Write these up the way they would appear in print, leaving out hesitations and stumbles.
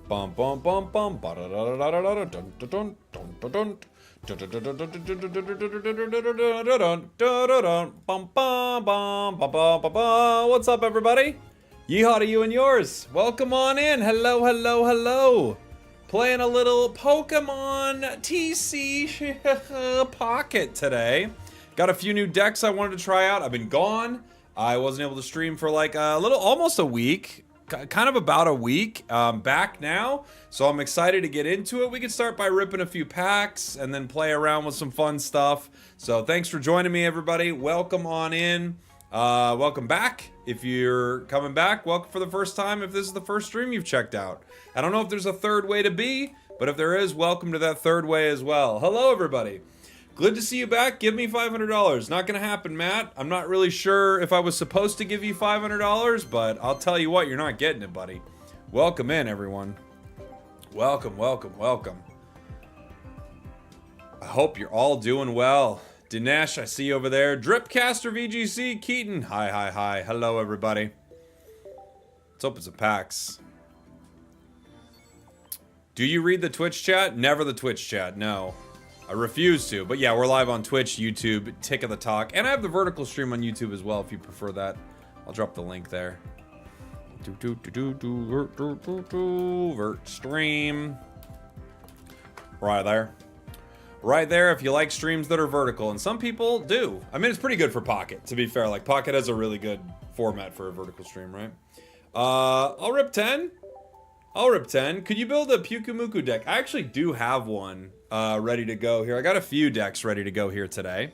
Bum bum bum bum. What's up, everybody? Yeehaw to you and yours. Welcome on in. Hello, hello, hello. Playing a little Pokemon TCG Pocket today. Got a few new decks I wanted to try out. I've been gone. I wasn't able to stream for like almost a week. Kind of about a week. Back now, so I'm excited to get into it. We can start by ripping a few packs and then play around with some fun stuff. So thanks for joining me, everybody. Welcome on in. Welcome back. If you're coming back, welcome for the first time. If this is the first stream you've checked out, I don't know if there's a third way to be, but if there is, welcome to that third way as well. Hello, everybody. Good to see you back. Give me $500. Not gonna happen, Matt. I'm not really sure if I was supposed to give you $500, but I'll tell you what, you're not getting it, buddy. Welcome in, everyone. Welcome, welcome, welcome. I hope you're all doing well. Dinesh, I see you over there. Dripcaster VGC, Keaton. Hi, hi, hi. Hello, everybody. Let's open some packs. Do you read the Twitch chat? Never the Twitch chat, no. I refuse to, but yeah, we're live on Twitch, YouTube, Tick of the Talk, and I have the vertical stream on YouTube as well if you prefer that. I'll drop the link there. Vert stream. Right there. Right there if you like streams that are vertical, and some people do. I mean, it's pretty good for Pocket, to be fair. Like, Pocket has a really good format for a vertical stream, right? I'll rip 10. I'll rip 10. Could you build a Pukamuku deck? I actually do have one ready to go here. I got a few decks ready to go here today.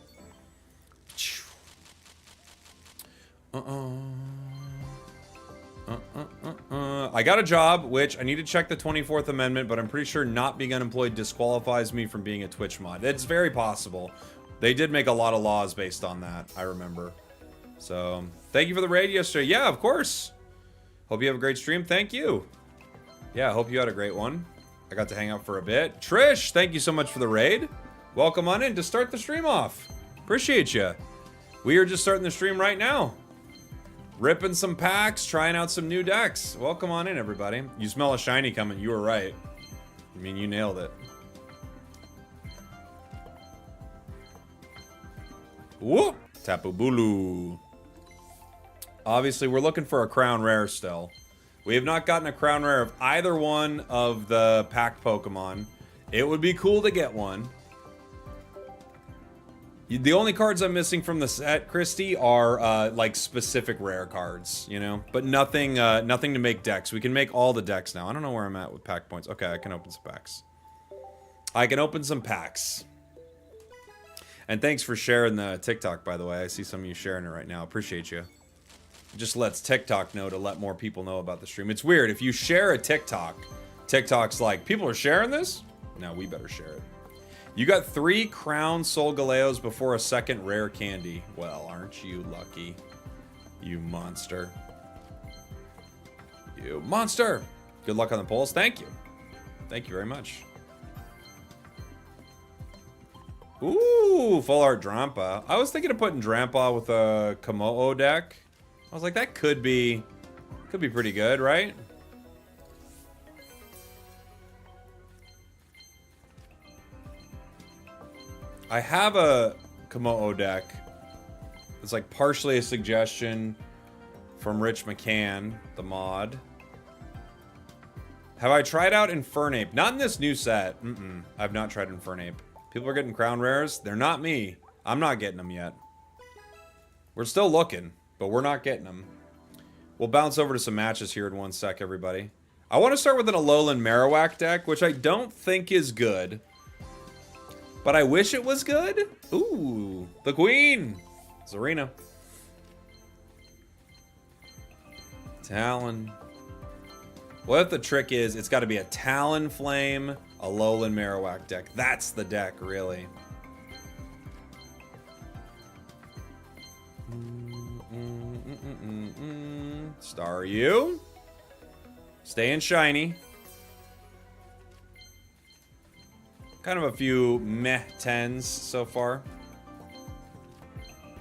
I got a job, which I need to check the 24th Amendment, but I'm pretty sure not being unemployed disqualifies me from being a Twitch mod. It's very possible. They did make a lot of laws based on that, I remember. So, thank you for the raid yesterday. Yeah, of course. Hope you have a great stream. Thank you. Yeah, I hope you had a great one. I got to hang out for a bit. Trish, thank you so much for the raid. Welcome on in to start the stream off. Appreciate you. We are just starting the stream right now. Ripping some packs, trying out some new decks. Welcome on in, everybody. You smell a shiny coming. You were right. I mean, you nailed it. Whoop! Tapu Bulu. Obviously, we're looking for a crown rare still. We have not gotten a crown rare of either one of the packed Pokemon. It would be cool to get one. The only cards I'm missing from the set, Christy, are like specific rare cards, you know? But nothing nothing to make decks. We can make all the decks now. I don't know where I'm at with pack points. Okay, I can open some packs. I can open some packs. And thanks for sharing the TikTok, by the way. I see some of you sharing it right now. Appreciate you. It just lets TikTok know to let more people know about the stream. It's weird. If you share a TikTok, TikTok's like, people are sharing this? No, we better share it. You got 3 Crown Solgaleos before a second rare candy. Well, aren't you lucky? You monster. You monster! Good luck on the polls. Thank you. Thank you very much. Ooh, full art Drampa. I was thinking of putting Drampa with a Kommo-o deck. I was like, that could be pretty good, right? I have a Kommo-o deck. It's like partially a suggestion from Rich McCann, the mod. Have I tried out Infernape? Not in this new set. I've not tried Infernape. People are getting crown rares. They're not me. I'm not getting them yet. We're still looking, but we're not getting them. We'll bounce over to some matches here in one sec, everybody. I want to start with an Alolan Marowak deck, which I don't think is good. But I wish it was good. Ooh, the Queen. Zarina. Talon. What if the trick is it's got to be a Talonflame, Alolan Marowak deck? That's the deck, really. Staryu. Staying shiny. Kind of a few meh 10s so far.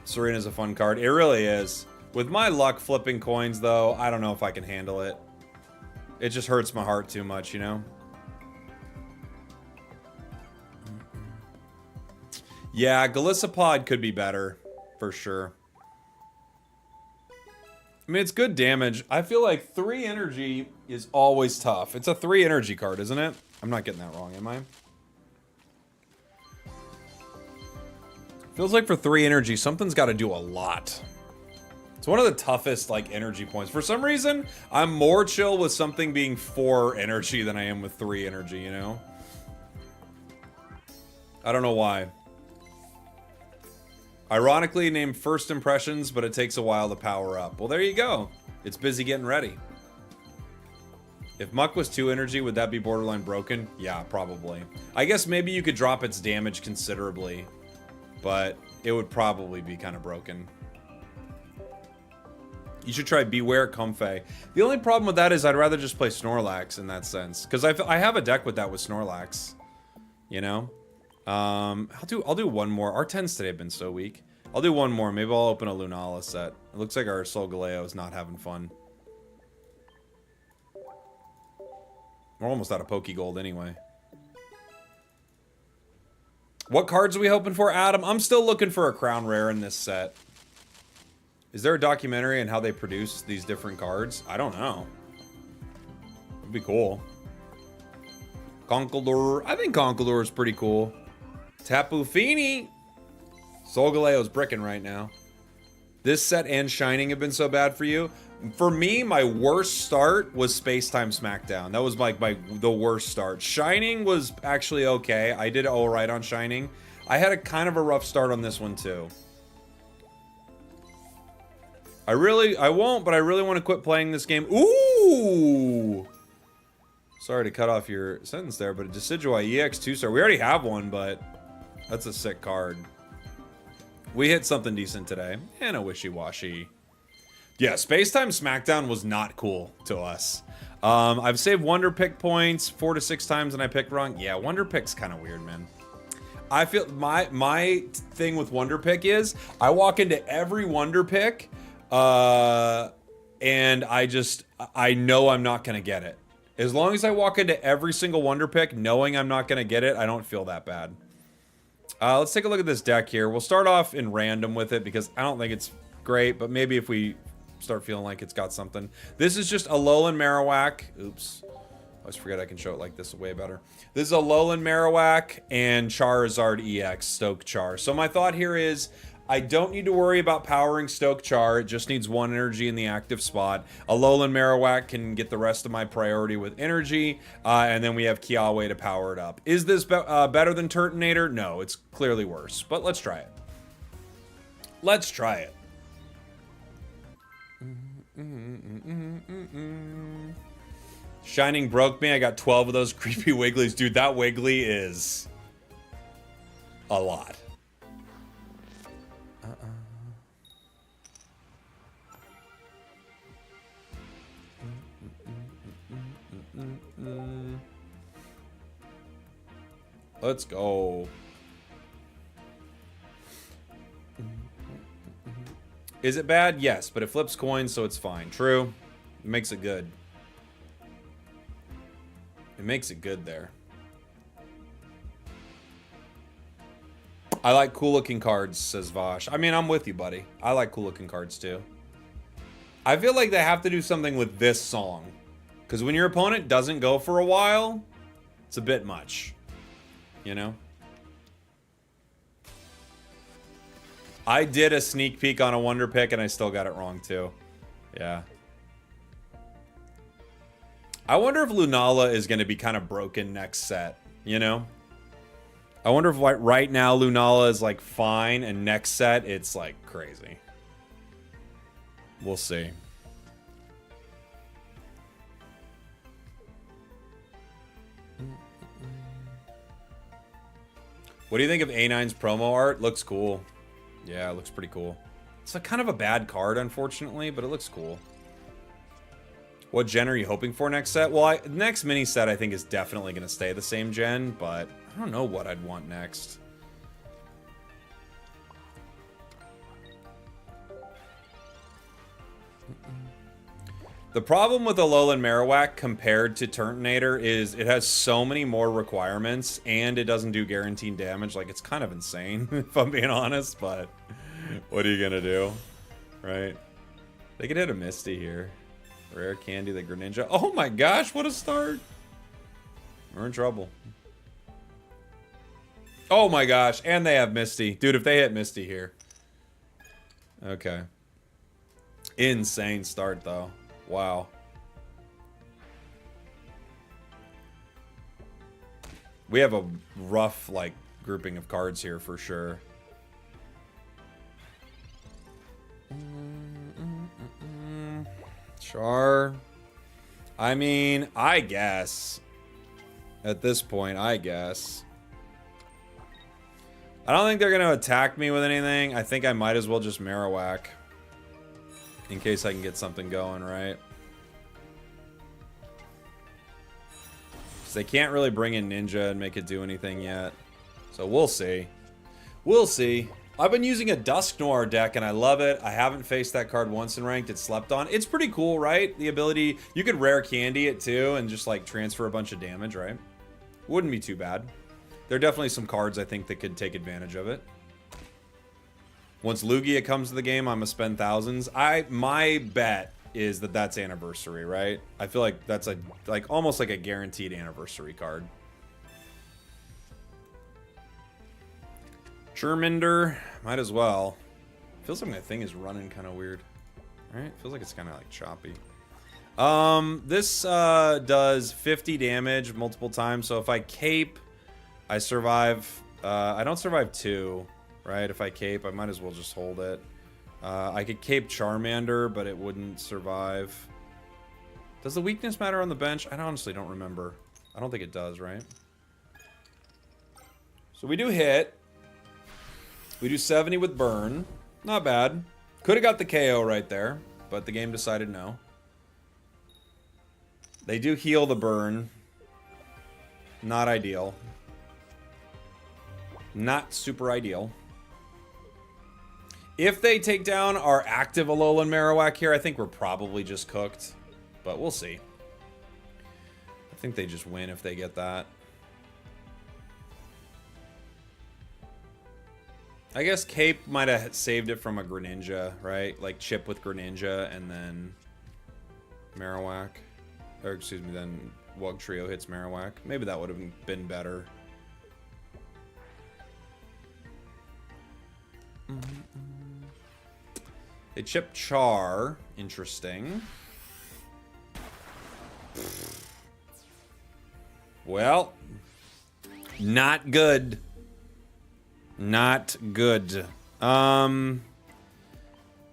Serena's a fun card. It really is. With my luck flipping coins, though, I don't know if I can handle it. It just hurts my heart too much, you know? Yeah, Galissapod could be better, for sure. I mean, it's good damage. I feel like 3 energy is always tough. It's a 3 energy card, isn't it? I'm not getting that wrong, am I? Feels like for 3 energy, something's got to do a lot. It's one of the toughest, like, energy points. For some reason, I'm more chill with something being 4 energy than I am with 3 energy, you know? I don't know why. Ironically named First Impressions, but it takes a while to power up. Well, there you go. It's busy getting ready. If Muck was 2 energy, would that be borderline broken? Yeah, probably. I guess maybe you could drop its damage considerably, but it would probably be kind of broken. You should try Beware Comfey. The only problem with that is I'd rather just play Snorlax in that sense, because I have a deck with that with Snorlax. You know? I'll do one more. Our 10s today have been so weak. I'll do one more. Maybe I'll open a Lunala set. It looks like our Solgaleo is not having fun. We're almost out of Pokegold anyway. What cards are we hoping for, Adam? I'm still looking for a Crown Rare in this set. Is there a documentary on how they produce these different cards? I don't know. It'd be cool. Conkeldurr. I think Conkeldurr is pretty cool. Tapu Fini. Solgaleo's bricking right now. This set and Shining have been so bad for you. For me, my worst start was Space Time Smackdown. That was like the worst start. Shining was actually okay. I did all right on Shining. I had a kind of a rough start on this one too. I won't, but I really want to quit playing this game. Ooh! Sorry to cut off your sentence there, but a Decidueye EX 2-star. We already have one, but that's a sick card. We hit something decent today. And a Wishy-Washy. Yeah, Space-Time Smackdown was not cool to us. I've saved Wonder Pick points 4 to 6 times and I picked wrong. Yeah, Wonder Pick's kind of weird, man. I feel my thing with Wonder Pick is I walk into every Wonder Pick and I know I'm not going to get it. As long as I walk into every single Wonder Pick knowing I'm not going to get it, I don't feel that bad. Let's take a look at this deck here. We'll start off in random with it because I don't think it's great, but maybe if we start feeling like it's got something. This is just Alolan Marowak. Oops. I always forget I can show it like this way better. This is Alolan Marowak and Charizard EX, Stoke Char. So my thought here is I don't need to worry about powering Stoke Char. It just needs 1 energy in the active spot. Alolan Marowak can get the rest of my priority with energy. And then we have Kiawe to power it up. Is this better than Turtonator? No, it's clearly worse. But let's try it. Let's try it. Shining broke me. I got 12 of those creepy Wigglies. Dude, that Wiggly is a lot. Let's go. Is it bad? Yes, but it flips coins, so it's fine. True. It makes it good. It makes it good there. I like cool-looking cards, says Vosh. I mean, I'm with you, buddy. I like cool-looking cards, too. I feel like they have to do something with this song. Because when your opponent doesn't go for a while, it's a bit much. You know? I did a sneak peek on a Wonder Pick and I still got it wrong too. Yeah. I wonder if Lunala is going to be kind of broken next set, you know? I wonder if right now Lunala is like fine and next set it's like crazy. We'll see. What do you think of A9's promo art? Looks cool. Yeah, it looks pretty cool. It's a kind of a bad card, unfortunately, but it looks cool. What gen are you hoping for next set? Well, next mini set I think is definitely going to stay the same gen, but I don't know what I'd want next. The problem with Alolan Marowak compared to Turtonator is it has so many more requirements and it doesn't do guaranteed damage. Like, it's kind of insane, if I'm being honest, but what are you gonna do, right? They could hit a Misty here. Rare Candy, the Greninja. Oh my gosh, what a start. We're in trouble. Oh my gosh, and they have Misty. Dude, if they hit Misty here. Okay. Insane start, though. Wow. We have a rough, like, grouping of cards here for sure. Char. I mean, I guess. At this point, I guess. I don't think they're going to attack me with anything. I think I might as well just Marowak. In case I can get something going, right? Because they can't really bring in Ninja and make it do anything yet. So we'll see. We'll see. I've been using a Dusk Noir deck and I love it. I haven't faced that card once in Ranked. It's slept on. It's pretty cool, right? The ability... You could Rare Candy it too and just like transfer a bunch of damage, right? Wouldn't be too bad. There are definitely some cards I think that could take advantage of it. Once Lugia comes to the game, I'm gonna spend thousands. My bet is that that's Anniversary, right? I feel like that's a almost like a guaranteed Anniversary card. Charmander, might as well. Feels like my thing is running kind of weird, right? Feels like it's kind of like choppy. This does 50 damage multiple times. So if I cape, I survive. I don't survive 2. Right, if I cape, I might as well just hold it. I could cape Charmander, but it wouldn't survive. Does the weakness matter on the bench? I honestly don't remember. I don't think it does, right? So we do hit. We do 70 with burn. Not bad. Could have got the KO right there, but the game decided no. They do heal the burn. Not ideal. Not super ideal. If they take down our active Alolan Marowak here, I think we're probably just cooked. But we'll see. I think they just win if they get that. I guess Cape might have saved it from a Greninja, right? Like chip with Greninja and then Marowak. Or excuse me, then Wugtrio hits Marowak. Maybe that would have been better. They chip Char. Interesting. Well, not good. Not good. I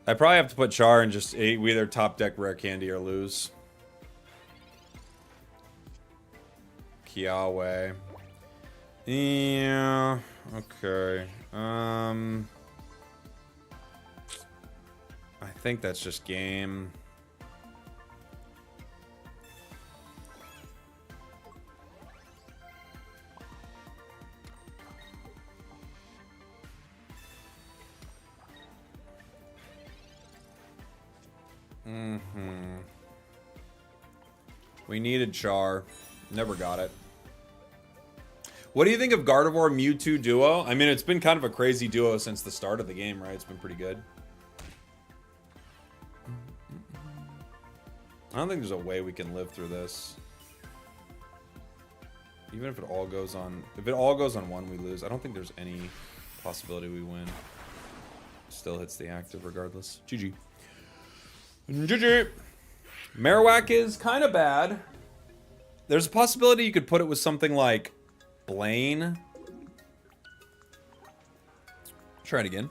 probably have to put Char and just we either top deck Rare Candy or lose. Kiawe. Yeah. Okay. I think that's just game. We needed Char. Never got it. What do you think of Gardevoir Mewtwo duo? I mean, it's been kind of a crazy duo since the start of the game, right? It's been pretty good. I don't think there's a way we can live through this. Even if it all goes on... If it all goes on 1, we lose. I don't think there's any possibility we win. Still hits the active regardless. GG. GG. Marowak is kind of bad. There's a possibility you could put it with something like Blaine. Try it again.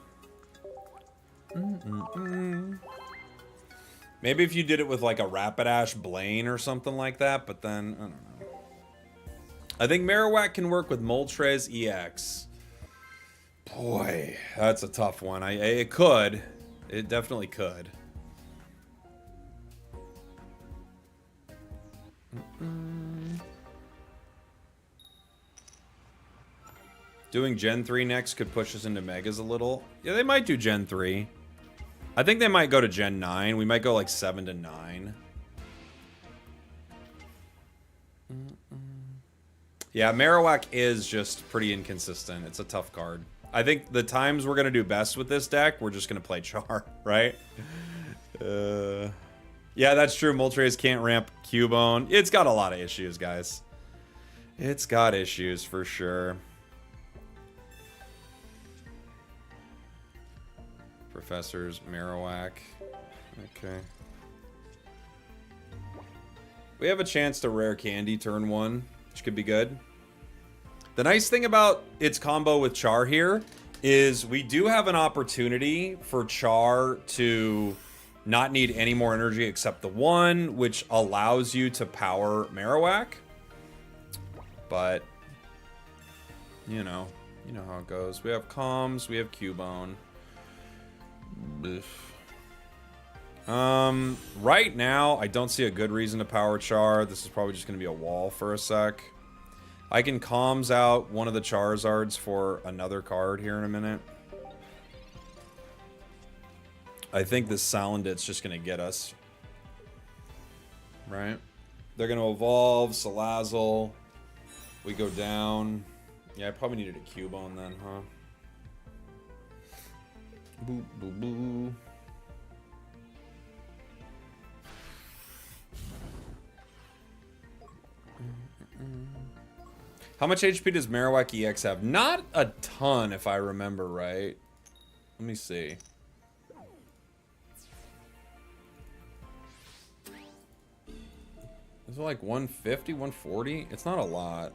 Maybe if you did it with like a Rapidash Blaine or something like that, but then, I don't know. I think Marowak can work with Moltres EX. Boy, that's a tough one. It could. It definitely could. Doing Gen 3 next could push us into Megas a little. Yeah, they might do Gen 3. I think they might go to Gen 9. We might go like 7 to 9. Yeah, Marowak is just pretty inconsistent. It's a tough card. I think the times we're going to do best with this deck, we're just going to play Char, right? Yeah, that's true. Moltres can't ramp Cubone. It's got a lot of issues, guys. It's got issues for sure. Professor's Marowak. Okay. We have a chance to rare candy turn 1, which could be good. The nice thing about its combo with Char here is we do have an opportunity for Char to not need any more energy except the 1, which allows you to power Marowak. But, you know how it goes. We have Comms, we have Cubone. Right now, I don't see a good reason to power Char. This is probably just going to be a wall for a sec. I can Comms out one of the Charizards for another card here in a minute. I think this Salandit's just going to get us. Right? They're going to evolve. Salazzle. We go down. Yeah, I probably needed a Cubone then, huh? Boo, boo, boo. How much HP does Marowak EX have? Not a ton, if I remember right. Let me see. Is it like 150, 140? It's not a lot.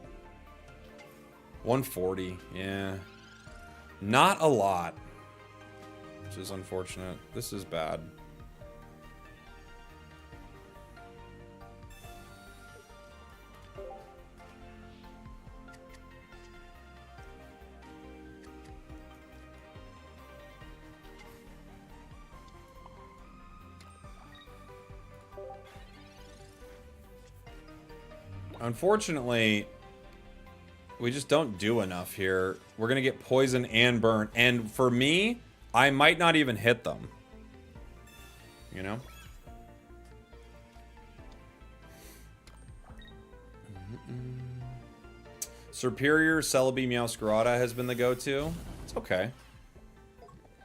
140, yeah. Not a lot. Which is unfortunate. This is bad. Unfortunately, we just don't do enough here. We're going to get poison and burn. And for me, I might not even hit them. You know? Superior Celebi Meowscarada has been the go-to. It's okay.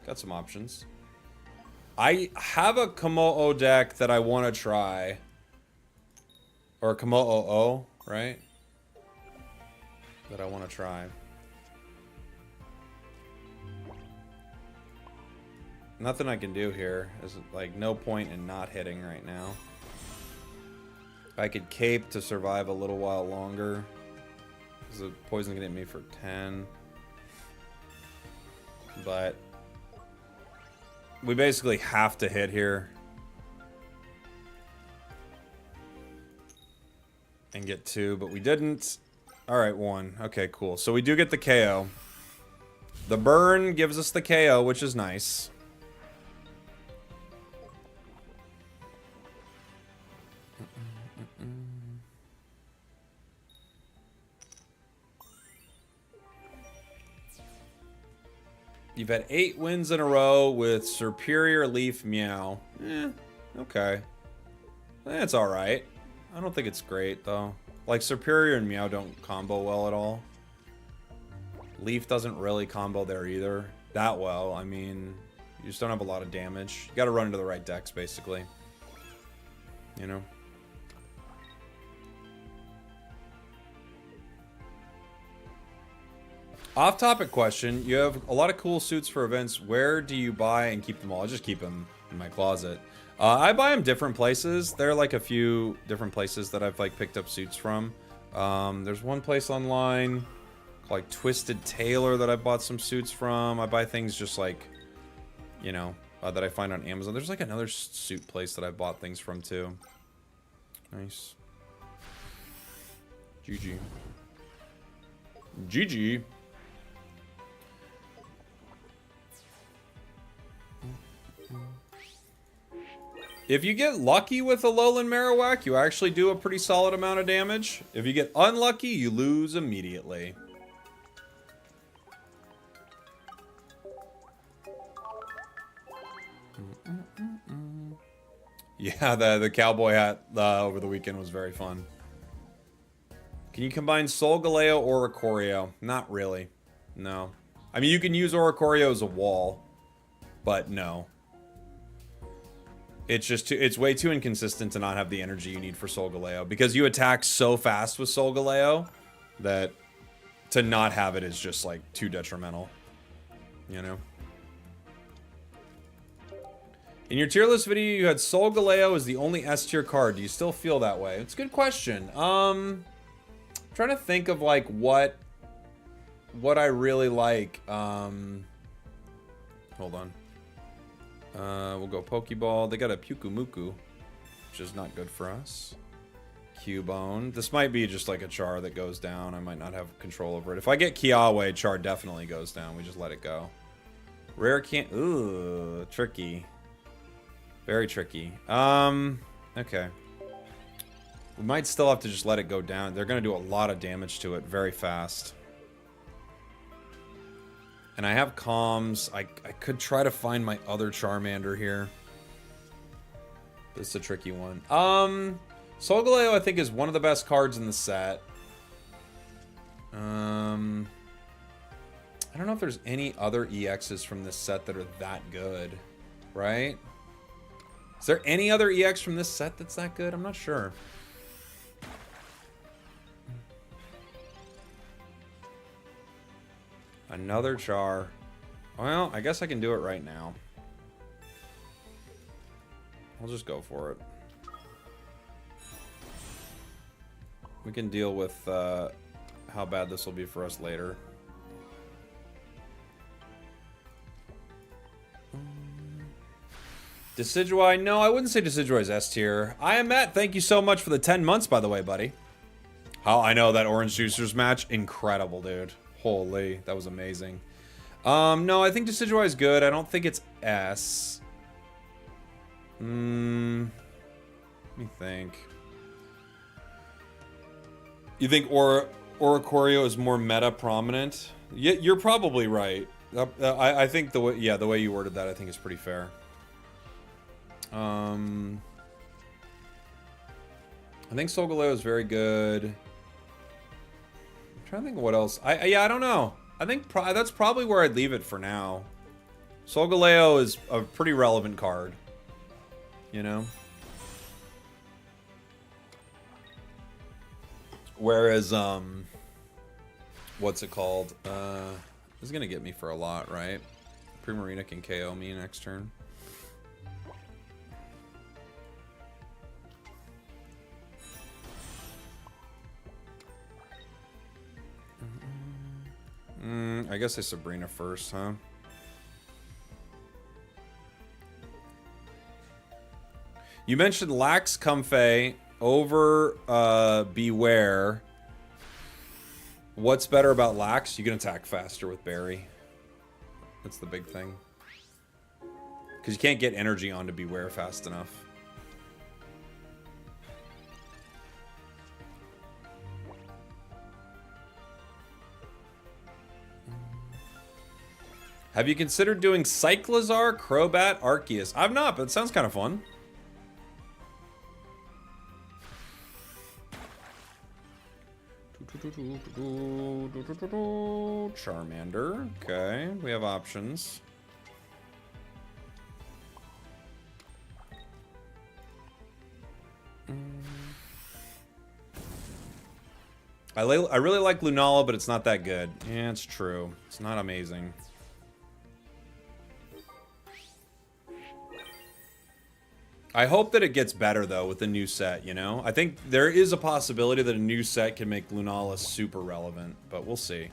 Got some options. I have a Kommo-o deck that I want to try. Or Kommo-o, right? That I want to try. Nothing I can do here. There's like no point in not hitting right now. I could cape to survive a little while longer. Because the poison can hit me for 10. But we basically have to hit here. And get 2, but we didn't. Alright, 1. Okay, cool. So we do get the KO. The burn gives us the KO, which is nice. You've had 8 wins in a row with Superior Leaf Meow. Okay. That's alright. I don't think it's great, though. Like, Superior and Meow don't combo well at all. Leaf doesn't really combo there either. That well. I mean, you just don't have a lot of damage. You gotta run into the right decks, basically. You know? Off-topic question. You have a lot of cool suits for events. Where do you buy and keep them all? I just keep them in my closet. I buy them different places. There are like a few different places that I've like picked up suits from. There's one place online called like Twisted Tailor that I bought some suits from. I buy things just like, you know, that I find on Amazon. There's like another suit place that I bought things from too. Nice. GG. GG. If you get lucky with Alolan Marowak, you actually do a pretty solid amount of damage. If you get unlucky, you lose immediately. Yeah, the cowboy hat over the weekend was very fun. Can you combine Solgaleo or Oricorio? Not really. No. I mean, you can use Oricorio as a wall, but no. It's just it's way too inconsistent to not have the energy you need for Solgaleo, because you attack so fast with Solgaleo that to not have it is just like too detrimental, you know? In your tier list video, you had Solgaleo as the only S tier card. Do you still feel that way? It's a good question. Trying to think of like what I really like. Hold on. We'll go Pokeball. They got a Pukamuku, which is not good for us. Cubone. This might be just like a Char that goes down. I might not have control over it. If I get Kiawe, Char definitely goes down. We just let it go. Rare can't. Ooh, tricky. Very tricky. Okay. We might still have to just let it go down. They're going to do a lot of damage to it very fast. And I have comms. I could try to find my other Charmander here. This is a tricky one. Solgaleo, I think, is one of the best cards in the set. I don't know if there's any other EXs from this set that are that good, right? Is there any other EX from this set that's that good? I'm not sure. Another Char. Well, I guess I can do it right now. I'll just go for it. We can deal with how bad this will be for us later. Decidueye? No, I wouldn't say Decidueye is S tier. I am Matt. Thank you so much for the 10 months, by the way, buddy. Oh, I know that Orange Juicers match. Incredible, dude. Holy, that was amazing. No, I think Decidueye is good. I don't think it's S. Let me think. You think Oricorio is more meta prominent? Yeah, you're probably right. I think the way, the way you worded that, I think is pretty fair. I think Solgaleo is very good. I'm trying to think of what else. Yeah, I don't know. I think that's probably where I'd leave it for now. Solgaleo is a pretty relevant card, you know? Whereas, what's it called? This is gonna get me for a lot, right? Primarina can KO me next turn. I guess I Sabrina first, huh? You mentioned Lax Comfey over Beware. What's better about Lax? You can attack faster with Berry. That's the big thing. Because you can't get energy onto Beware fast enough. Have you considered doing Cyclizar, Crobat, Arceus? I've not, but it sounds kind of fun. Charmander. Okay, we have options. I really like Lunala, but it's not that good. Yeah, it's true. It's not amazing. I hope that it gets better, though, with the new set, you know? I think there is a possibility that a new set can make Lunala super relevant, but we'll see.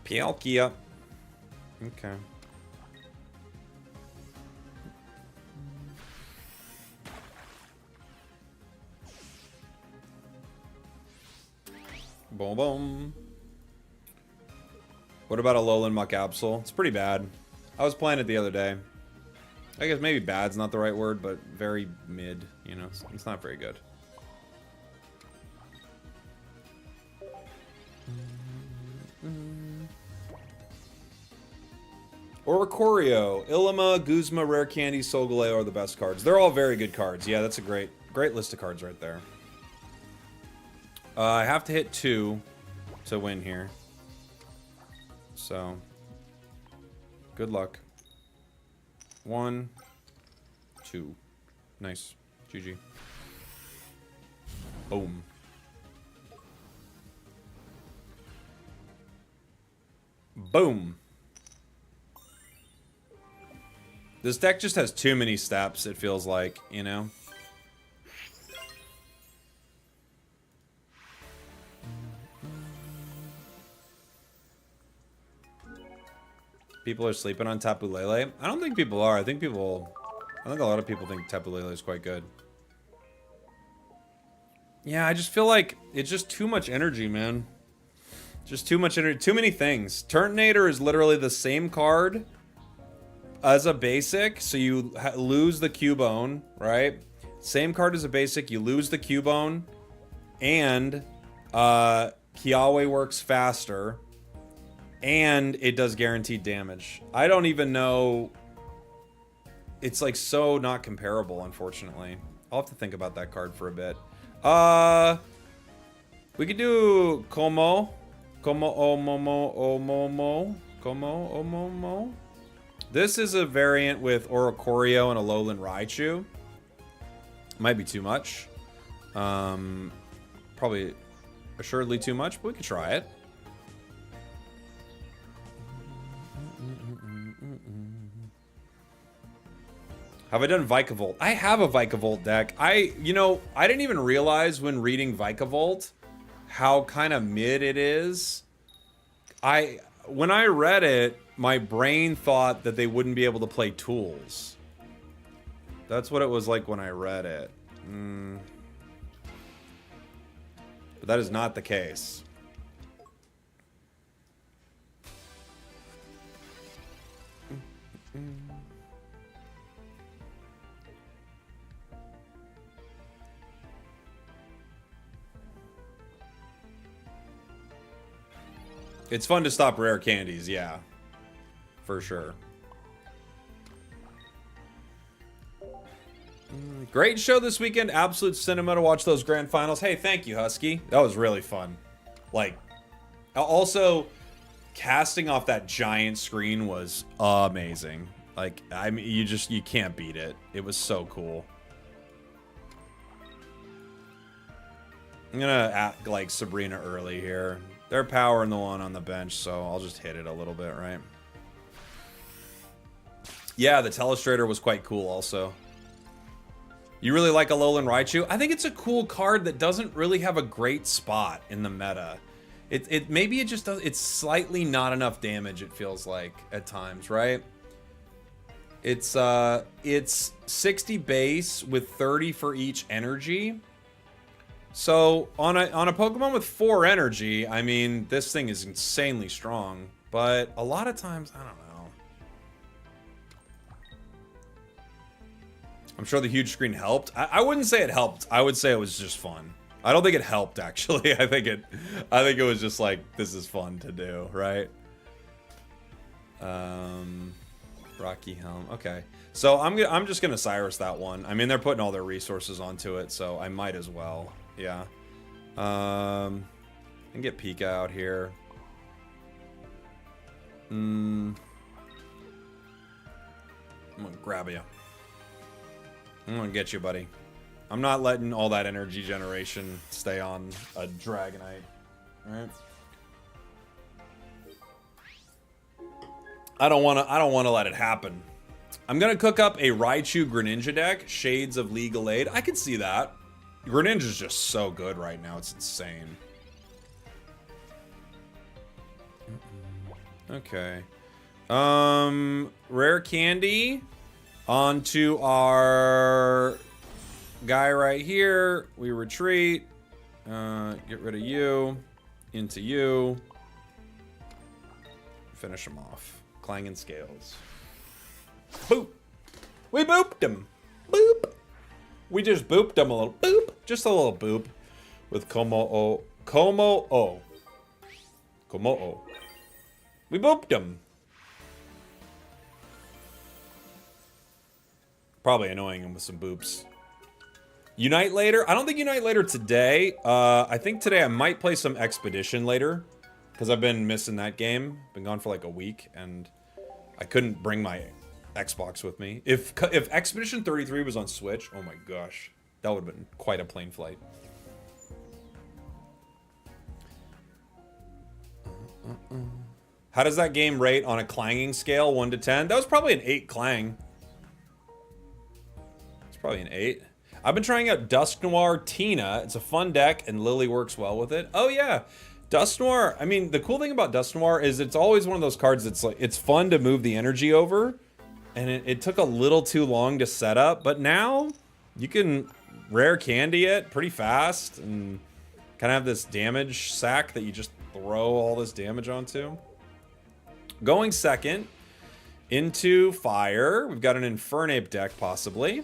Palkia. Okay. Boom, boom. What about Alolan Marowak? It's pretty bad. I was playing it the other day. I guess maybe bad's not the right word, but very mid, you know? It's not very good. Oricorio, Ilima, Guzma, Rare Candy, Solgaleo are the best cards. They're all very good cards. Yeah, that's a great list of cards right there. I have to hit 2 to win here. So, good luck. 1, 2. Nice. GG. Boom. Boom. This deck just has too many steps, it feels like, you know? People are sleeping on Tapu Lele. I don't think people are. I think a lot of people think Tapu Lele is quite good. Yeah, I just feel like it's just too much energy, man. Just too much energy. Too many things. Turtonator is literally the same card as a basic, so you lose the Cubone, right? Same card as a basic, you lose the Cubone, and Kiawe works faster, and it does guaranteed damage. I don't even know. It's like so not comparable, unfortunately. I'll have to think about that card for a bit. We could do Kommo-o Momo. This is a variant with Oricorio and Alolan Raichu. Might be too much. Probably assuredly too much, but we could try it. Have I done Vikavolt? I have a Vikavolt deck. You know, I didn't even realize when reading Vikavolt how kind of mid it is. When I read it, my brain thought that they wouldn't be able to play tools. That's what it was like when I read it. But that is not the case. It's fun to stop rare candies, yeah. For sure. Great show this weekend. Absolute cinema to watch those grand finals. Hey, thank you, Husky. That was really fun. Like, also, casting off that giant screen was amazing. Like, I mean, you can't beat it. It was so cool. I'm gonna act like Sabrina early here. They're powering the one on the bench, so I'll just hit it a little bit, right? Yeah, the Telestrator was quite cool also. You really like Alolan Raichu? I think it's a cool card that doesn't really have a great spot in the meta. Maybe it just does. It's slightly not enough damage, it feels like at times, right? It's 60 base with 30 for each energy. So on a Pokemon with 4 energy, I mean, this thing is insanely strong. But a lot of times, I don't know. I'm sure the huge screen helped. I wouldn't say it helped. I would say it was just fun. I don't think it helped actually. I think it was just like, this is fun to do, right? Rocky Helm. Okay. So I'm just gonna Cyrus that one. I mean, they're putting all their resources onto it, so I might as well. Yeah. And get Pika out here. I'm gonna grab you. I'm gonna get you, buddy. I'm not letting all that energy generation stay on a Dragonite. Alright. I don't wanna let it happen. I'm gonna cook up a Raichu Greninja deck, Shades of Legal Aid. I can see that. Greninja's just so good right now, it's insane. Okay. Rare candy onto our guy right here. We retreat. Get rid of you. Into you. Finish him off. Clanging Scales. Boop. We booped him. Boop. We just booped him a little. Boop. Just a little boop. With Kommo-o. Kommo-o. Kommo-o. We booped him. Probably annoying him with some boops. Unite later? I don't think Unite later today. I think today I might play some Expedition later. Because I've been missing that game. Been gone for like a week, and I couldn't bring my Xbox with me. If Expedition 33 was on Switch, oh my gosh. That would have been quite a plane flight. How does that game rate on a clanging scale, 1 to 10? That was probably an 8 clang. It's probably an 8. I've been trying out Dusk Noir Tina. It's a fun deck, and Lily works well with it. Oh yeah, Dusk Noir. I mean, the cool thing about Dusk Noir is it's always one of those cards that's like, it's fun to move the energy over, and it took a little too long to set up, but now you can rare candy it pretty fast, and kind of have this damage sack that you just throw all this damage onto. Going second into fire, we've got an Infernape deck possibly.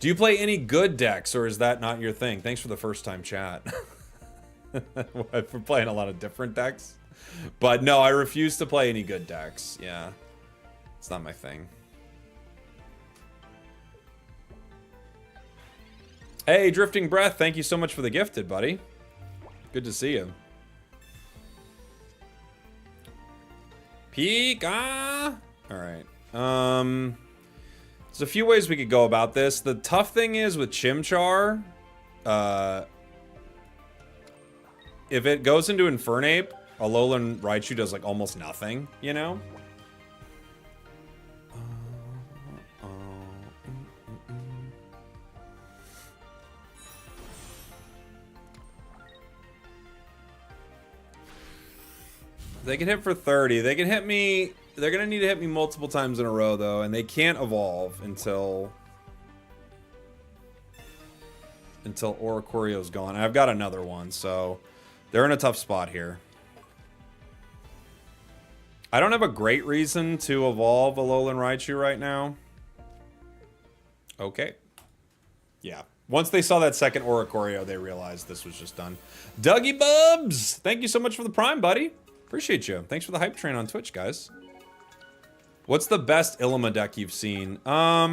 Do you play any good decks, or is that not your thing? Thanks for the first time chat. We're playing a lot of different decks. But no, I refuse to play any good decks. Yeah, it's not my thing. Hey, Drifting Breath, thank you so much for the gifted, buddy. Good to see you. Pika! Alright. There's a few ways we could go about this. The tough thing is with Chimchar, if it goes into Infernape, Alolan Raichu does like almost nothing, you know? They can hit for 30. They can hit me. They're gonna need to hit me multiple times in a row though, and they can't evolve until Oricorio's gone. And I've got another one, so they're in a tough spot here. I don't have a great reason to evolve Alolan Raichu right now. Okay. Yeah. Once they saw that second Oricorio, they realized this was just done. Dougie Bubs! Thank you so much for the Prime, buddy. Appreciate you. Thanks for the hype train on Twitch, guys. What's the best Illima deck you've seen? I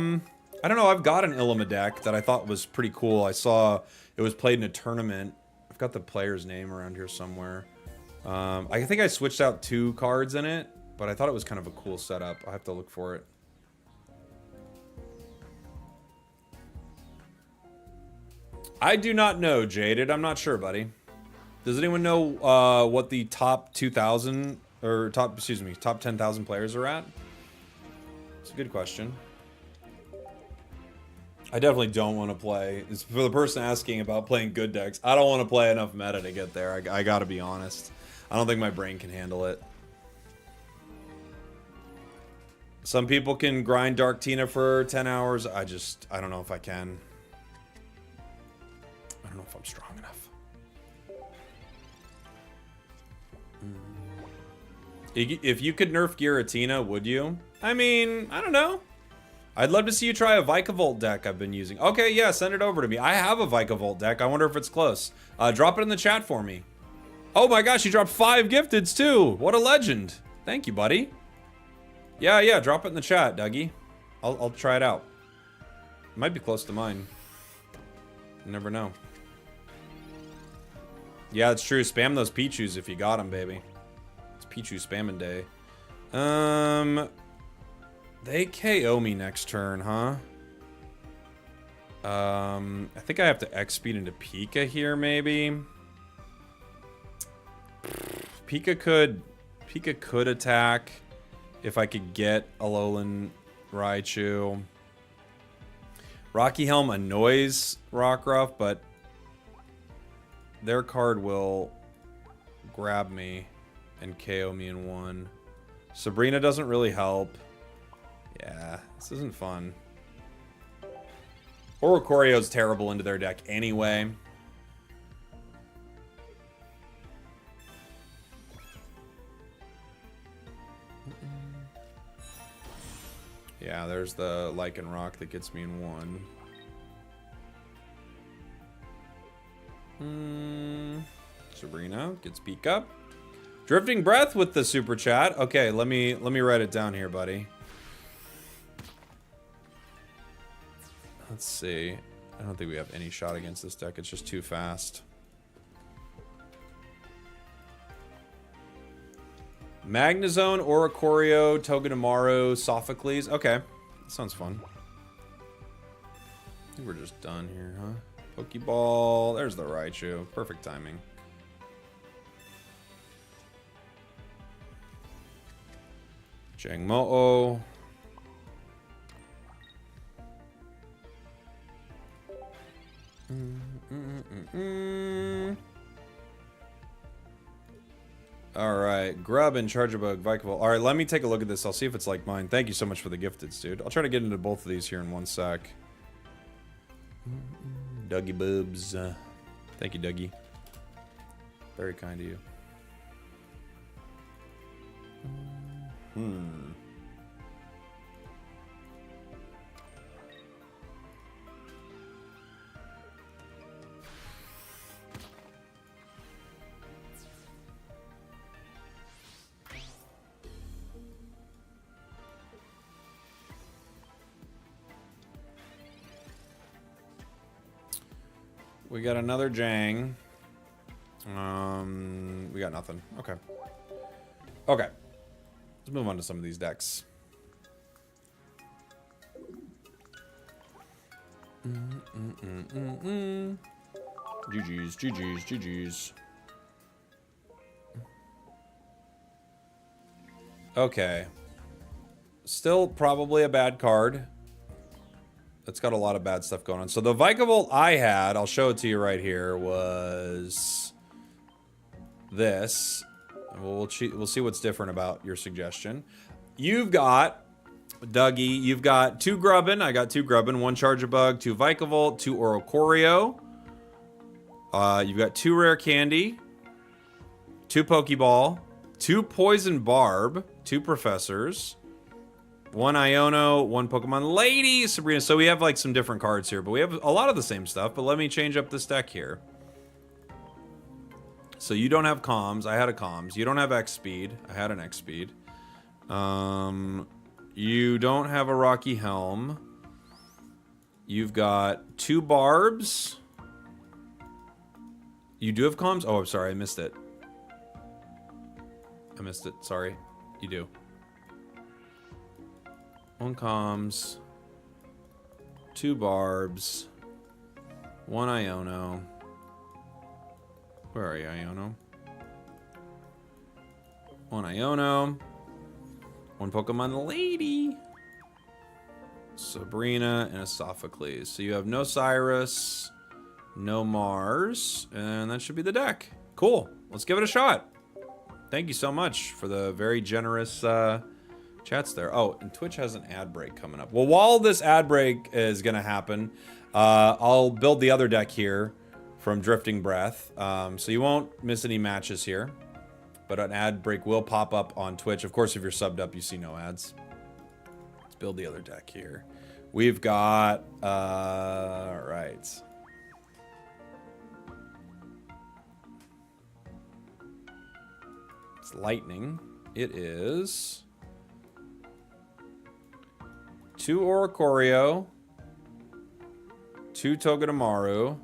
don't know. I've got an Illima deck that I thought was pretty cool. I saw it was played in a tournament. I've got the player's name around here somewhere. I think I switched out 2 cards in it, but I thought it was kind of a cool setup. I'll have to look for it. I do not know, Jaded. I'm not sure, buddy. Does anyone know what the top 2,000 or top 10,000 players are at? It's a good question. I definitely don't want to play. It's for the person asking about playing good decks. I don't want to play enough meta to get there. I gotta be honest. I don't think my brain can handle it. Some people can grind Dark Tina for 10 hours. I don't know if I can. I don't know if I'm strong enough. If you could nerf Giratina, would you? I mean, I don't know. I'd love to see you try a Vikavolt deck I've been using. Okay, yeah, send it over to me. I have a Vikavolt deck. I wonder if it's close. Drop it in the chat for me. Oh my gosh, you dropped 5 gifteds too. What a legend. Thank you, buddy. Yeah, drop it in the chat, Dougie. I'll try it out. It might be close to mine. You never know. Yeah, it's true. Spam those Pichus if you got them, baby. Pichu spamming day. They KO me next turn, huh? I think I have to X speed into Pika here, maybe. Pika could attack if I could get Alolan Raichu. Rocky Helm annoys Rockruff, but their card will grab me and KO me in 1. Sabrina doesn't really help. Yeah, this isn't fun. Oricorio's terrible into their deck anyway. Yeah, there's the Lycanroc that gets me in 1. Sabrina gets Peek Up. Drifting Breath with the super chat. Okay, let me write it down here, buddy. Let's see. I don't think we have any shot against this deck. It's just too fast. Magnezone, Oricorio, Togedemaru, Sophocles. Okay. That sounds fun. I think we're just done here, huh? Pokeball. There's the Raichu. Perfect timing. Kommo-o. Alright, Grub and Charjabug, Vikavolt. Alright, let me take a look at this. I'll see if it's like mine. Thank you so much for the gifteds, dude. I'll try to get into both of these here in one sec. Dougie Boobs. Thank you, Dougie. Very kind of you. We got another Jang. We got nothing. Okay. Okay. Let's move on to some of these decks. GG's, GG's, GG's. Okay. Still probably a bad card. It's got a lot of bad stuff going on. So the Vikavolt I had, I'll show it to you right here, was this. We'll see what's different about your suggestion. You've got, Dougie, you've got 2 Grubbin. I got 2 Grubbin, 1 Charjabug, 2 Vikavolt, 2 Oricorio. You've got 2 Rare Candy, 2 Pokeball, 2 Poison Barb, 2 Professors, 1 Iono, 1 Pokemon Lady, Sabrina. So we have like some different cards here, but we have a lot of the same stuff. But let me change up this deck here. So you don't have comms. I had a comms. You don't have X speed. I had an X speed. You don't have a Rocky Helm. You've got 2 Barbs. You do have comms? Oh, I'm sorry. I missed it. I missed it. Sorry. You do. 1 comms, 2 Barbs, 1 Iono. Where are you, Iono? 1 Iono, 1 Pokemon Lady, Sabrina, and a Sophocles. So you have no Cyrus, no Mars, and that should be the deck. Cool. Let's give it a shot. Thank you so much for the very generous chats there. Oh, and Twitch has an ad break coming up. Well, while this ad break is going to happen, I'll build the other deck here from Drifting Breath. So you won't miss any matches here. But an ad break will pop up on Twitch. Of course, if you're subbed up, you see no ads. Let's build the other deck here. We've got... right. It's lightning. It is... 2 Oricorio, 2 Togedemaru.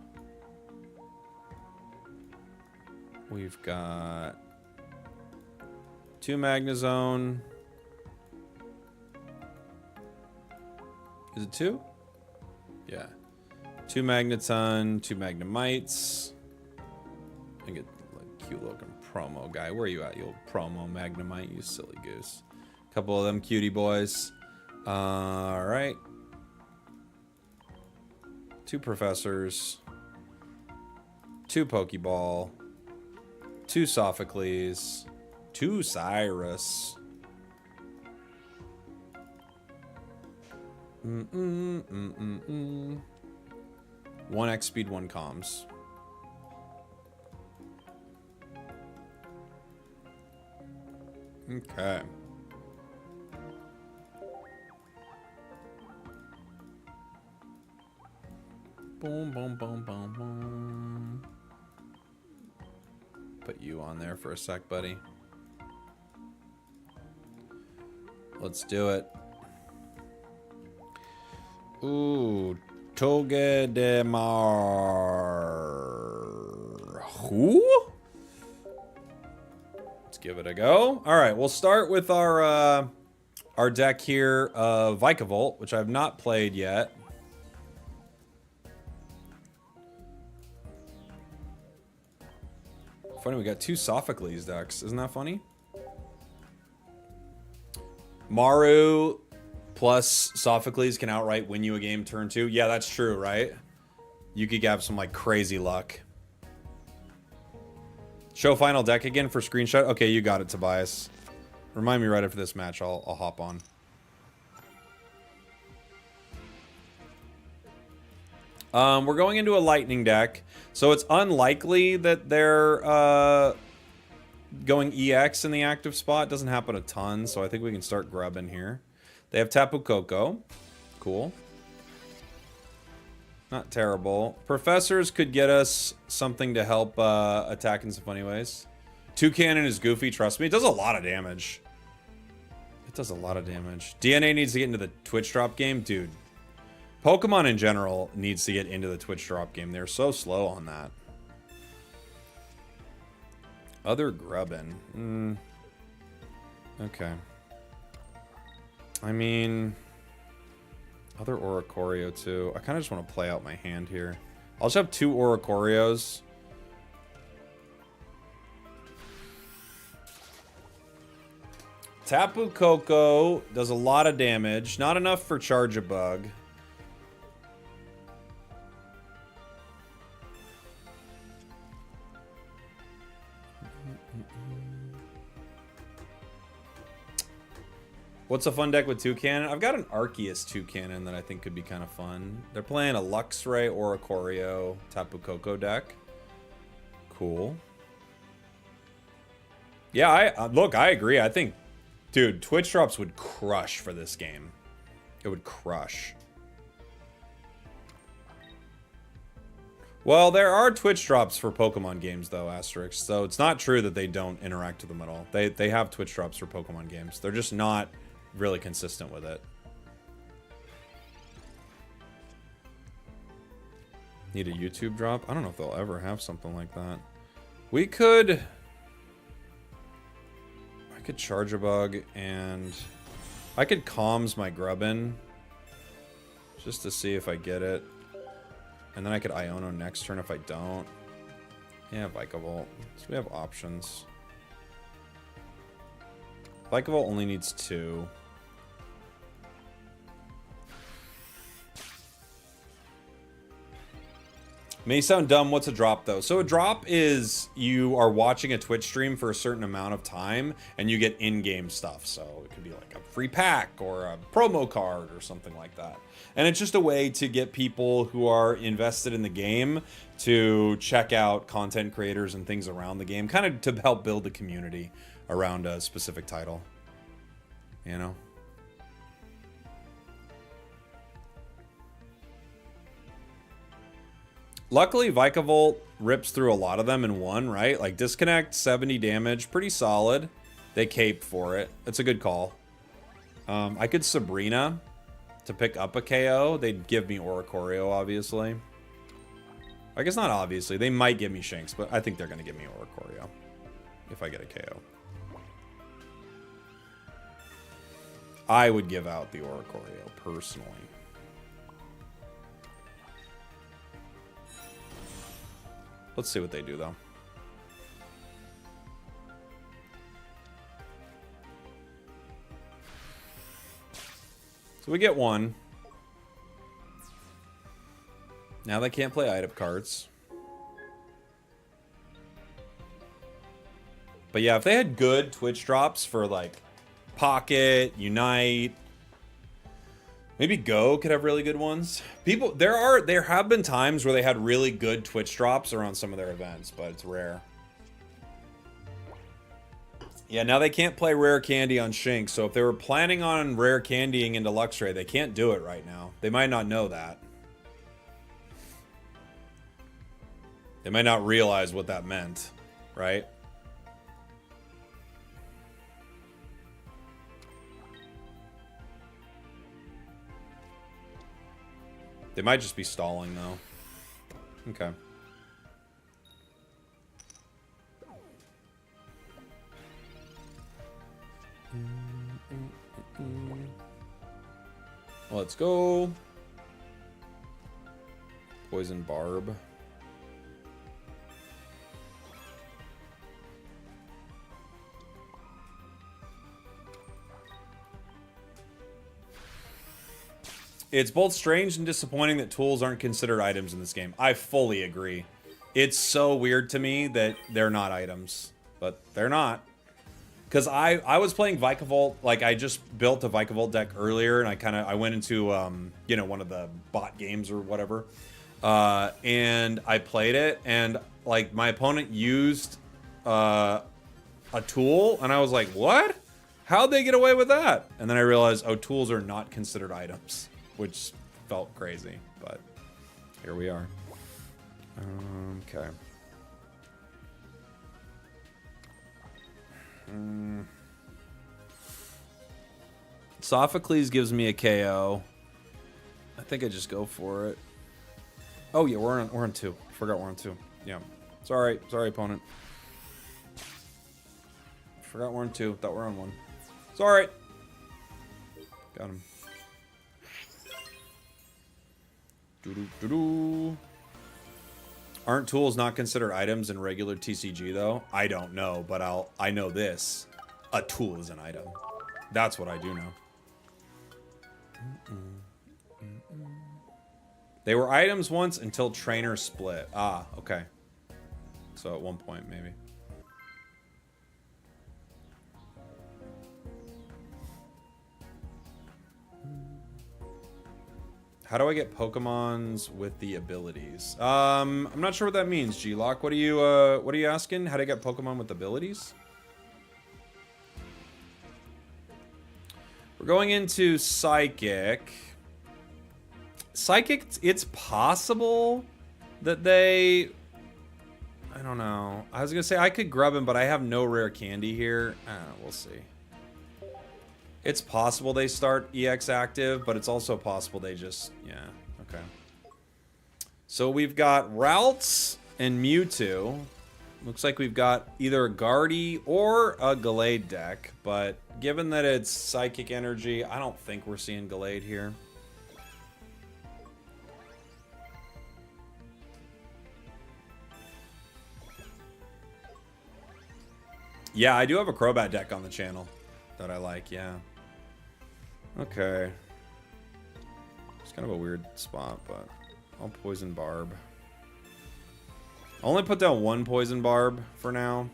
We've got 2 Magnezone. Is it 2? Yeah. 2 Magneton, 2 Magnemites. I get like cute looking promo guy. Where are you at, you old promo Magnemite, you silly goose? A couple of them cutie boys. Alright. 2 Professors. 2 Pokeball. 2 Sophocles. 2 Cyrus. 1 X speed, 1 comms. Okay. Boom, boom, boom, boom, boom. Put you on there for a sec, buddy. Let's do it. Ooh, Togedemaru. Who? Let's give it a go. All right, we'll start with our deck here of Vikavolt, which I've not played yet. Funny, we got two Sophocles decks. Isn't that funny? Maru plus Sophocles can outright win you a game turn 2. Yeah, that's true, right? You could have some, like, crazy luck. Show final deck again for screenshot. Okay, you got it, Tobias. Remind me right after this match. I'll hop on. We're going into a lightning deck, so it's unlikely that they're going EX in the active spot. Doesn't happen a ton, so I think we can start grubbing here. They have Tapu Koko. Cool. Not terrible. Professors could get us something to help attack in some funny ways. Toucannon is goofy, trust me. It does a lot of damage. It does a lot of damage. DNA needs to get into the Twitch drop game. Dude. Pokemon in general needs to get into the Twitch drop game. They're so slow on that. Other grubbin. Okay. I mean, other Oricorio too. I kind of just want to play out my hand here. I'll just have 2 Oricorios. Tapu Koko does a lot of damage. Not enough for Charge-a-Bug. What's a fun deck with Toucannon? I've got an Arceus Toucannon that I think could be kind of fun. They're playing a Luxray, Oricorio, Tapu Koko deck. Cool. Yeah, look, I agree. I think, dude, Twitch drops would crush for this game. It would crush. Well, there are Twitch drops for Pokemon games, though, Asterix. So it's not true that they don't interact with them at all. They have Twitch drops for Pokemon games. They're just not really consistent with it. Need a YouTube drop? I don't know if they'll ever have something like that. We could... I could Charge-a-Bug and... I could Calms my Grubbin. Just to see if I get it. And then I could Iono next turn if I don't. Yeah, Vikavolt. So we have options. Vikavolt only needs 2. May sound dumb. What's a drop, though? So a drop is you are watching a Twitch stream for a certain amount of time, and you get in-game stuff. So it could be like a free pack or a promo card or something like that. And it's just a way to get people who are invested in the game to check out content creators and things around the game, kind of to help build the community around a specific title. You know? Luckily, Vikavolt rips through a lot of them in one, right? Like, disconnect, 70 damage, pretty solid. They cape for it. It's a good call. I could Sabrina to pick up a KO. They'd give me Oricorio, obviously. I guess not obviously. They might give me Shanks, but I think they're going to give me Oricorio if I get a KO. I would give out the Oricorio, personally. Let's see what they do, though. So we get 1. Now they can't play item cards. But yeah, if they had good Twitch drops for, like, Pocket, Unite... Maybe Go could have really good ones. There have been times where they had really good Twitch drops around some of their events, but it's rare. Yeah, now they can't play Rare Candy on Shinx, so if they were planning on Rare Candying into Luxray, they can't do it right now. They might not know that. They might not realize what that meant, right? They might just be stalling, though. Okay. Let's go. Poison Barb. It's both strange and disappointing that tools aren't considered items in this game. I fully agree. It's so weird to me that they're not items, but they're not. Because I was playing Vikavolt, like I just built a Vikavolt deck earlier, and I went into you know, one of the bot games or whatever, and I played it, and like my opponent used a tool, and I was like, what? How'd they get away with that? And then I realized, oh, tools are not considered items, which felt crazy, but here we are. Okay. Sophocles gives me a KO. I think I just go for it. Oh yeah, we're on 2. Forgot we're on 2. Yeah. Sorry, opponent. Forgot we're on 2. Thought we're on 1. Sorry. Got him. Doo-doo-doo-doo. Aren't tools not considered items in regular TCG though? I don't know, but I know this. A tool is an item. That's what I do know. They were items once until trainers split. Ah, okay. So at one point, maybe. How do I get Pokemons with the abilities? I'm not sure what that means, G-Lock. What are you asking? How to get Pokemon with abilities? We're going into Psychic. Psychic, it's possible that they... I don't know. I was going to say I could grub him, but I have no rare candy here. We'll see. It's possible they start EX active, but it's also possible they just... Yeah, okay. So we've got Ralts and Mewtwo. Looks like we've got either a Guardy or a Gallade deck, but given that it's Psychic Energy, I don't think we're seeing Gallade here. Yeah, I do have a Crobat deck on the channel that I like, yeah. Okay. It's kind of a weird spot, but I'll Poison Barb. I'll only put down 1 Poison Barb for now.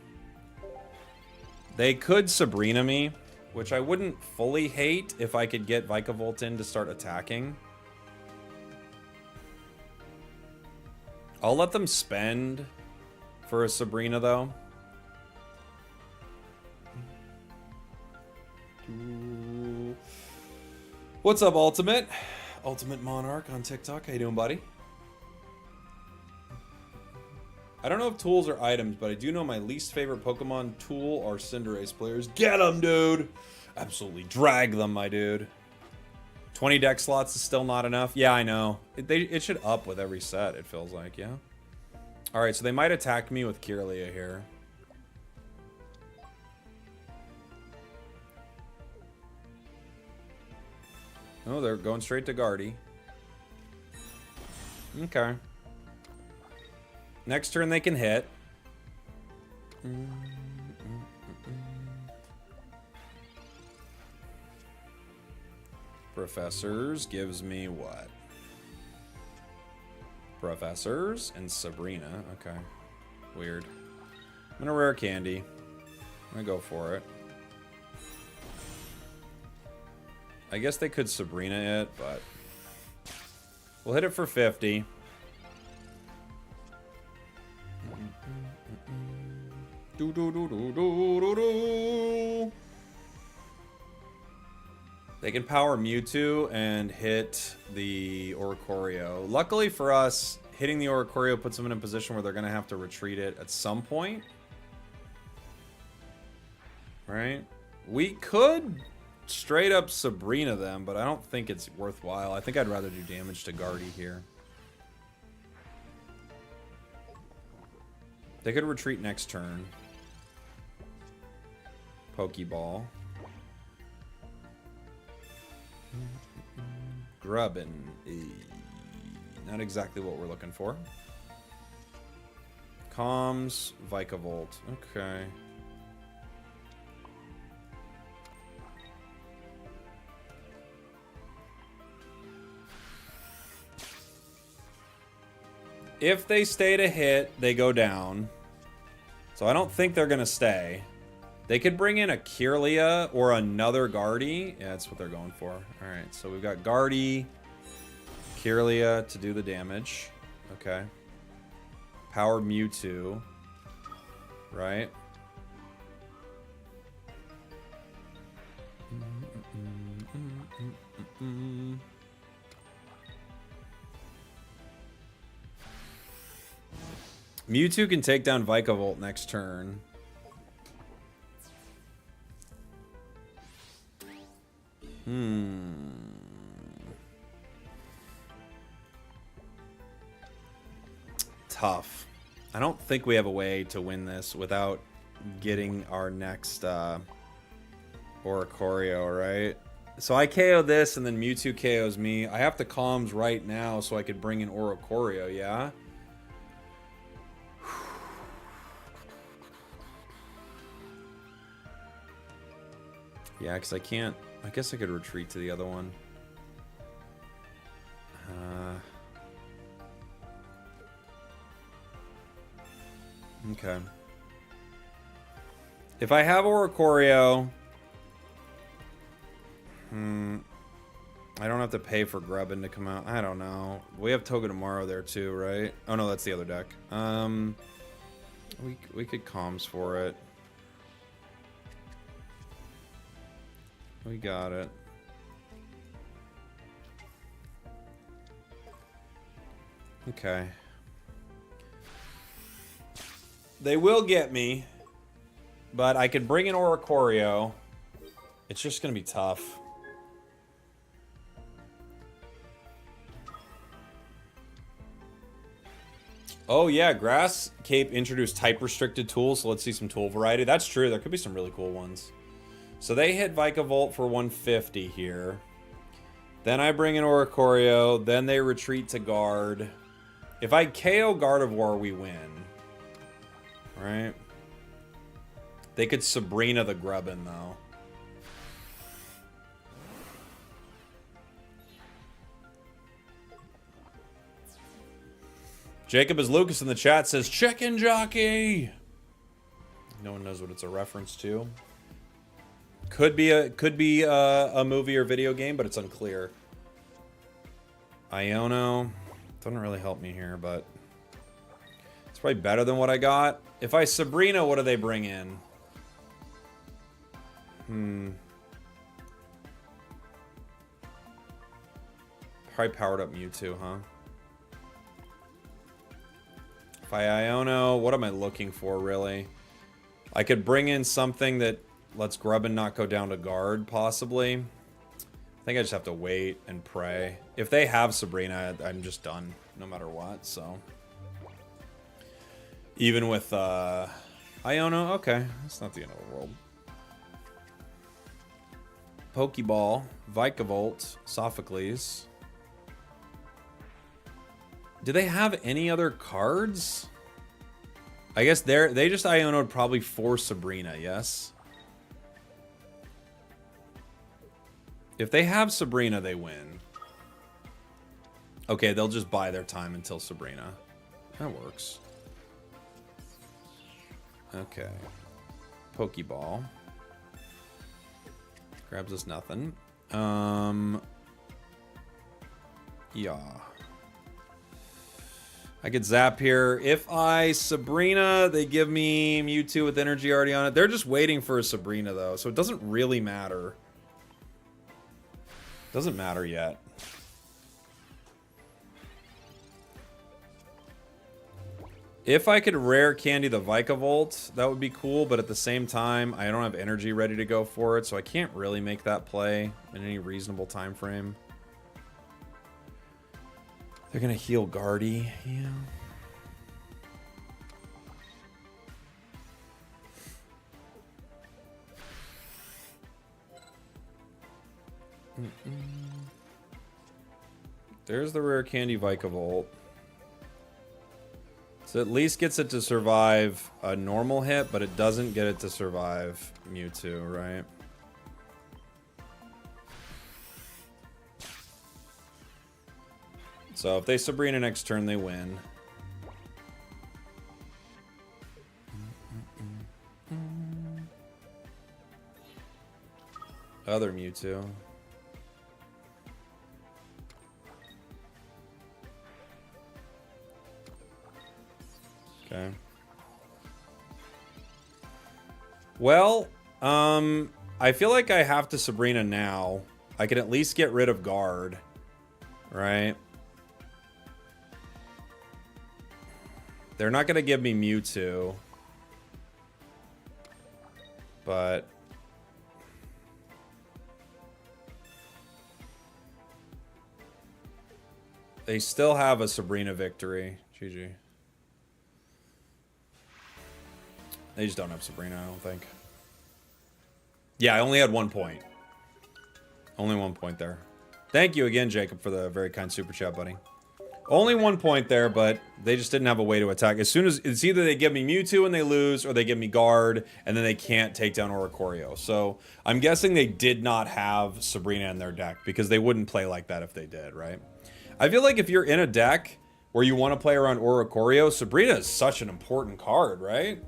They could Sabrina me, which I wouldn't fully hate if I could get Vikavolt in to start attacking. I'll let them spend for a Sabrina, though. What's up, Ultimate? Ultimate Monarch on TikTok. How you doing, buddy? I don't know if tools are items, but I do know my least favorite Pokemon tool are Cinderace players. Get them, dude! Absolutely drag them, my dude. 20 deck slots is still not enough. Yeah, I know. It should up with every set, it feels like, yeah? Alright, so they might attack me with Kirlia here. Oh, they're going straight to Guardy. Okay. Next turn they can hit. Professors gives me what? Professors and Sabrina. Okay. Weird. I'm gonna rare candy. I'm gonna go for it. I guess they could Sabrina it, but we'll hit it for 50. Do do do do do do do. They can power Mewtwo and hit the Oricorio. Luckily for us, hitting the Oricorio puts them in a position where they're going to have to retreat it at some point. Right? We could straight up Sabrina them, but I don't think it's worthwhile. I think I'd rather do damage to Guardy here. They could retreat next turn. Pokeball. Grubbin. Not exactly what we're looking for. Comms, Vikavolt. Okay. If they stay to hit, they go down. So I don't think they're going to stay. They could bring in a Kirlia or another Guardy. Yeah, that's what they're going for. All right, so we've got Guardy, Kirlia to do the damage. Okay. Power Mewtwo. Right. Mewtwo can take down Vikavolt next turn. Tough. I don't think we have a way to win this without getting our next Oricorio, right? So I KO this and then Mewtwo KOs me. I have to comms right now so I could bring in Oricorio, yeah? Yeah, because I can't... I guess I could retreat to the other one. Okay. If I have Oricorio... I don't have to pay for Grubbin to come out. I don't know. We have Togedemaru there too, right? Oh no, that's the other deck. We could comms for it. We got it. Okay. They will get me, but I could bring in Oricorio. It's just going to be tough. Oh yeah, Grass Cape introduced type restricted tools, so let's see some tool variety. That's true, there could be some really cool ones. So they hit Vikavolt for 150 here. Then I bring in Oricorio. Then they retreat to Guard. If I KO Gardevoir, we win. Right? They could Sabrina the Grubbin, though. Jacob is Lucas in the chat says, Chicken Jockey! No one knows what it's a reference to. Could be a movie or video game, but it's unclear. Iono doesn't really help me here, but it's probably better than what I got. If I Sabrina, what do they bring in? Probably powered up Mewtwo, huh? If I Iono, what am I looking for, really? I could bring in something that lets Grubbin not go down to Guard, possibly. I think I just have to wait and pray. If they have Sabrina, I'm just done, no matter what, so. Even with, Iono, okay. That's not the end of the world. Pokeball, Vikavolt, Sophocles. Do they have any other cards? I guess they just Iono'd probably for Sabrina, yes? If they have Sabrina, they win. Okay, they'll just buy their time until Sabrina. That works. Okay. Pokeball. Grabs us nothing. Yeah. I could zap here. If I Sabrina, they give me Mewtwo with energy already on it. They're just waiting for a Sabrina, though, so it doesn't really matter. Doesn't matter yet. If I could rare candy the Vikavolt, that would be cool, but at the same time, I don't have energy ready to go for it, so I can't really make that play in any reasonable time frame. They're gonna heal Guardy, yeah. There's the rare candy Vikavolt. So at least gets it to survive a normal hit, but it doesn't get it to survive Mewtwo, right? So if they Sabrina next turn, they win. Other Mewtwo. Okay. Well, I feel like I have to Sabrina now. I can at least get rid of Guard, right? They're not going to give me Mewtwo. But they still have a Sabrina victory. GG. They just don't have Sabrina, I don't think. Yeah, I only had 1 point. Only 1 point there. Thank you again, Jacob, for the very kind super chat, buddy. Only 1 point there, but they just didn't have a way to attack. As soon as it's either they give me Mewtwo and they lose, or they give me Guard and then they can't take down Oricorio. So I'm guessing they did not have Sabrina in their deck because they wouldn't play like that if they did, right? I feel like if you're in a deck where you want to play around Oricorio, Sabrina is such an important card, right?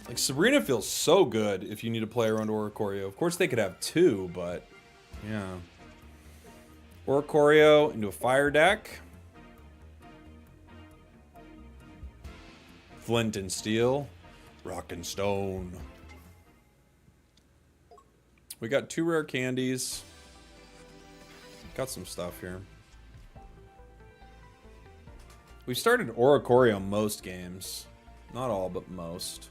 Like, Sabrina feels so good if you need to play around Oricorio. Of course, they could have two, but yeah. Oricorio into a fire deck. Flint and Steel. Rock and Stone. We got 2 rare candies. Got some stuff here. We started Oricorio most games. Not all, but most.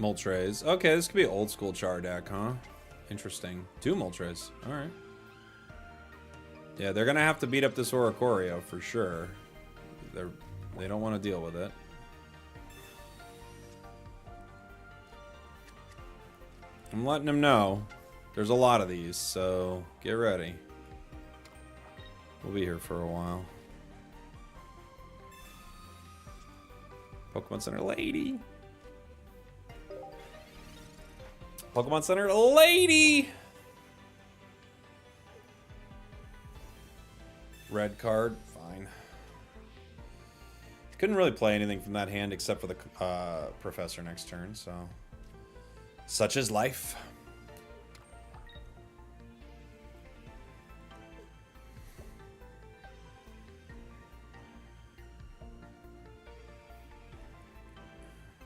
Moltres. Okay, this could be an old school char deck, huh? Interesting. 2 Moltres. Alright. Yeah, they're gonna have to beat up this Oricorio for sure. They don't want to deal with it. I'm letting them know. There's a lot of these, so get ready. We'll be here for a while. Pokemon Center Lady. Pokemon Center Lady! Red card, fine. Couldn't really play anything from that hand except for the Professor next turn, so... Such is life.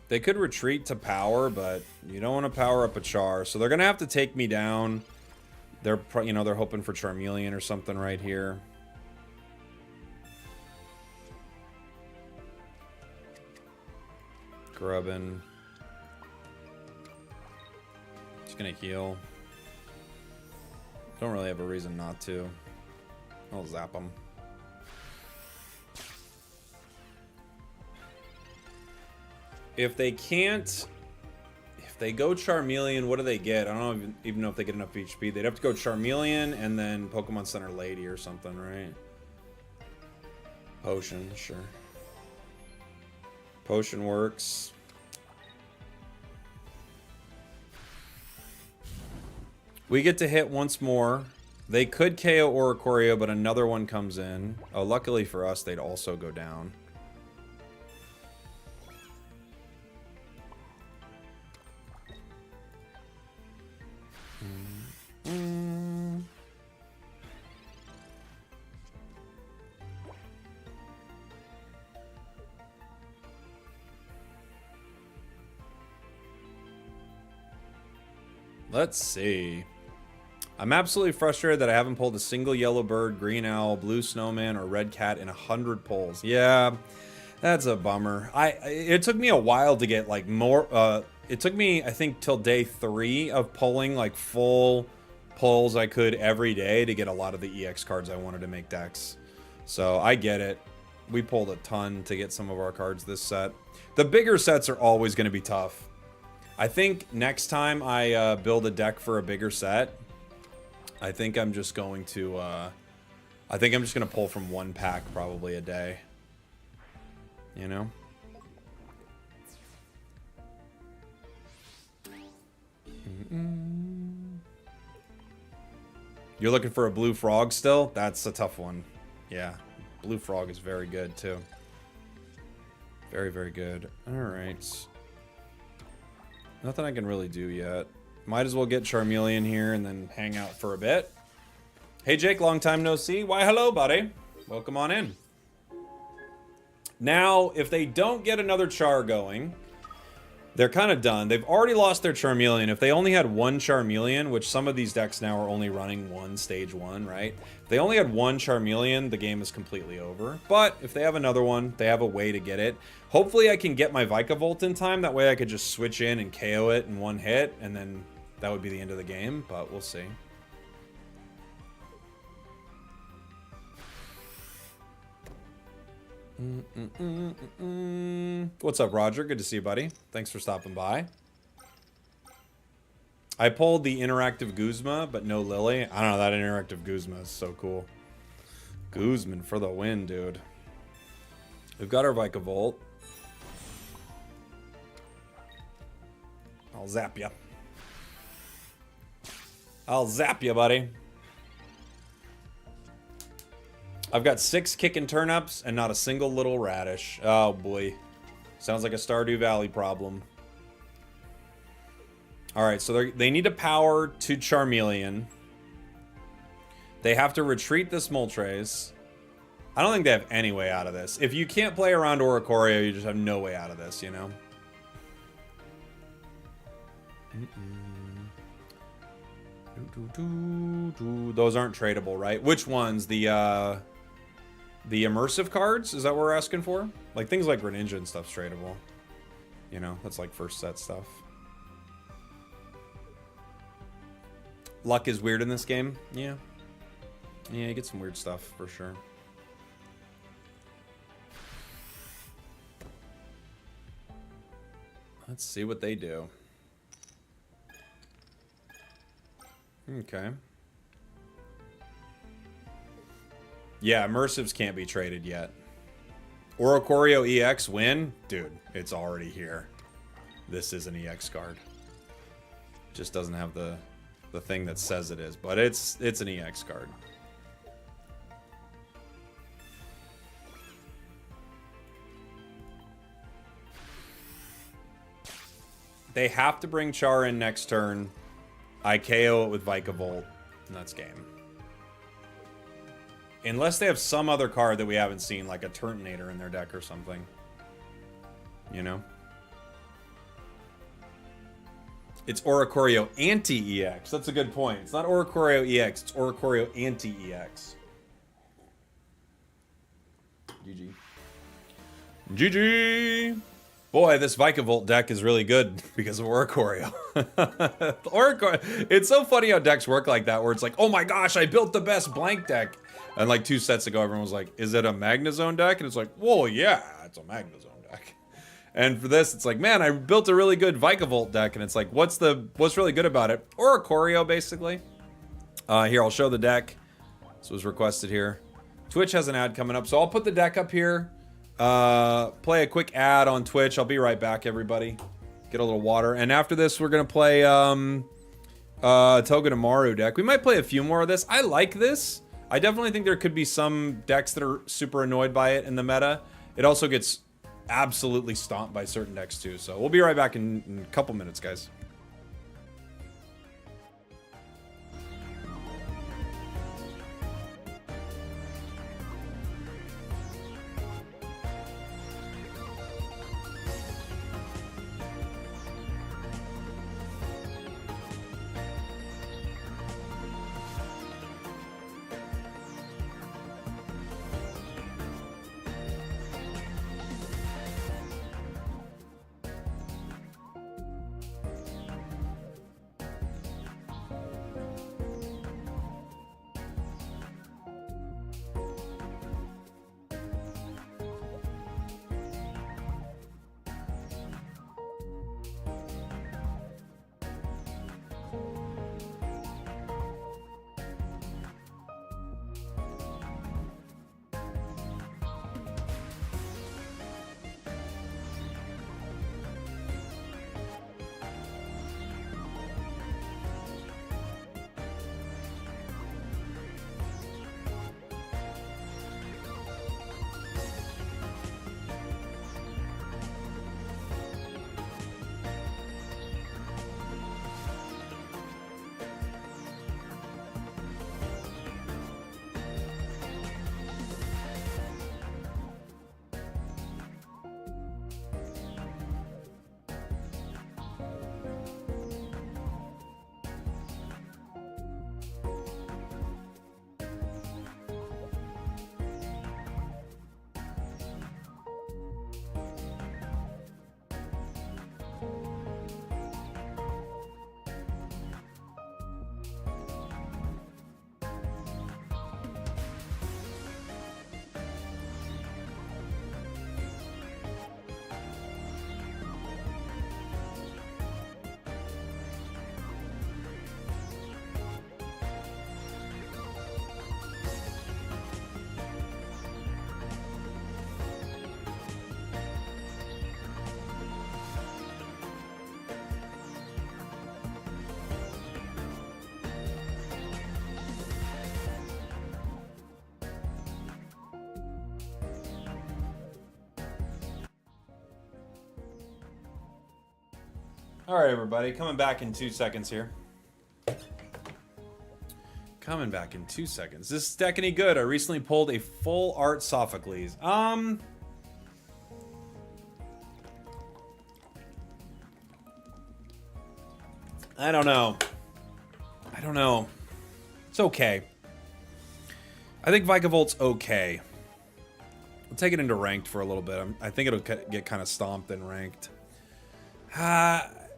They could retreat to power, but you don't want to power up a Char, so they're gonna have to take me down. They're, you know, they're hoping for Charmeleon or something right here. Grubbin. Just gonna heal. Don't really have a reason not to. I'll zap them. If they can't... If they go Charmeleon, what do they get? I don't even know if they get enough HP. They'd have to go Charmeleon and then Pokemon Center Lady or something, right? Potion, sure. Potion works. We get to hit once more. They could KO Oricorio, but another one comes in. Oh, luckily for us, they'd also go down. Let's see. I'm absolutely frustrated that I haven't pulled a single yellow bird, green owl, blue snowman, or red cat in 100 pulls. Yeah, that's a bummer. It took me a while to get like more. It took me, I think, till day 3 of pulling like full pulls I could every day to get a lot of the EX cards I wanted to make decks. So I get it. We pulled a ton to get some of our cards this set. The bigger sets are always going to be tough. I think next time I build a deck for a bigger set, I think I'm just going to pull from 1 pack probably a day. You know? You're looking for a blue frog still? That's a tough one. Yeah. Blue frog is very good too. Very, very good. Alright. Nothing I can really do yet. Might as well get Charmeleon here and then hang out for a bit. Hey Jake, long time no see. Why hello buddy. Welcome on in. Now, if they don't get another Char going, they're kind of done. They've already lost their Charmeleon. If they only had 1 Charmeleon, which some of these decks now are only running 1 stage 1, right? If they only had 1 Charmeleon, the game is completely over. But if they have another one, they have a way to get it. Hopefully I can get my Vikavolt in time. That way I could just switch in and KO it in 1 hit, and then that would be the end of the game, but we'll see. What's up, Roger? Good to see you, buddy. Thanks for stopping by. I pulled the interactive Guzma, but no Lily. I don't know, that interactive Guzma is so cool. Guzman for the win, dude. We've got our Vikavolt. I'll zap ya. I'll zap ya, buddy. I've got 6 kicking turnips and not a single little radish. Oh boy. Sounds like a Stardew Valley problem. Alright, so they need a power to Charmeleon. They have to retreat this Moltres. I don't think they have any way out of this. If you can't play around Oricorio, you just have no way out of this, you know? Those aren't tradable, right? Which ones? The immersive cards? Is that what we're asking for? Like things like Greninja and stuff's tradable. You know, that's like first set stuff. Luck is weird in this game. Yeah. Yeah, you get some weird stuff for sure. Let's see what they do. Okay. Yeah, immersives can't be traded yet. Oricorio EX win? Dude, it's already here. This is an EX card. Just doesn't have the thing that says it is, but it's an EX card. They have to bring Char in next turn. I KO it with Vikavolt, and that's game. Unless they have some other card that we haven't seen, like a Turtonator in their deck or something. You know? It's Oricorio anti-EX. That's a good point. It's not Oricorio EX, it's Oricorio anti-EX. GG. GG! Boy, this Vikavolt deck is really good because of Oricorio. Oricorio. It's so funny how decks work like that, where it's like, oh my gosh, I built the best blank deck. And like 2 sets ago, everyone was like, is it a Magnezone deck? And it's like, whoa, yeah, it's a Magnezone deck. And for this, it's like, man, I built a really good Vikavolt deck. And it's like, what's really good about it? Oricorio, basically. Here, I'll show the deck. This was requested here. Twitch has an ad coming up, so I'll put the deck up here. Play a quick ad on Twitch. I'll be right back, everybody. Get a little water. And after this, we're gonna play Togedemaru deck. We might play a few more of this. I like this. I definitely think there could be some decks that are super annoyed by it in the meta. It also gets absolutely stomped by certain decks too. So we'll be right back in a couple minutes, guys. All right, everybody, coming back in 2 seconds here. Coming back in 2 seconds. Is this deck any good? I recently pulled a full art Sophocles. I don't know. I don't know. It's okay. I think Vikavolt's okay. We'll take it into ranked for a little bit. I think it'll get kind of stomped in ranked.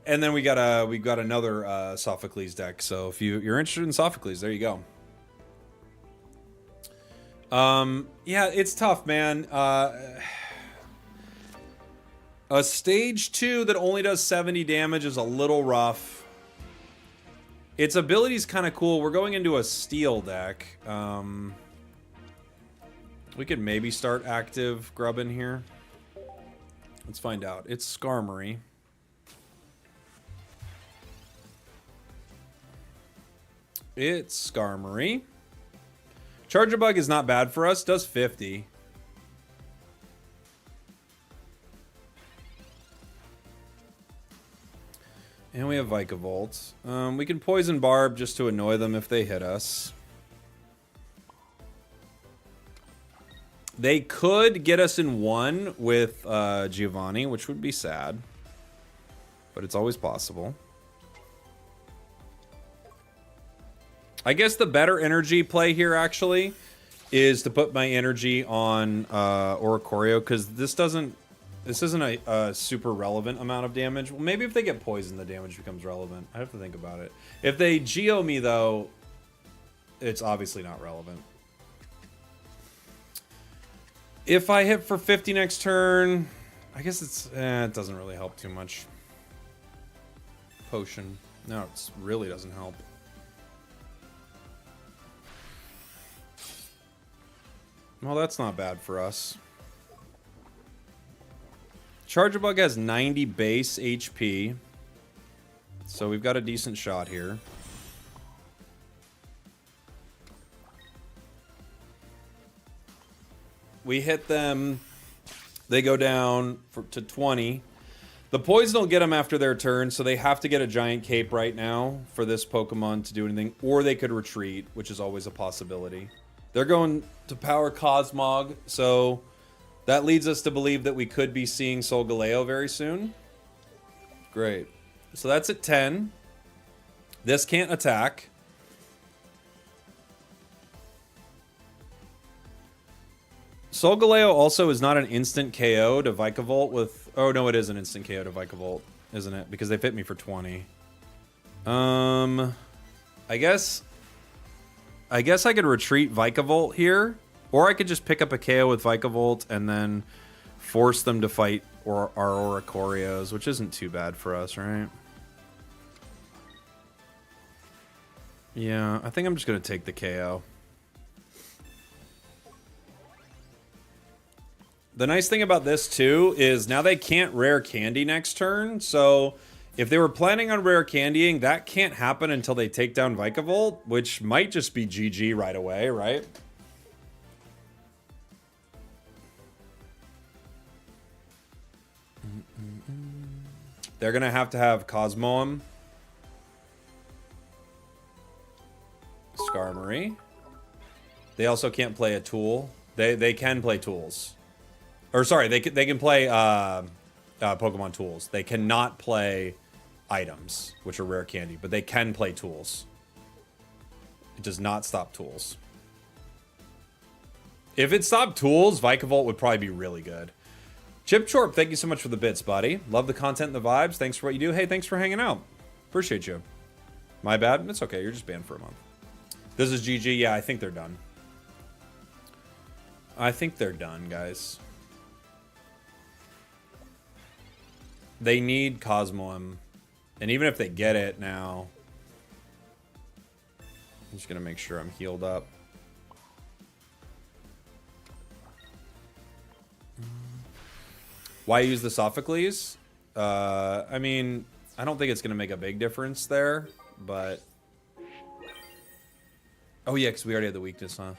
And then we got another Sophocles deck. So if you're interested in Sophocles, there you go. Yeah, it's tough, man. A stage 2 that only does 70 damage is a little rough. Its ability's kind of cool. We're going into a steel deck. We could maybe start active grubbing here. Let's find out. It's Skarmory. It's Skarmory. Charger Bug is not bad for us. Does 50. And we have Vikavolt. We can Poison Barb just to annoy them if they hit us. They could get us in one with Giovanni, which would be sad. But it's always possible. I guess the better energy play here, actually, is to put my energy on Oricorio, because this isn't a super relevant amount of damage. Well, maybe if they get poisoned, the damage becomes relevant. I have to think about it. If they Geo me, though, it's obviously not relevant. If I hit for 50 next turn, I guess it doesn't really help too much. Potion. No, it really doesn't help. Well, that's not bad for us. Charger Bug has 90 base HP. So we've got a decent shot here. We hit them. They go down to 20. The poison will get them after their turn, so they have to get a giant cape right now for this Pokemon to do anything. Or they could retreat, which is always a possibility. They're going to power Cosmog, so that leads us to believe that we could be seeing Solgaleo very soon. Great. So that's at 10. This can't attack. Solgaleo also is not an instant KO to Vikavolt with... Oh, no, it is an instant KO to Vikavolt, isn't it? Because they fit me for 20. I guess I could retreat Vikavolt here. Or I could just pick up a KO with Vikavolt and then force them to fight our Oricorios, which isn't too bad for us, right? Yeah, I think I'm just going to take the KO. The nice thing about this, too, is now they can't rare candy next turn, so if they were planning on rare candying, that can't happen until they take down Vikavolt, which might just be GG right away, right? They're going to have Cosmoem. Skarmory. They also can't play a tool. They can play tools. Or sorry, they can play Pokemon tools. They cannot play items, which are rare candy, but they can play tools. It does not stop tools. If it stopped tools, Vikavolt would probably be really good. Chip Chorp, thank you so much for the bits, buddy. Love the content and the vibes. Thanks for what you do. Hey, thanks for hanging out. Appreciate you. My bad. It's okay. You're just banned for a month. This is GG. Yeah, I think they're done. I think they're done, guys. They need Cosmoem. And even if they get it now... I'm just going to make sure I'm healed up. Why use the Sophocles? I mean, I don't think it's going to make a big difference there, but... Oh yeah, because we already had the weakness, huh?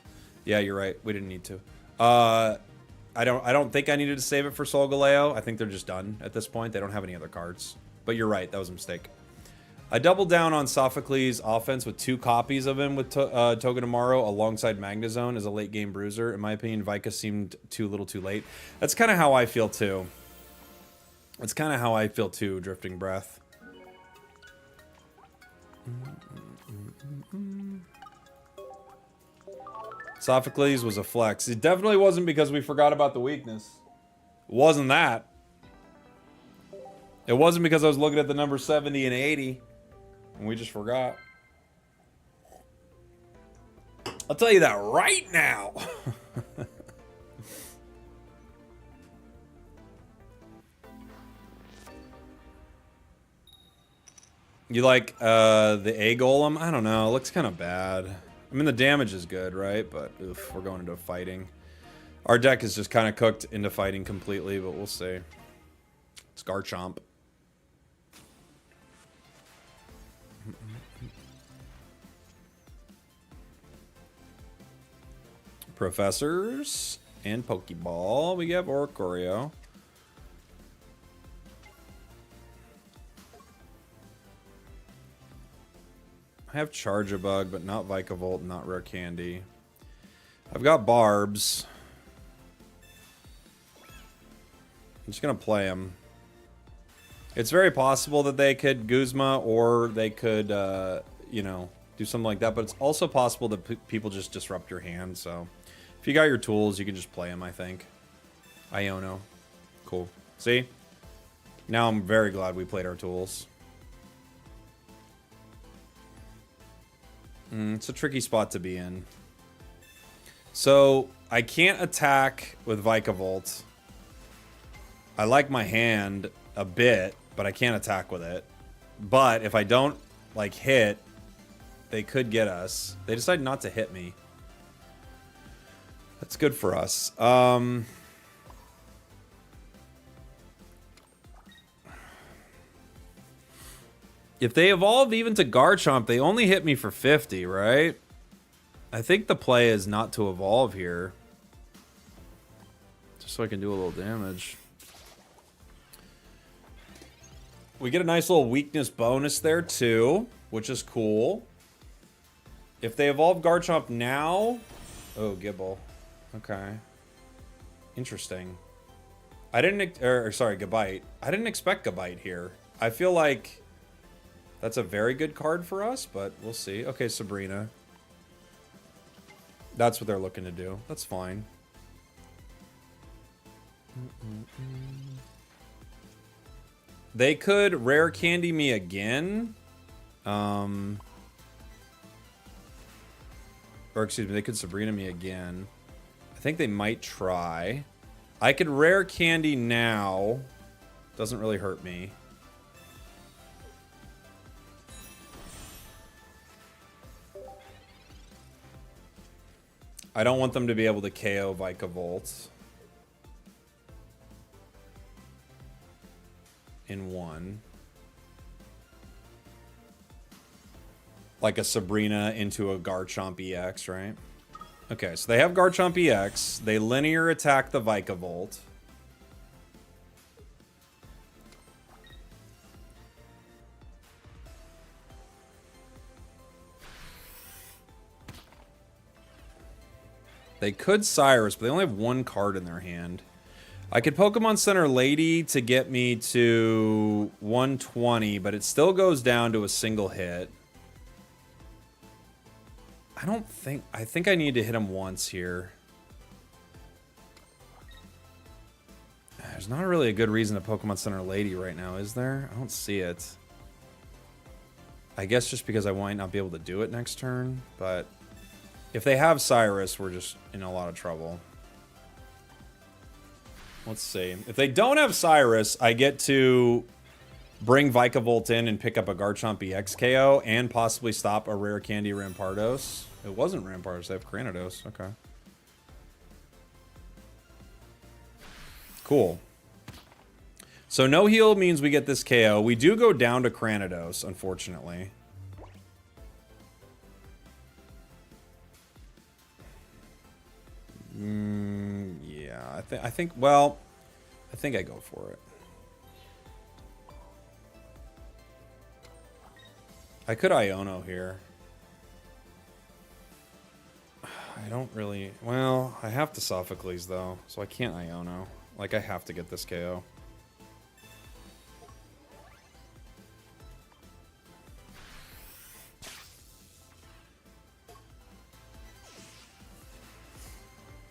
Yeah, you're right. We didn't need to. I don't think I needed to save it for Solgaleo. I think they're just done at this point. They don't have any other cards. But you're right, that was a mistake. I doubled down on Sophocles' offense with 2 copies of him with Togedemaru alongside Magnezone as a late game bruiser. In my opinion, Vika seemed too little too late. That's kind of how I feel too. That's kind of how I feel too, Drifting Breath. Sophocles was a flex. It definitely wasn't because we forgot about the weakness. It wasn't that. It wasn't because I was looking at the number 70 and 80. And we just forgot. I'll tell you that right now. You like the A Golem? I don't know. It looks kind of bad. I mean, the damage is good, right? But oof, we're going into fighting. Our deck is just kind of cooked into fighting completely, but we'll see. It's Garchomp. Professors and Pokeball. We have Oricorio. I have Charjabug, but not Vikavolt, not Rare Candy. I've got Barbs. I'm just going to play them. It's very possible that they could Guzma or they could, you know, do something like that. But it's also possible that people just disrupt your hand, so... If you got your tools, you can just play them, I think. Iono. Cool. See? Now I'm very glad we played our tools. It's a tricky spot to be in. So, I can't attack with Vikavolt. I like my hand a bit, but I can't attack with it. But if I don't, like, hit, they could get us. They decide not to hit me. That's good for us. If they evolve even to Garchomp, they only hit me for 50, right? I think the play is not to evolve here. Just so I can do a little damage. We get a nice little weakness bonus there, too, which is cool. If they evolve Garchomp now... Oh, Gibble. Okay. Interesting. I didn't... sorry, Gabite. I didn't expect Gabite here. I feel like that's a very good card for us, but we'll see. Okay, Sabrina. That's what they're looking to do. That's fine. They could Rare Candy me again. Or excuse me, they could Sabrina me again. I think they might try. I could Rare Candy now. Doesn't really hurt me. I don't want them to be able to KO Vikavolt. In one. Like a Sabrina into a Garchomp EX, right? Okay, so they have Garchomp EX. They linear attack the Vikavolt. They could Cyrus, but they only have one card in their hand. I could Pokemon Center Lady to get me to 120, but it still goes down to a single hit. I think I need to hit him once here. There's not really a good reason to Pokemon Center Lady right now, is there? I don't see it. I guess just because I might not be able to do it next turn, but if they have Cyrus, we're just in a lot of trouble. Let's see. If they don't have Cyrus, I get to bring Vikavolt in and pick up a Garchomp EX KO and possibly stop a Rare Candy Rampardos. It wasn't Rampardos, they have Granados. Okay. Cool. So no heal means we get this KO. We do go down to Granados, unfortunately. Yeah, I think I go for it. I could Iono here. I don't really... Well, I have to Sophocles, though, so I can't Iono. Like, I have to get this KO.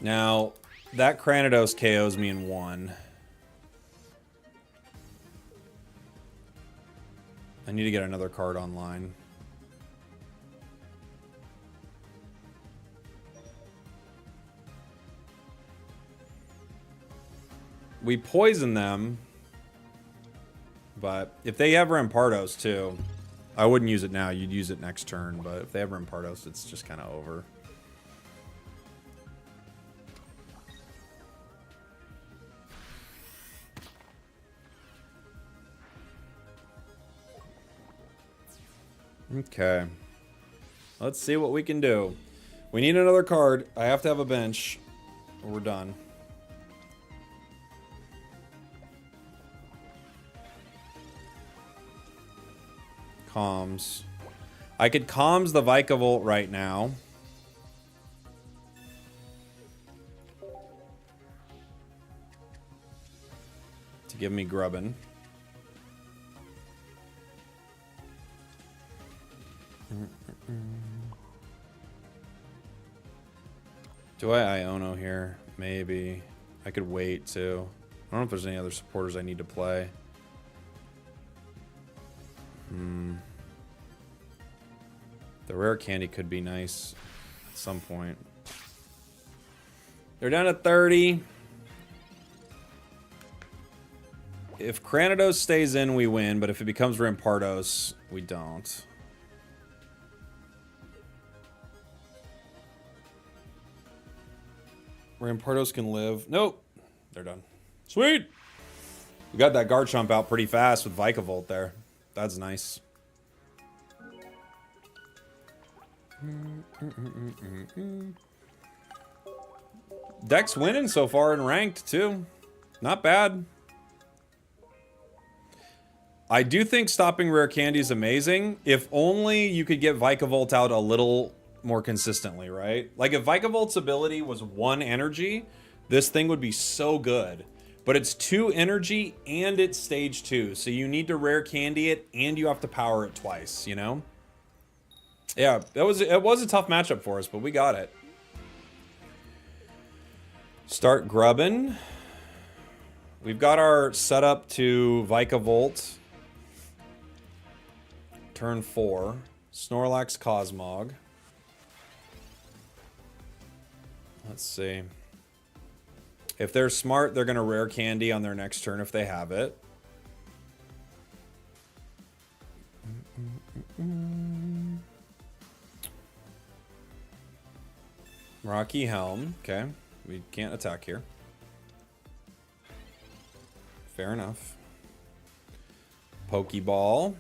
Now, that Cranidos KOs me in 1. I need to get another card online. We poison them, but if they have Rampardos too, I wouldn't use it now. You'd use it next turn, but if they have Rampardos, it's just kind of over. Okay. Let's see what we can do. We need another card. I have to have a bench, or we're done. Comms. I could comms the Vikavolt right now. To give me Grubbin. Do I Iono here? Maybe. I could wait too. I don't know if there's any other supporters I need to play. The rare candy could be nice at some point. They're down to 30. If Cranidos stays in, we win, but if it becomes Rampardos, we don't. Rampardos can live. Nope. They're done. Sweet! We got that Garchomp out pretty fast with Vikavolt there. That's nice. Deck's winning so far in ranked too. Not bad. I do think stopping rare candy is amazing. If only you could get Vikavolt out a little more consistently, right? Like if Vikavolt's ability was 1 energy, this thing would be so good. But it's 2 energy and it's stage 2. So you need to rare candy it and you have to power it twice, you know? Yeah, it was a tough matchup for us, but we got it. Start grubbing. We've got our setup to Vikavolt. Turn 4. Snorlax Cosmog. Let's see. If they're smart, they're going to rare candy on their next turn if they have it. Rocky Helm. Okay. We can't attack here. Fair enough. Pokeball.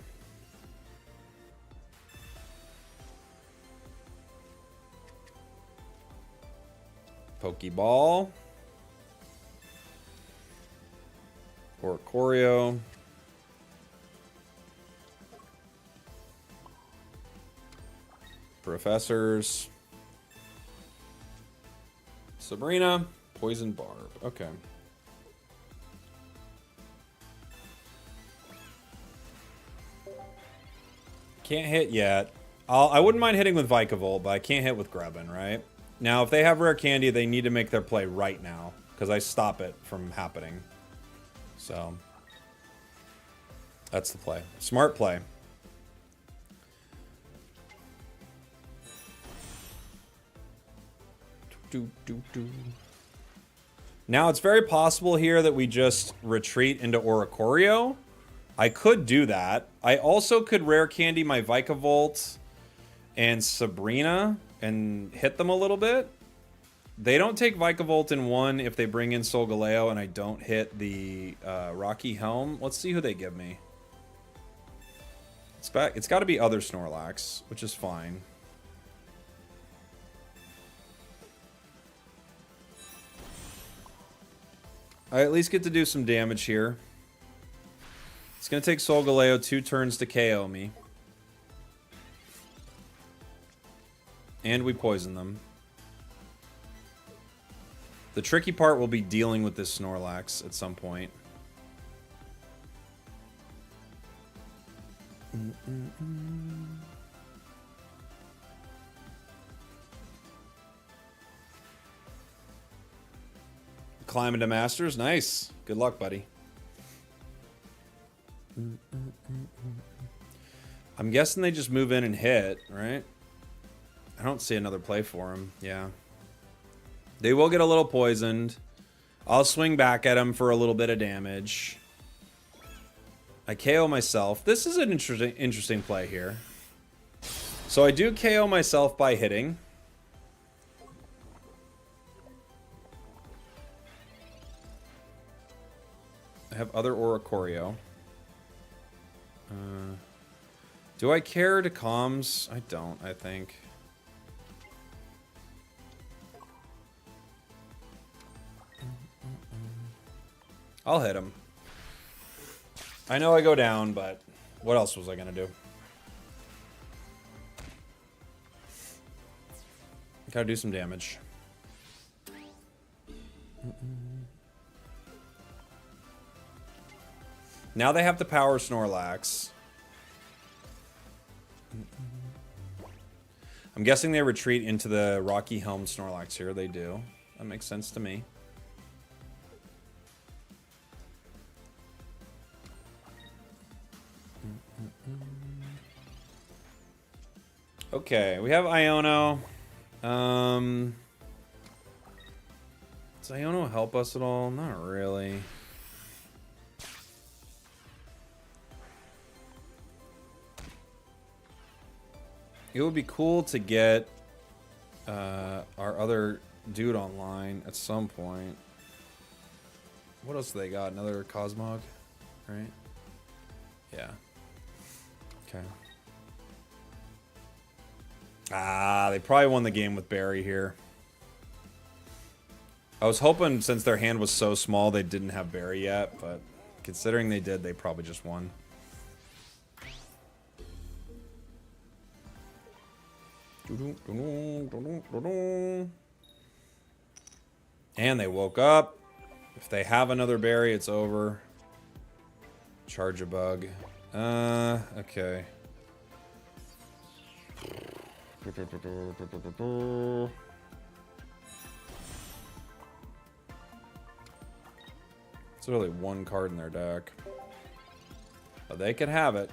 Pokeball. Oricorio. Professors. Sabrina. Poison Barb. Okay. Can't hit yet. I wouldn't mind hitting with Vikavolt, but I can't hit with Grubbin, right? Now, if they have rare candy, they need to make their play right now, because I stop it from happening. So, that's the play. Smart play. Now, it's very possible here that we just retreat into Oricorio. I could do that. I also could rare candy my Vikavolt and Sabrina and hit them a little bit. They don't take Vikavolt in 1 if they bring in Solgaleo and I don't hit the Rocky Helm. Let's see who they give me. It's got to be other Snorlax, which is fine. I at least get to do some damage here. It's going to take Solgaleo 2 turns to KO me. And we poison them. The tricky part will be dealing with this Snorlax at some point. Climbing to Masters. Nice. Good luck, buddy. I'm guessing they just move in and hit, right? I don't see another play for him. Yeah. They will get a little poisoned. I'll swing back at him for a little bit of damage. I KO myself. This is an interesting play here. So I do KO myself by hitting. I have other Oricorio. Do I care to comms? I don't, I think. I'll hit him. I know I go down, but what else was I gonna do? Gotta do some damage. Now they have the power Snorlax. I'm guessing they retreat into the Rocky Helm Snorlax here. They do. That makes sense to me. Okay, we have Iono. Does Iono help us at all? Not really. It would be cool to get our other dude online at some point. What else do they got? Another Cosmog, right? Yeah. Okay. Ah, they probably won the game with Barry here. I was hoping since their hand was so small they didn't have Barry yet, but considering they did, they probably just won. And they woke up. If they have another berry, it's over. Charge a bug. Okay. It's really one card in their deck. But they can have it.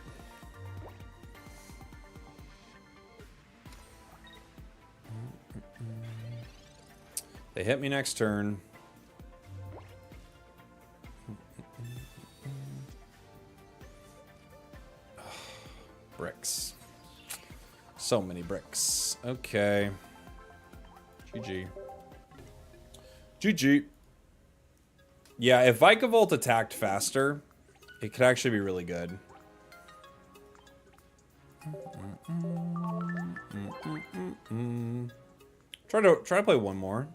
They hit me next turn. Bricks. So many bricks. Okay. GG. GG. Yeah, if Vikavolt attacked faster, it could actually be really good. Try to play one more.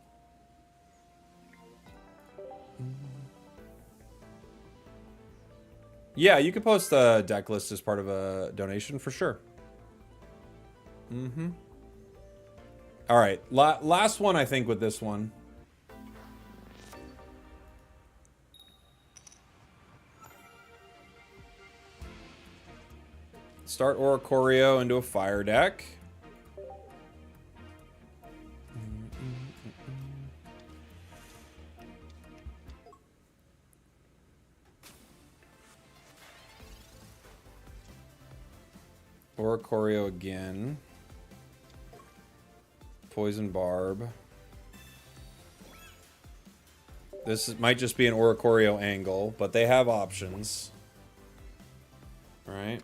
Yeah, you could post a deck list as part of a donation for sure. All right, last one I think with this one. Start Oricorio into a fire deck. Oricorio again. Poison Barb. Might just be an Oricorio angle, but they have options. Right?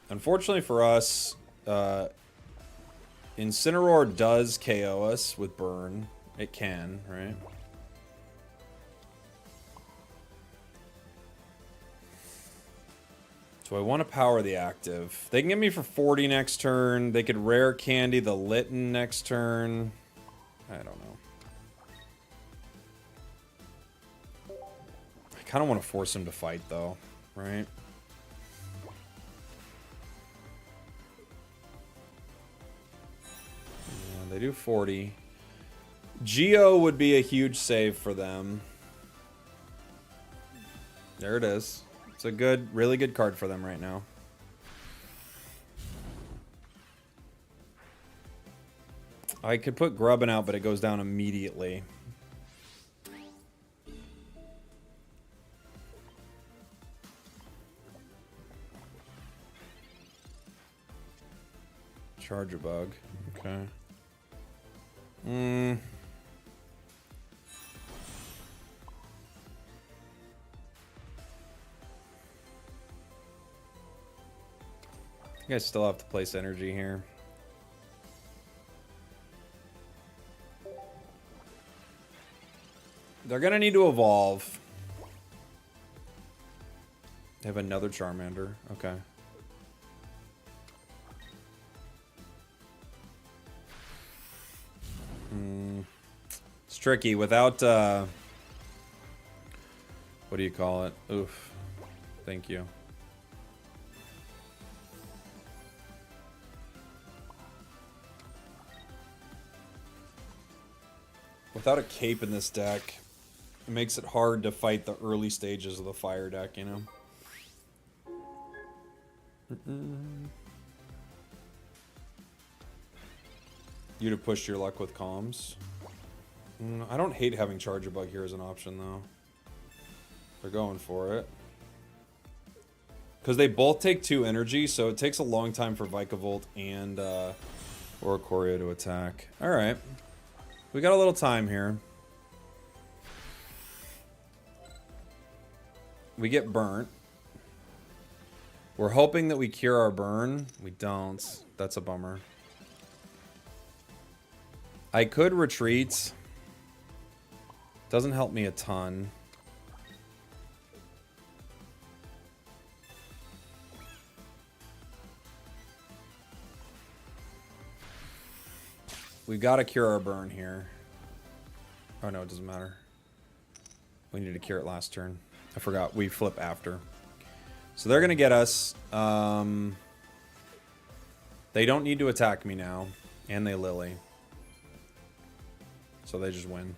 Unfortunately for us, Incineroar does KO us with Burn. It can, right? So I want to power the active. They can get me for 40 next turn. They could rare candy the Litten next turn. I don't know. I Kind of want to force him to fight, though, right? Yeah, they do 40. Geo would be a huge save for them. There it is. It's a good, really good card for them right now. I could put Grubbin out, but it goes down immediately. Charge a bug. Okay. I think I still have to place energy here. They're gonna need to evolve. They have another Charmander. Okay. It's tricky without, what do you call it? Oof. Thank you. Without a cape in this deck, it makes it hard to fight the early stages of the fire deck, you know? You'd have pushed your luck with comms. I don't hate having Charger Bug here as an option, though. They're going for it. Because they both take 2 energy, so it takes a long time for Vikavolt and Oricorio to attack. Alright. We got a little time here. We get burnt. We're hoping that we cure our burn. We don't. That's a bummer. I could retreat. Doesn't help me a ton. We've got to cure our burn here. Oh no, it doesn't matter. We need to cure it last turn. I forgot. We flip after. So they're going to get us. They don't need to attack me now. And they Lily. So they just win.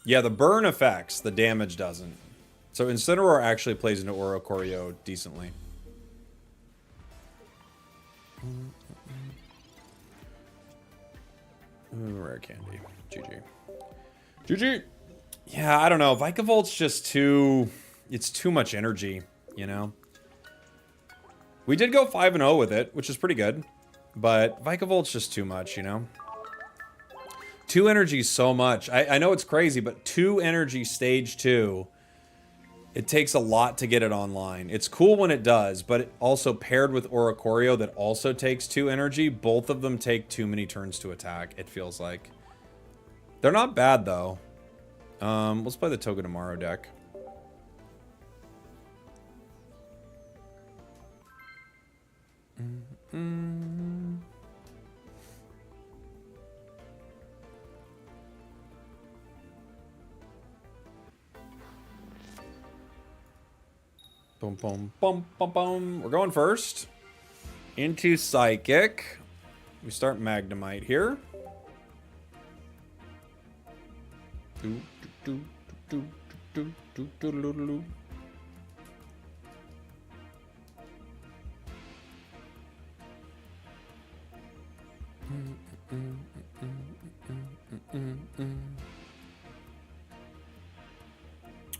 Yeah, the burn affects, the damage doesn't. So Incineroar actually plays into Oricorio decently. Ooh, rare candy. GG. GG! Yeah, I don't know. Vikavolt's just too... It's too much energy, you know? We did go 5-0 with it, which is pretty good. But Vikavolt's just too much, you know? 2 energy so much. I know it's crazy, but 2 energy stage 2... It takes a lot to get it online. It's cool when it does, but it also paired with Oricorio that also takes 2 energy. Both of them take too many turns to attack, it feels like. They're not bad, though. Let's play the Togedemaru deck. Boom, boom, boom, boom, boom. We're going first. Into Psychic. We start Magnemite here.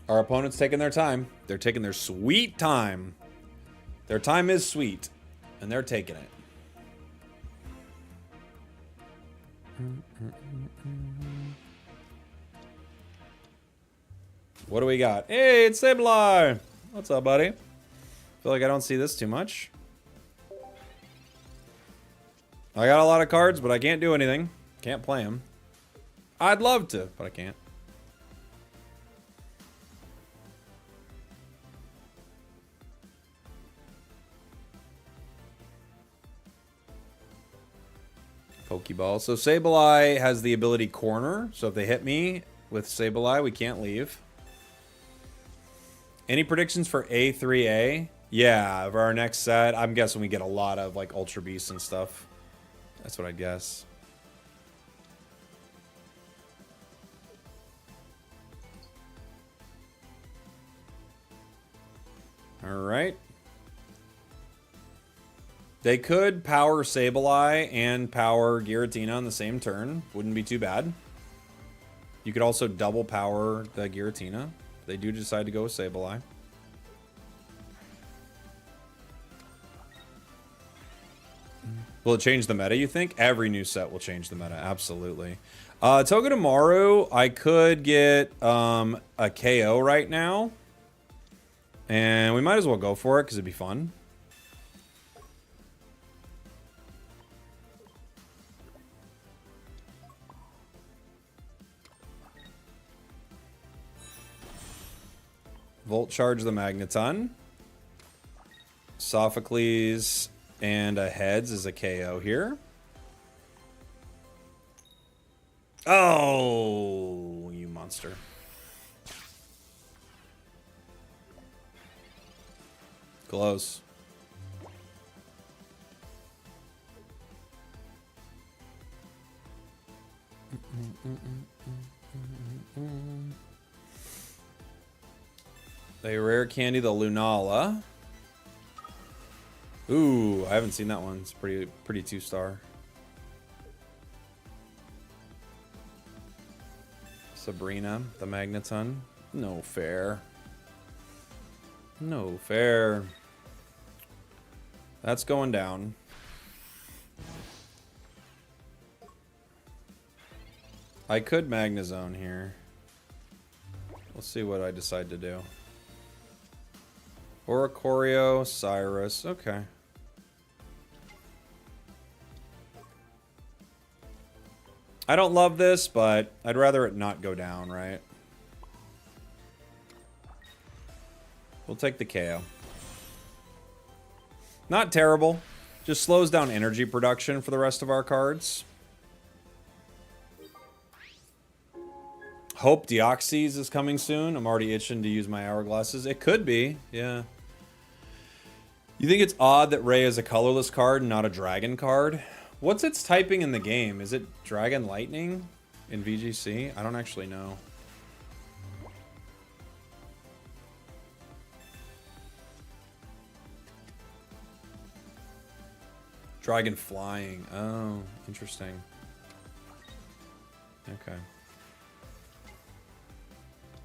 Our opponent's taking their time. They're taking their sweet time. Their time is sweet, and they're taking it. What do we got? Hey, it's Sableye! What's up, buddy? Feel like I don't see this too much. I got a lot of cards, but I can't do anything. Can't play them. I'd love to, but I can't. Pokeball. So Sableye has the ability corner. So if they hit me with Sableye, we can't leave. Any predictions for A3A? Yeah, for our next set, I'm guessing we get a lot of like Ultra Beasts and stuff. That's what I'd guess. All right. They could power Sableye and power Giratina on the same turn. Wouldn't be too bad. You could also double power the Giratina. They do decide to go with Sableye. Will it change the meta, you think? Every new set will change the meta, absolutely. Togedemaru, I could get a KO right now. And we might as well go for it because it'd be fun. Volt charge the Magneton. Sophocles and a Heads is a KO here. Oh, you monster. Close. They rare candy the Lunala. Ooh, I haven't seen that one. It's pretty 2-star. Sabrina, the Magneton. No fair. No fair. That's going down. I could Magnezone here. We'll see what I decide to do. Oricorio, Cyrus. Okay. I don't love this, but I'd rather it not go down, right? We'll take the KO. Not terrible. Just slows down energy production for the rest of our cards. Hope Deoxys is coming soon. I'm already itching to use my hourglasses. It could be, yeah. You think it's odd that Ray is a colorless card and not a dragon card? What's its typing in the game? Is it Dragon Lightning in VGC? I don't actually know. Dragon Flying. Oh, interesting. Okay.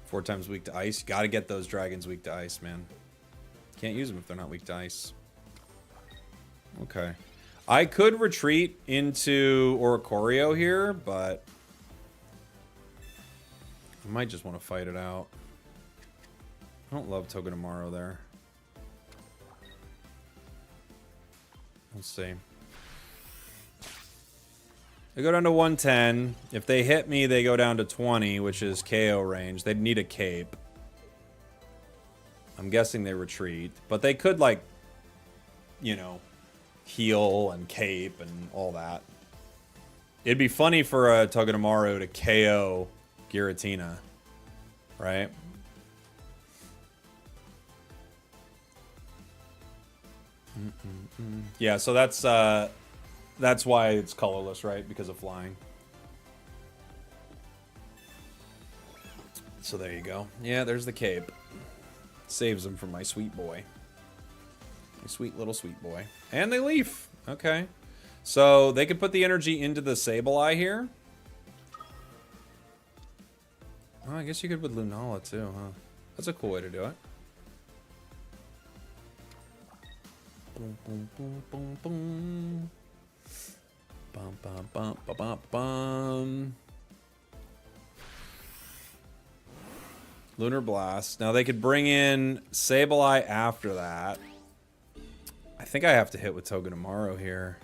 4 times weak to ice. Gotta get those dragons weak to ice, man. Can't use them if they're not weak to ice. Okay. I could retreat into Oricorio here, but I might just want to fight it out. I don't love Togedemaru there. Let's see. They go down to 110. If they hit me, they go down to 20, which is KO range. They'd need a cape. I'm guessing they retreat, but they could, like, you know, heal and cape and all that. It'd be funny for a Togedemaru to KO Giratina, right? Yeah, so that's why it's colorless, right? Because of flying. So there you go. Yeah, there's the cape. Saves them from my sweet boy. My sweet little sweet boy. And they leave. Okay. So they could put the energy into the Sableye here. Oh, I guess you could with Lunala too, huh? That's a cool way to do it. Boom, boom, boom, boom, boom. Bum, bum, bum, bum, bum, bum. Lunar Blast. Now they could bring in Sableye after that. I think I have to hit with Togedemaru here.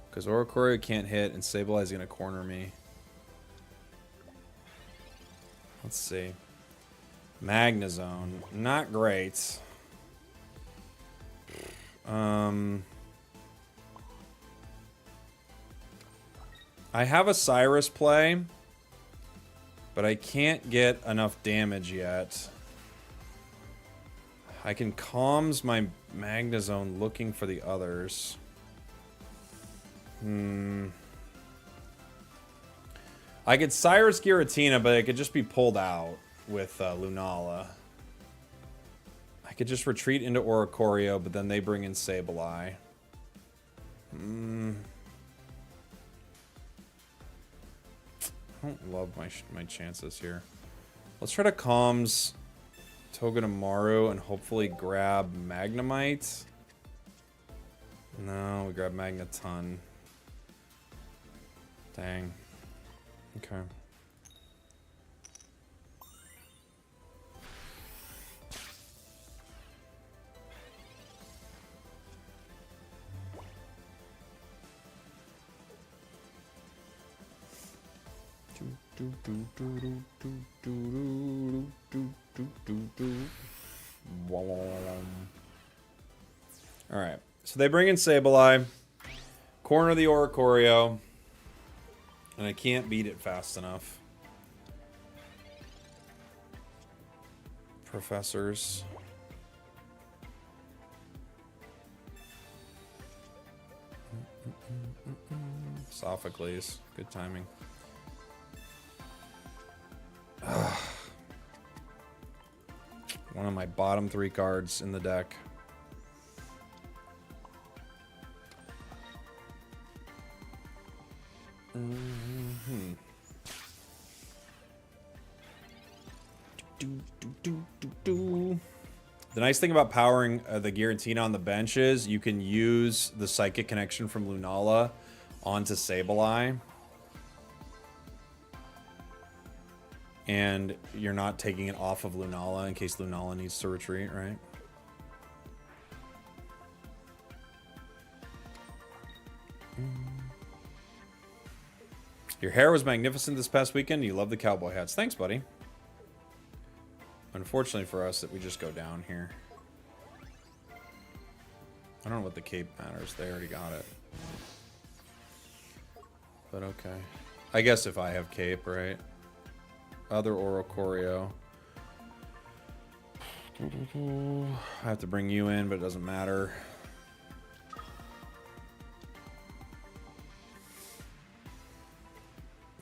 Because Oricorio can't hit and Sableye is going to corner me. Let's see. Magnezone. Not great. I have a Cyrus play, but I can't get enough damage yet. I can calms my Magnezone looking for the others. I could Cyrus Giratina, but it could just be pulled out with Lunala. I could just retreat into Oricorio, but then they bring in Sableye. I don't love my chances here. Let's try to calms Togedemaru and hopefully grab Magnemite. No, we grab Magneton. Dang. Okay. Alright, so they bring in Sableye, corner the Oricorio, and I can't beat it fast enough. Professors. Sophocles, good timing. Ugh. One of my bottom 3 cards in the deck. The nice thing about powering the Giratina on the bench is you can use the Psychic Connection from Lunala onto Sableye. And you're not taking it off of Lunala in case Lunala needs to retreat, right? Your hair was magnificent this past weekend. You love the cowboy hats. Thanks, buddy. Unfortunately for us, that we just go down here. I don't know what the cape matters. They already got it. But okay. I guess if I have cape, right? Other Oricorio. I have to bring you in, but it doesn't matter.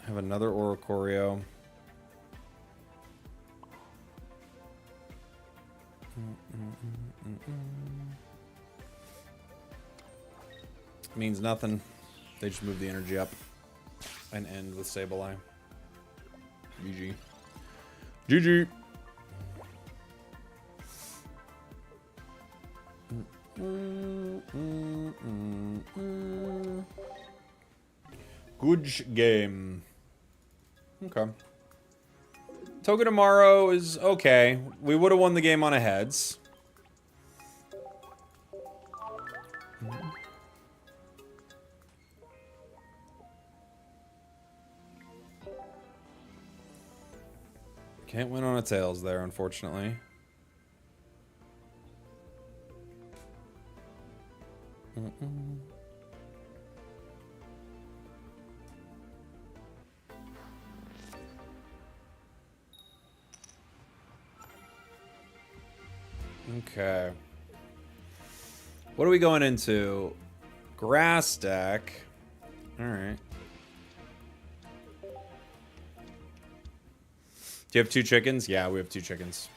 I have another Oricorio. Means nothing. They just move the energy up and end with Sableye. GG. GG. Good game. Okay. Togedemaru is okay. We would have won the game on a heads. Can't win on a tails there, unfortunately. Okay. What are we going into? Grass deck. Alright. Do you have 2 chickens? Yeah, we have 2 chickens.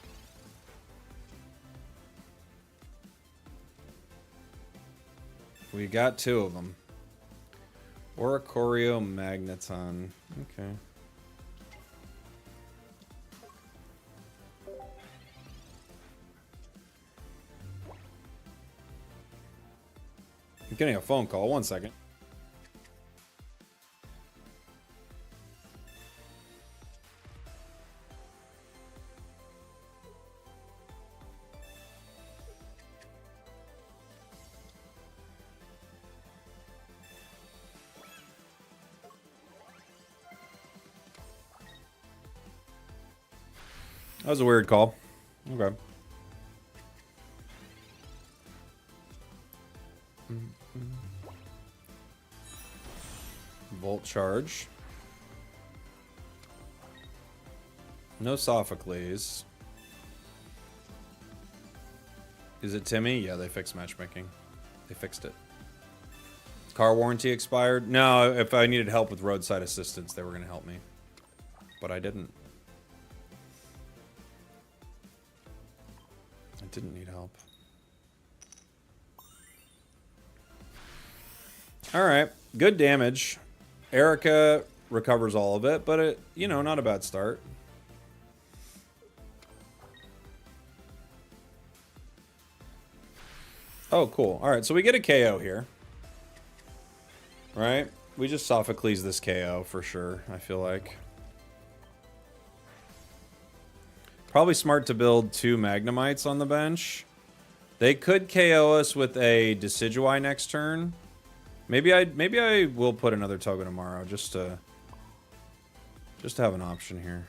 We got 2 of them. Oricorio, Magneton. Okay. I'm getting a phone call. 1 second. That was a weird call. Okay. Volt charge. No Sophocles. Is it Timmy? Yeah, they fixed matchmaking. They fixed it. Car warranty expired? No, if I needed help with roadside assistance, they were going to help me. But I didn't. I didn't need help. Alright, good damage. Erica recovers all of it, but it, you know, not a bad start. Oh, cool. Alright, so we get a KO here. Right? We just Sophocles this KO for sure, I feel like. Probably smart to build 2 Magnemites on the bench. They could KO us with a Decidueye next turn. Maybe I will put another Togedemaru just to have an option here.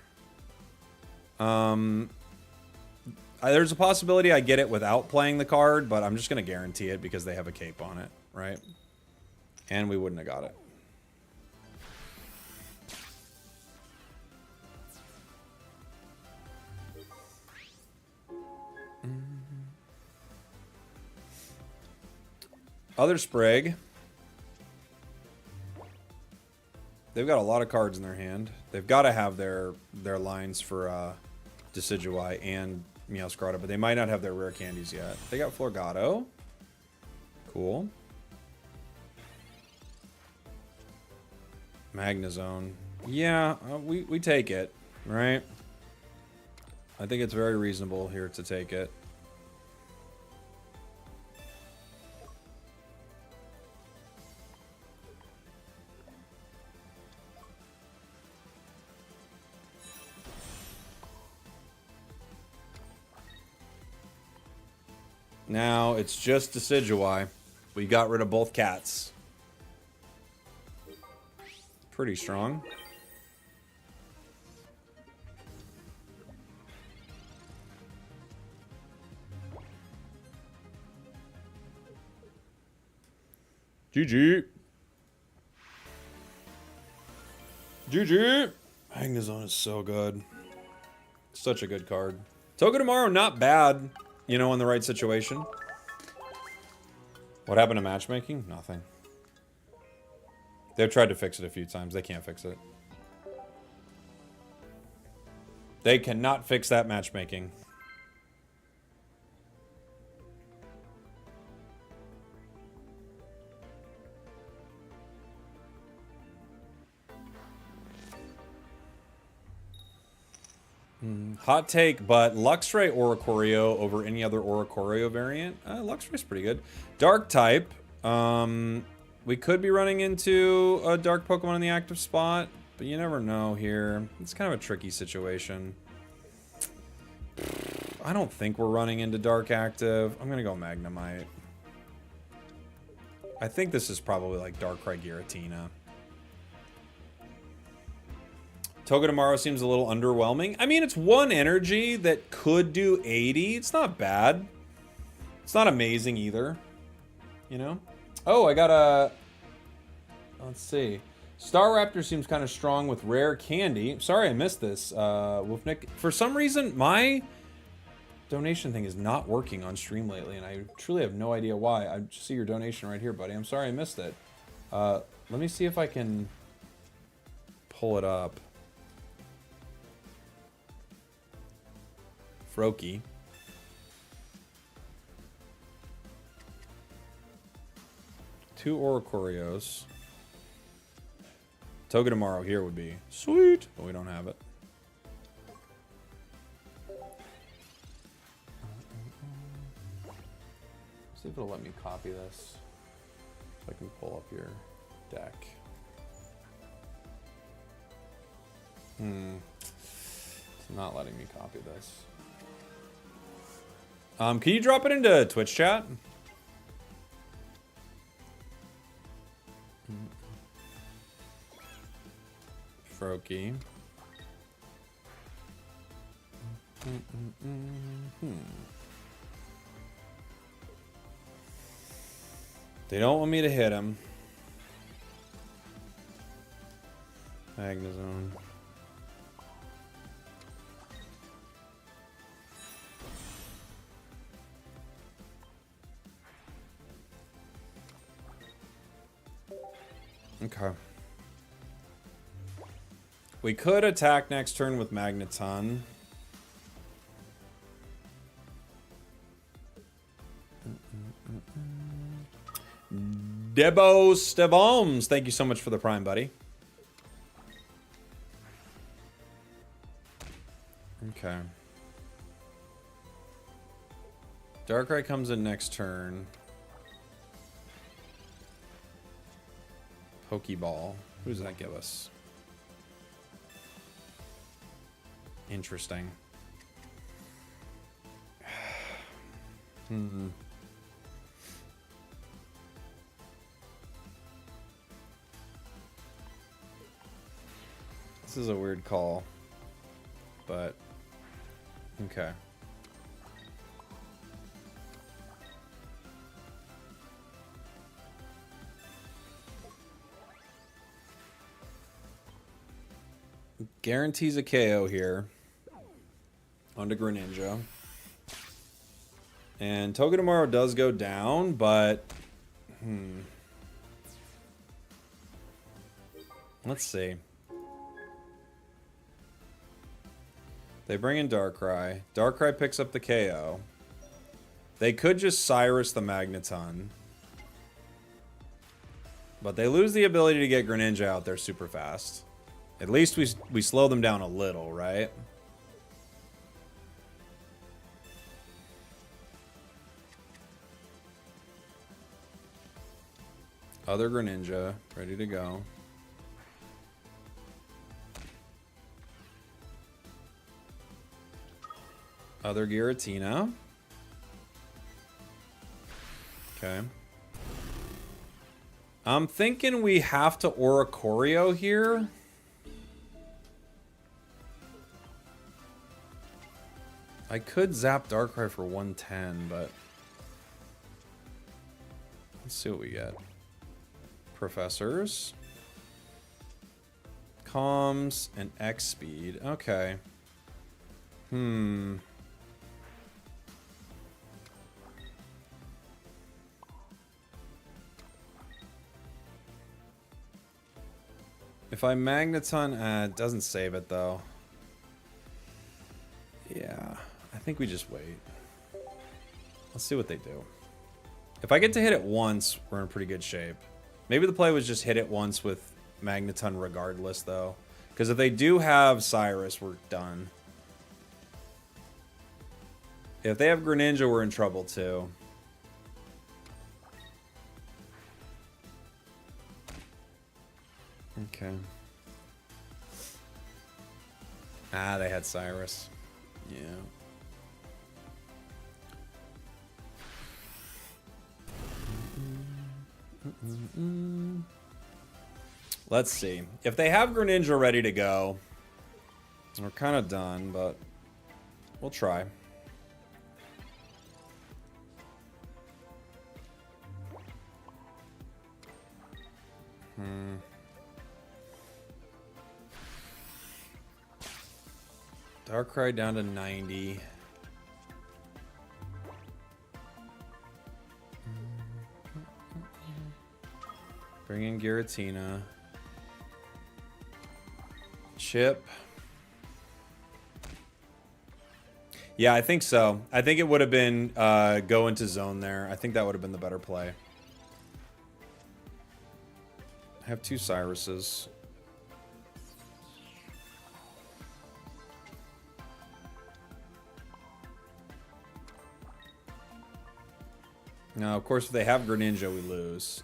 There's a possibility I get it without playing the card, but I'm just going to guarantee it because they have a cape on it, right? And we wouldn't have got it. Other Sprig. They've got a lot of cards in their hand. They've got to have their lines for Decidueye and Meowscarada, but they might not have their rare candies yet. They got Florgato. Cool. Magnezone. Yeah, we take it, right? I think it's very reasonable here to take it. Now it's just Decidueye. We got rid of both cats. Pretty strong. GG. GG. Magnezone is so good. Such a good card. Togedemaru, not bad. You know, in the right situation. What happened to matchmaking? Nothing. They've tried to fix it a few times. They can't fix it. They cannot fix that matchmaking. Hot take, but Luxray Oricorio over any other Oricorio variant? Luxray's pretty good. Dark type. We could be running into a dark Pokemon in the active spot, but you never know here. It's kind of a tricky situation. I don't think we're running into dark active. I'm going to go Magnemite. I think this is probably like Darkrai Giratina. Togedemaru seems a little underwhelming. I mean, it's 1 energy that could do 80. It's not bad. It's not amazing either. You know? Oh, I got a... Let's see. Starraptor seems kind of strong with rare candy. Sorry I missed this, Wolfnick. For some reason, my donation thing is not working on stream lately, and I truly have no idea why. I just see your donation right here, buddy. I'm sorry I missed it. Let me see if I can pull it up. Froakie. Two Oricorios. Togedemaru here would be sweet, but we don't have it. See if it'll let me copy this. So I can pull up your deck. It's not letting me copy this. Can you drop it into Twitch chat? Froakie. They don't want me to hit him. Magnezone. Okay. We could attack next turn with Magneton. Debo Stevoms, thank you so much for the Prime, buddy. Okay. Darkrai comes in next turn. Pokeball. Who does that give us? Interesting. This is a weird call, but okay. Guarantees a KO here onto Greninja. And Togedemaru does go down, but let's see. They bring in Darkrai. Darkrai picks up the KO. They could just Cyrus the Magneton. But they lose the ability to get Greninja out there super fast. At least we slow them down a little, right? Other Greninja, ready to go. Other Giratina. Okay. I'm thinking we have to Oricorio here. I could zap Darkrai for 110, but let's see what we get. Professors. Comms and X speed. Okay. If I Magneton, it doesn't save it though. Yeah, I think we just wait. Let's see what they do. If I get to hit it once, we're in pretty good shape. Maybe the play was just hit it once with Magneton regardless though. Because if they do have Cyrus, we're done. If they have Greninja, we're in trouble too. Okay. Ah, they had Cyrus. Yeah. Let's see. If they have Greninja ready to go, we're kind of done, but we'll try. Darkrai down to 90. Bring in Giratina. Chip. Yeah, I think so. I think it would have been go into zone there. I think that would have been the better play. I have two Cyruses. Now, of course, if they have Greninja, we lose.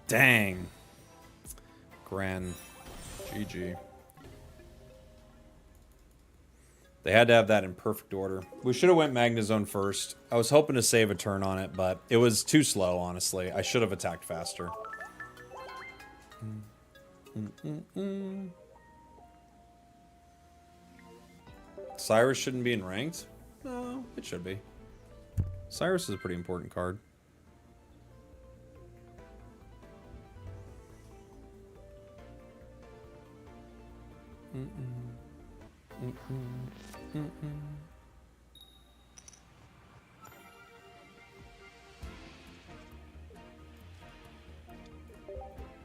Dang. Gran. GG. They had to have that in perfect order. We should have went Magnezone first. I was hoping to save a turn on it, but it was too slow, honestly. I should have attacked faster. Cyrus shouldn't be in ranked? No, it should be. Cyrus is a pretty important card.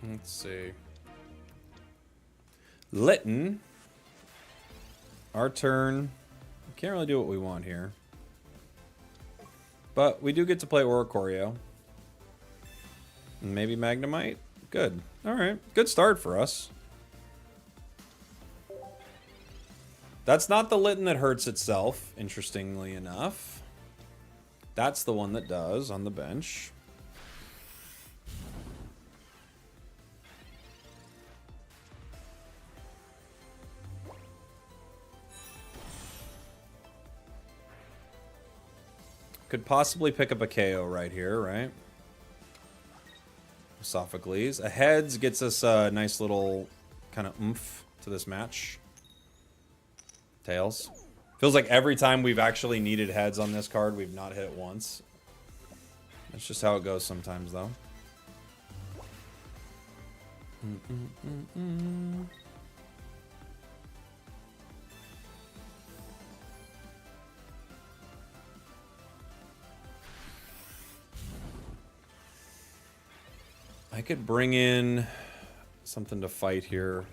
Let's see. Litten. Our turn. We can't really do what we want here. But we do get to play Oricorio. Maybe Magnemite. Good. Alright. Good start for us. That's not the Litten that hurts itself, interestingly enough. That's the one that does on the bench. Could possibly pick up a KO right here, right? Sophocles. A heads gets us a nice little kind of oomph to this match. Tails. Feels like every time we've actually needed heads on this card, we've not hit it once. That's just how it goes sometimes, though. I could bring in something to fight here.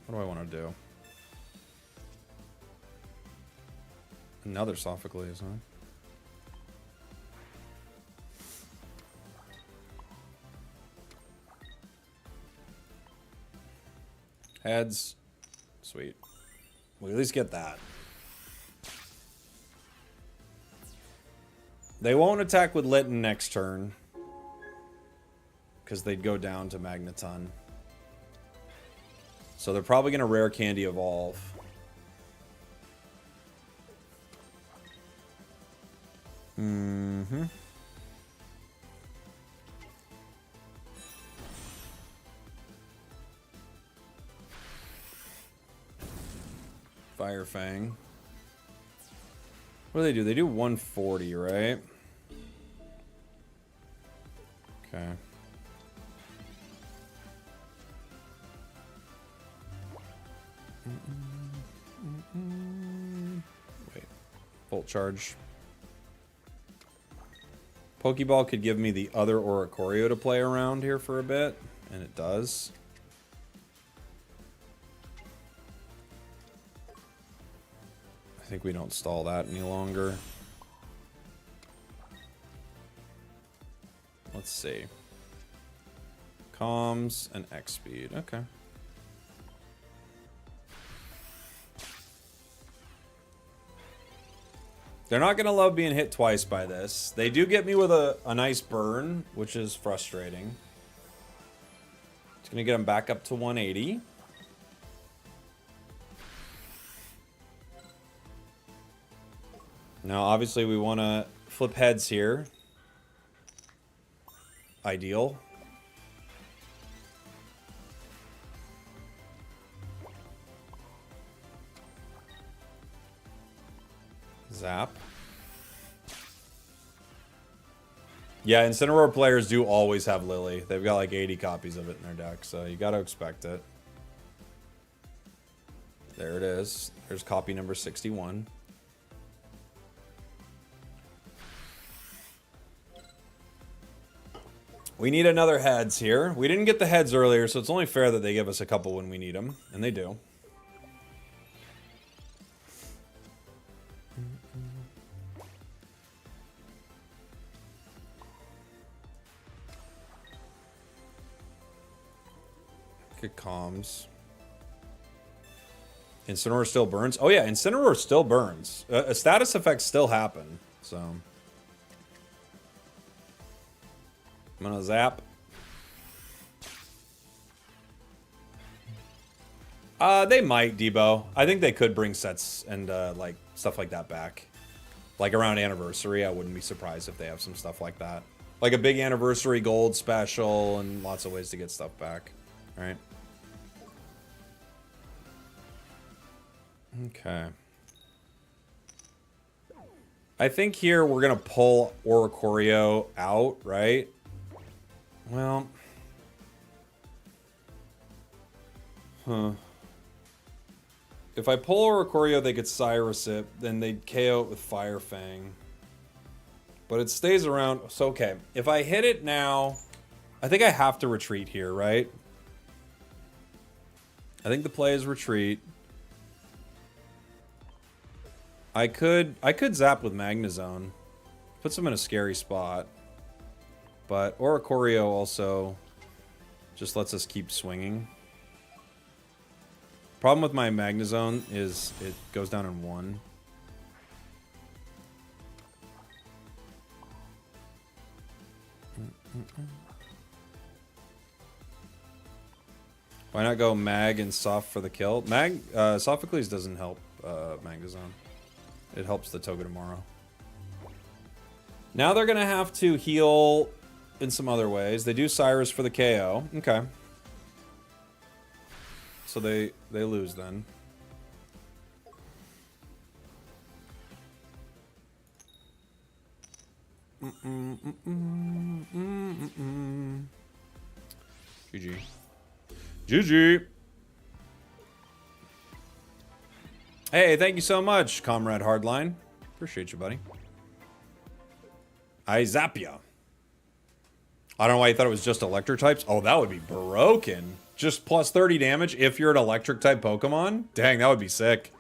What do I want to do? Another Sophocles, huh? Heads. Sweet. We at least get that. They won't attack with Litten next turn, because they'd go down to Magneton. So they're probably going to Rare Candy Evolve. Mm-hmm. Fire Fang. What do they do? They do 140, right? Okay. Wait. Volt Charge. Pokeball could give me the other Oricorio to play around here for a bit, and it does. I think we don't stall that any longer. Let's see. Comms and X speed. Okay. They're not going to love being hit twice by this. They do get me with a nice burn, which is frustrating. It's going to get them back up to 180. Now, obviously, we want to flip heads here. Ideal. Zap. Yeah, Incineroar players do always have Lily. They've got like 80 copies of it in their deck, so you gotta expect it. There it is. There's copy number 61. We need another heads here. We didn't get the heads earlier, so it's only fair that they give us a couple when we need them, and they do. Good comms. Incineroar still burns? Oh yeah, Incineroar still burns. A status effects still happen, so... I'm gonna zap. They might, Debo. I think they could bring sets and like stuff like that back. Like around Anniversary, I wouldn't be surprised if they have some stuff like that. Like a big Anniversary Gold special and lots of ways to get stuff back. Alright. Okay. I think here we're going to pull Oricorio out, right? Well... Huh. If I pull Oricorio, they could Cyrus it, then they'd KO it with Fire Fang. But it stays around. So, okay. If I hit it now, I think I have to retreat here, right? I think the play is retreat. I could zap with Magnezone. Puts him in a scary spot. But Oricorio also just lets us keep swinging. Problem with my Magnezone is it goes down in 1. Why not go Mag and Soft for the kill? Sophocles doesn't help Magnezone. It helps the Togedemaru. Now they're going to have to heal in some other ways. They do Cyrus for the KO. Okay. So they lose then. GG. GG. Hey, thank you so much, Comrade Hardline. Appreciate you, buddy. I zap ya. I don't know why you thought it was just electric types. Oh, that would be broken. Just plus 30 damage if you're an electric type Pokemon? Dang, that would be sick.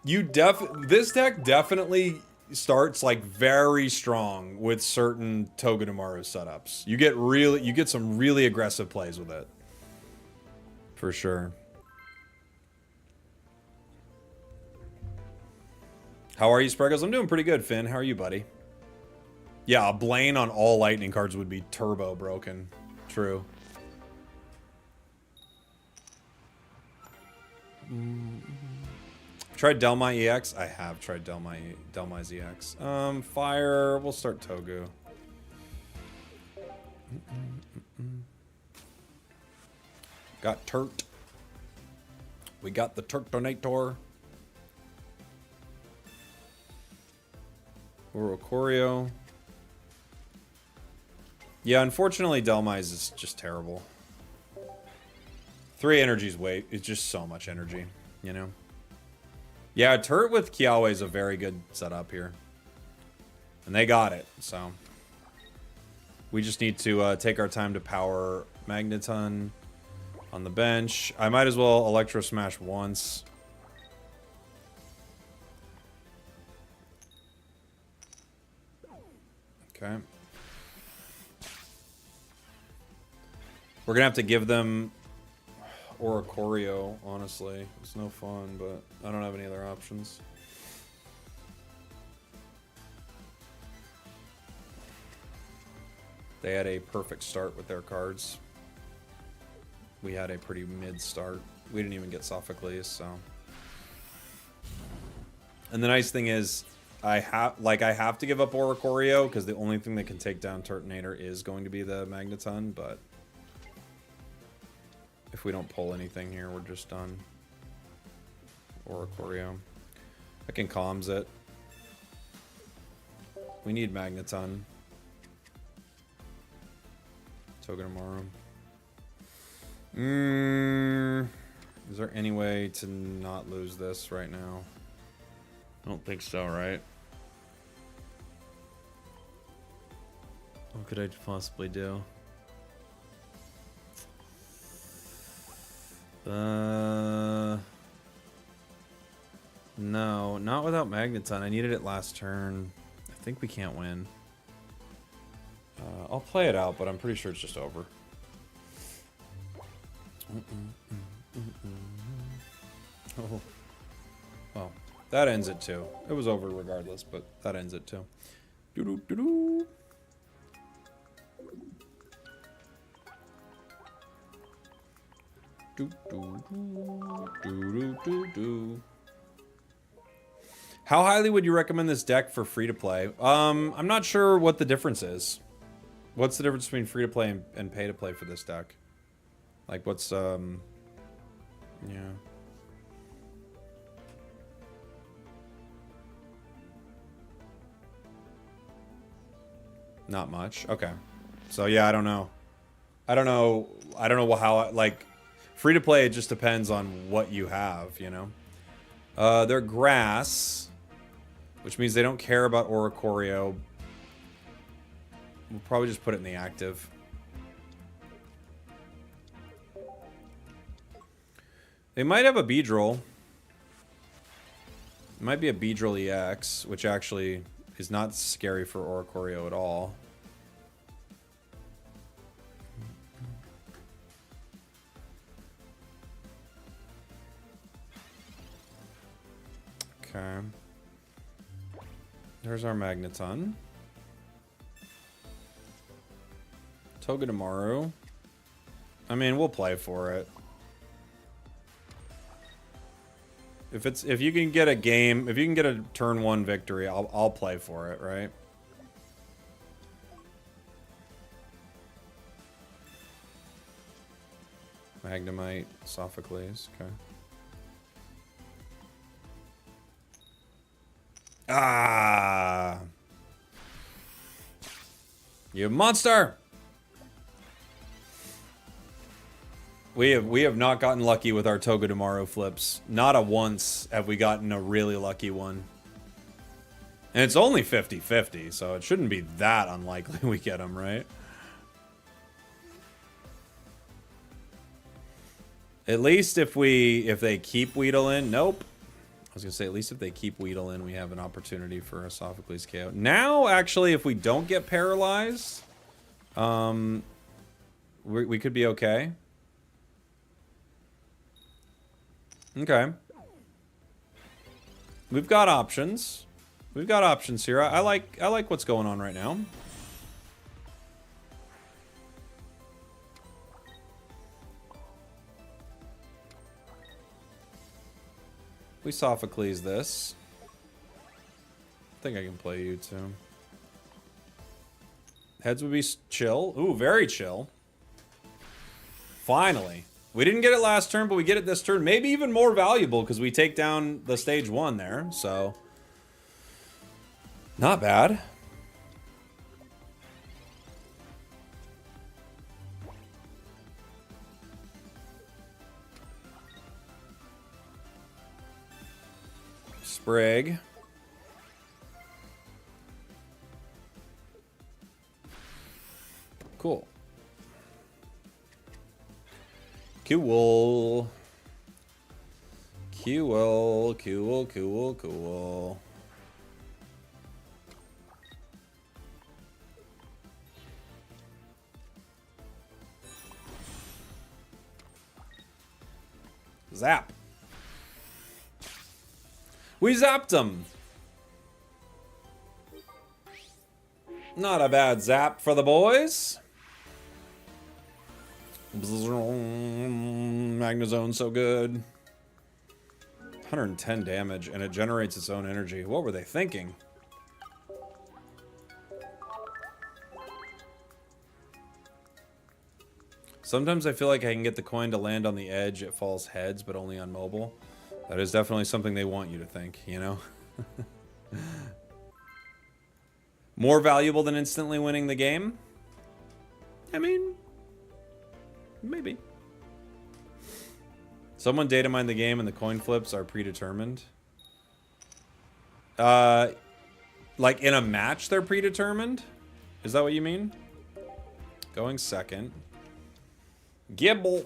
This deck definitely starts like very strong with certain Togedemaru setups. You get some really aggressive plays with it. For sure. How are you, Spragels? I'm doing pretty good, Finn. How are you, buddy? Yeah, a Blaine on all lightning cards would be turbo broken. True. Tried Delmi EX? I have tried Delmi's EX. Fire. We'll start Togu. Got Turt. We got the Turtonator. Oricorio. Yeah, unfortunately, Delmi's is just terrible. 3 energies weight. It's just so much energy, you know? Yeah, Turt with Kiawe is a very good setup here. And they got it, so. We just need to take our time to power Magneton on the bench. I might as well Electro Smash once. Okay. We're gonna have to give them Oricorio, honestly. It's no fun, but I don't have any other options. They had a perfect start with their cards. We had a pretty mid start. We didn't even get Sophocles, so. And the nice thing is, I have to give up Oricorio because the only thing that can take down Turtonator is going to be the Magneton, but if we don't pull anything here, we're just done. Oricorio. I can comms it. We need Magneton. Togedemaru. Is there any way to not lose this right now? I don't think so, right? What could I possibly do? No, not without Magneton. I needed it last turn. I think we can't win. I'll play it out, but I'm pretty sure it's just over. Oh. Well, that ends it too. It was over regardless, but that ends it too. Doo-doo-doo-doo. How highly would you recommend this deck for free to play? I'm not sure what the difference is. What's the difference between free to play and pay to play for this deck? Like, what's yeah. Not much. Okay. So yeah, I don't know. I don't know how, like, free to play, it just depends on what you have, you know? They're grass, which means they don't care about Oricorio. We'll probably just put it in the active. They might have a Beedrill. It might be a Beedrill EX, which actually is not scary for Oricorio at all. Okay. There's our Magneton. Togedemaru. I mean, we'll play for it. If you can get a game, if you can get a turn 1 victory, I'll play for it, right? Magnemite, Sophocles, okay. Ah! You monster! We have not gotten lucky with our Togedemaru flips. Not a once have we gotten a really lucky one. And it's only 50-50, so it shouldn't be that unlikely we get them, right? At least if they keep Weedle in, nope. I was gonna say, at least if they keep Weedle in, we have an opportunity for a Sophocles KO. Now, actually, if we don't get paralyzed, we could be okay. Okay. We've got options. We've got options here. I like what's going on right now. We Sophocles this. I think I can play you too. Heads would be chill. Ooh, very chill. Finally. We didn't get it last turn, but we get it this turn. Maybe even more valuable because we take down the stage 1 there. So, not bad. Sprig. Cool. Cool. Cool, cool, cool, cool. Zap. We zapped him. Not a bad zap for the boys. Magnezone's so good. 110 damage, and it generates its own energy. What were they thinking? Sometimes I feel like I can get the coin to land on the edge, it falls heads, but only on mobile. That is definitely something they want you to think, you know? More valuable than instantly winning the game? I mean, maybe. Someone data mined the game and the coin flips are predetermined. Like in a match they're predetermined? Is that what you mean? Going second. Gibble.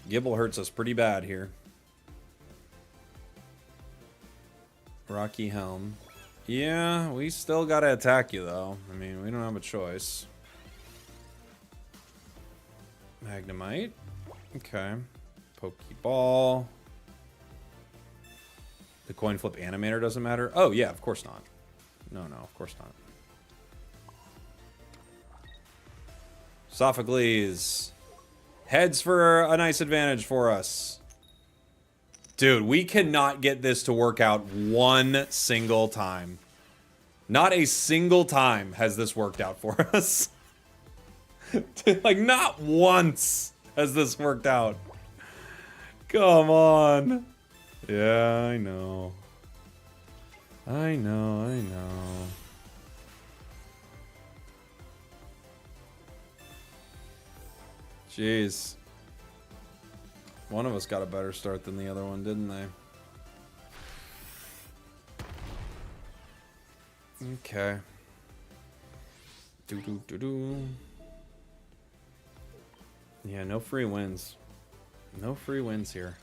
Gibble hurts us pretty bad here. Rocky Helm. Yeah, we still gotta attack you though. I mean, we don't have a choice. Magnemite. Okay. Pokeball. The coin flip animator doesn't matter? Oh, yeah, of course not. No, of course not. Sophocles. Heads for a nice advantage for us. Dude, we cannot get this to work out one single time. Not a single time has this worked out for us. Like, not once has this worked out. Come on. Yeah, I know. I know. Jeez. One of us got a better start than the other one, didn't they? Okay. Yeah, no free wins. No free wins here.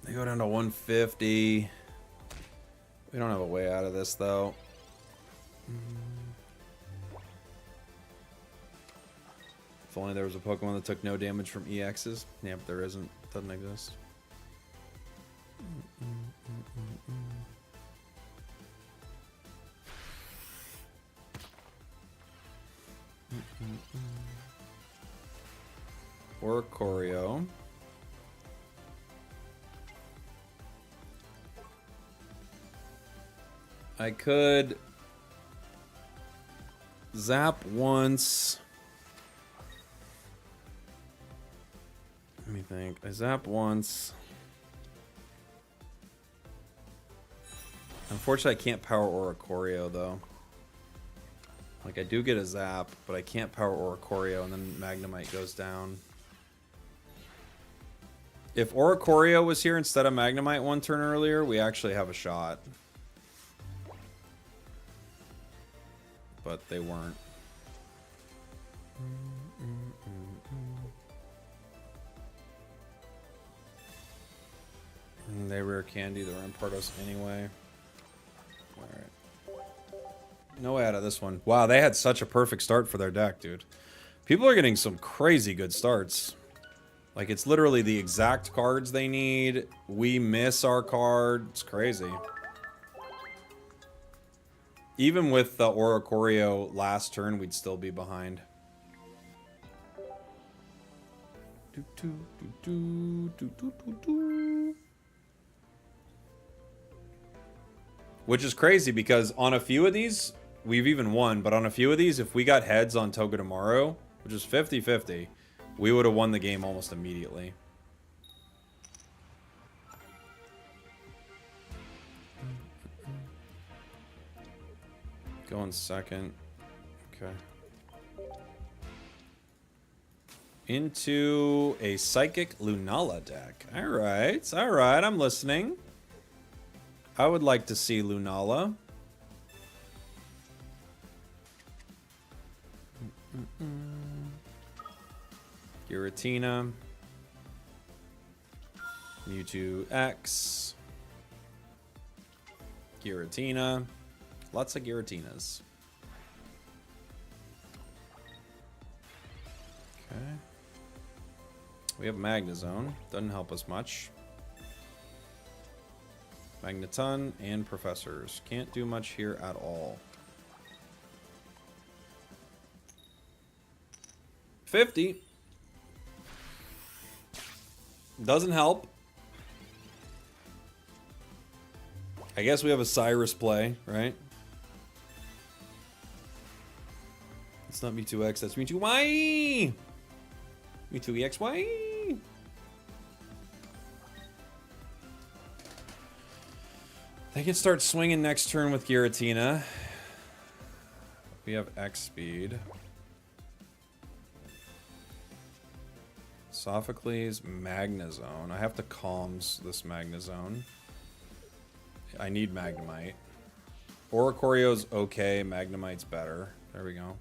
They go down to 150. We don't have a way out of this, though. If only there was a Pokemon that took no damage from EXs. Yeah, but there isn't. Doesn't exist. Or Choreo. I could zap once. Let me think. I zap once. Unfortunately, I can't power Oricorio, though. Like, I do get a zap, but I can't power Oricorio, and then Magnemite goes down. If Oricorio was here instead of Magnemite one turn earlier, we actually have a shot. But they weren't. And they rare candy the Rampardos anyway. Alright. No way out of this one. Wow, they had such a perfect start for their deck, dude. People are getting some crazy good starts. Like, it's literally the exact cards they need. We miss our card. It's crazy. Even with the Oricorio last turn, we'd still be behind. Which is crazy because on a few of these, we've even won. But on a few of these, if we got heads on Togedemaru, which is 50-50, we would have won the game almost immediately. Going second. Okay. Into a Psychic Lunala deck. Alright, alright, I'm listening. I would like to see Lunala. Giratina. Mewtwo X. Giratina. Lots of Giratinas. Okay. We have Magnezone. Doesn't help us much. Magneton and Professors. Can't do much here at all. 50. Doesn't help. I guess we have a Cyrus play, right? It's not Mewtwo X, that's Mewtwo Y! Mewtwo EXY! They can start swinging next turn with Giratina. We have X speed. Sophocles, Magnezone. I have to calms this Magnezone. I need Magnemite. Oricorio's okay, Magnemite's better. There we go.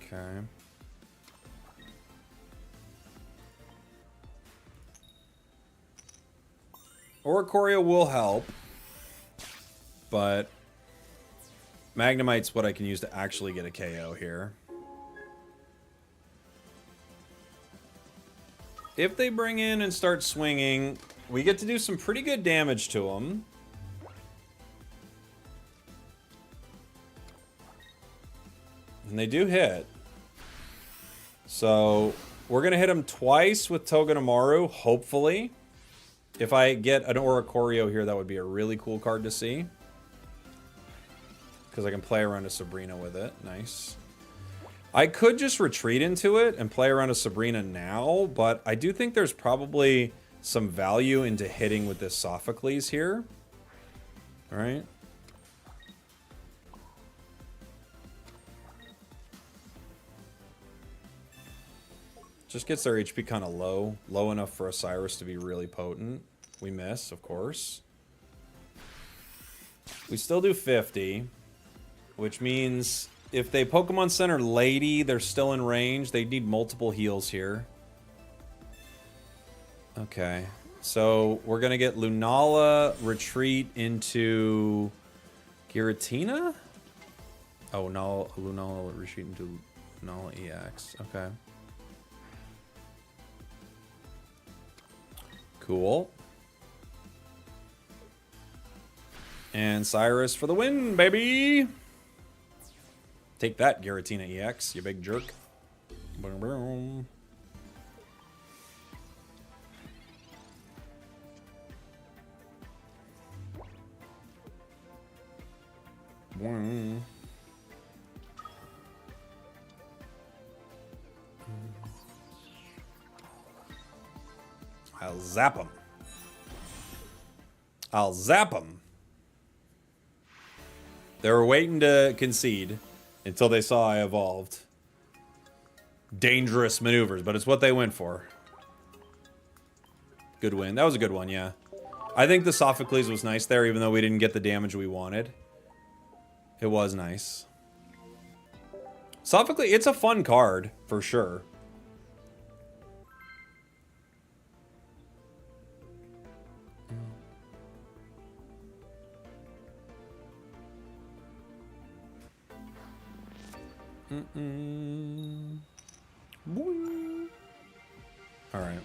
Okay. Oricorio will help, but Magnemite's what I can use to actually get a KO here. If they bring in and start swinging, we get to do some pretty good damage to them. And they do hit. So we're going to hit them twice with Togedemaru, hopefully. If I get an Oricorio here, that would be a really cool card to see. Because I can play around a Sabrina with it. Nice. I could just retreat into it and play around a Sabrina now, but I do think there's probably some value into hitting with this Sophocles here. All right. Just gets their HP kind of low. Low enough for a Cyrus to be really potent. We miss, of course. We still do 50. Which means if they Pokemon Center Lady, they're still in range. They need multiple heals here. Okay. So we're going to get Lunala retreat into Giratina? Oh, no. Lunala retreat into Lunala EX. Okay. Cool. And Cyrus for the win, baby! Take that, Giratina EX, you big jerk. Boom, boom. Boom. I'll zap him. I'll zap him. They were waiting to concede until they saw I evolved. Dangerous maneuvers, but it's what they went for. Good win. That was a good one, yeah. I think the Sophocles was nice there, even though we didn't get the damage we wanted. It was nice. Sophocles, it's a fun card, for sure. All right.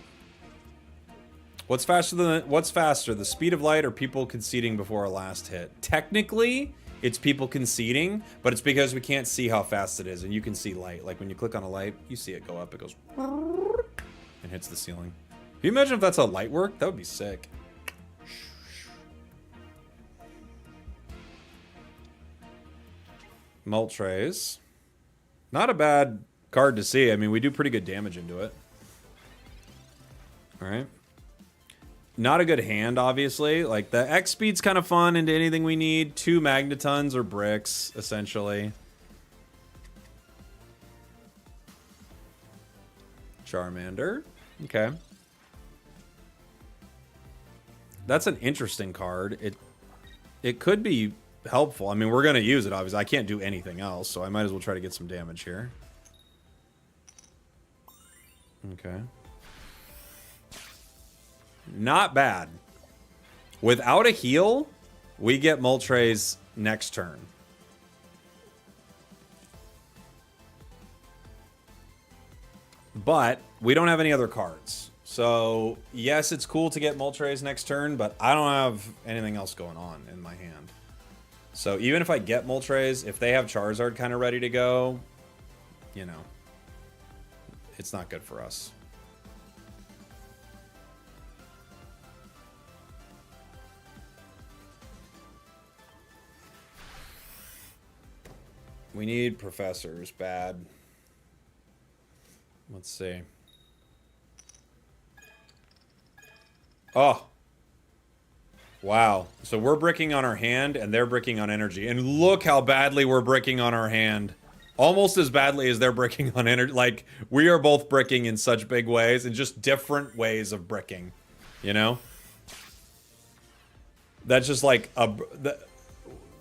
What's faster, the speed of light or people conceding before our last hit? Technically, it's people conceding, but it's because we can't see how fast it is, and you can see light. Like when you click on a light, you see it go up. It goes and hits the ceiling. Can you imagine if that's how light worked? That would be sick. Moltres. Not a bad card to see. I mean, we do pretty good damage into it. All right. Not a good hand, obviously. Like, the X speed's kind of fun into anything we need. 2 Magnetons or bricks, essentially. Charmander. Okay. That's an interesting card. It could be helpful. I mean, we're going to use it, obviously. I can't do anything else, so I might as well try to get some damage here. Okay. Not bad. Without a heal, we get Moltres next turn. But we don't have any other cards. So, yes, it's cool to get Moltres next turn, but I don't have anything else going on in my hand. So even if I get Moltres, if they have Charizard kind of ready to go, you know, it's not good for us. We need professors, bad. Let's see. Oh. Wow. So we're bricking on our hand, and they're bricking on energy. And look how badly we're bricking on our hand. Almost as badly as they're bricking on energy. Like, we are both bricking in such big ways, and just different ways of bricking. You know? That's just like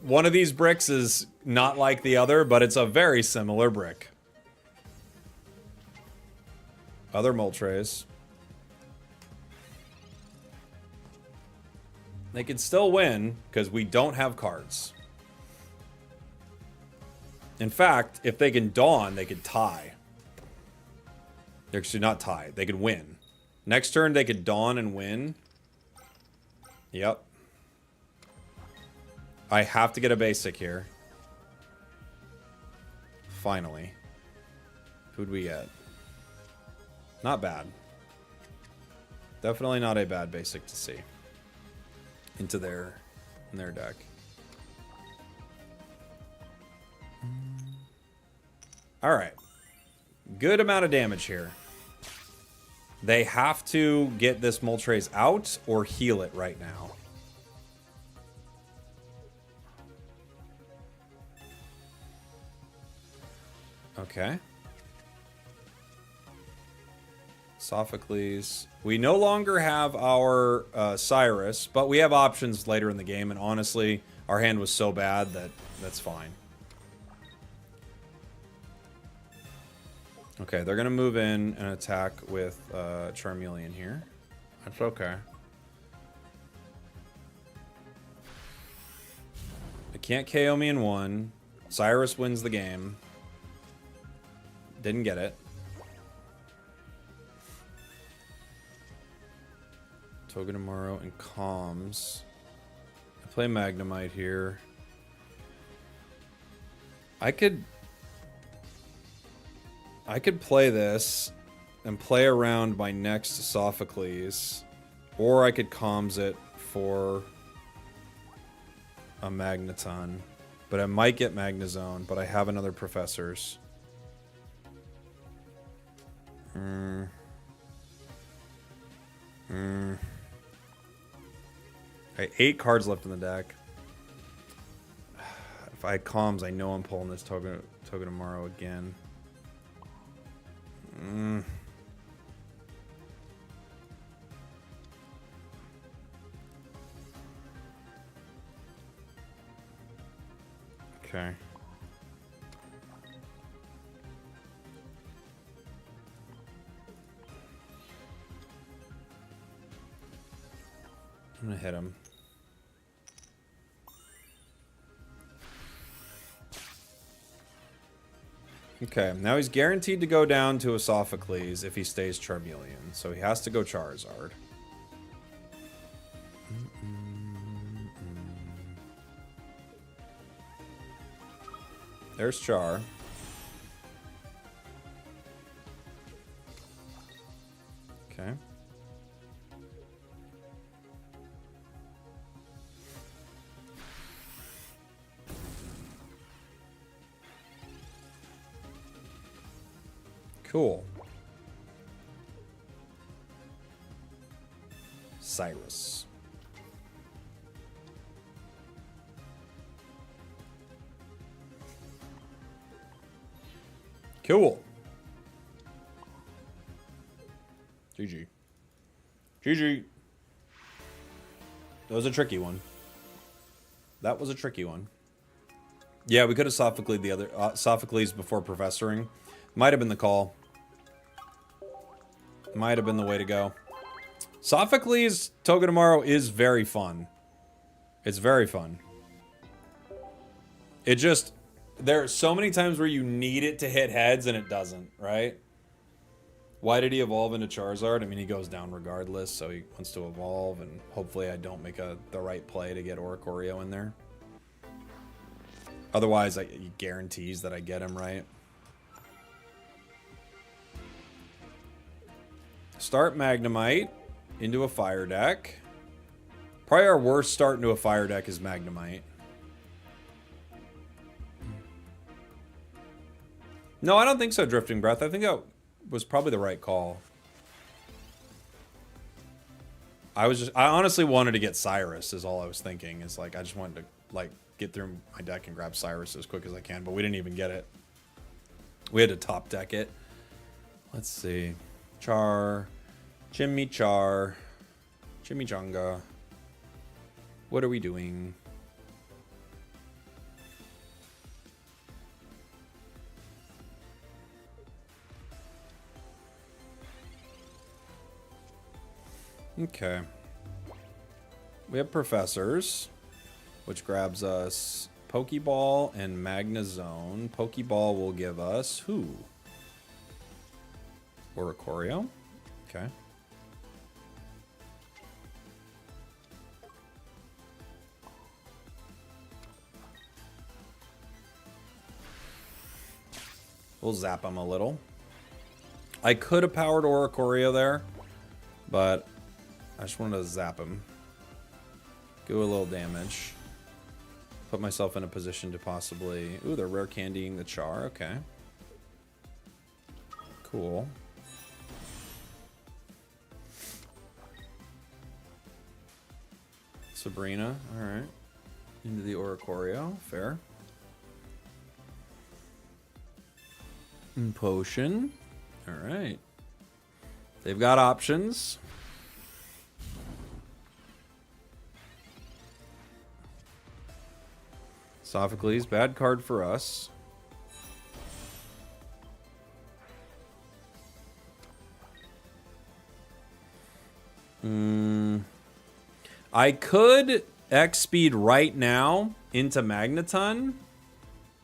one of these bricks is not like the other, but it's a very similar brick. Other Moltres. They can still win, because we don't have cards. In fact, if they can Dawn, they could tie. They should not tie. They could win. Next turn, they could Dawn and win. Yep. I have to get a basic here. Finally. Who'd we get? Not bad. Definitely not a bad basic to see in their deck. All right. Good amount of damage here. They have to get this Moltres out or heal it right now. Okay. Sophocles. We no longer have our Cyrus, but we have options later in the game, and honestly, our hand was so bad that that's fine. Okay, they're going to move in and attack with Charmeleon here. That's okay. It can't KO me in one. Cyrus wins the game. Didn't get it. Togedemaru and Comms. I play Magnemite here. I could play this and play around my next Sophocles, or I could Comms it for a Magneton, but I might get Magnezone, but I have another Professor's. I have 8 cards left in the deck. If I Comms, I know I'm pulling this Togedemaru again. Okay. I'm gonna hit him. Okay, now he's guaranteed to go down to a Sophocles if he stays Charmeleon, so he has to go Charizard. There's Char. Okay. Cool. Cyrus. Cool. GG. GG. That was a tricky one. That was a tricky one. Yeah, we could have Sophocles the other Sophocles before Professoring. Might have been the call. Might have been the way to go. Sophocles Togedemaru is very fun. It's very fun. It just... There are so many times where you need it to hit heads and it doesn't, right? Why did he evolve into Charizard? I mean, he goes down regardless, so he wants to evolve, and hopefully I don't make the right play to get Oricorio in there. Otherwise, he guarantees that I get him right. Start Magnemite into a fire deck. Probably our worst start into a fire deck is Magnemite. No, I don't think so, Drifting Breath. I think that was probably the right call. I honestly wanted to get Cyrus is all I was thinking. It's like, I just wanted to, like, get through my deck and grab Cyrus as quick as I can, but we didn't even get it. We had to top deck it. Let's see. Char. Chimichar. Chimichanga. What are we doing? Okay. We have Professors, which grabs us Pokeball and Magnezone. Pokeball will give us who? Oricorio. Okay. We'll zap him a little. I could have powered Oricorio there, but I just wanted to zap him. Do a little damage. Put myself in a position to possibly... Ooh, they're rare candying the Char. Okay. Cool. Sabrina. Alright. Into the Oricorio. Fair. And Potion. Alright. They've got options. Sophocles, bad card for us. I could X speed right now into Magneton,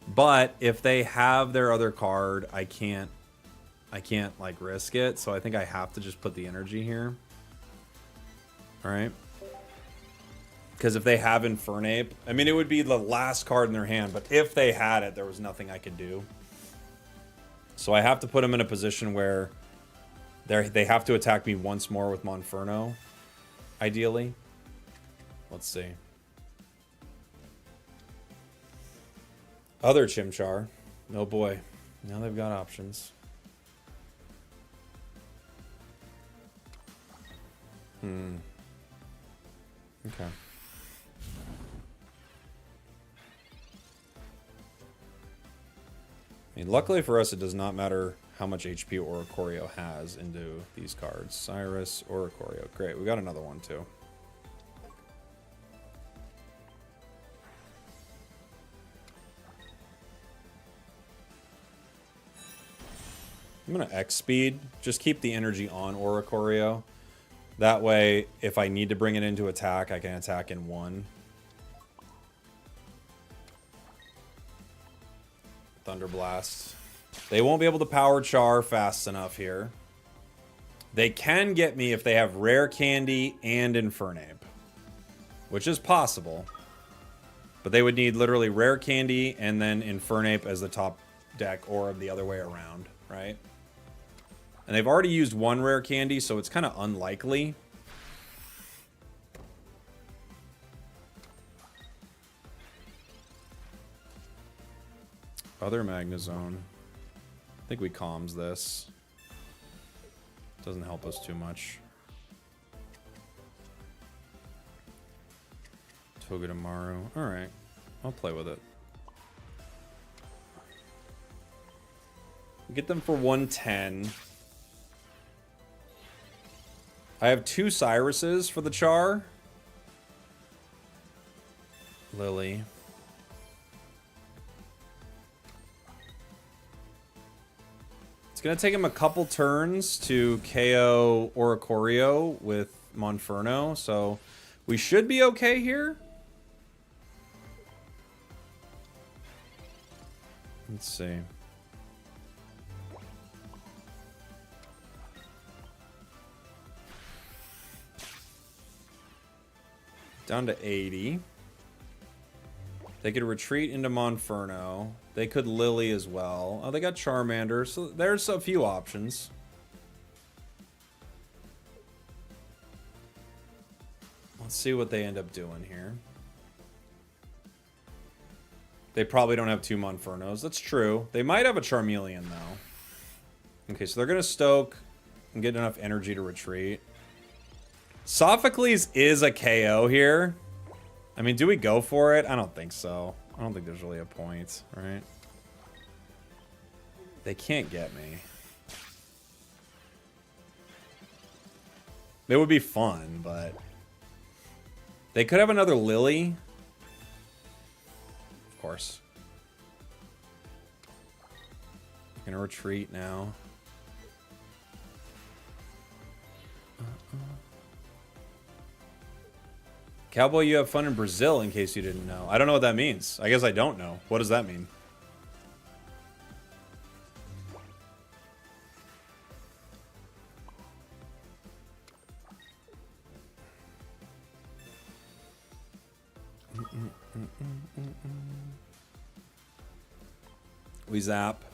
but if they have their other card, I can't like risk it. So I think I have to just put the energy here. All right. Because if they have Infernape, I mean, it would be the last card in their hand, but if they had it, there was nothing I could do. So I have to put them in a position where they have to attack me once more with Monferno, ideally. Let's see. Other Chimchar. Oh boy. Now they've got options. Okay. I mean, luckily for us, it does not matter how much HP Oricorio has into these cards. Cyrus, Oricorio. Great, we got another one too. I'm going to X speed. Just keep the energy on Oricorio. That way, if I need to bring it into attack, I can attack in one. Thunder Blast. They won't be able to power Char fast enough here. They can get me if they have Rare Candy and Infernape, which is possible. But they would need literally Rare Candy and then Infernape as the top deck, or the other way around, right? And they've already used one Rare Candy, so it's kind of unlikely. Other Magnezone. I think we calms this. Doesn't help us too much. Togedemaru. Alright. I'll play with it. Get them for 110. I have 2 Cyruses for the Char. Lily. It's going to take him a couple turns to KO Oricorio with Monferno, so we should be okay here. Let's see. Down to 80. They could retreat into Monferno. They could Lily as well. Oh, they got Charmander, so there's a few options. Let's see what they end up doing here. They probably don't have 2 Monfernos. That's true. They might have a Charmeleon, though. Okay, so they're going to Stoke and get enough energy to retreat. Sophocles is a KO here. I mean, do we go for it? I don't think so. I don't think there's really a point, right? They can't get me. It would be fun, but... They could have another Lily. Of course. I'm gonna retreat now. Cowboy, you have fun in Brazil, in case you didn't know. I don't know what that means. I guess I don't know. What does that mean? We zap.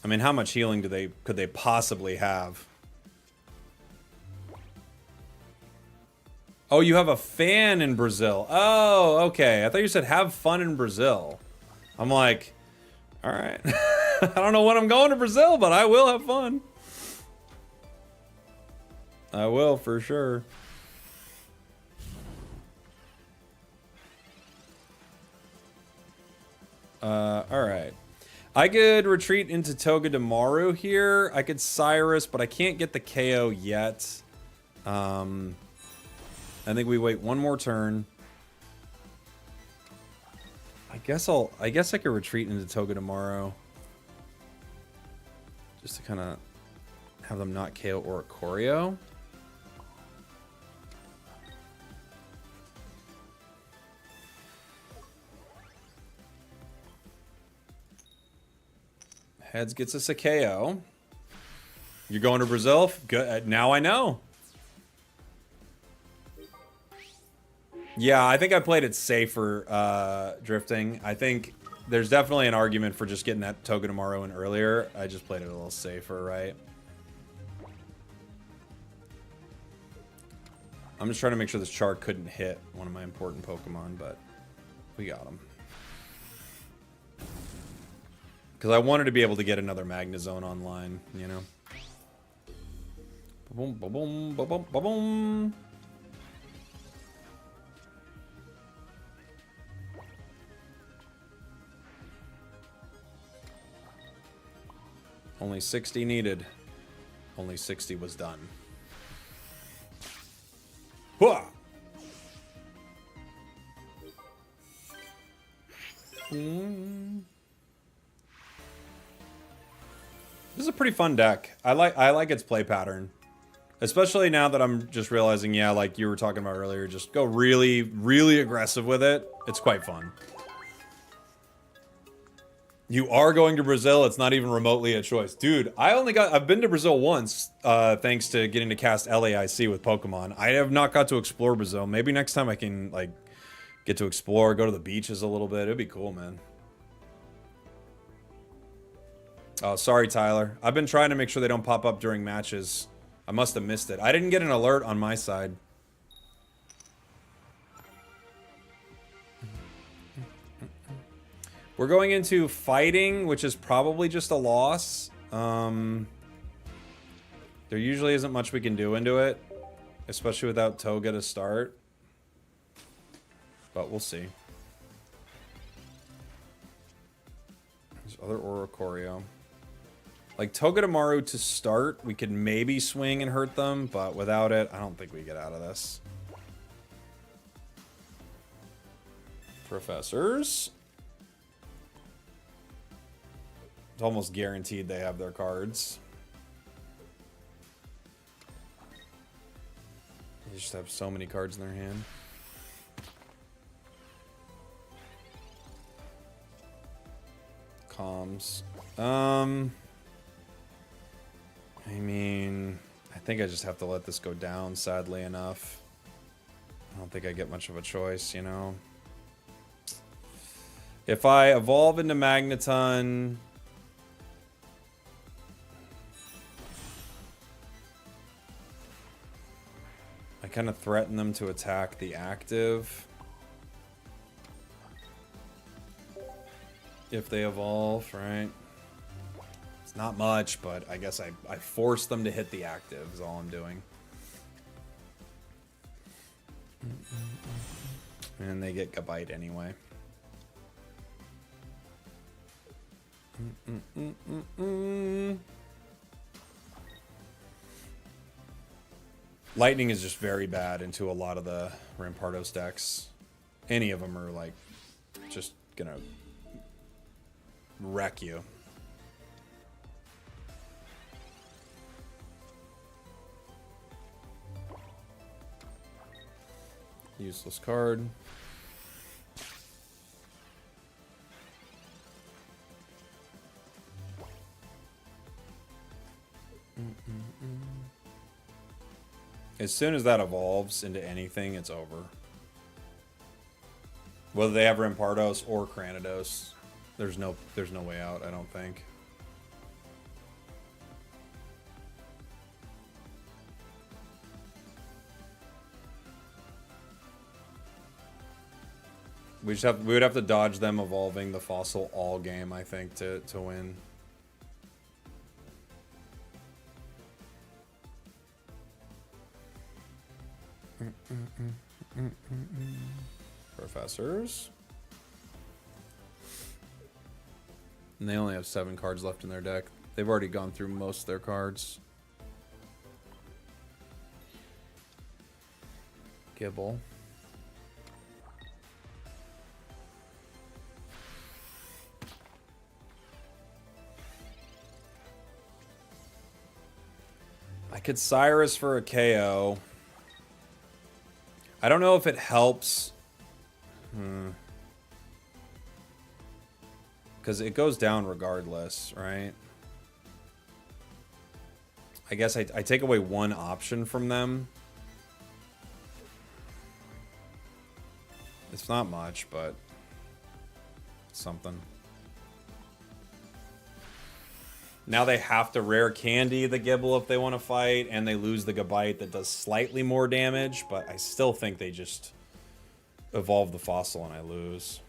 I mean, how much healing could they possibly have? Oh, you have a fan in Brazil. Oh, okay. I thought you said have fun in Brazil. I'm like, all right. I don't know when I'm going to Brazil, but I will have fun. I will for sure. All right. I could retreat into Togedemaru here. I could Cyrus, but I can't get the KO yet. I think we wait one more turn. I guess I could retreat into Togedemaru. Just to kind of have them not KO or Choreo. Heads gets us a KO. You're going to Brazil? Good. Now I know. Yeah, I think I played it safer, drifting. I think there's definitely an argument for just getting that Togedemaru in earlier. I just played it a little safer, right? I'm just trying to make sure this Char couldn't hit one of my important Pokemon, but we got him. Because I wanted to be able to get another Magnezone online, you know? Ba-boom, ba-boom, ba-boom, ba-boom. Only 60 needed. Only 60 was done. Hooah! This is a pretty fun deck. I like its play pattern. Especially now that I'm just realizing, yeah, like you were talking about earlier, just go really, really aggressive with it. It's quite fun. You are going to Brazil. It's not even remotely a choice. Dude, I've been to Brazil once, thanks to getting to cast LAIC with Pokemon. I have not got to explore Brazil. Maybe next time I can, like, get to explore, go to the beaches a little bit. It'd be cool, man. Oh, sorry, Tyler. I've been trying to make sure they don't pop up during matches. I must have missed it. I didn't get an alert on my side. We're going into fighting, which is probably just a loss. There usually isn't much we can do into it, especially without Toga to start. But we'll see. There's other Oricorio. Like, Togedemaru to start, we could maybe swing and hurt them, but without it, I don't think we get out of this. Professors. It's almost guaranteed they have their cards. They just have so many cards in their hand. Comms. I mean, I think I just have to let this go down, sadly enough. I don't think I get much of a choice, you know? If I evolve into Magneton... I kind of threaten them to attack the active. If they evolve, right? It's not much, but I guess I force them to hit the active is all I'm doing. And they get Gabite anyway. Lightning is just very bad into a lot of the Rampardos decks. Any of them are like just gonna wreck you. Useless card. As soon as that evolves into anything, it's over. Whether they have Rampardos or Cranidos, there's no way out, I don't think. We would have to dodge them evolving the fossil all game, I think, to win. Professors. And they only have 7 cards left in their deck. They've already gone through most of their cards. Gibble. I could Cyrus for a KO. I don't know if it helps. Because it goes down regardless, right? I guess I take away one option from them. It's not much, but it's something. Now they have to rare candy the Gibble if they want to fight, and they lose the Gabite that does slightly more damage, but I still think they just evolve the fossil and I lose.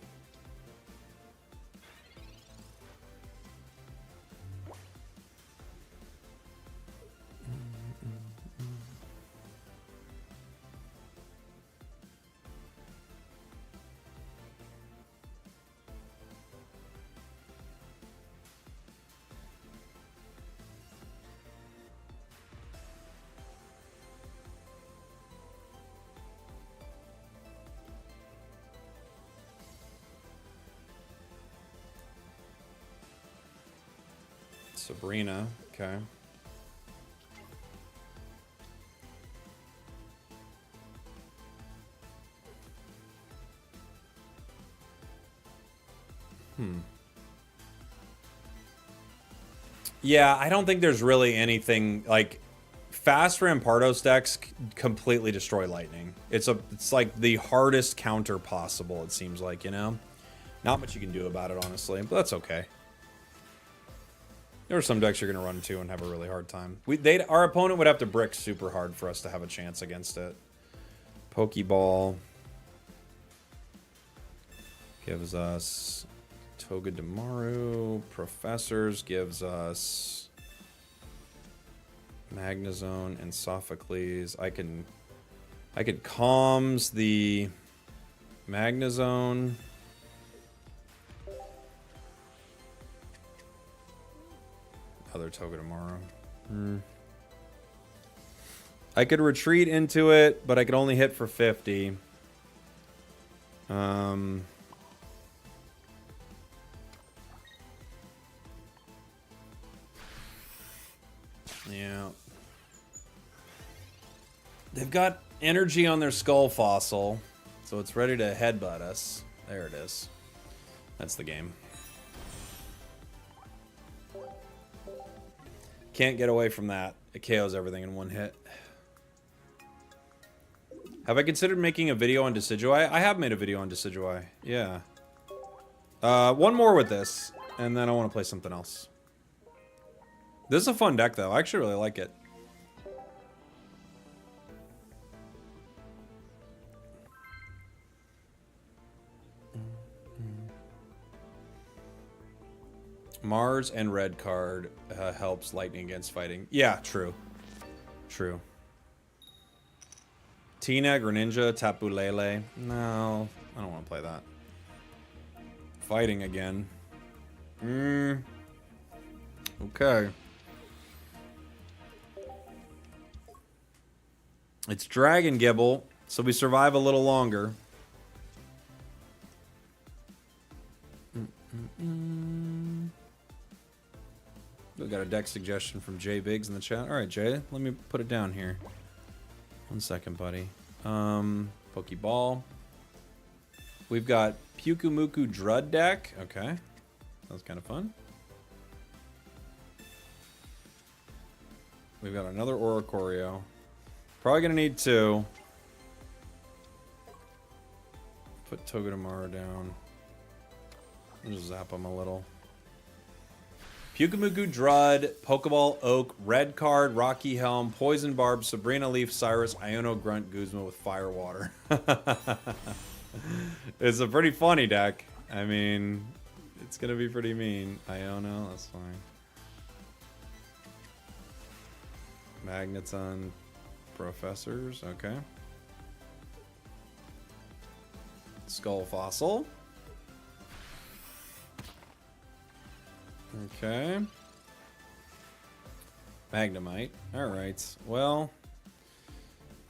Sabrina, okay. Yeah, I don't think there's really anything like fast Rampardos decks completely destroy lightning. It's like the hardest counter possible, it seems like, you know? Not much you can do about it, honestly, but that's okay. There are some decks you're going to run into and have a really hard time. Our opponent would have to brick super hard for us to have a chance against it. Pokeball gives us Togedemaru. Professors gives us Magnezone and Sophocles. I could calms the Magnezone. Other Togedemaru. I could retreat into it, but I could only hit for 50. Yeah. They've got energy on their Skull Fossil, so it's ready to headbutt us. There it is. That's the game. Can't get away from that. It KOs everything in one hit. Have I considered making a video on Decidueye? I have made a video on Decidueye. Yeah. One more with this, and then I want to play something else. This is a fun deck, though. I actually really like it. Mars and red card helps lightning against fighting. Yeah, true. True. Tina, Greninja, Tapu Lele. No, I don't want to play that. Fighting again. Okay. It's Dragon Gibble, so we survive a little longer. We got a deck suggestion from Jay Biggs in the chat. All right, Jay, let me put it down here. 1 second, buddy. Pokeball. We've got Pukamuku Drud deck. Okay, that was kind of fun. We've got another Oricorio. Probably gonna need 2. Put Togedemaru down. Just zap him a little. Pukamuku Drud, Pokeball Oak, Red Card, Rocky Helm, Poison Barb, Sabrina Leaf, Cyrus, Iono Grunt, Guzma with Fire Water. It's a pretty funny deck. I mean, it's gonna be pretty mean. Iono, that's fine. Magnets on professors, okay. Skull Fossil. Okay. Magnemite. Alright. Well,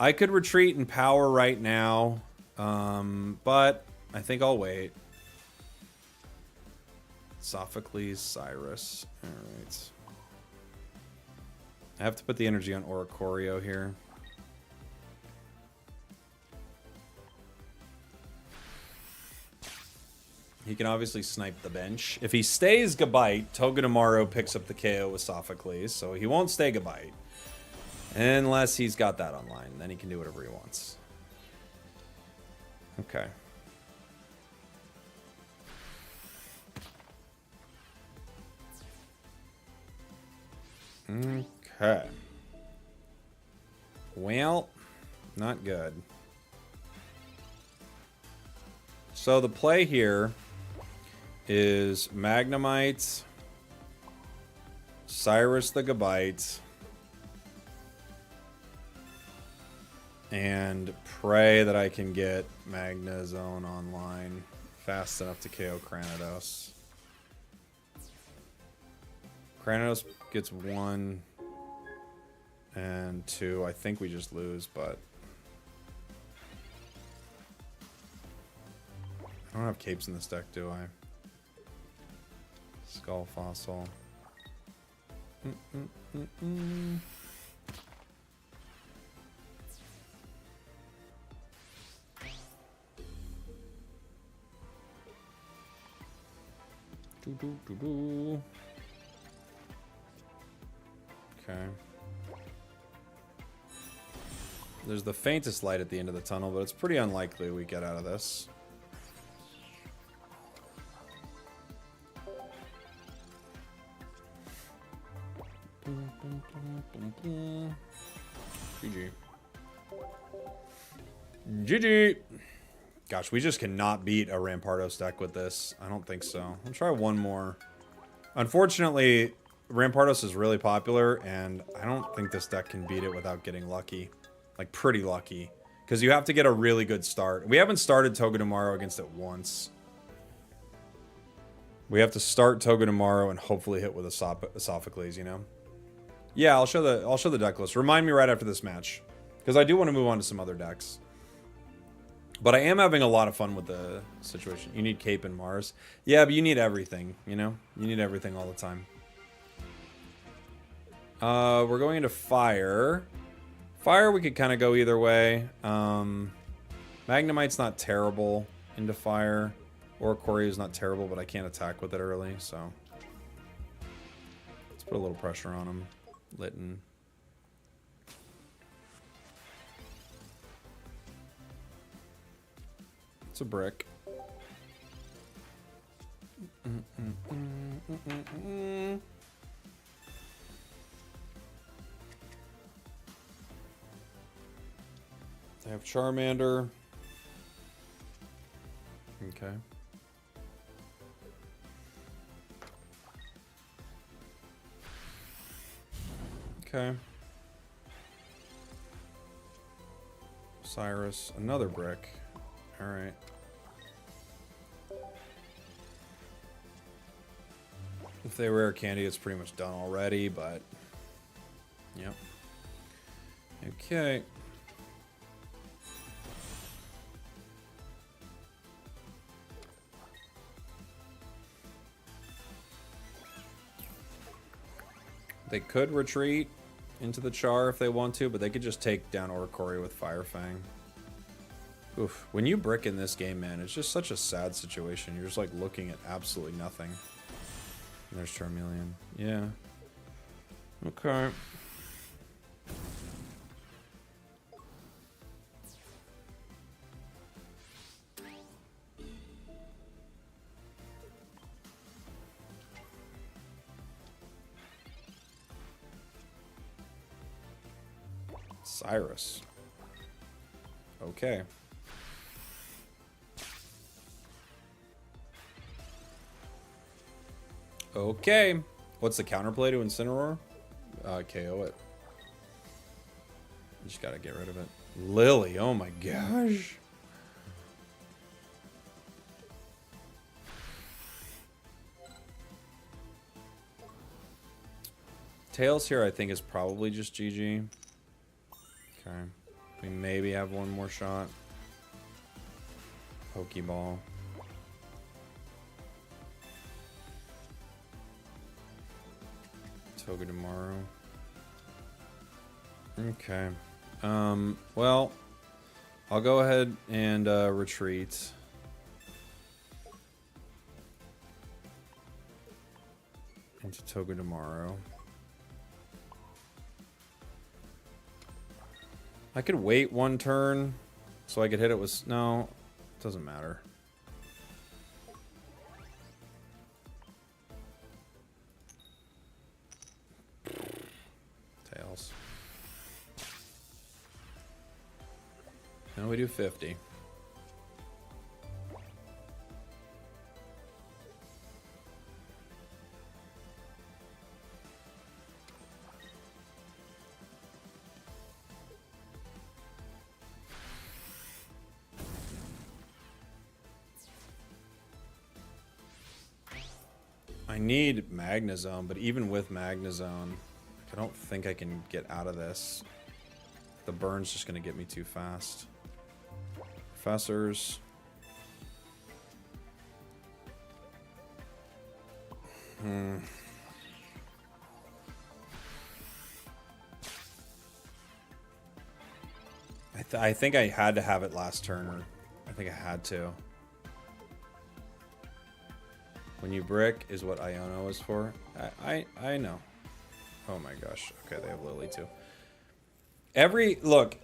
I could retreat in power right now, but I think I'll wait. Sophocles, Cyrus. Alright. I have to put the energy on Oricorio here. He can obviously snipe the bench. If he stays Gabite, Togedemaru picks up the KO with Sophocles, so he won't stay Gabite. Unless he's got that online. Then he can do whatever he wants. Okay. Okay. Well, not good. So the play here is Magnemite, Cyrus the Gabite, and pray that I can get Magnezone online fast enough to KO Cranidos. Cranidos gets 1 and 2. I think we just lose, but I don't have capes in this deck, do I? Skull Fossil. Okay. There's the faintest light at the end of the tunnel, but it's pretty unlikely we get out of this. GG. GG. Gosh, we just cannot beat a Rampardos deck with this. I don't think so. I'll try one more. Unfortunately, Rampardos is really popular, and I don't think this deck can beat it without getting lucky. Like, pretty lucky. Because you have to get a really good start. We haven't started Togedemaru against it once. We have to start Togedemaru and hopefully hit with a Sophocles, you know? Yeah, I'll show the deck list. Remind me right after this match. Because I do want to move on to some other decks. But I am having a lot of fun with the situation. You need Cape and Mars. Yeah, but you need everything, you know? You need everything all the time. We're going into Fire. Fire, we could kind of go either way. Magnemite's not terrible into Fire. Oricorio's not terrible, but I can't attack with it early, so let's put a little pressure on him. Litten. It's a brick. I have Charmander. Okay. Okay. Cyrus, another brick. All right. If they rare candy, it's pretty much done already, but yep. Okay. They could retreat into the Char if they want to, but they could just take down Oricorio with Fire Fang. Oof. When you brick in this game, man, it's just such a sad situation. You're just like looking at absolutely nothing. And there's Charmeleon. Yeah. Okay. Cyrus. Okay. Okay. What's the counterplay to Incineroar? KO it. Just gotta get rid of it. Lily, oh my gosh. Tails here, I think, is probably just GG. Okay. We maybe have one more shot. Pokeball. Togedemaru. Okay. Well, I'll go ahead and retreat. Into Togedemaru. I could wait one turn so I could hit it with... No, it doesn't matter. Tails. Now we do 50. I need Magnezone, but even with Magnezone, I don't think I can get out of this. The burn's just going to get me too fast. Professors. I think I had to have it last turn, or I think I had to. When you brick is what Iono is for. I know. Oh my gosh. Okay, they have Lily too. Look,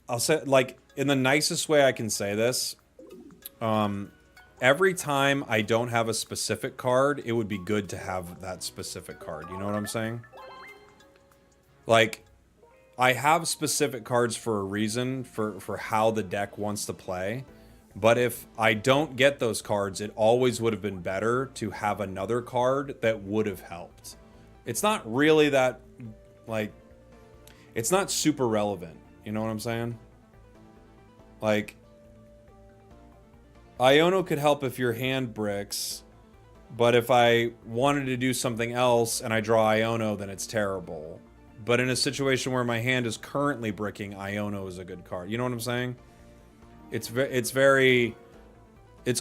I'll say, like, in the nicest way I can say this, every time I don't have a specific card, it would be good to have that specific card. You know what I'm saying? Like, I have specific cards for a reason, for how the deck wants to play. But if I don't get those cards, it always would have been better to have another card that would have helped. It's not really that, like, it's not super relevant. You know what I'm saying? Like, Iono could help if your hand bricks, but if I wanted to do something else and I draw Iono, then it's terrible. But in a situation where my hand is currently bricking, Iono is a good card. You know what I'm saying? It's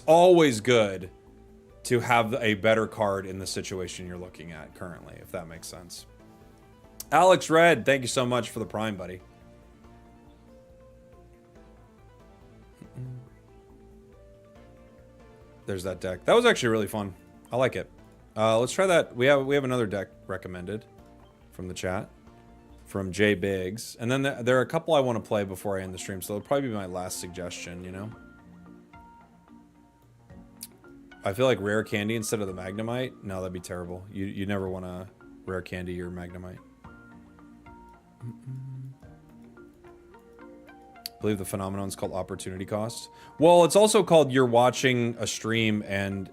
always good to have a better card in the situation you're looking at currently, if that makes sense. Alex Red, thank you so much for the Prime, buddy. There's that deck. That was actually really fun. I like it. Let's try that. We have another deck recommended from the chat. From J Biggs. And then there are a couple I want to play before I end the stream, so it'll probably be my last suggestion, you know? I feel like rare candy instead of the Magnemite. No, that'd be terrible. You never want to rare candy your Magnemite. I believe the phenomenon's called opportunity cost. Well, it's also called you're watching a stream and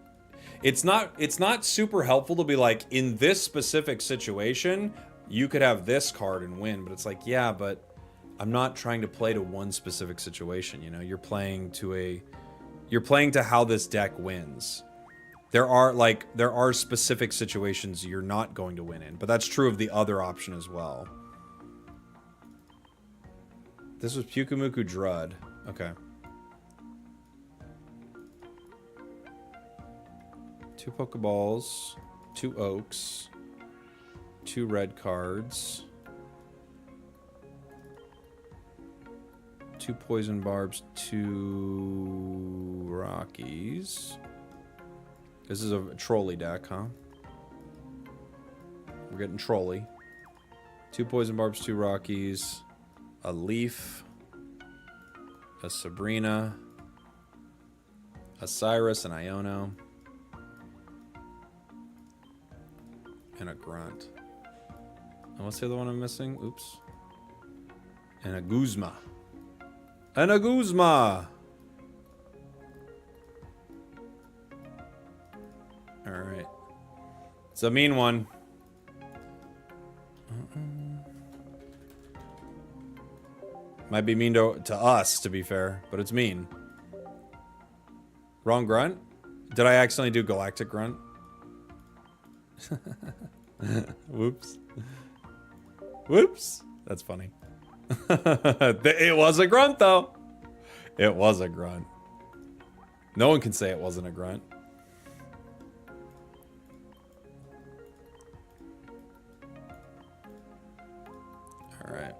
it's not super helpful to be like, in this specific situation, you could have this card and win, but it's like, yeah, but I'm not trying to play to one specific situation, you know? You're playing to how this deck wins. There are specific situations you're not going to win in, but that's true of the other option as well. This was Pukamuku Drud. Okay. 2 Pokeballs, 2 Oaks, 2 red cards, 2 Poison Barbs, 2 Rockies. This is a trolley deck, huh? We're getting trolley. 2 Poison Barbs, 2 Rockies, a Leaf, a Sabrina, a Cyrus, an Iono, and a Grunt. And what's the other one I'm missing? Oops. And a Guzma. And a Guzma! Alright. It's a mean one. Might be mean to us, to be fair, but it's mean. Wrong grunt? Did I accidentally do galactic grunt? Whoops. Whoops. That's funny. It was a grunt, though. It was a grunt. No one can say it wasn't a grunt. Alright.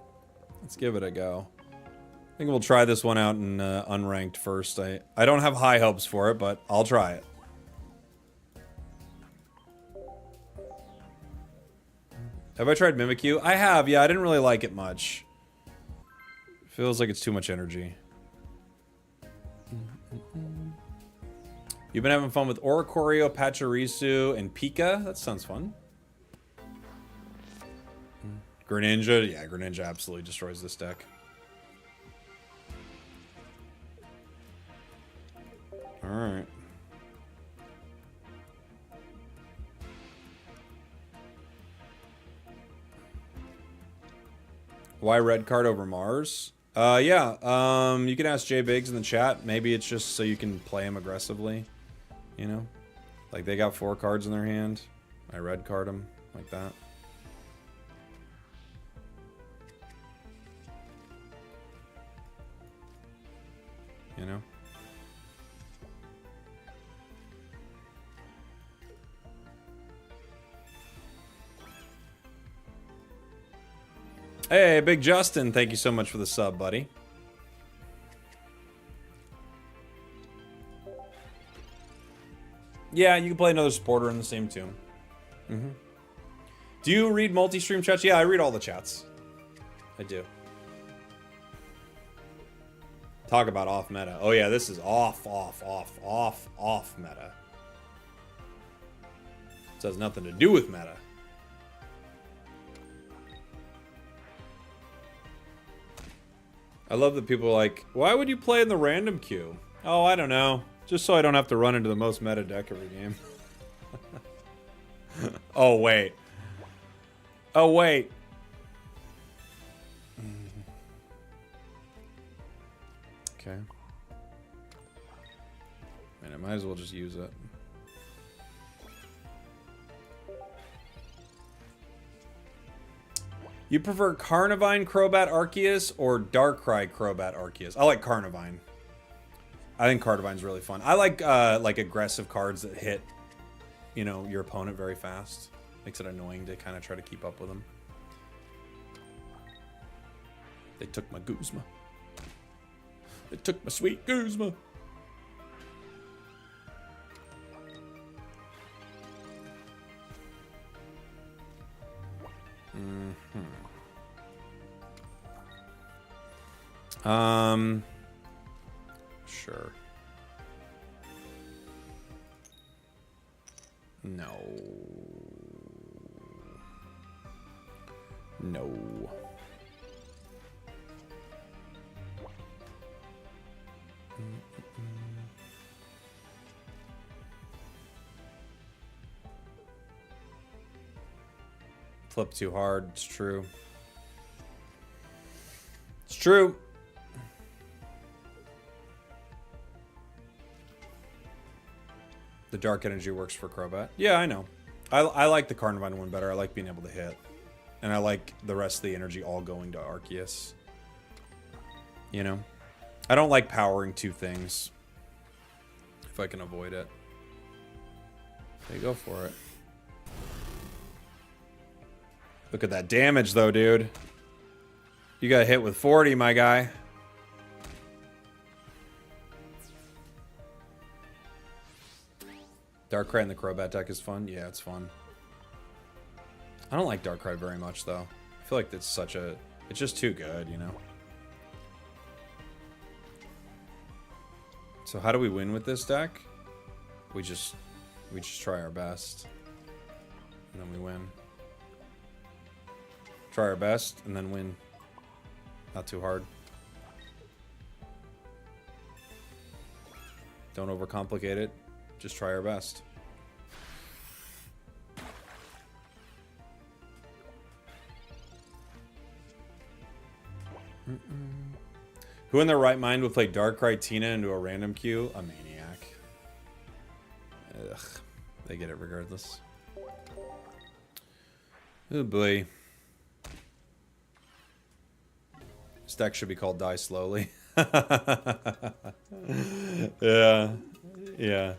Let's give it a go. I think we'll try this one out in unranked first. I don't have high hopes for it, but I'll try it. Have I tried Mimikyu? I have, yeah. I didn't really like it much. Feels like it's too much energy. You've been having fun with Oricorio, Pachirisu, and Pika? That sounds fun. Greninja? Yeah, Greninja absolutely destroys this deck. Alright. Why red card over Mars? Yeah, you can ask Jay Biggs in the chat. Maybe it's just so you can play him aggressively. You know? Like, they got 4 cards in their hand. I red card them like that. You know? Hey, Big Justin, thank you so much for the sub, buddy. Yeah, you can play another supporter in the same tomb. Do you read multi-stream chats? Yeah, I read all the chats. I do. Talk about off meta. Oh yeah, this is off meta. This has nothing to do with meta. I love that people are like, why would you play in the random queue? Oh, I don't know. Just so I don't have to run into the most meta deck every game. Oh, wait. Oh, wait. Okay. Man, I might as well just use it. You prefer Carnivine Crobat Arceus or Darkrai Crobat Arceus? I like Carnivine. I think Carnivine's really fun. I like aggressive cards that hit, you know, your opponent very fast. Makes it annoying to kind of try to keep up with them. They took my Guzma. They took my sweet Guzma. Sure. No. No. Flip too hard, it's true. It's true. The dark energy works for Crobat. Yeah, I know. I like the Carnivine one better. I like being able to hit. And I like the rest of the energy all going to Arceus. You know? I don't like powering 2 things. If I can avoid it. Okay, go for it. Look at that damage, though, dude. You got hit with 40, my guy. Darkrai in the Crobat deck is fun. Yeah, it's fun. I don't like Darkrai very much, though. I feel like it's such a... It's just too good, you know? So how do we win with this deck? We just try our best. And then we win. Try our best, and then win. Not too hard. Don't overcomplicate it. Just try our best. Who in their right mind would play Darkrai Tina into a random queue? A maniac. Ugh. They get it regardless. Oh boy. This deck should be called Die Slowly. Yeah. Yeah.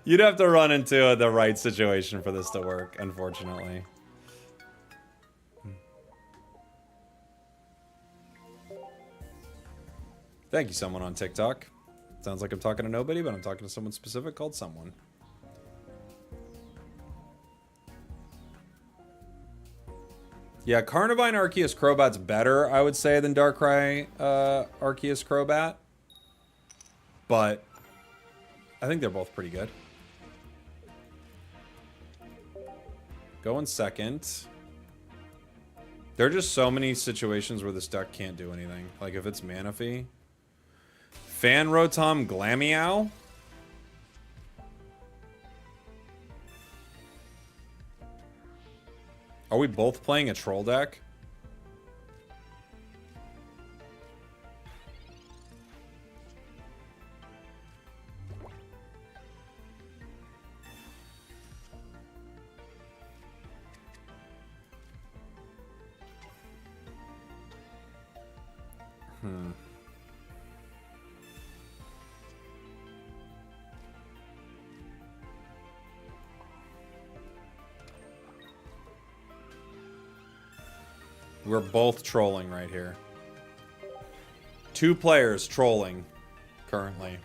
You'd have to run into the right situation for this to work, unfortunately. Thank you, someone on TikTok. Sounds like I'm talking to nobody, but I'm talking to someone specific called someone. Yeah, Carnivine Arceus Crobat's better, I would say, than Darkrai Arceus Crobat. But I think they're both pretty good. Going second. There are just so many situations where this deck can't do anything. Like if it's Manaphy. Fan Rotom Glameow. Are we both playing a troll deck? We're both trolling right here. 2 players trolling currently.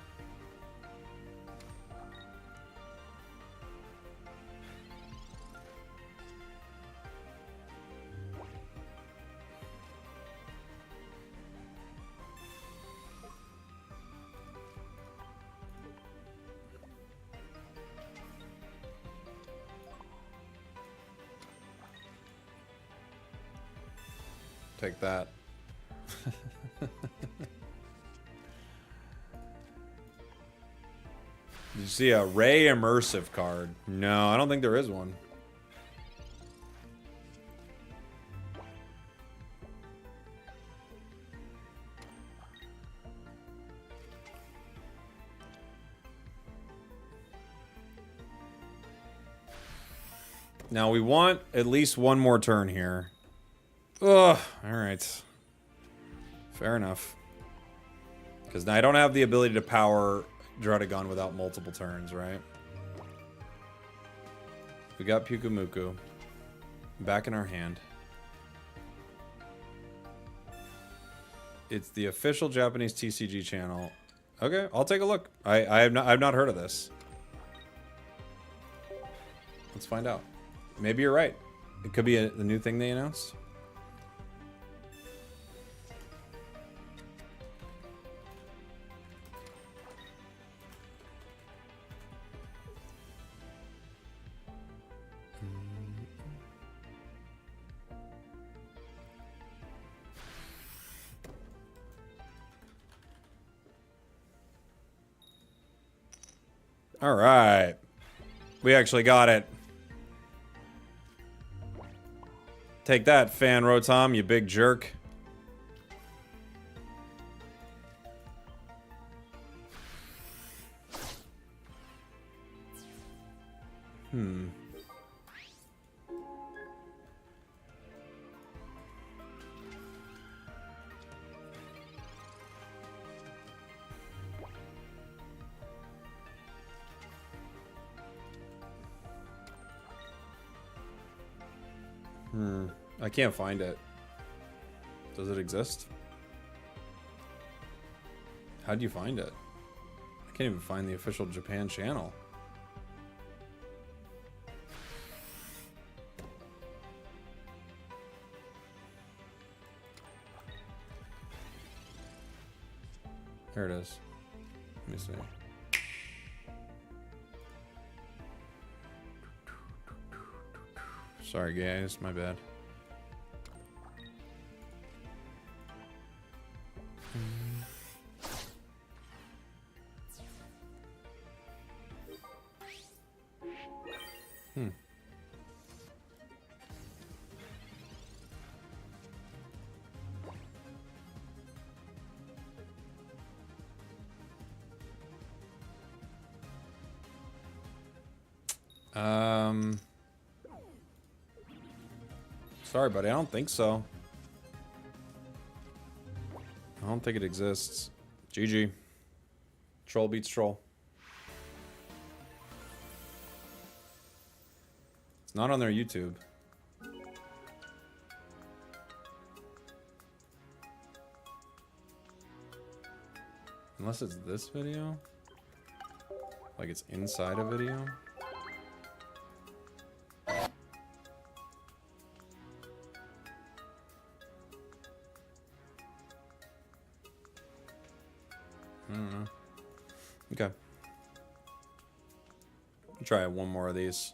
Take that. Did you see a Ray Immersive card? No, I don't think there is one. Now we want at least one more turn here. Ugh, alright. Fair enough. Because now I don't have the ability to power Druddigon without multiple turns, right? We got Pukamuku. Back in our hand. It's the official Japanese TCG channel. Okay, I'll take a look. I've not heard of this. Let's find out. Maybe you're right. It could be the new thing they announced. All right. We actually got it. Take that, Fan Rotom, you big jerk. I can't find it. Does it exist? How do you find it? I can't even find the official Japan channel. There it is. Let me see. Sorry guys, my bad. Sorry, buddy. I don't think so. I don't think it exists. GG. Troll beats troll. It's not on their YouTube. Unless it's this video. Like it's inside a video. I don't know. Okay. Try one more of these.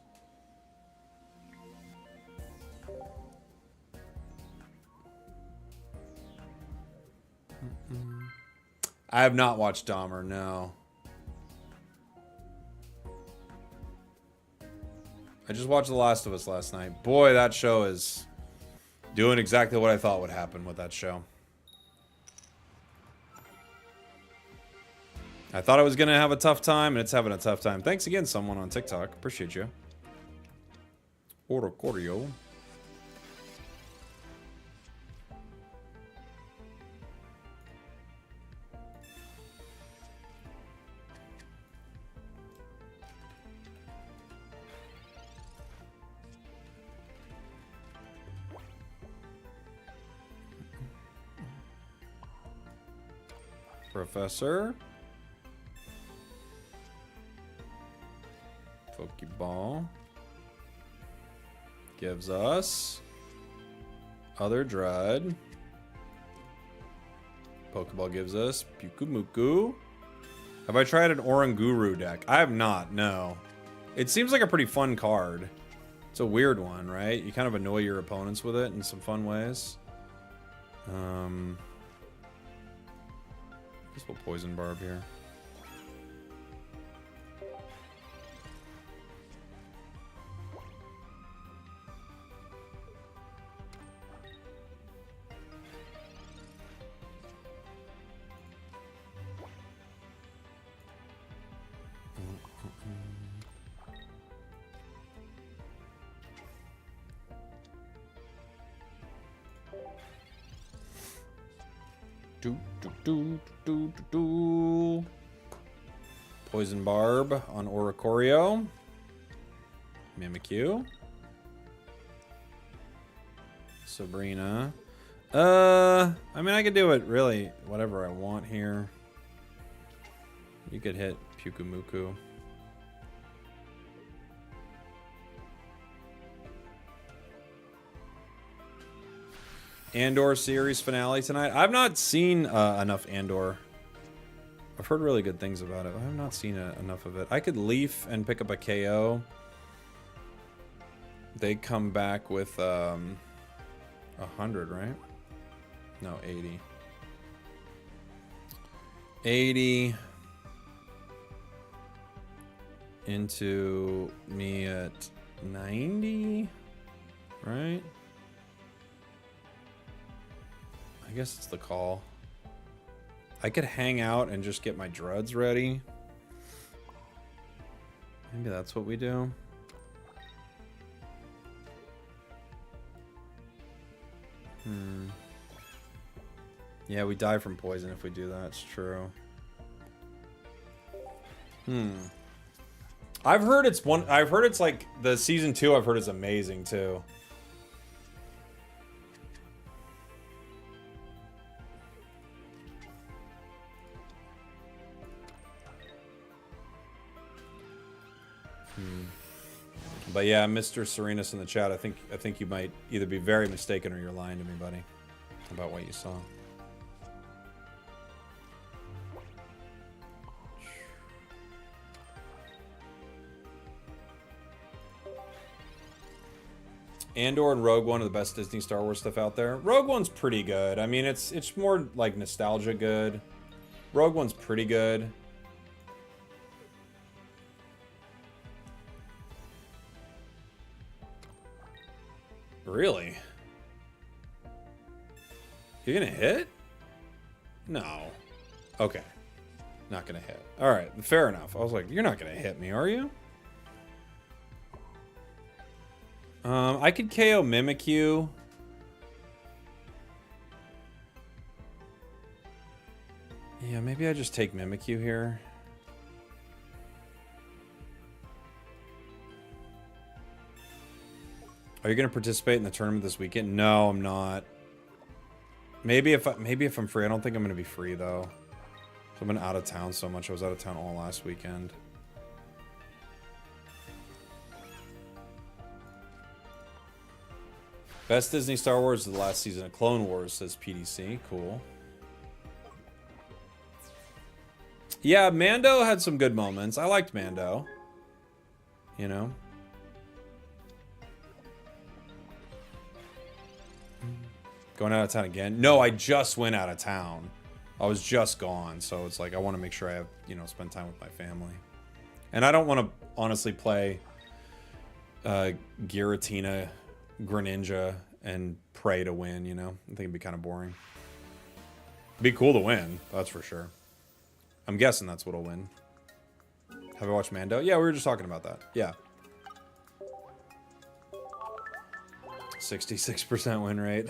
I have not watched Dahmer, no. I just watched The Last of Us last night. Boy, that show is doing exactly what I thought would happen with that show. I thought I was going to have a tough time, and it's having a tough time. Thanks again, someone on TikTok. Appreciate you. Orocorio. Professor. Pokeball. Gives us Other Dread. Pokeball gives us Pukamuku. Have I tried an Oranguru deck? I have not, no. It seems like a pretty fun card. It's a weird one, right? You kind of annoy your opponents with it in some fun ways. I guess we'll Poison Barb here. Poison Barb on Oricorio. Mimikyu. Sabrina. I mean, I could do it really whatever I want here. You could hit Pukamuku. Andor series finale tonight. I've not seen enough Andor. I've heard really good things about it. I have not seen enough of it. I could leaf and pick up a KO. They come back with 100, right? No, 80. 80 into me at 90, right? I guess it's the call. I could hang out and just get my Druds ready. Maybe that's what we do. Yeah, we die from poison if we do that. It's true. I've heard it's like the season 2 I've heard is amazing too. But yeah, Mr. Serenus in the chat, I think you might either be very mistaken or you're lying to me, buddy, about what you saw. Andor and Rogue One are the best Disney Star Wars stuff out there. Rogue One's pretty good. I mean, it's more like nostalgia good. Rogue One's pretty good. Really? You're gonna hit? No. Okay. Not gonna hit. Alright, fair enough. I was like, you're not gonna hit me, are you? I could KO Mimikyu. Yeah, maybe I just take Mimikyu here. Are you going to participate in the tournament this weekend? No, I'm not. Maybe if I'm free. I don't think I'm going to be free though. I've been out of town so much. I was out of town all last weekend. Best Disney Star Wars of the last season of Clone Wars, says PDC. Cool. Yeah, Mando had some good moments. I liked Mando. You know? Going out of town again? No, I just went out of town. I was just gone, so it's like I want to make sure I have, you know, spend time with my family. And I don't want to honestly play Giratina, Greninja, and pray to win, you know? I think it'd be kind of boring. Be cool to win, that's for sure. I'm guessing that's what'll win. Have I watched Mando? Yeah, we were just talking about that. Yeah. 66% win rate.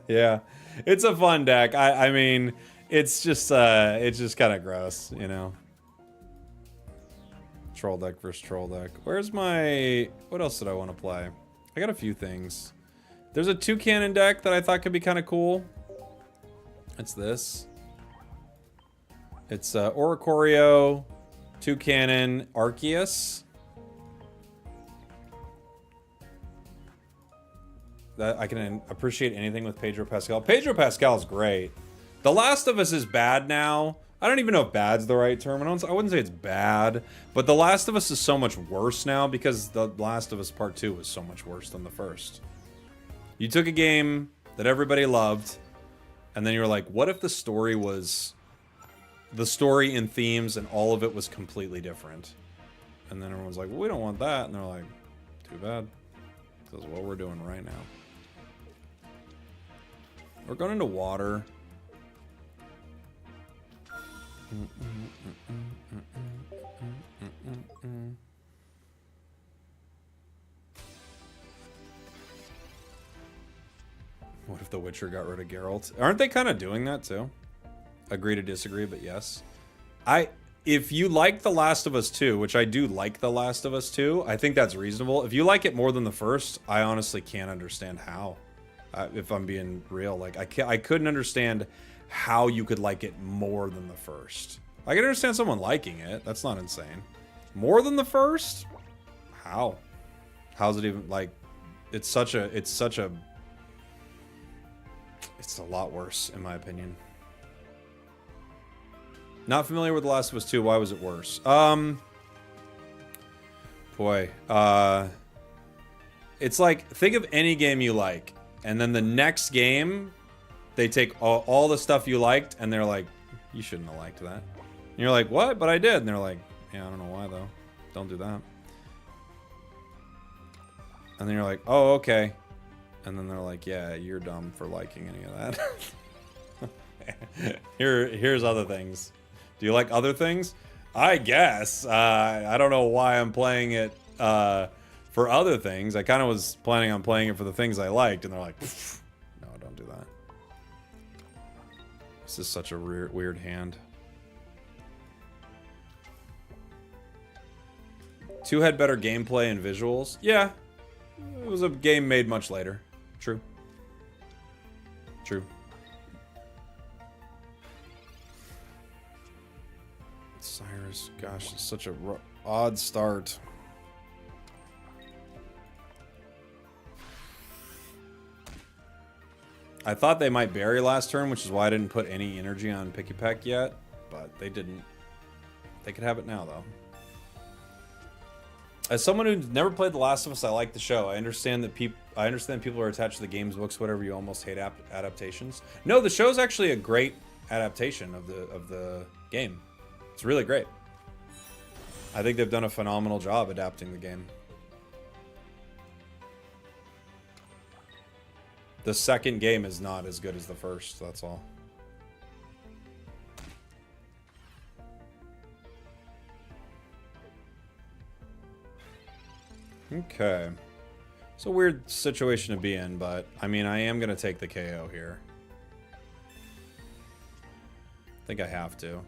Yeah. It's a fun deck. I mean, it's just kind of gross, you know. Troll deck versus troll deck. Where's my... What else did I want to play? I got a few things. There's a 2-cannon deck that I thought could be kind of cool. It's this. It's Oricorio, 2-cannon, Arceus. That I can appreciate anything with Pedro Pascal. Pedro Pascal is great. The Last of Us is bad now. I don't even know if bad's the right term. I wouldn't say it's bad, but The Last of Us is so much worse now because The Last of Us Part 2 was so much worse than the first. You took a game that everybody loved, and then you were like, what if the story was... The story and themes and all of it was completely different? And then everyone's like, well, we don't want that. And they're like, too bad. This is what we're doing right now. We're going into water. What if The Witcher got rid of Geralt? Aren't they kind of doing that too? Agree to disagree, but yes. If you like The Last of Us 2, which I do like The Last of Us 2, I think that's reasonable. If you like it more than the first, I honestly can't understand how. If I'm being real, like I couldn't understand how you could like it more than the first. I can understand someone liking it. That's not insane. More than the first? How? How's it even like? It's a lot worse in my opinion. Not familiar with The Last of Us 2. Why was it worse? It's like, think of any game you like, and then the next game, they take all the stuff you liked, and they're like, you shouldn't have liked that. And you're like, what? But I did. And they're like, yeah, I don't know why, though. Don't do that. And then you're like, oh, okay. And then they're like, yeah, you're dumb for liking any of that. Here's other things. Do you like other things? I guess. I don't know why I'm playing it for other things. I kind of was planning on playing it for the things I liked, and they're like, no, don't do that. This is such a weird hand. 2 had better gameplay and visuals. Yeah. It was a game made much later. True. True. Cyrus, gosh, it's such a odd start. I thought they might bury last turn, which is why I didn't put any energy on Picky Peck yet, but they didn't. They could have it now, though. As someone who's never played The Last of Us, I like the show. I understand that people are attached to the games, books, whatever. You almost hate adaptations. No, the show's actually a great adaptation of the game. It's really great. I think they've done a phenomenal job adapting the game. The second game is not as good as the first, that's all. Okay. It's a weird situation to be in, but I mean, I am going to take the KO here. I think I have to.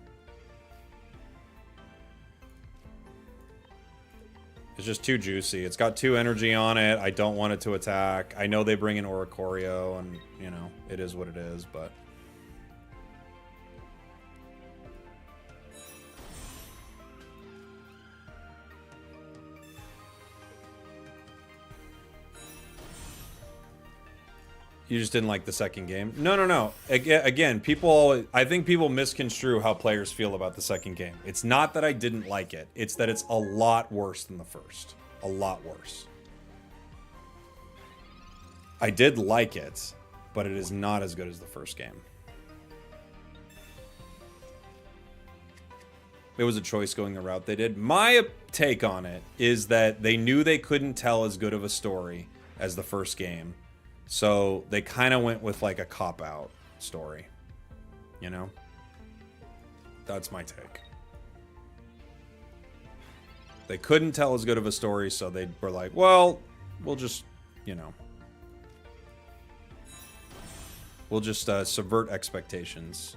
It's just too juicy. It's got 2 energy on it. I don't want it to attack. I know they bring in Oricorio, and, you know, it is what it is, but... You just didn't like the second game? No. Again, I think people misconstrue how players feel about the second game. It's not that I didn't like it. It's that it's a lot worse than the first. A lot worse. I did like it, but it is not as good as the first game. It was a choice going the route they did. My take on it is that they knew they couldn't tell as good of a story as the first game. So they kind of went with like a cop-out story, you know? That's my take. They couldn't tell as good of a story, so they were like, well, we'll just, you know. We'll just subvert expectations.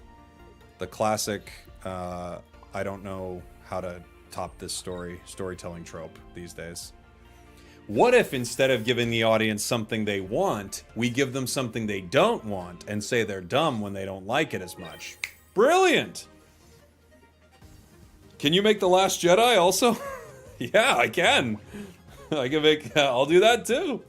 The classic, I don't know how to top this storytelling trope these days. What if instead of giving the audience something they want, we give them something they don't want and say they're dumb when they don't like it as much? Brilliant! Can you make The Last Jedi also? Yeah, I can. I can make... I'll do that too.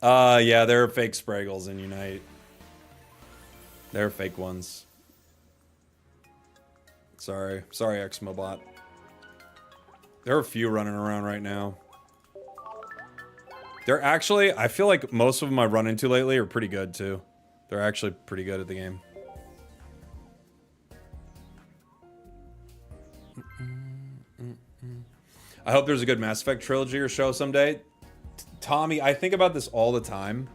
Yeah, there are fake Spragels in Unite. There are fake ones. Sorry, Exmobot. There are a few running around right now. They're actually, I feel like most of them I've run into lately are pretty good too. They're actually pretty good at the game. I hope there's a good Mass Effect trilogy or show someday. Tommy, I think about this all the time.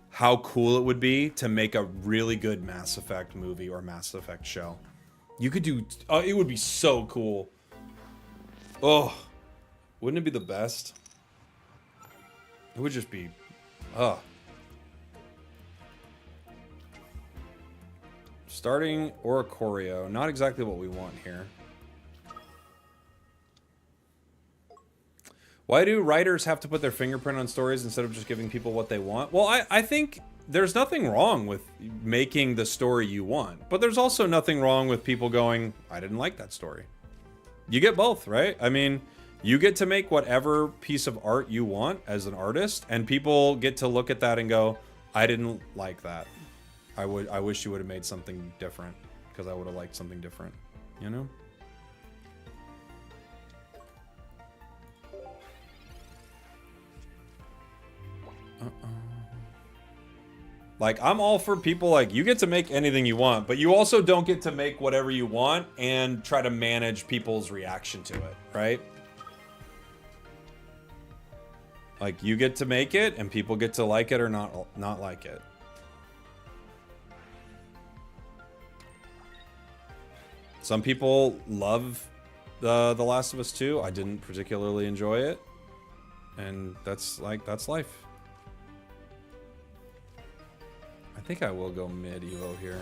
How cool it would be to make a really good Mass Effect movie or Mass Effect show. You could do... it would be so cool. Oh. Wouldn't it be the best? It would just be... Starting Oricorio. Not exactly what we want here. Why do writers have to put their fingerprint on stories instead of just giving people what they want? Well, I think there's nothing wrong with making the story you want. But there's also nothing wrong with people going, I didn't like that story. You get both, right? I mean, you get to make whatever piece of art you want as an artist, and people get to look at that and go, I didn't like that. I wish you would have made something different, because I would have liked something different, you know? Like, I'm all for people, like, you get to make anything you want, but you also don't get to make whatever you want and try to manage people's reaction to it, right? Like, you get to make it, and people get to like it or not like it. Some people love The Last of Us 2. I didn't particularly enjoy it. And that's life. I think I will go mid Evo here.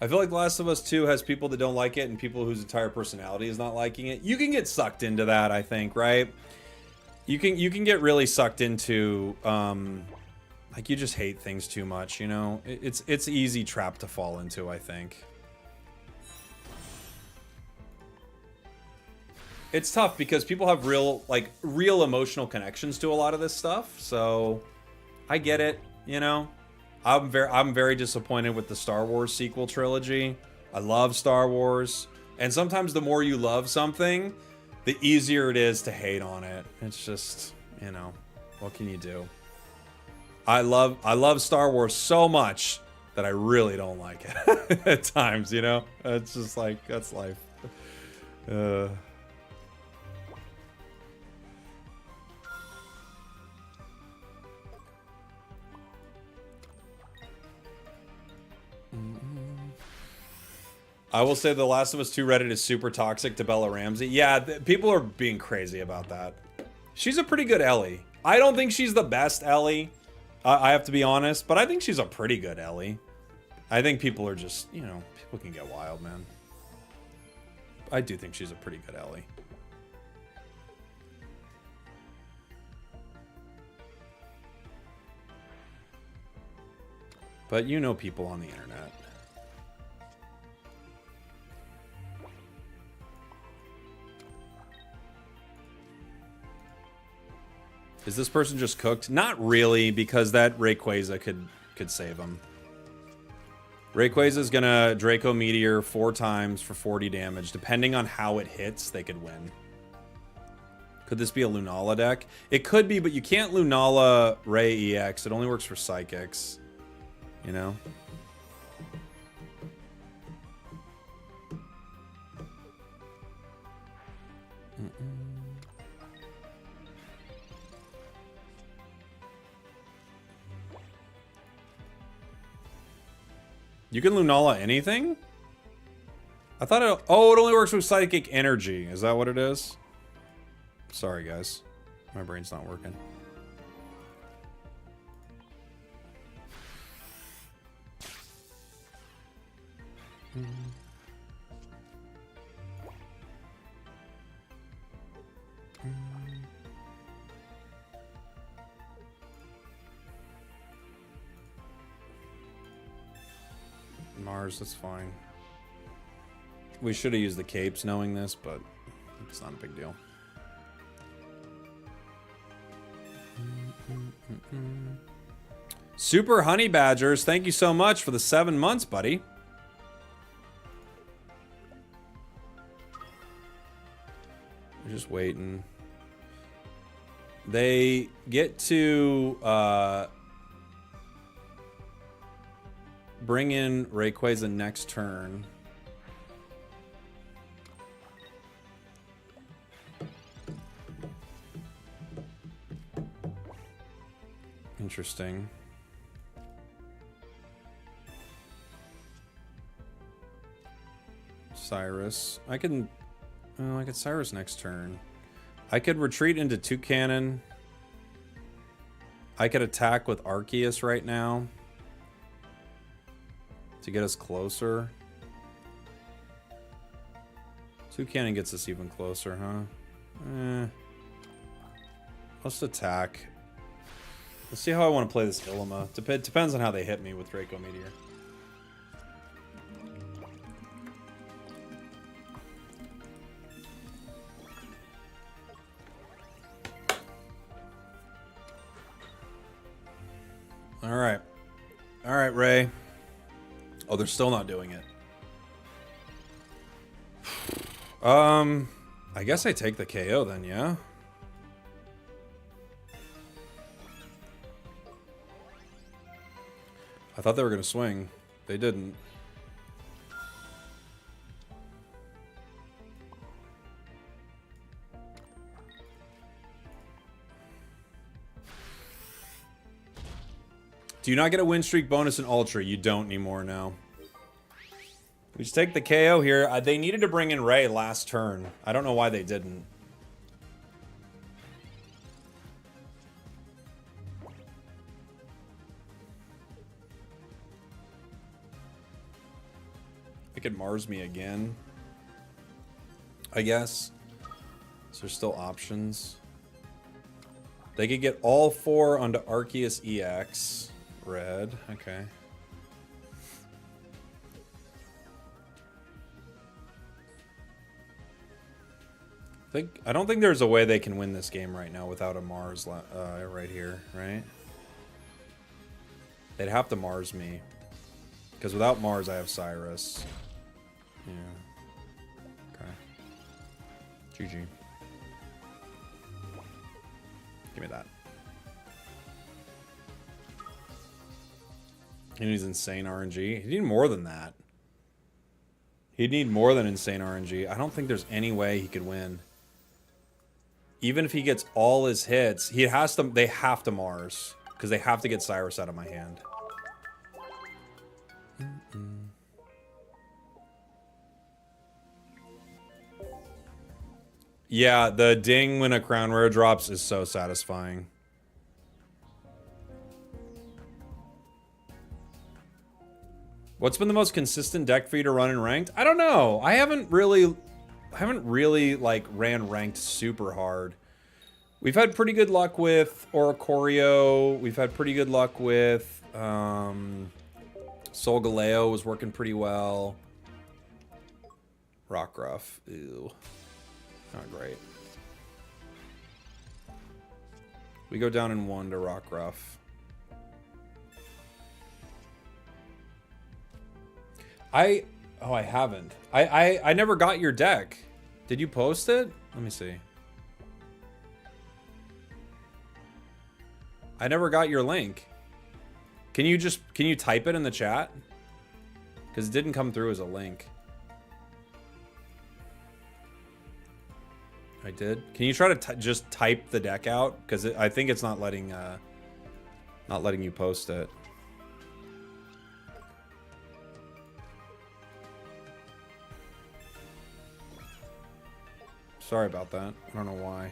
I feel like The Last of Us 2 has people that don't like it and people whose entire personality is not liking it. You can get sucked into that, I think, right? You can get really sucked into like you just hate things too much, you know? It's an easy trap to fall into, I think. It's tough because people have real emotional connections to a lot of this stuff. So I get it, you know. I'm very disappointed with the Star Wars sequel trilogy. I love Star Wars, and sometimes the more you love something, the easier it is to hate on it. It's just, you know, what can you do? I love Star Wars so much that I really don't like it at times, you know? It's just like, that's life. I will say The Last of Us 2 Reddit is super toxic to Bella Ramsey. Yeah, people are being crazy about that. She's a pretty good Ellie. I don't think she's the best Ellie. I have to be honest, but I think she's a pretty good Ellie. I think people are just, you know, people can get wild, man. I do think she's a pretty good Ellie. But you know people on the internet. Is this person just cooked? Not really, because that Rayquaza could save him. Rayquaza's gonna Draco Meteor 4 times for 40 damage. Depending on how it hits, they could win. Could this be a Lunala deck? It could be, but you can't Lunala Ray EX. It only works for Psychics. You know? You can Lunala anything? I thought it... Oh, it only works with Psychic Energy. Is that what it is? Sorry, guys. My brain's not working. Mars, that's fine. We should have used the capes knowing this, but it's not a big deal. Super Honey Badgers, thank you so much for the 7 months, buddy. We're just waiting. They get to bring in Rayquaza next turn. Interesting. Cyrus. I could Cyrus next turn. I could retreat into Toucannon. I could attack with Arceus right now to get us closer. Toucannon gets us even closer, huh? Let's attack. Let's see how I want to play this Ilima. Depends on how they hit me with Draco Meteor. Alright. Alright, Ray. Oh, they're still not doing it. I guess I take the KO then, yeah? I thought they were going to swing. They didn't. Do you not get a win streak bonus in Ultra? You don't anymore now. We just take the KO here. They needed to bring in Ray last turn. I don't know why they didn't. They could Mars me again, I guess. So there's still options. They could get all 4 onto Arceus EX. Red, okay. I don't think there's a way they can win this game right now without a Mars right here, right? They'd have to Mars me. Because without Mars, I have Cyrus. Yeah. Okay. GG. Give me that. He needs insane RNG. He'd need more than that. He'd need more than insane RNG. I don't think there's any way he could win. Even if he gets all his hits, they have to Mars. Because they have to get Cyrus out of my hand. Yeah, the ding when a crown rare drops is so satisfying. What's been the most consistent deck for you to run in ranked? I don't know. I haven't really like ran ranked super hard. We've had pretty good luck with Oricorio. We've had pretty good luck with Solgaleo was working pretty well. Rockruff, ew, not great. We go down in 1 to Rockruff. I haven't. I never got your deck. Did you post it? Let me see. I never got your link. Can you type it in the chat? Because it didn't come through as a link. I did. Can you try to just type the deck out? Because I think it's not letting you post it. Sorry about that. I don't know why.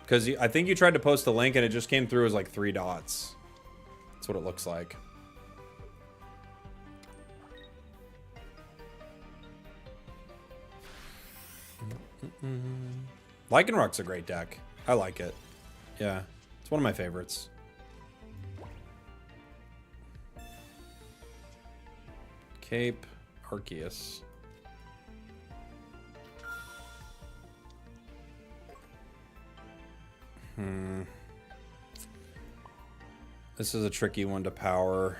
Because I think you tried to post a link and it just came through as like 3 dots. That's what it looks like. Lycanrock's a great deck. I like it. Yeah, it's one of my favorites. Cape, Arceus. This is a tricky one to power.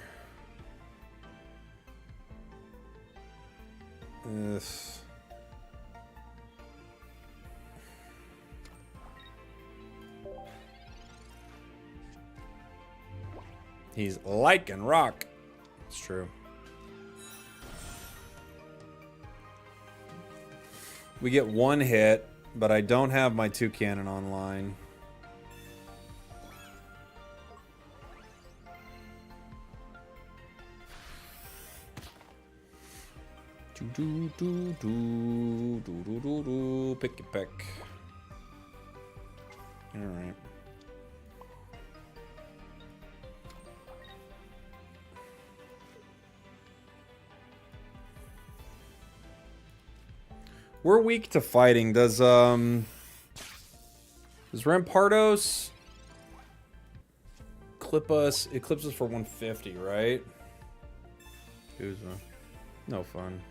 Ugh. He's Lycanrock. It's true. We get 1 hit, but I don't have my Toucannon online. Pick it pick. All right. We're weak to fighting. Does Rampardos eclipse us for 150, right? Who's no fun.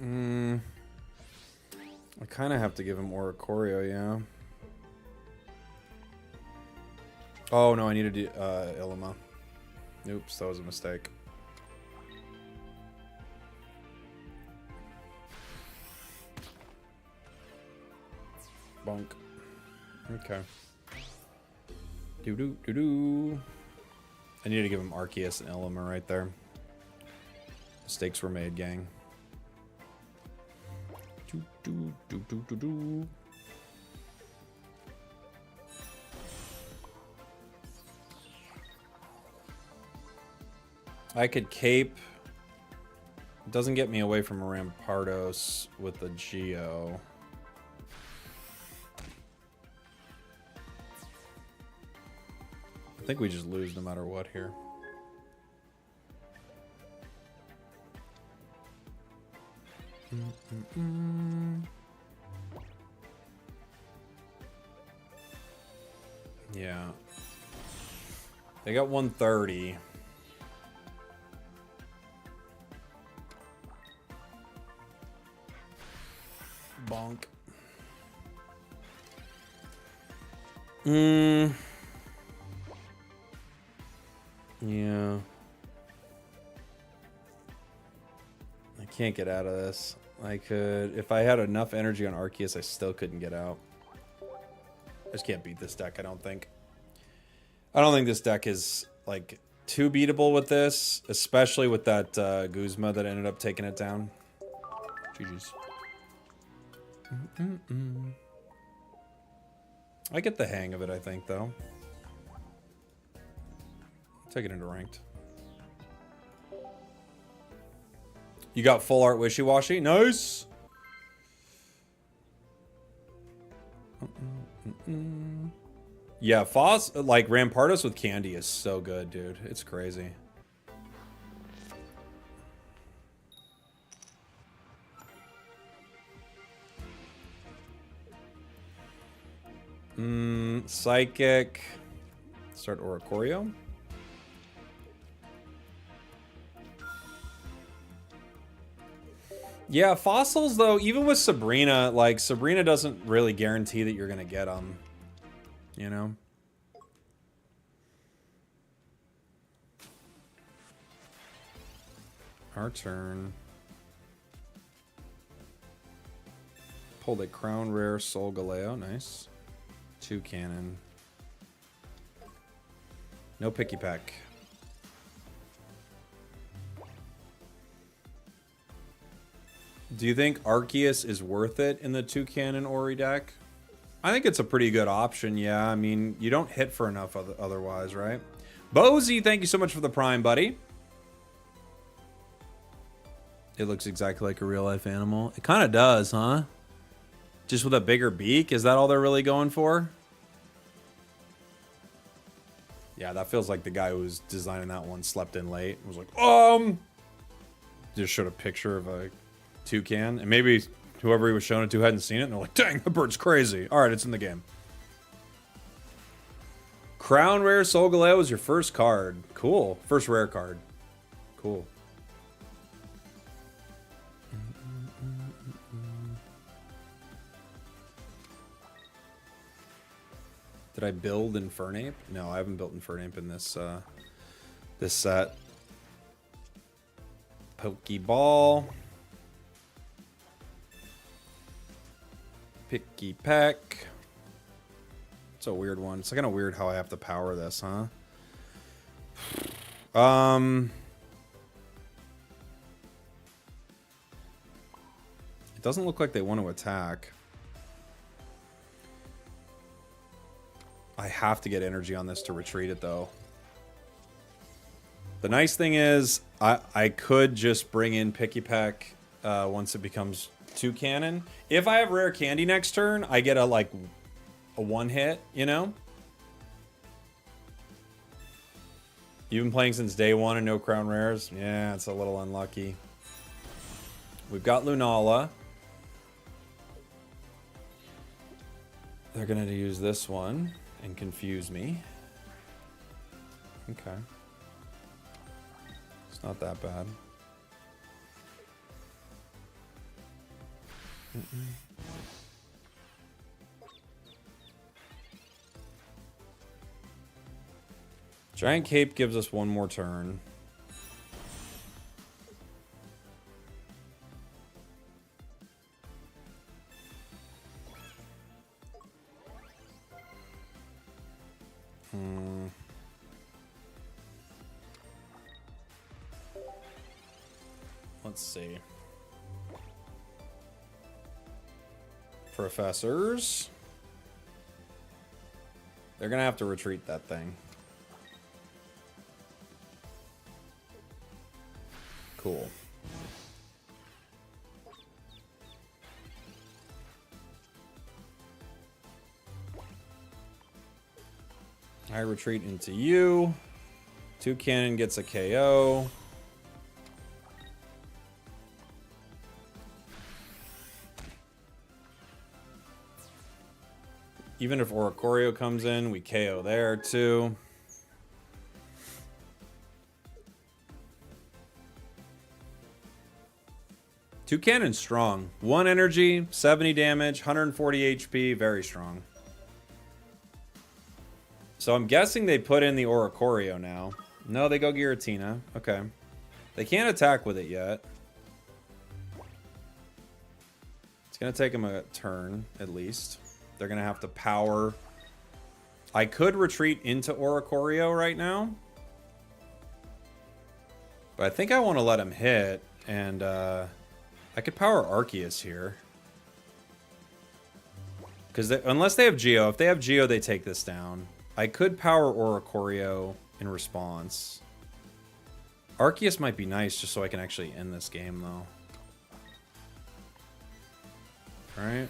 I kind of have to give him Oricorio, yeah. Oh no, I needed to Ilima. Oops, that was a mistake. Bonk. Okay. Doo-doo-doo-doo. I need to give him Arceus and Ilima right there. Mistakes were made, gang. Doo-doo-doo-doo-doo-doo. I could cape. It doesn't get me away from a Rampardos with the Geo. I think we just lose no matter what here. Yeah. They got 130. Bonk. Yeah. I can't get out of this. I could... If I had enough energy on Arceus, I still couldn't get out. I just can't beat this deck, I don't think. I don't think this deck is, like, too beatable with this. Especially with that Guzma that ended up taking it down. GG's. I get the hang of it, I think, though. Take it into ranked. You got full art wishy-washy. Nice. Yeah, like Rampardos with candy is so good, dude. It's crazy. Psychic. Start Oricorio. Yeah, fossils though, even with Sabrina, like Sabrina doesn't really guarantee that you're gonna get them. You know? Our turn. Pulled a Crown Rare Soul Galeo, nice. 2 cannon. No Picky Peck. Do you think Arceus is worth it in the 2 cannon Ori deck? I think it's a pretty good option, yeah. I mean, you don't hit for enough otherwise, right? Bozy, thank you so much for the Prime, buddy. It looks exactly like a real-life animal. It kind of does, huh? Just with a bigger beak? Is that all they're really going for? Yeah, that feels like the guy who was designing that one slept in late. Was like, just showed a picture of a toucan. And maybe whoever he was showing it to hadn't seen it. And they're like, dang, the bird's crazy. All right, it's in the game. Crown Rare Soul Galeo is your first card. Cool. First rare card. Cool. Did I build Infernape? No, I haven't built Infernape in this this set. Pokeball. Picky Peck. It's a weird one. It's kind of weird how I have to power this, huh? It doesn't look like they want to attack. I have to get energy on this to retreat it, though. The nice thing is, I could just bring in Picky Peck once it becomes 2 cannon. If I have rare candy next turn, I get a one hit, you know? You've been playing since day 1 and no crown rares? Yeah, it's a little unlucky. We've got Lunala. They're going to use this one and confuse me. Okay. It's not that bad. Giant Cape gives us one more turn. Let's see. Professors. They're gonna have to retreat that thing. Cool. I retreat into you. 2 cannon gets a KO. Even if Oricorio comes in, we KO there too. Two cannon strong. 1 energy, 70 damage, 140 HP, very strong. So I'm guessing they put in the Oricorio now. No, they go Giratina. Okay. They can't attack with it yet. It's going to take them a turn, at least. They're going to have to power. I could retreat into Oricorio right now. But I think I want to let him hit. And I could power Arceus here. Because unless they have Geo. If they have Geo, they take this down. I could power Oricorio in response. Arceus might be nice just so I can actually end this game, though. Alright.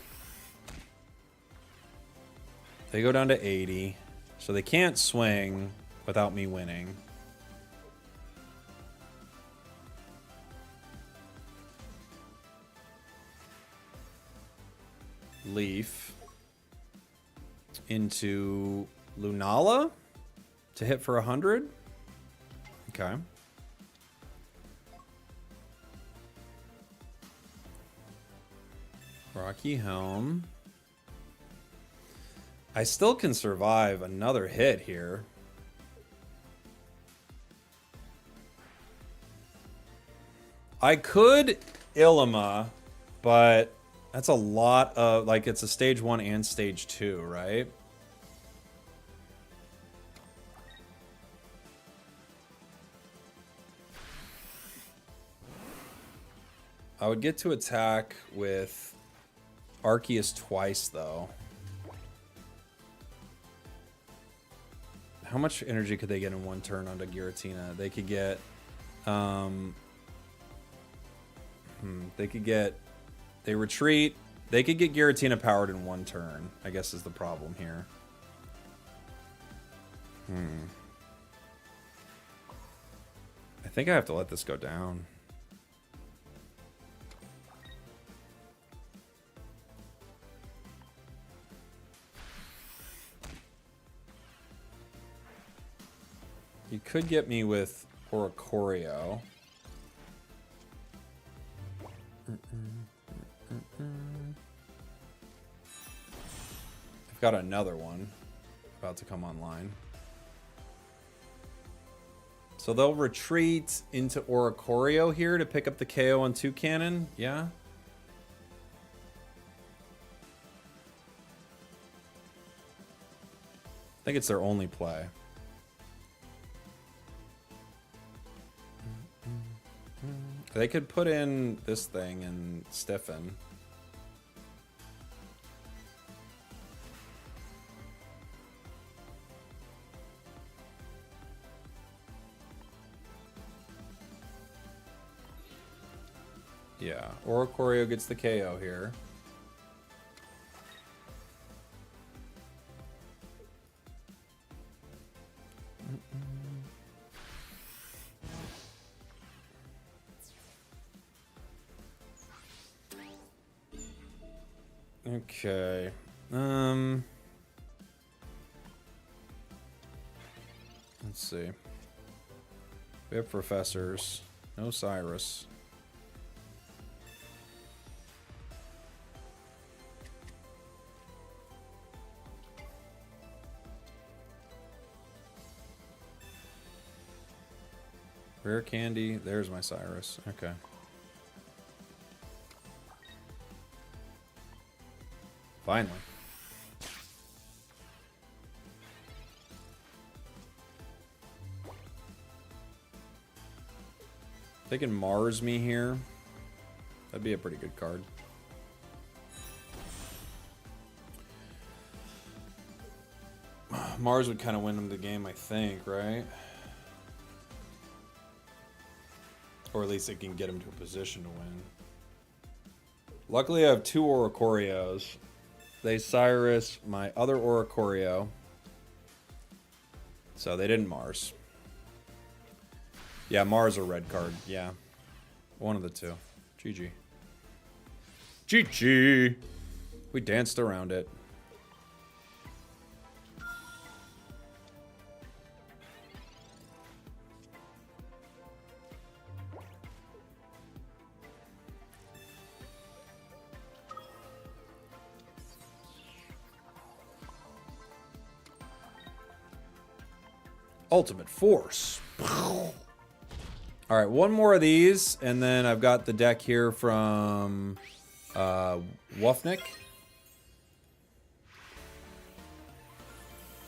They go down to 80. So they can't swing without me winning. Leaf. Into Lunala to hit for 100. Okay. Rocky Helm. I still can survive another hit here. I could Ilima, but that's a lot of, like, it's a stage 1 and stage 2, right? I would get to attack with Arceus twice, though. How much energy could they get in one turn onto Giratina? They could get... they could get... They retreat. They could get Giratina powered in one turn, I guess is the problem here. I think I have to let this go down. You could get me with Oricorio. I've got another one about to come online. So they'll retreat into Oricorio here to pick up the KO on Toucannon. Yeah. I think it's their only play. They could put in this thing and stiffen. Yeah, Oricorio gets the KO here. Okay. Let's see. We have professors. No Cyrus. Rare candy. There's my Cyrus. Okay. Finally. They can Mars me here. That'd be a pretty good card. Mars would kind of win them the game, I think, right? Or at least it can get them to a position to win. Luckily, I have two Oricorios. They Cyrus my other Oricorio. So they didn't Mars. Yeah, Mars or red card. Yeah. One of the two. GG. GG. We danced around it. Ultimate Force. Alright, one more of these, and then I've got the deck here from Wuffnik.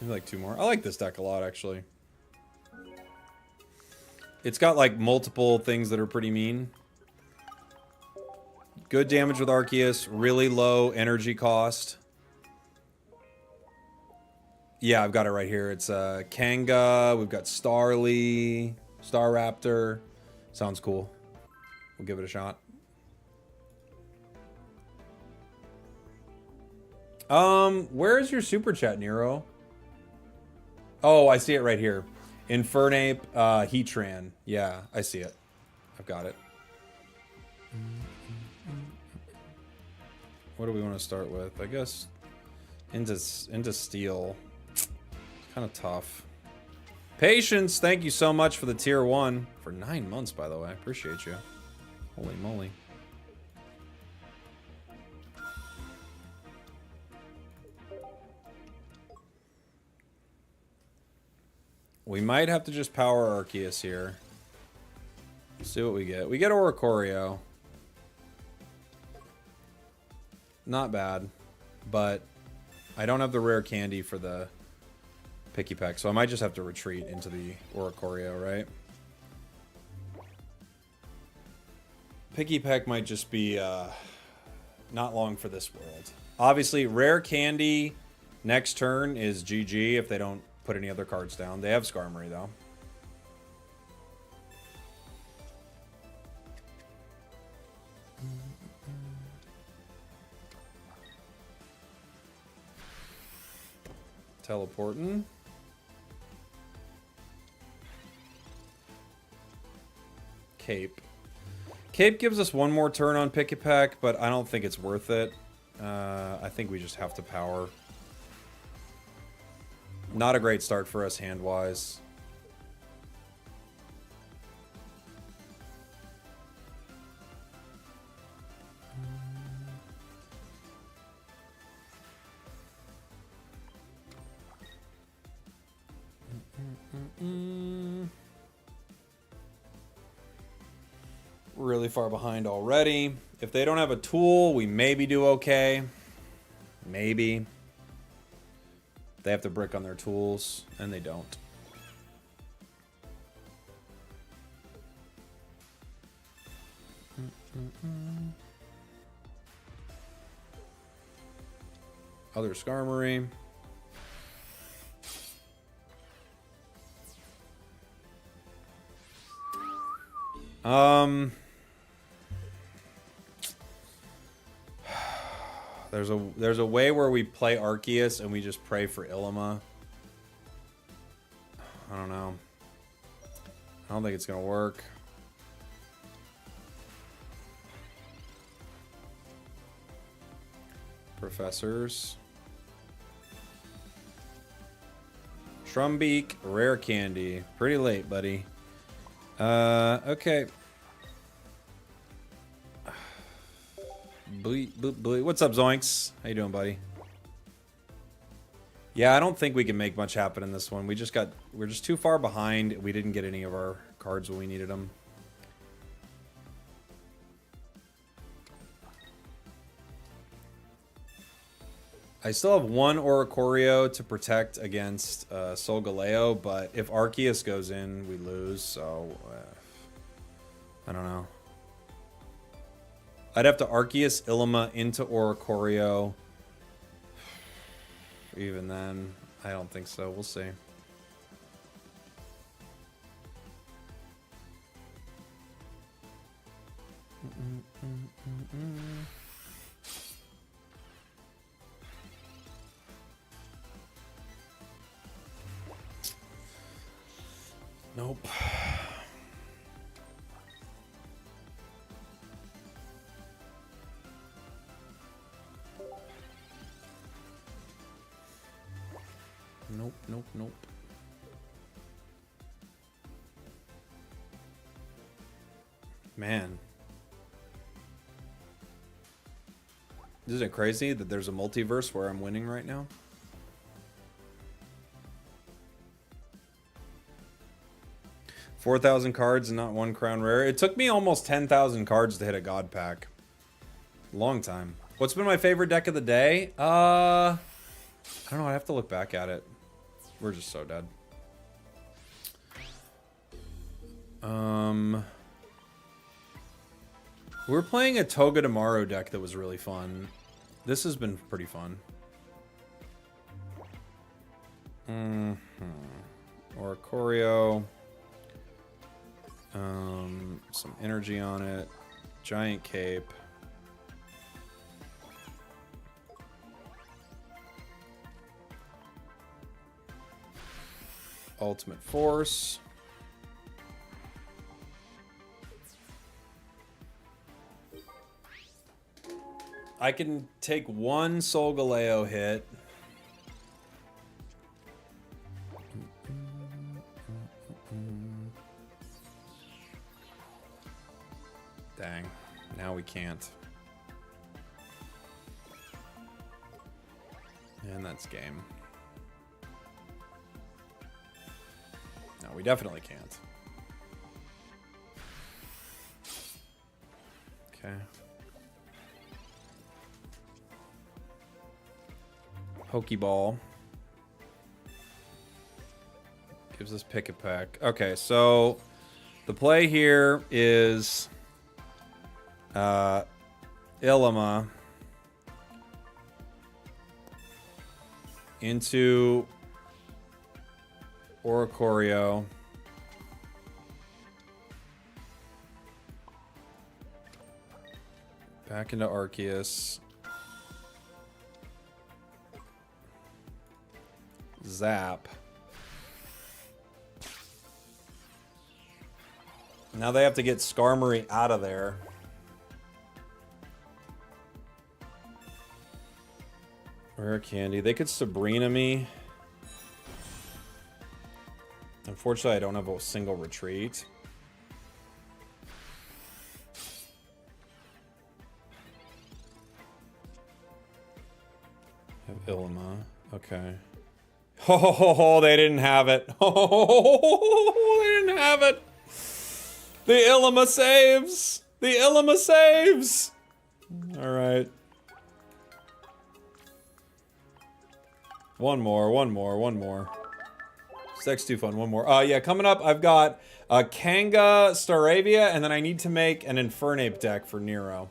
Maybe like two more. I like this deck a lot, actually. It's got like multiple things that are pretty mean. Good damage with Arceus, really low energy cost. Yeah, I've got it right here. It's Kanga. We've got Starly, Starraptor. Sounds cool. We'll give it a shot. Where is your super chat, Nero? Oh, I see it right here. Infernape, Heatran. Yeah, I see it. I've got it. What do we want to start with? I guess into steel. It's kind of tough. Patience, thank you so much for the tier 1 for 9 months, by the way. Appreciate you. Holy moly. We might have to just power Arceus here. Let's see what we get. We get Oricorio. Not bad, but I don't have the rare candy for the Picky Peck, so I might just have to retreat into the Oricorio, right? Picky Peck might just be not long for this world. Obviously, rare candy next turn is GG if they don't put any other cards down. They have Skarmory, though. Teleporting. Cape. Cape gives us one more turn on Pick a Peck, but I don't think it's worth it. I think we just have to power. Not a great start for us hand-wise. Really far behind already. If they don't have a tool, we maybe do okay. Maybe. They have to brick on their tools, and they don't. Other Skarmory. There's a way where we play Arceus and we just pray for Ilima. I don't know. I don't think it's gonna work. Professors. Trumbeak, rare candy. Pretty late, buddy. Okay. What's up, Zoinks? How you doing, buddy? Yeah, I don't think we can make much happen in this one. We're just too far behind. We didn't get any of our cards when we needed them. I still have one Oricorio to protect against Solgaleo, but if Arceus goes in, we lose, so I don't know. I'd have to Arceus Ilima into Oricorio. Even then, I don't think so. We'll see. Nope. Nope, nope, nope. Man. Isn't it crazy that there's a multiverse where I'm winning right now? $4,000 cards and not one crown rare. It took me almost 10,000 cards to hit a god pack. Long time. What's been my favorite deck of the day? I don't know. I have to look back at it. We're just so dead. We're playing a Togedemaru deck that was really fun. This has been pretty fun. Oricorio. Some energy on it. Giant Cape. Ultimate Force. I can take one Solgaleo hit. Dang. Now we can't. And that's game. No, we definitely can't. Okay. Pokeball. Gives us pick a peck. Okay, so the play here is Illima into Oricorio. Back into Arceus. Zap. Now they have to get Skarmory out of there. Rare Candy. They could Sabrina me. Unfortunately, I don't have a single retreat. Have Illima. Okay. Oh, they didn't have it. Oh, they didn't have it. The Illima saves. The Illima saves. All right. One more. Sex too fun. One more. Yeah, coming up, I've got Kanga, Staravia, and then I need to make an Infernape deck for Nero.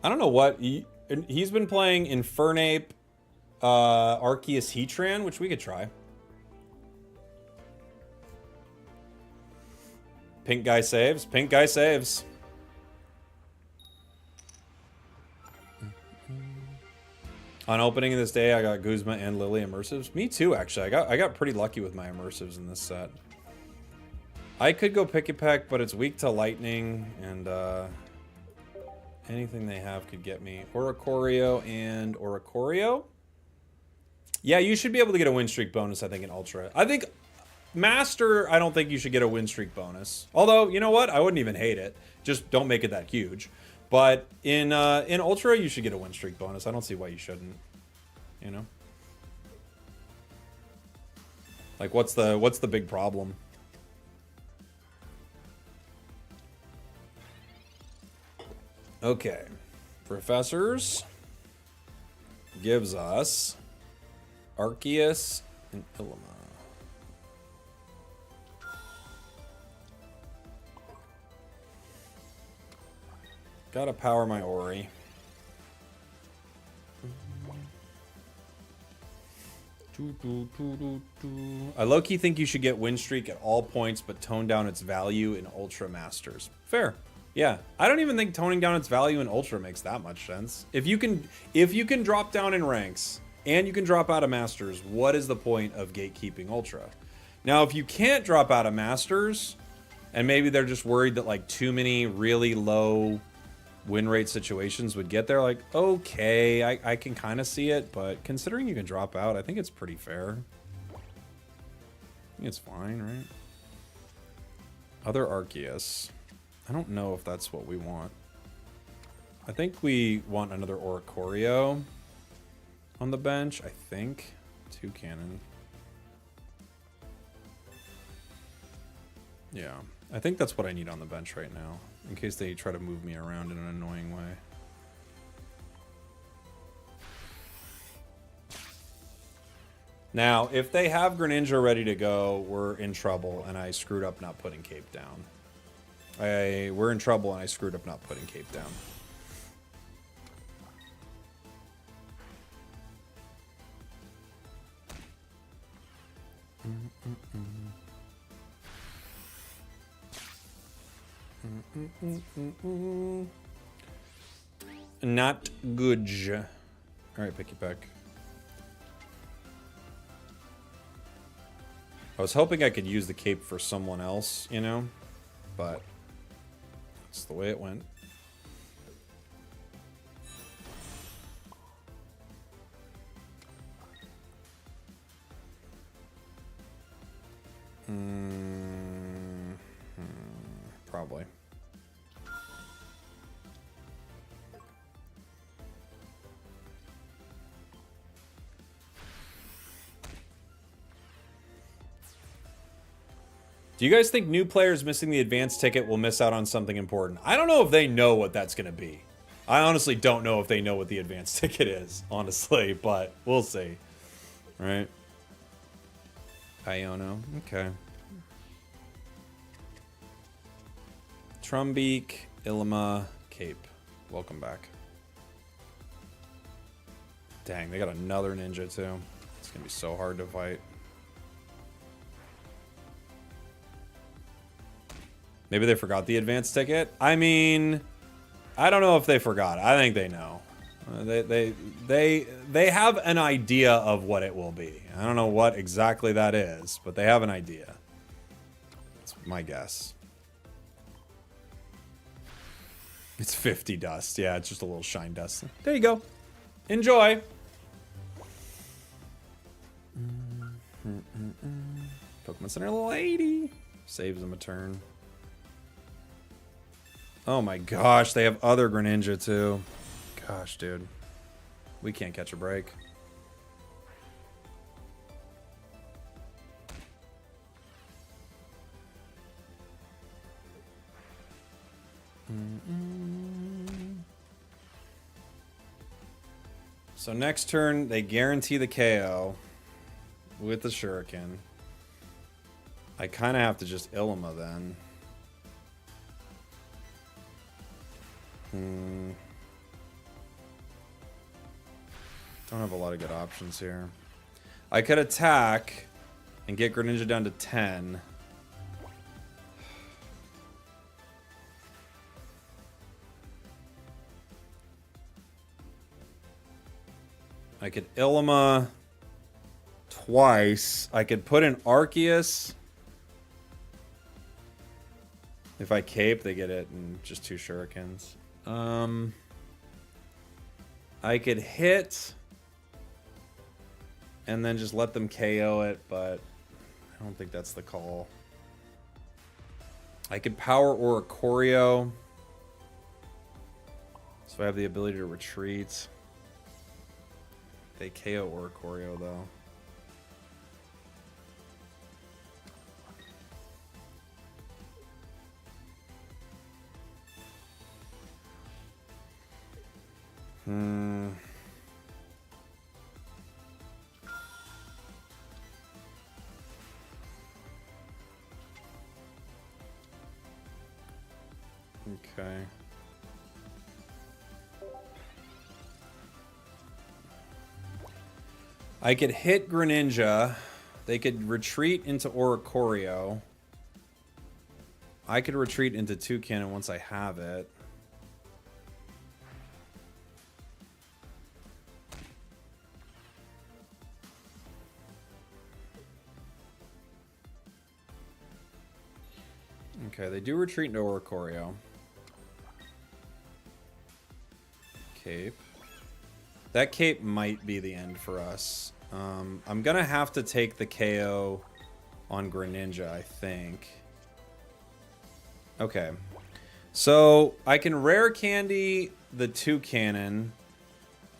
I don't know what he's been playing. Infernape, Arceus, Heatran, which we could try. Pink guy saves. Pink guy saves. On opening of this day, I got Guzma and Lily immersives. Me too, actually. I got pretty lucky with my immersives in this set. I could go pick a peck, but it's weak to lightning, and anything they have could get me. Oricorio and Oricorio. Yeah, you should be able to get a win streak bonus, I think, in Ultra. I think Master, I don't think you should get a win streak bonus. Although, you know what? I wouldn't even hate it. Just don't make it that huge. But in Ultra, you should get a win streak bonus. I don't see why you shouldn't. You know? Like, what's the big problem? Okay. Professors gives us Arceus and Illima. Gotta power my Ori. I low-key think you should get win streak at all points, but tone down its value in Ultra Masters. Fair. Yeah. I don't even think toning down its value in Ultra makes that much sense. If you can drop down in ranks and you can drop out of Masters, what is the point of gatekeeping Ultra? Now, if you can't drop out of Masters, and maybe they're just worried that like too many really low win rate situations would get there, like, okay, I can kind of see it, but considering you can drop out, I think it's pretty fair. I think it's fine, right? Other Arceus. I don't know if that's what we want. I think we want another Oricorio on the bench, I think. 2 cannon. Yeah, I think that's what I need on the bench right now, in case they try to move me around in an annoying way. Now, if they have Greninja ready to go, we're in trouble, and I screwed up not putting Cape down. We're in trouble, and I screwed up not putting Cape down. Not good. All right, picky peck. I was hoping I could use the cape for someone else, you know, but that's the way it went. Probably. Do you guys think new players missing the advanced ticket will miss out on something important? I don't know if they know what that's going to be. I honestly don't know if they know what the advanced ticket is, honestly, but we'll see. All right. Iono. Okay. Trumbeak, Ilima, Cape. Welcome back. Dang, they got another ninja too. It's going to be so hard to fight. Maybe they forgot the advanced ticket. I mean, I don't know if they forgot. I think they know. They have an idea of what it will be. I don't know what exactly that is, but they have an idea. That's my guess. It's 50 dust. Yeah, it's just a little shine dust. There you go. Enjoy. Pokemon Center level 80. Saves them a turn. Oh my gosh, they have other Greninja too. Gosh, dude. We can't catch a break. So next turn, they guarantee the KO with the Shuriken. I kind of have to just Ilima then. Don't have a lot of good options here. I could attack and get Greninja down to 10. I could Ilima twice. I could put in Arceus. If I cape, they get it and just 2 Shurikens. I could hit and then just let them KO it, but I don't think that's the call. I could power Oricorio. So I have the ability to retreat. They KO Oricorio though. Okay. I could hit Greninja. They could retreat into Oricorio. I could retreat into Toucannon once I have it. Okay, they do retreat into Oricorio. Cape. That cape might be the end for us. I'm gonna have to take the KO on Greninja, I think. Okay. So, I can Rare Candy the Toucannon.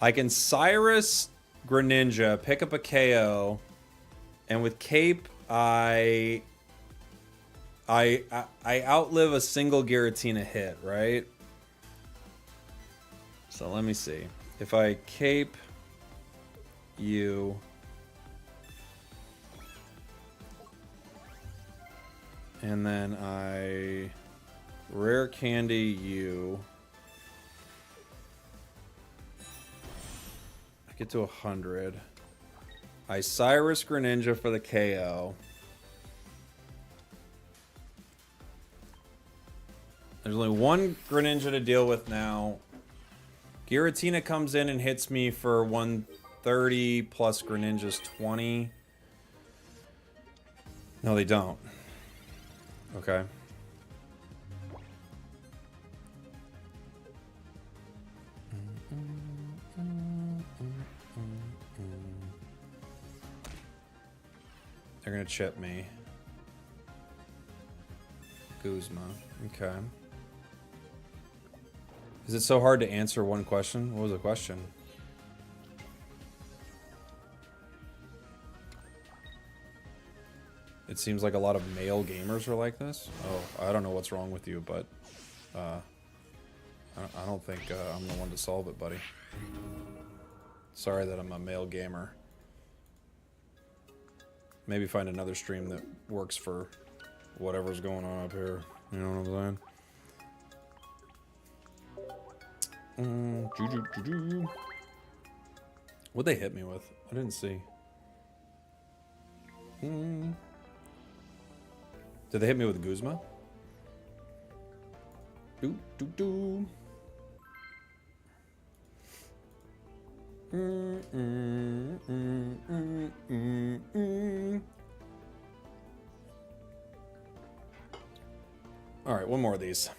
I can Cyrus Greninja, pick up a KO. And with Cape, I outlive a single Giratina hit, right? So let me see. If I cape you, and then I Rare Candy you, I get to 100. Osiris Greninja for the KO. There's only one Greninja to deal with now. Giratina comes in and hits me for 130 plus Greninja's 20. No, they don't. Okay. They're gonna chip me. Guzma. Okay. Is it so hard to answer one question? What was the question? It seems like a lot of male gamers are like this. Oh, I don't know what's wrong with you, but I don't think I'm the one to solve it, buddy. Sorry that I'm a male gamer. Maybe find another stream that works for whatever's going on up here. You know what I'm saying? What'd they hit me with? I didn't see. Did they hit me with Guzma? Alright, one more of these.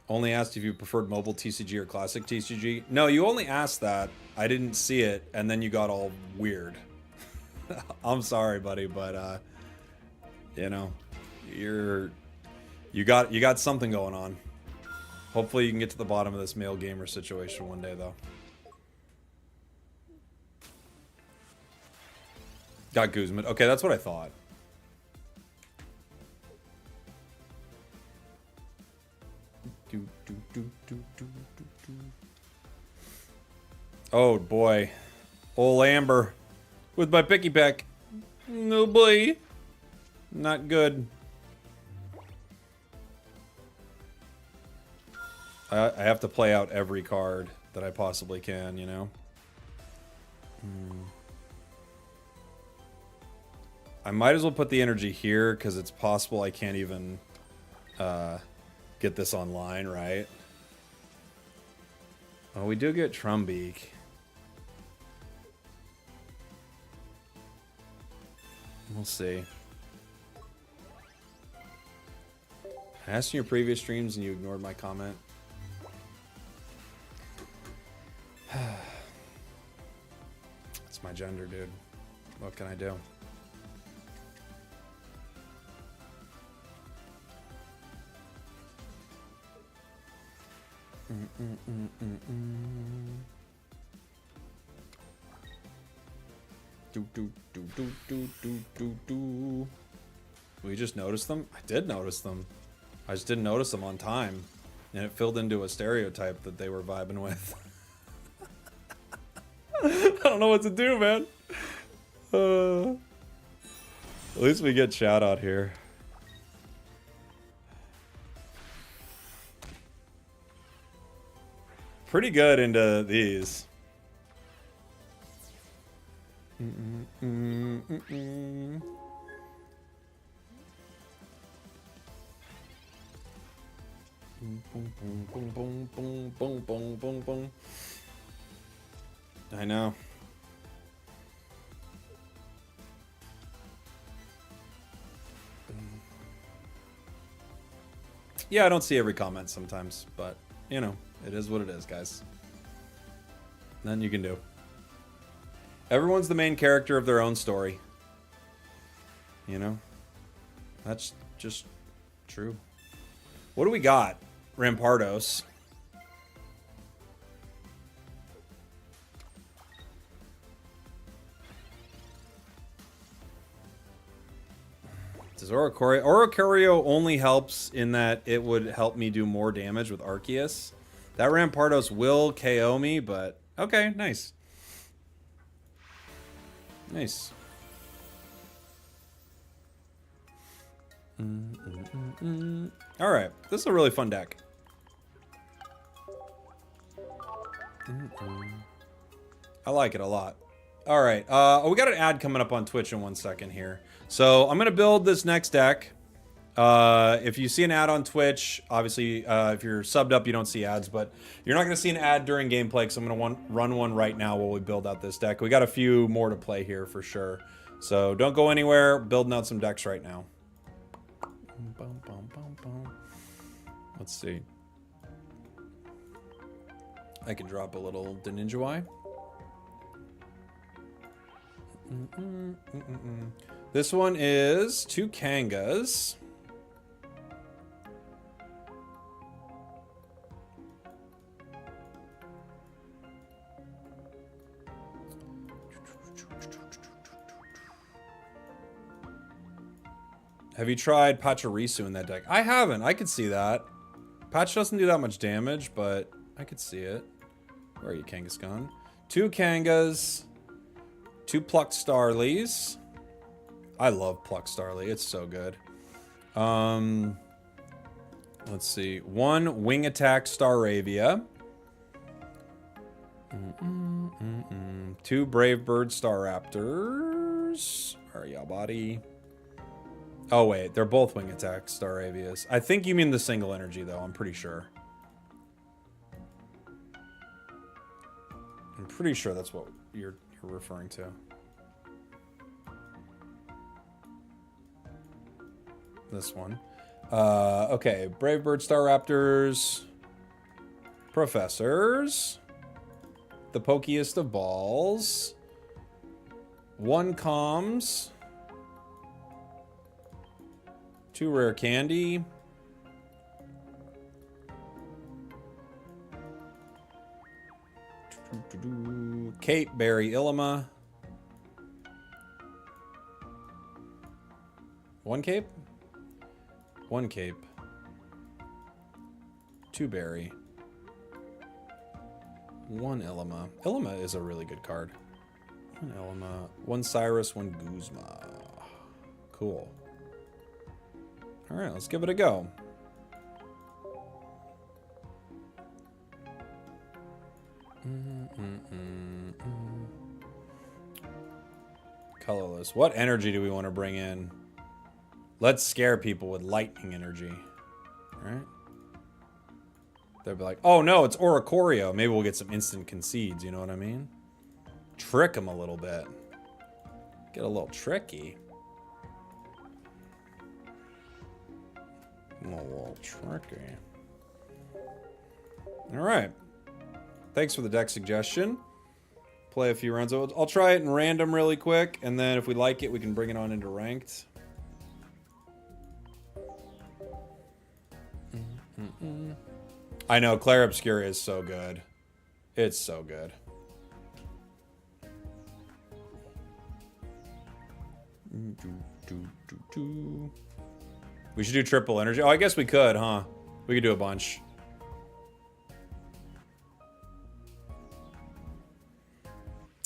Only asked if you preferred mobile TCG or classic TCG. No, you only asked that. I didn't see it, and then you got all weird. I'm sorry, buddy, but you know, you got something going on. Hopefully you can get to the bottom of this male gamer situation one day, though. Got Guzman. Okay, that's what I thought. Oh boy, old Amber with my picky peck. No boy, not good. I have to play out every card that I possibly can, you know. I might as well put the energy here because it's possible I can't even get this online, right? Oh, we do get Trumbeak. We'll see. I asked in your previous streams and you ignored my comment. It's my gender, dude. What can I do? We just noticed them? I did notice them. I just didn't notice them on time. And it filled into a stereotype that they were vibing with. I don't know what to do, man. At least we get shout out here. Pretty good into these. I know. Yeah, I don't see every comment sometimes, but you know, it is what it is, guys. Nothing you can do. Everyone's the main character of their own story. You know? That's just true. What do we got? Rampardos. Does Oricorio... Oricorio only helps in that it would help me do more damage with Arceus. That Rampardos will KO me, but... Okay, nice. Nice. Alright, this is a really fun deck. I like it a lot. All right. We got an ad coming up on Twitch in 1 second here. So I'm going to build this next deck. If you see an ad on Twitch, obviously, if you're subbed up, you don't see ads, but you're not going to see an ad during gameplay, because I'm going to run one right now while we build out this deck. We got a few more to play here for sure. So don't go anywhere. Building out some decks right now. Let's see. I can drop a little Deninjawai. This one is 2 Kangas. Have you tried Pachirisu in that deck? I haven't. I could see that. Patch doesn't do that much damage, but I could see it. Where are you, Kangaskhan? 2 Kangas. 2 Plucked Starlies. I love Plucked Starly. It's so good. Let's see. 1 Wing Attack Staravia. 2 Brave Bird Starraptors. Where are y'all, body? Oh, wait. They're both Wing Attack Staravias. I think you mean the single energy, though. I'm pretty sure. I'm pretty sure that's what you're referring to. This one. Okay. Brave Bird Starraptors. Professors. The Pokiest of Balls. 1 Comms. 2 Rare Candy. Cape Berry Illima. 1 Cape? 1 Cape. 2 Berry. 1 Illima. Illima is a really good card. 1 Illima. 1 Cyrus, 1 Guzma. Cool. Alright, let's give it a go. Colorless. What energy do we want to bring in? Let's scare people with lightning energy. Alright. They'll be like, oh no, it's Oricorio. Maybe we'll get some instant concedes, you know what I mean? Trick them a little bit. Get a little tricky. A little tricky. Alright. Thanks for the deck suggestion. Play a few rounds. I'll try it in random really quick, and then if we like it, we can bring it on into ranked. I know, Clair Obscura is so good. It's so good. We should do triple energy. Oh, I guess we could, huh? We could do a bunch.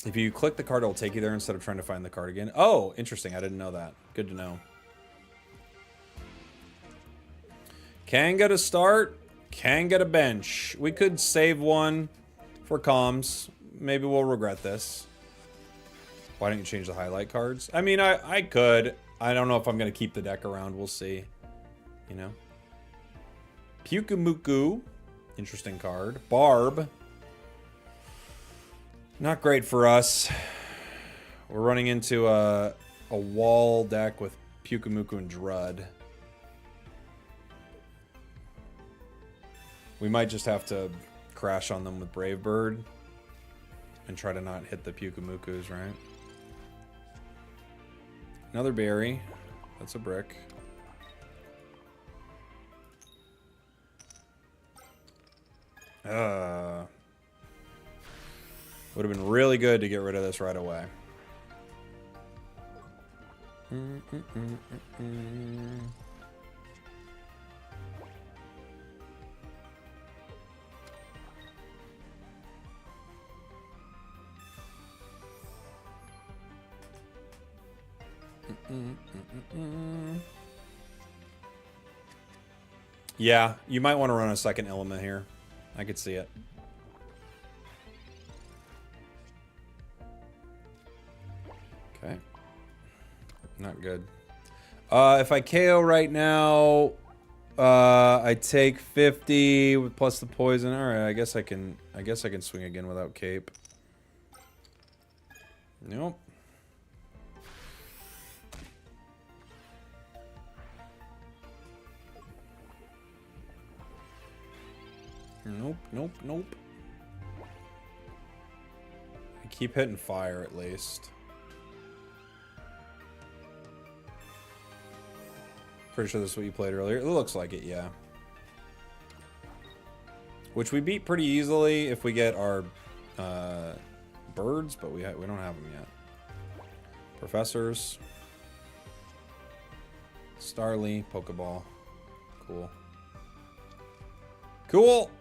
If you click the card, it'll take you there instead of trying to find the card again. Oh, interesting. I didn't know that. Good to know. Kanga to start. Kanga to bench. We could save one for comms. Maybe we'll regret this. Why don't you change the highlight cards? I mean, I could. I don't know if I'm going to keep the deck around. We'll see. You know? Pukamuku. Interesting card. Barb. Not great for us. We're running into a wall deck with Pukamuku and Drud. We might just have to crash on them with Brave Bird and try to not hit the Pukamukus, right? Another berry. That's a brick. Would have been really good to get rid of this right away. Yeah, you might want to run a second element here. I could see it. Not good. If I KO right now, I take 50 with plus the poison. All right, I guess I can swing again without cape. Nope. Nope, nope, nope. I keep hitting fire at least. Pretty sure this is what you played earlier. It looks like it, yeah. Which we beat pretty easily if we get our birds, but we don't have them yet. Professors. Starly, Pokeball. Cool. Cool!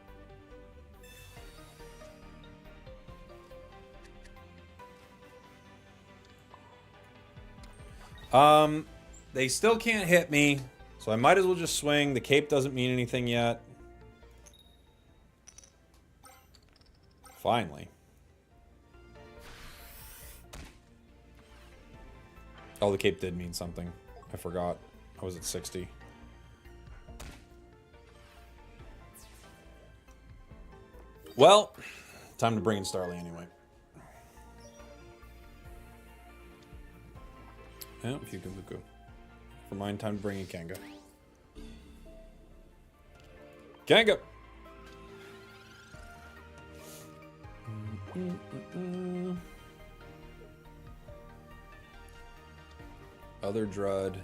They still can't hit me, so I might as well just swing. The cape doesn't mean anything yet. Finally. Oh, the cape did mean something. I forgot. I was at 60. Well, time to bring in Starly anyway. Yeah, Pukamuku. For mine, time to bring in Kanga. Kanga! Other Drud.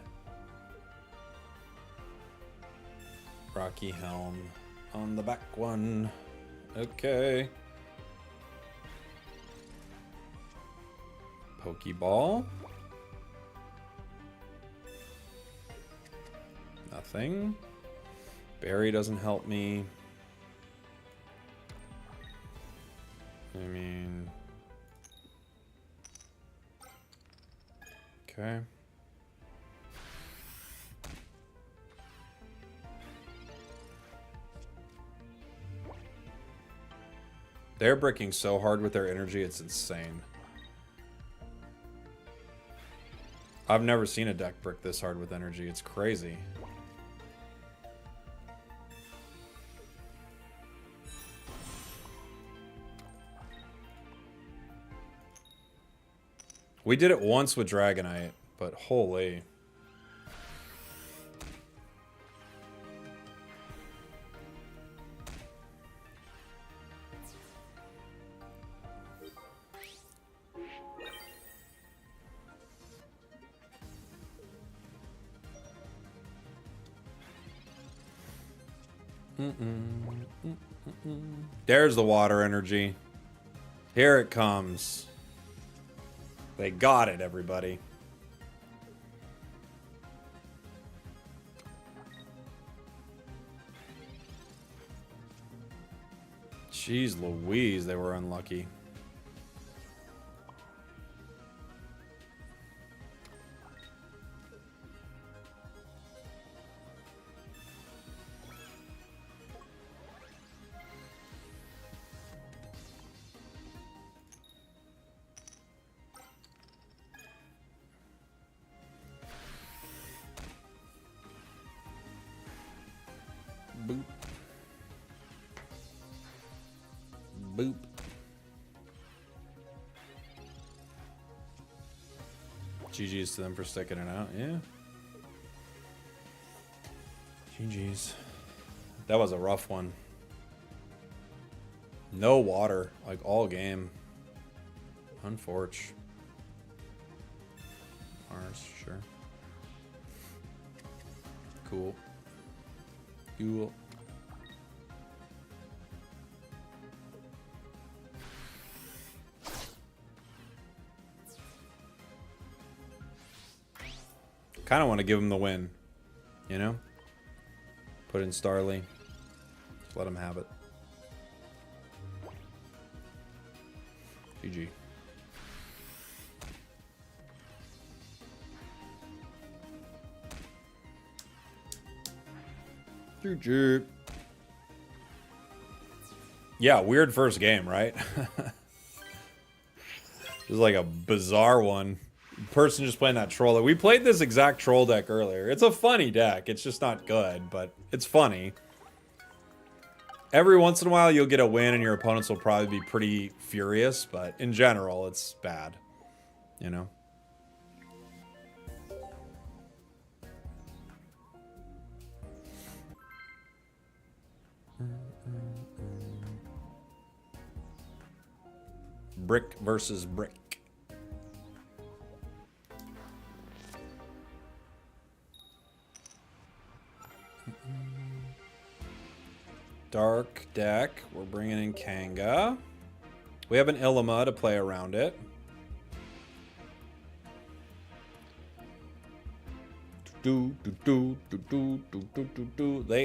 Rocky Helm on the back one. Okay. Pokeball. Nothing. Barry doesn't help me. I mean... Okay. They're bricking so hard with their energy, it's insane. I've never seen a deck brick this hard with energy. It's crazy. We did it once with Dragonite, but holy. There's the water energy. Here it comes. They got it, everybody. Jeez Louise, they were unlucky. Boop. Boop. GG's to them for sticking it out, yeah. GG's. That was a rough one. No water, like all game. Unfortunate. Mars, sure. Cool. Cool. Kind of want to give him the win, you know? Put in Starly. Just let him have it. GG. GG. Yeah, weird first game, right? This is like a bizarre one. person just playing that troll deck. We played this exact troll deck earlier. It's a funny deck. It's just not good, but it's funny. Every once in a while, you'll get a win, and your opponents will probably be pretty furious, but in general, it's bad. You know? Brick versus brick. Dark deck. We're bringing in Kanga. We have an Ilima to play around it. They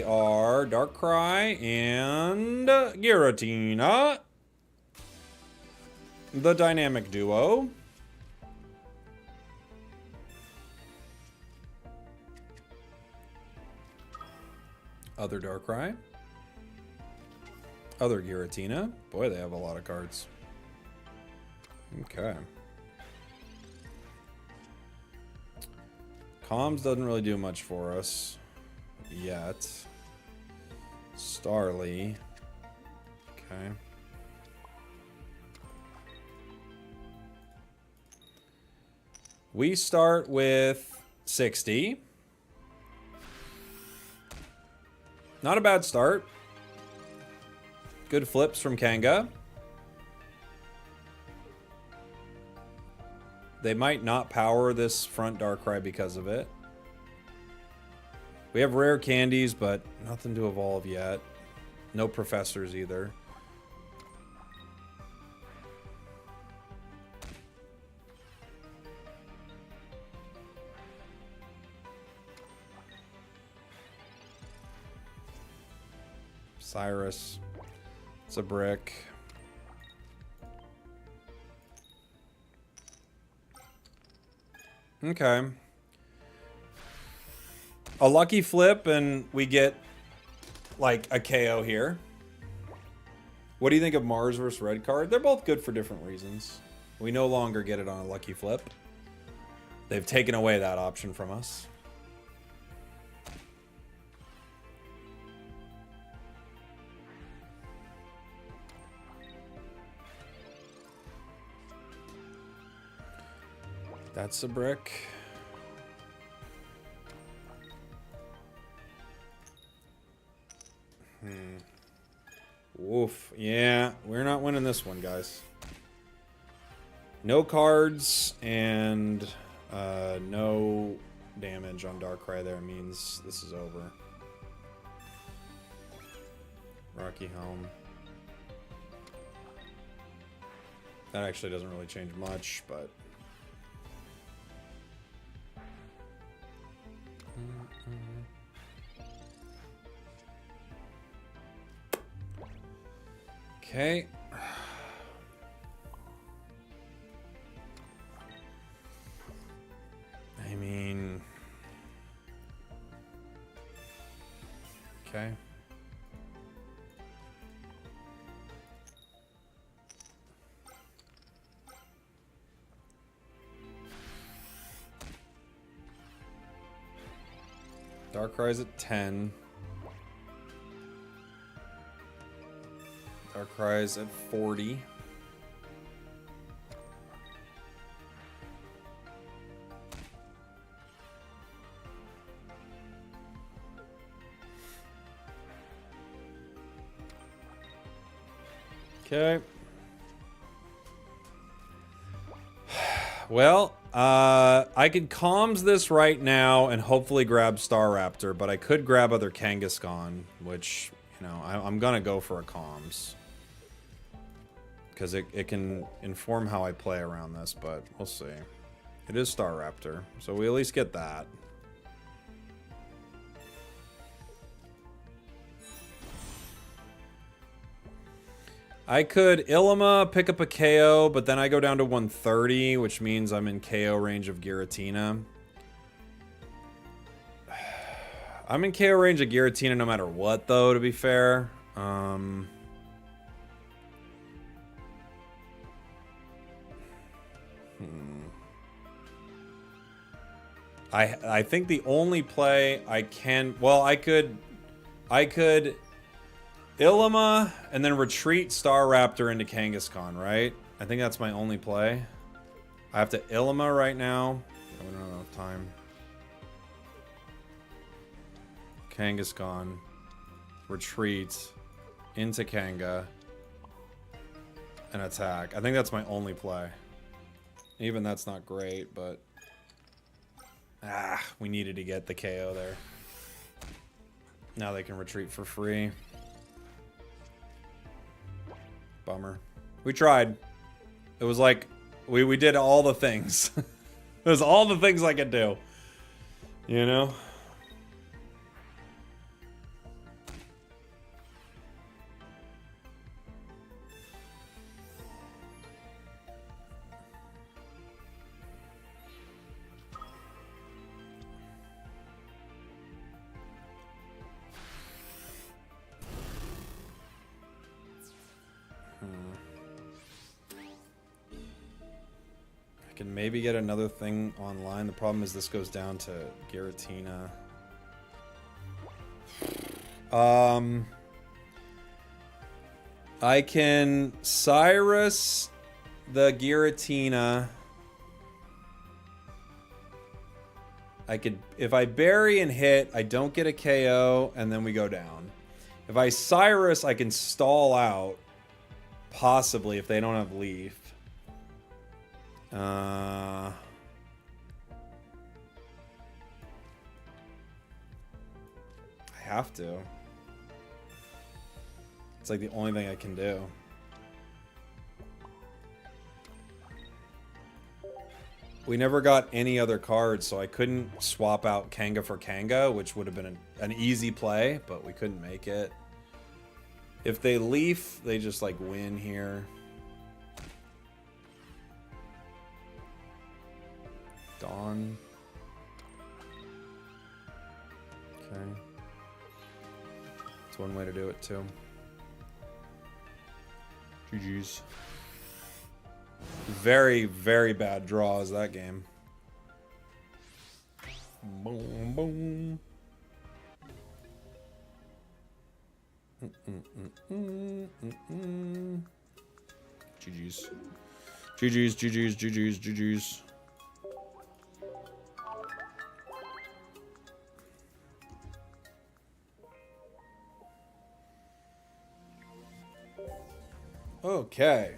are Darkrai and Giratina. The dynamic duo. Other Darkrai. Other Giratina. Boy, they have a lot of cards. Okay. Comms doesn't really do much for us yet. Starly. Okay. We start with 60. Not a bad start. Good flips from Kanga. They might not power this front Darkrai because of it. We have rare candies, but nothing to evolve yet. No professors either. Cyrus. It's a brick. Okay. A lucky flip and we get like a KO here. What do you think of Mars versus Red card? They're both good for different reasons. We no longer get it on a lucky flip. They've taken away that option from us. That's a brick. Woof. Yeah, we're not winning this one, guys. No cards and no damage on Darkrai there means this is over. Rocky Helm. That actually doesn't really change much, but... Okay. I mean... Okay. Darkrai's at 10. Darkrai's at 40. Okay. Well, I could comms this right now and hopefully grab Starraptor, but I could grab other Kangaskhan, which, you know, I'm gonna go for a comms. Because it can inform how I play around this, but we'll see. It is Starraptor, so we at least get that. I could Ilima, pick up a KO, but then I go down to 130, which means I'm in KO range of Giratina. I'm in KO range of Giratina no matter what, though, to be fair. I think the only play I can... Well, I could Illima and then retreat Starraptor into Kangaskhan, right? I think that's my only play. I have to Illima right now. I don't know enough time. Kangaskhan. Retreat into Kanga. And attack. I think that's my only play. Even that's not great, but... Ah, we needed to get the KO there. Now they can retreat for free. Bummer. We tried. It was like, we did all the things. It was all the things I could do. You know? Can maybe get another thing online. The problem is this goes down to Giratina. I can Cyrus the Giratina. I could, if I bury and hit, I don't get a KO, and then we go down. If I Cyrus, I can stall out, possibly, if they don't have Leaf. I have to. It's like the only thing I can do. We never got any other cards, so I couldn't swap out Kanga for Kanga, which would have been an easy play, but we couldn't make it. If they Leaf, they just like win here. Dawn. Okay. That's one way to do it too. GG's. Very, very bad draws that game. Boom, boom. GG's. GG's, GG's, GG's, GG's. Okay.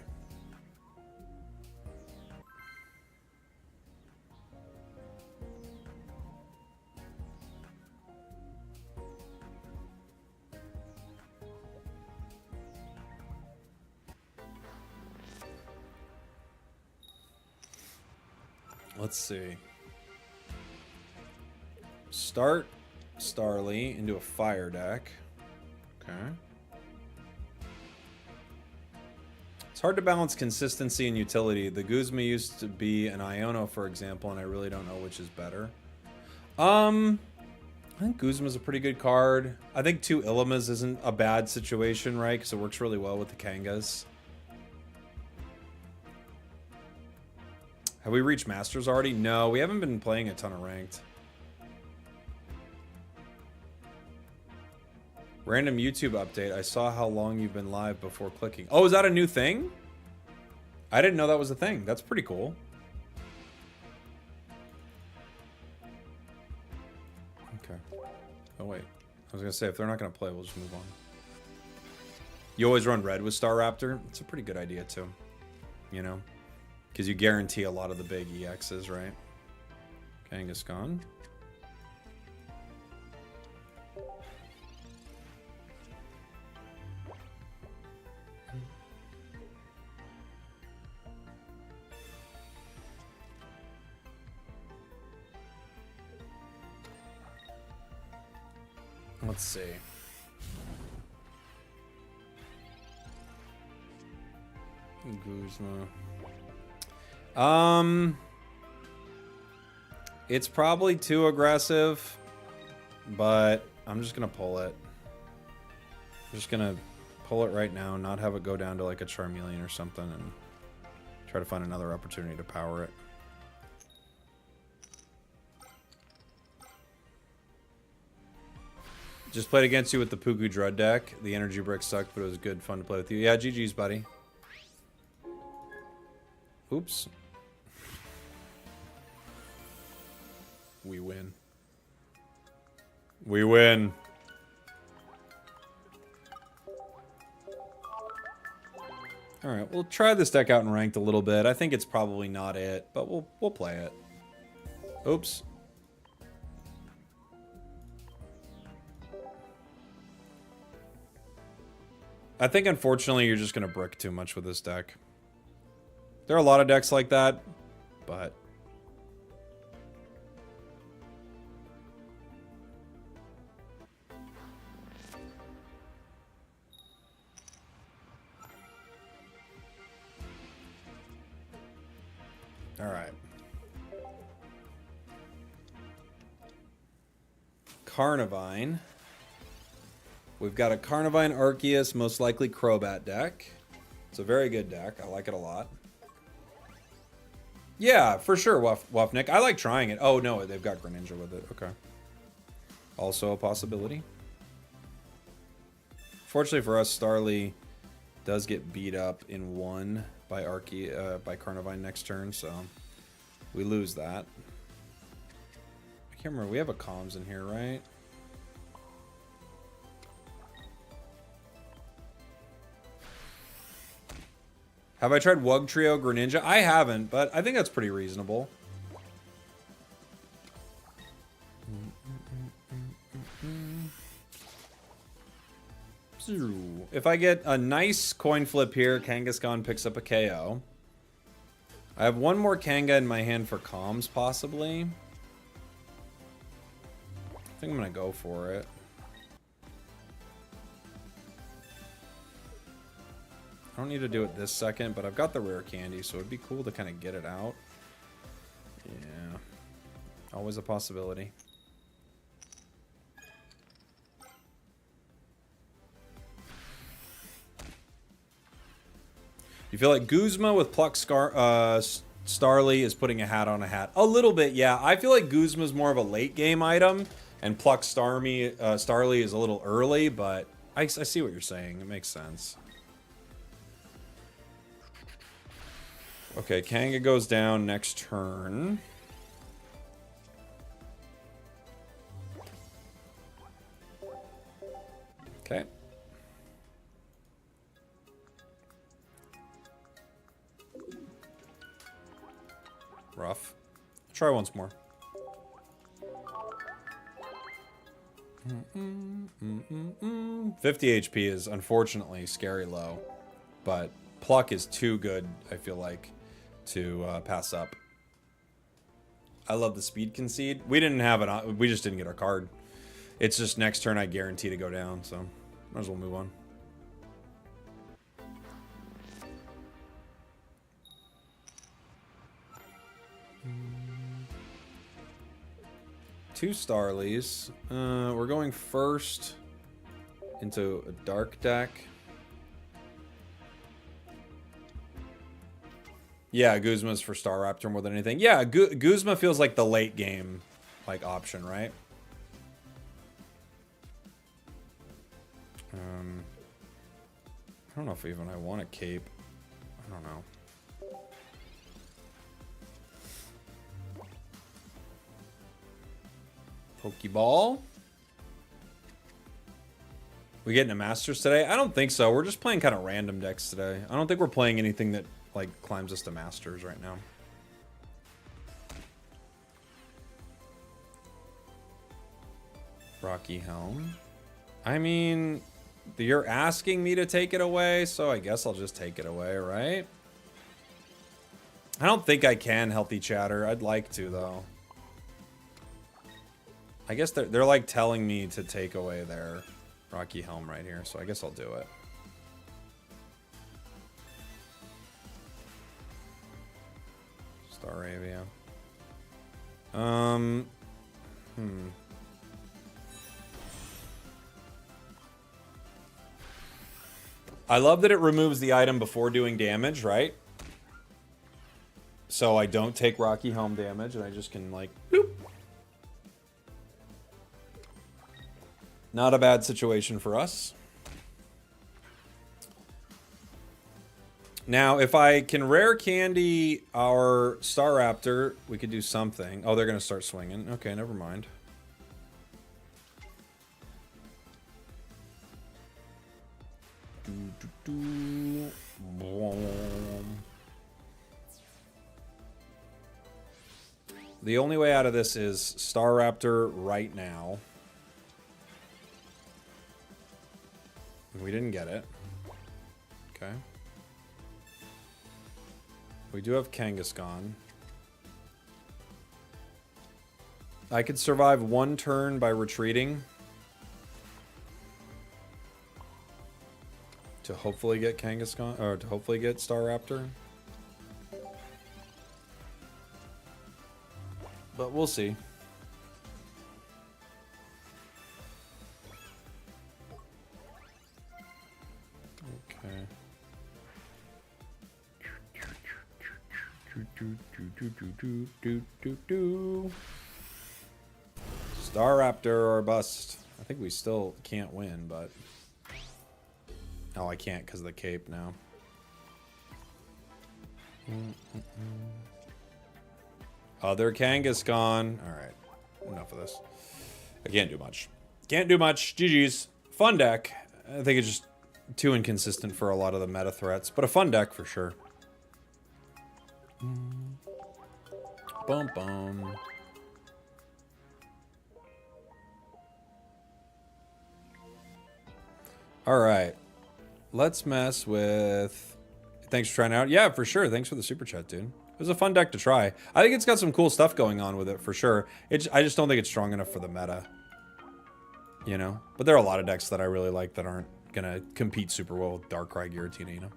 Let's see. Start Starly into a fire deck. Okay. It's hard to balance consistency and utility. The Guzma used to be an Iono, for example, and I really don't know which is better. I think Guzma's a pretty good card. I think 2 Illimas isn't a bad situation, right? Because it works really well with the Kangas. Have we reached Masters already? No, we haven't been playing a ton of Ranked. Random YouTube update. I saw how long you've been live before clicking. Oh, is that a new thing? I didn't know that was a thing. That's pretty cool. Okay. Oh, wait. I was going to say, if they're not going to play, we'll just move on. You always run red with Starraptor? It's a pretty good idea, too. You know? Because you guarantee a lot of the big EXs, right? Kangaskhan. Let's see. Guzma. It's probably too aggressive, but I'm just gonna pull it. I'm just gonna pull it right now, not have it go down to like a Charmeleon or something, and try to find another opportunity to power it. Just played against you with the Puku Drud deck. The energy brick sucked, but it was good fun to play with you. Yeah, GG's, buddy. Oops. We win. We win. Alright, we'll try this deck out in ranked a little bit. I think it's probably not it, but we'll play it. Oops. I think, unfortunately, you're just going to brick too much with this deck. There are a lot of decks like that, but... Alright. Carnivine. We've got a Carnivine Arceus, most likely Crobat deck. It's a very good deck. I like it a lot. Yeah, for sure, Wuffnick. I like trying it. Oh, no, they've got Greninja with it. Okay. Also a possibility. Fortunately for us, Starly does get beat up in one by by Carnivine next turn, so we lose that. I can't remember. We have a comms in here, right? Have I tried Wugtrio Greninja? I haven't, but I think that's pretty reasonable. If I get a nice coin flip here, Kangaskhan picks up a KO. I have one more Kanga in my hand for comms, possibly. I think I'm going to go for it. I don't need to do it this second, but I've got the rare candy, so it'd be cool to kind of get it out. Yeah. Always a possibility. You feel like Guzma with Pluck Starly is putting a hat on a hat? A little bit, yeah. I feel like Guzma's more of a late game item, and Pluck Starly is a little early, but I see what you're saying. It makes sense. Okay, Kanga goes down next turn. Okay. Rough. Try once more. 50 HP is unfortunately scary low, but Pluck is too good, I feel like, to pass up. I love the speed concede. We didn't have it. We just didn't get our card. It's just next turn I guarantee to go down, so might as well move on. Two Starlies. We're going first into a dark deck. Yeah, Guzma's for Starraptor more than anything. Yeah, Guzma feels like the late game like option, right? I don't know if even I want a cape. I don't know. Pokeball. We getting a Masters today? I don't think so. We're just playing kind of random decks today. I don't think we're playing anything that like climbs us to Masters right now. Rocky Helm. I mean, you're asking me to take it away, so I guess I'll just take it away, right? I don't think I can, Healthy Chatter. I'd like to, though. I guess they're like telling me to take away their Rocky Helm right here, so I guess I'll do it. Staravia. I love that it removes the item before doing damage, right? So I don't take Rocky Helm damage, and I just can, like, boop. Not a bad situation for us. Now, if I can rare candy our Starraptor, we could do something. Oh, they're going to start swinging. Okay, never mind. The only way out of this is Starraptor right now. We didn't get it. Okay. We do have Kangaskhan. I could survive one turn by retreating. To hopefully get Kangaskhan, or to hopefully get Starraptor. But we'll see. Okay. Starraptor or bust. I think we still can't win, but... Oh, I can't because of the cape now. Other Kangaskhan. Alright. Enough of this. I can't do much. Can't do much. GG's. Fun deck. I think it's just too inconsistent for a lot of the meta threats, but a fun deck for sure. Bum bum. Alright. Let's mess with... Thanks for trying it out. Yeah, for sure. Thanks for the super chat, dude. It was a fun deck to try. I think it's got some cool stuff going on with it, for sure. I just don't think it's strong enough for the meta. You know? But there are a lot of decks that I really like that aren't gonna compete super well with Darkrai Giratina, you know?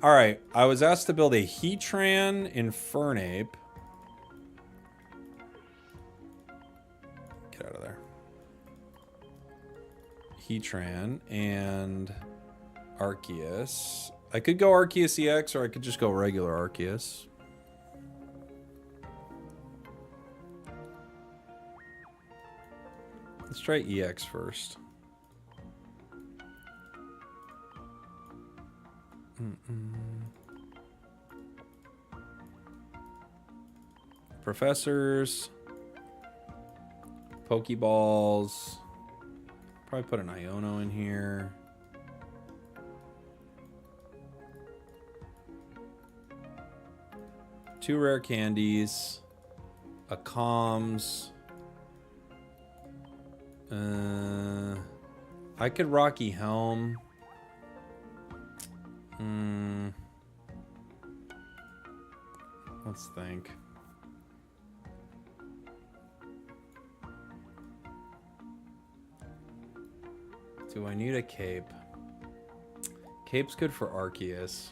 Alright. I was asked to build a Heatran Infernape. Get out of there. Heatran and Arceus. I could go Arceus EX or I could just go regular Arceus. Let's try EX first. Professors. Pokeballs. Probably put an Iono in here. Two rare candies. A comms. I could Rocky Helm. Let's think. Do I need a cape? Cape's good for Arceus.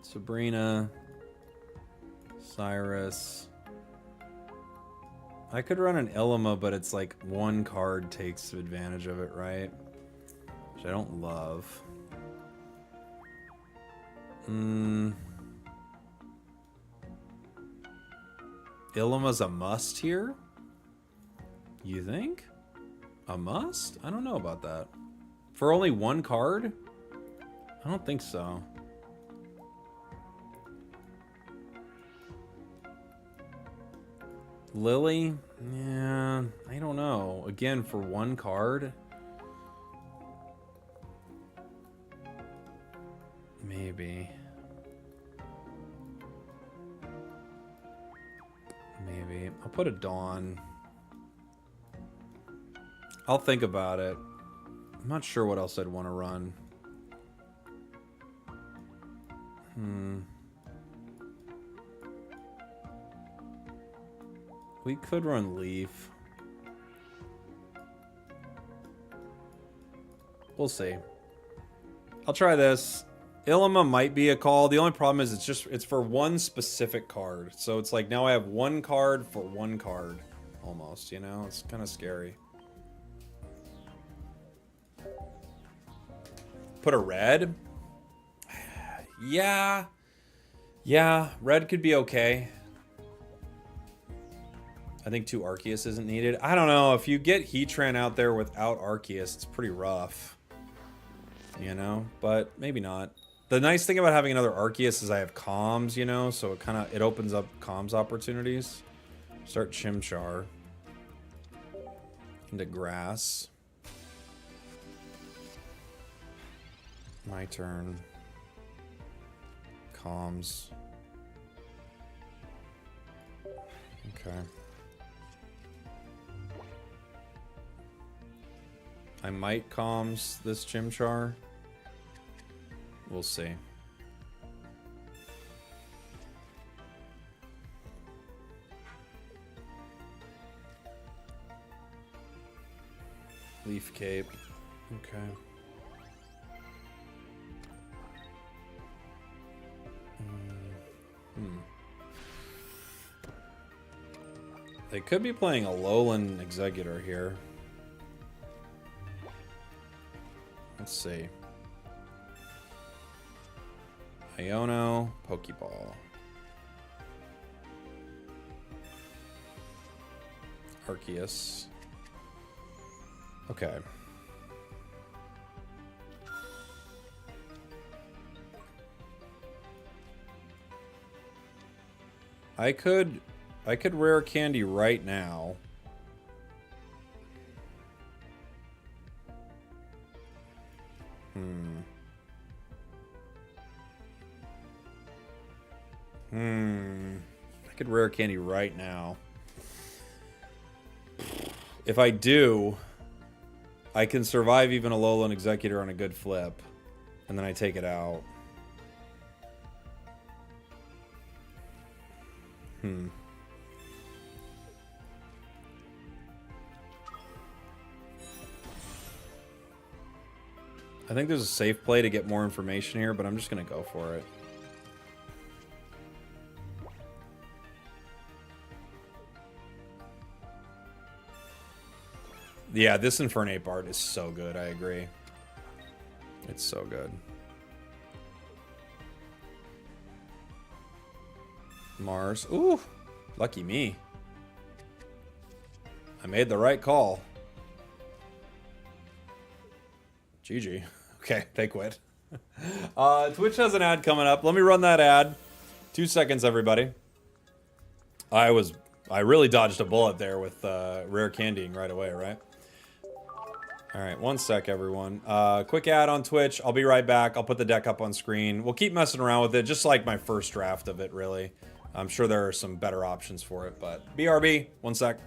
Sabrina. Cyrus. I could run an Illima, but it's like one card takes advantage of it, right? Which I don't love. Illima's a must here? You think? A must? I don't know about that. For only one card? I don't think so. Lily? Yeah, I don't know. Again, for one card? Maybe. Maybe. I'll put a Dawn. I'll think about it. I'm not sure what else I'd want to run. We could run Leaf. We'll see. I'll try this. Illima might be a call. The only problem is it's for one specific card. So it's like now I have one card for one card. Almost, you know? It's kind of scary. Put a red? Yeah. Yeah, red could be okay. I think 2 Arceus isn't needed. I don't know. If you get Heatran out there without Arceus, it's pretty rough. You know? But maybe not. The nice thing about having another Arceus is I have comms, you know? So it opens up comms opportunities. Start Chimchar. Into grass. My turn. Comms. Okay. I might comms this Chimchar. We'll see. Leaf Cape. Okay. They could be playing Alolan Executor here. Let's see. Iono, Pokeball. Arceus. Okay. I could rare candy right now. I could rare candy right now. If I do, I can survive even a Alolan Executor on a good flip. And then I take it out. I think there's a safe play to get more information here, but I'm just going to go for it. Yeah, this Infernape art is so good, I agree. It's so good. Mars. Ooh, lucky me. I made the right call. GG. Okay, they quit. Twitch has an ad coming up. Let me run that ad. 2 seconds, everybody. I really dodged a bullet there with rare candying right away, right? All right, 1 sec, everyone. Quick ad on Twitch. I'll be right back. I'll put the deck up on screen. We'll keep messing around with it, just like my first draft of it, really. I'm sure there are some better options for it, but BRB, 1 sec.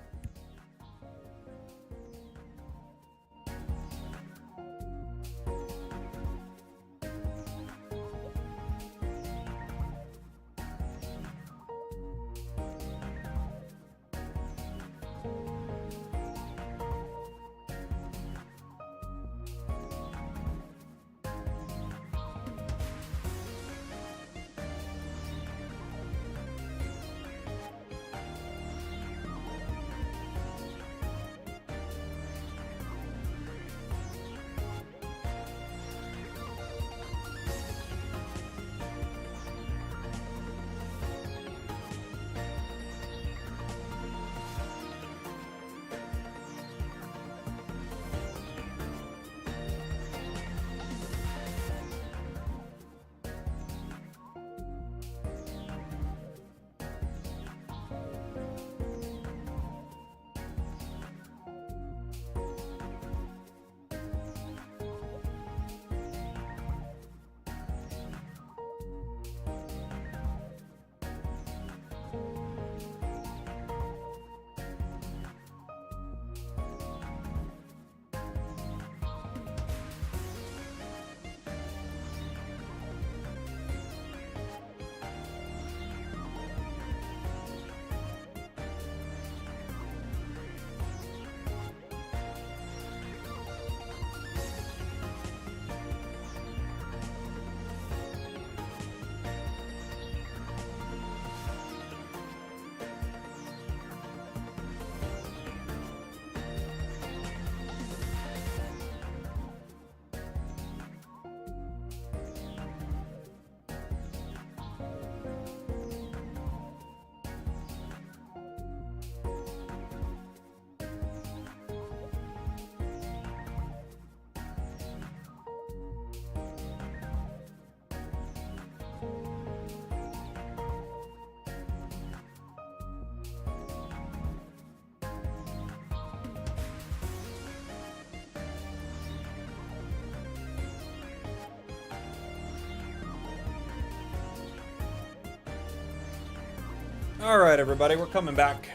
All right, everybody, we're coming back.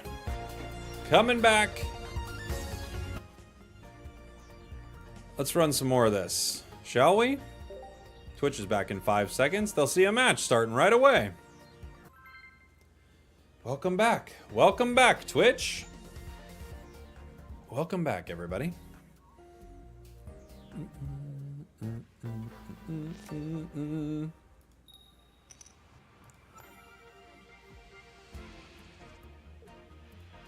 Coming back. Let's run some more of this, shall we? Twitch is back in 5 seconds. They'll see a match starting right away. Welcome back. Welcome back, Twitch. Welcome back, everybody.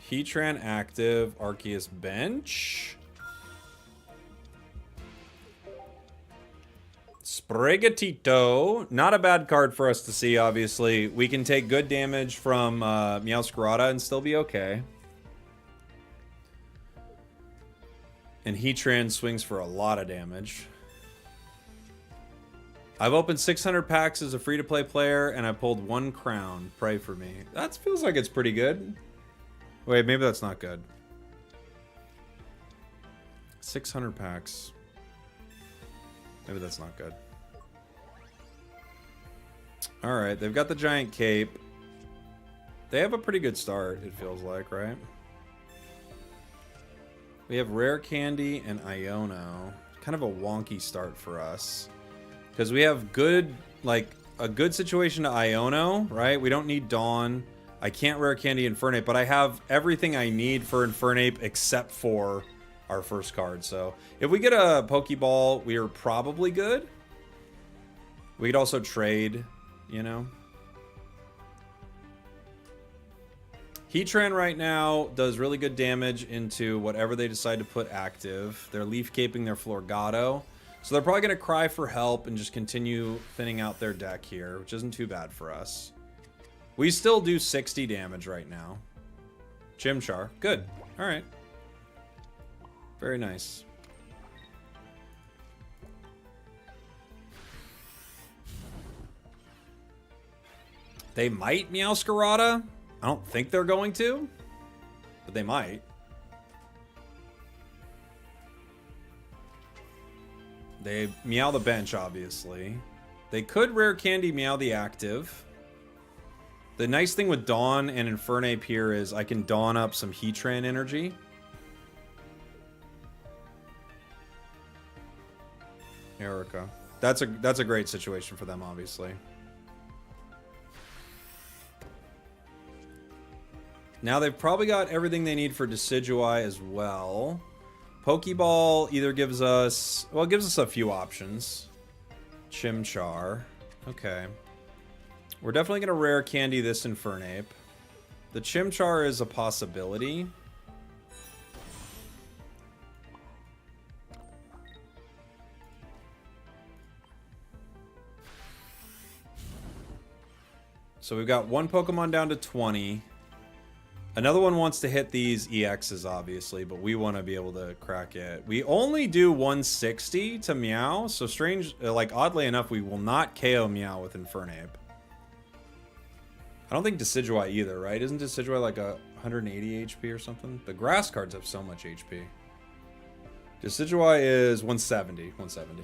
Heatran active, Arceus bench. Sprigatito. Not a bad card for us to see, obviously. We can take good damage from Meowscarada and still be okay. And Heatran swings for a lot of damage. I've opened 600 packs as a free-to-play player, and I pulled 1 crown. Pray for me. That feels like it's pretty good. Wait, maybe that's not good. 600 packs. Maybe that's not good. Alright, they've got the giant cape. They have a pretty good start, it feels like, right? We have Rare Candy and Iono. Kind of a wonky start for us. Because we have good, like, a good situation to Iono, right? We don't need Dawn. I can't Rare Candy Infernape, but I have everything I need for Infernape except for our first card. So if we get a Pokeball, we are probably good. We could also trade, you know. Heatran right now does really good damage into whatever they decide to put active. They're Leaf Caping their Florgato. So they're probably going to cry for help and just continue thinning out their deck here, which isn't too bad for us. We still do 60 damage right now. Chimchar. Good. All right. Very nice. They might Meowscarada. I don't think they're going to, but they might. They Meow the bench, obviously. They could Rare Candy Meow the active. The nice thing with Dawn and Infernape here is I can Dawn up some Heatran energy. Erica. That's a great situation for them, obviously. Now they've probably got everything they need for Decidueye as well. Pokeball either gives us... Well, it gives us a few options. Chimchar. Okay. We're definitely going to Rare Candy this Infernape. The Chimchar is a possibility. So we've got one Pokemon down to 20. Another one wants to hit these EXs, obviously, but we want to be able to crack it. We only do 160 to Meow, so strange, like oddly enough, we will not KO Meow with Infernape. I don't think Decidueye either, right? Isn't Decidueye like a 180 HP or something? The grass cards have so much HP. Decidueye is 170. 170.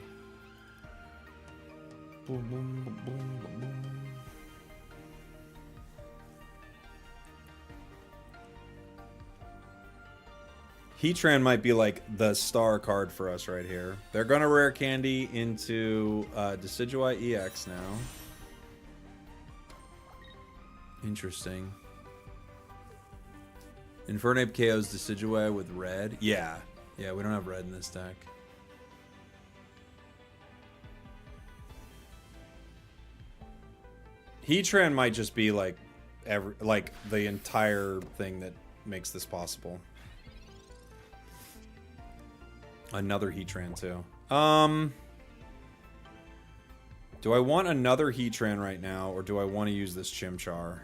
Boom, boom, boom, boom, boom. Heatran might be like the star card for us right here. They're going to Rare Candy into Decidueye EX now. Interesting. Infernape KOs Decidueye with red. Yeah. Yeah, we don't have red in this deck. Heatran might just be like the entire thing that makes this possible. Another Heatran too. Do I want another Heatran right now, or do I want to use this Chimchar?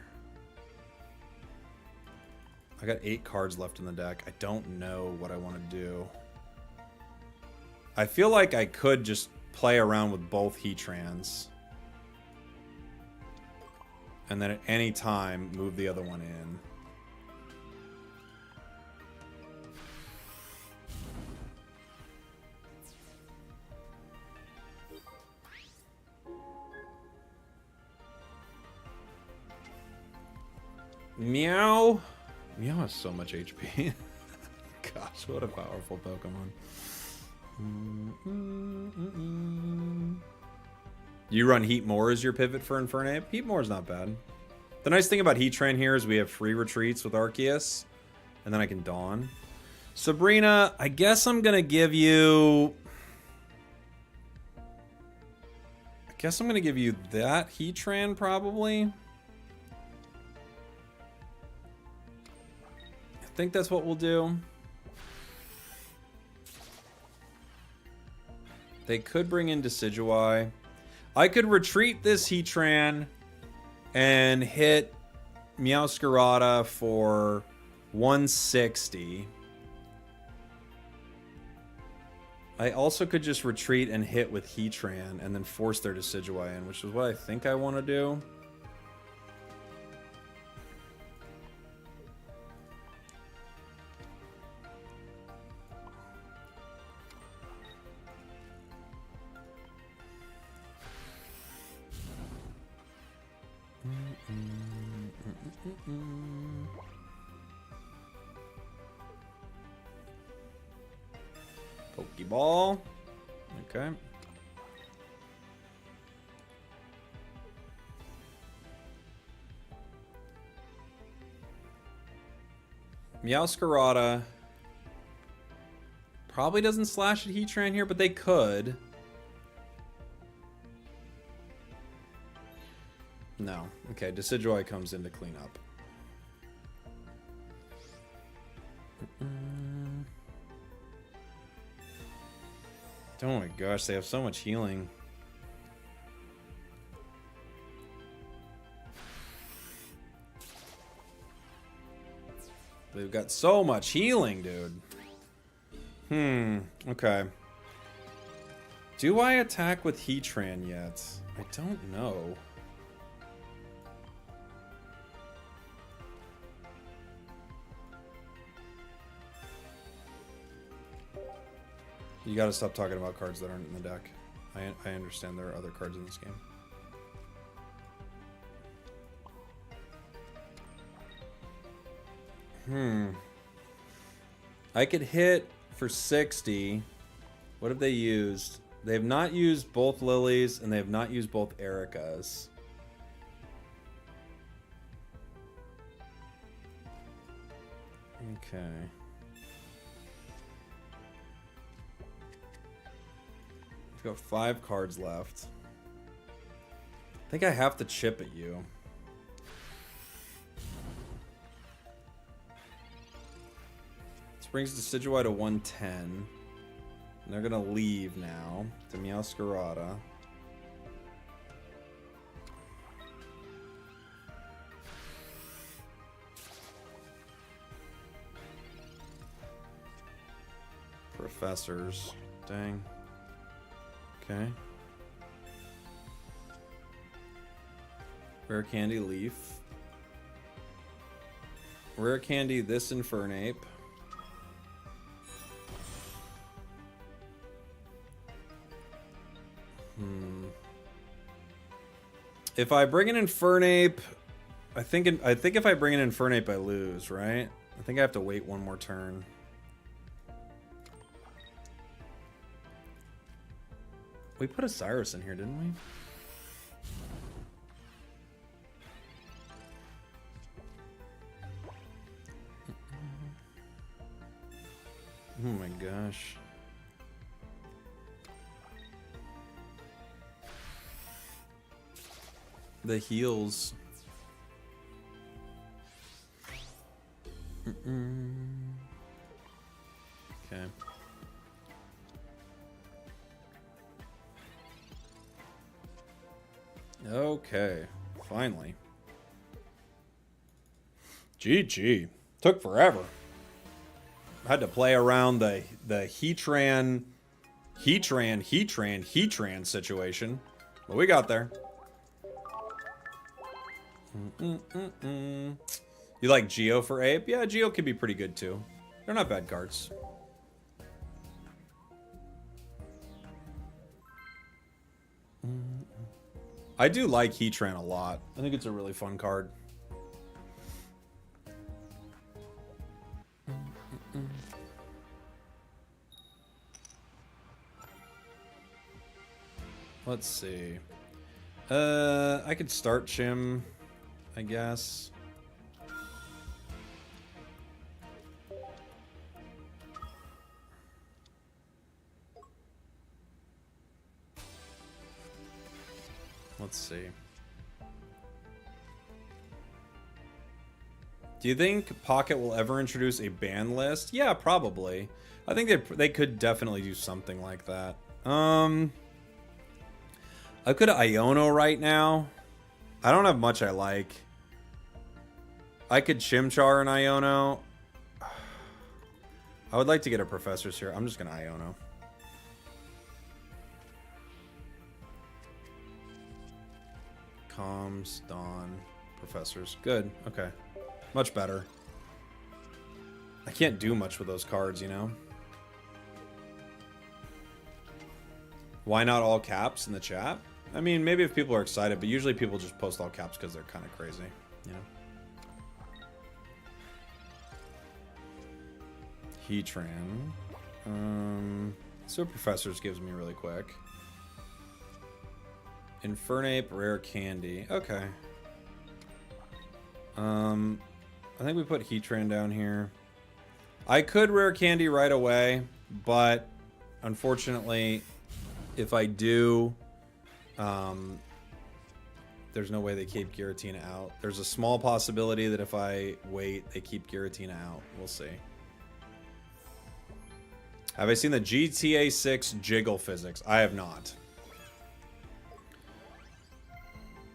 I got 8 cards left in the deck. I don't know what I want to do. I feel like I could just play around with both Heatrans. And then at any time, move the other one in. Meow. Meow has so much HP. Gosh, what a powerful Pokemon. You run Heatmore as your pivot for Infernape? Heatmore's not bad. The nice thing about Heatran here is we have free retreats with Arceus. And then I can Dawn. Sabrina, I guess I'm going to give you... I guess I'm going to give you that Heatran, probably. I think that's what we'll do. They could bring in Decidueye. I could retreat this Heatran and hit Meowscarada for 160. I also could just retreat and hit with Heatran and then force their Decidueye in, which is what I think I want to do. Pokeball. Okay. Meowscarada probably doesn't slash at Heatran here, but they could. No. Okay, Decidueye comes in to clean up. Oh my gosh, they have so much healing. They've got so much healing, dude. Okay. Do I attack with Heatran yet? I don't know. You gotta stop talking about cards that aren't in the deck. I understand there are other cards in this game. I could hit for 60. What have they used? They have not used both Lilies, and they have not used both Ericas. Okay. We've got 5 cards left. I think I have to chip at you. This brings Decidueye to 110. And they're gonna leave now to Meowscarada. Professors. Dang. Okay. Rare Candy Leaf. Rare Candy this Infernape. If I bring an Infernape, I think if I bring an Infernape I lose, right? I think I have to wait one more turn. We put a Cyrus in here, didn't we? Oh my gosh. The heals. Okay. Okay, finally. GG. Took forever. Had to play around the Heatran situation. But we got there. You like Geo for Ape? Yeah, Geo could be pretty good too. They're not bad cards. I do like Heatran a lot. I think it's a really fun card. Let's see. I could start Chim, I guess. Let's see. Do you think Pocket will ever introduce a ban list? Yeah, probably. I think they could definitely do something like that. I could Iono right now. I don't have much I like. I could Chimchar and Iono. I would like to get a Professor's here. I'm just gonna Iono. Comms, Dawn, Professors. Good. Okay. Much better. I can't do much with those cards, you know? Why not all caps in the chat? I mean, maybe if people are excited, but usually people just post all caps because they're kind of crazy, you know? Heatran. So Professors gives me really quick. Infernape, Rare Candy. Okay. I think we put Heatran down here. I could Rare Candy right away, but unfortunately, if I do, there's no way they keep Giratina out. There's a small possibility that if I wait, they keep Giratina out. We'll see. Have I seen the GTA 6 Jiggle physics? I have not.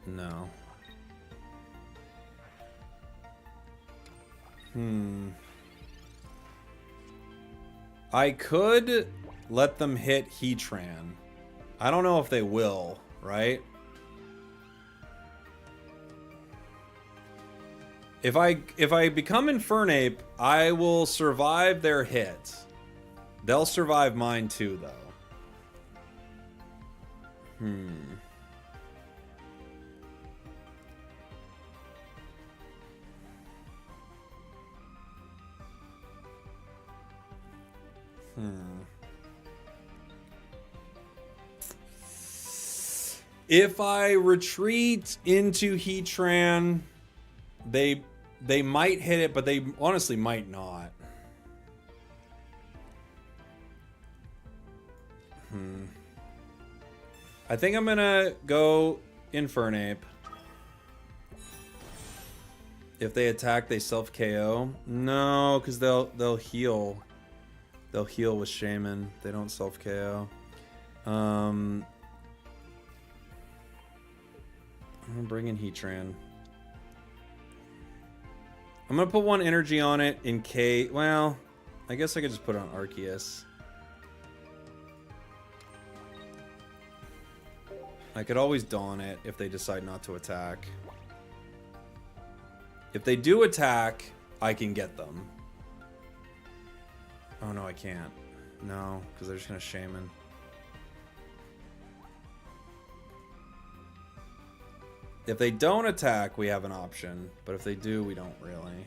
No. I could let them hit Heatran. I don't know if they will, right? If I become Infernape, I will survive their hit. They'll survive mine too, though. If I retreat into Heatran, they might hit it, but they honestly might not. I think I'm gonna go Infernape. If they attack, they self KO. No, because they'll heal. They'll heal with Shaman. They don't self KO. I'm gonna bring in Heatran. I'm gonna put one energy on it in case. Well, I guess I could just put it on Arceus. I could always Dawn it if they decide not to attack. If they do attack, I can get them. Oh no, I can't. No, because they're just gonna Shaman. If they don't attack, we have an option. But if they do, we don't really.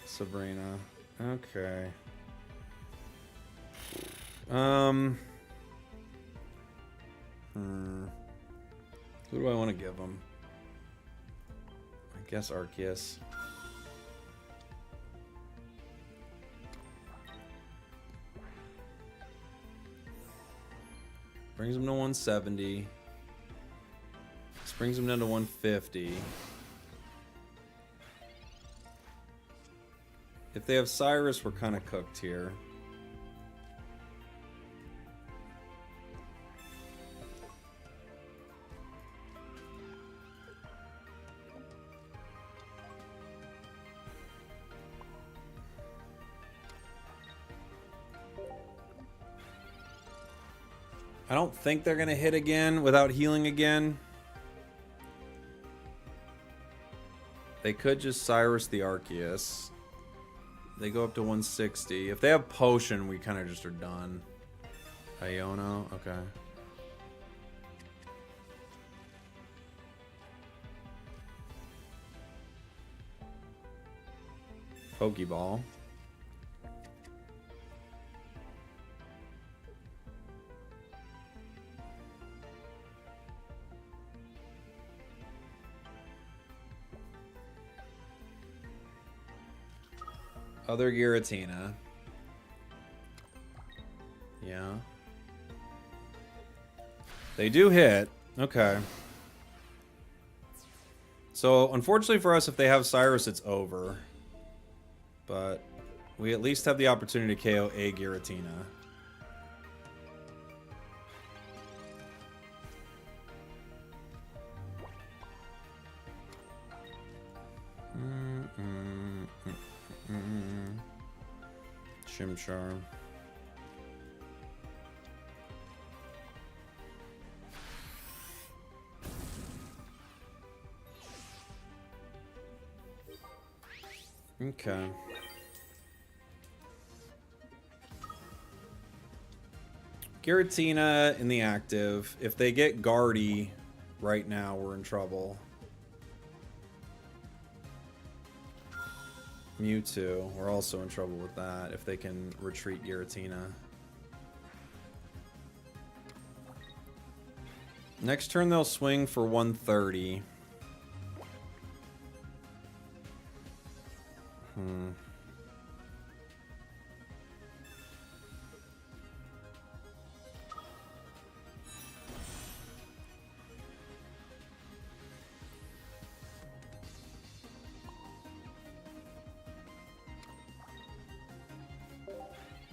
Sabrina. Okay. Who do I want to give them? I guess Arceus. Brings him to 170. This brings him down to 150. If they have Cyrus, we're kind of cooked here. I don't think they're going to hit again without healing again. They could just Cyrus the Arceus. They go up to 160. If they have Potion, we kind of just are done. Iono, okay. Pokeball. Other Giratina. Yeah. They do hit. Okay. So, unfortunately for us, if they have Cyrus, it's over. But we at least have the opportunity to KO a Giratina. Chimchar. Okay. Giratina in the active. If they get Guardy right now, we're in trouble. Mewtwo, we're also in trouble with that if they can retreat Giratina. Next turn they'll swing for 130.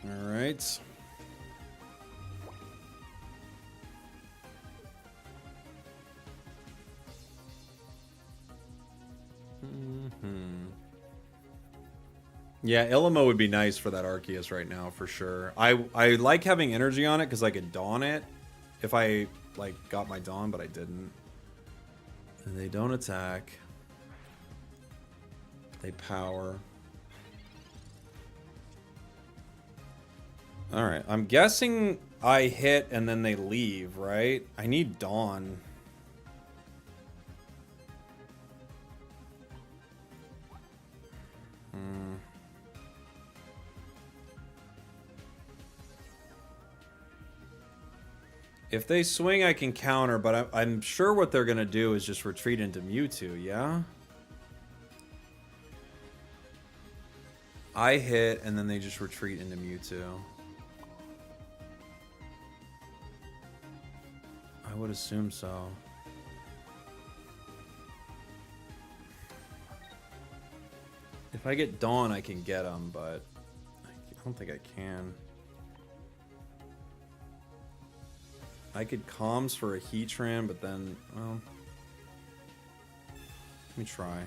All right. Yeah, Illimo would be nice for that Arceus right now, for sure. I like having energy on it because I could Dawn it if I, like, got my Dawn, but I didn't. And they don't attack. They power. Alright, I'm guessing I hit and then they leave, right? I need Dawn. If they swing, I can counter, but I'm sure what they're going to do is just retreat into Mewtwo, yeah? I hit, and then they just retreat into Mewtwo. I would assume so. If I get Dawn, I can get them, but I don't think I can. I could Comms for a Heatran, but then, well, let me try.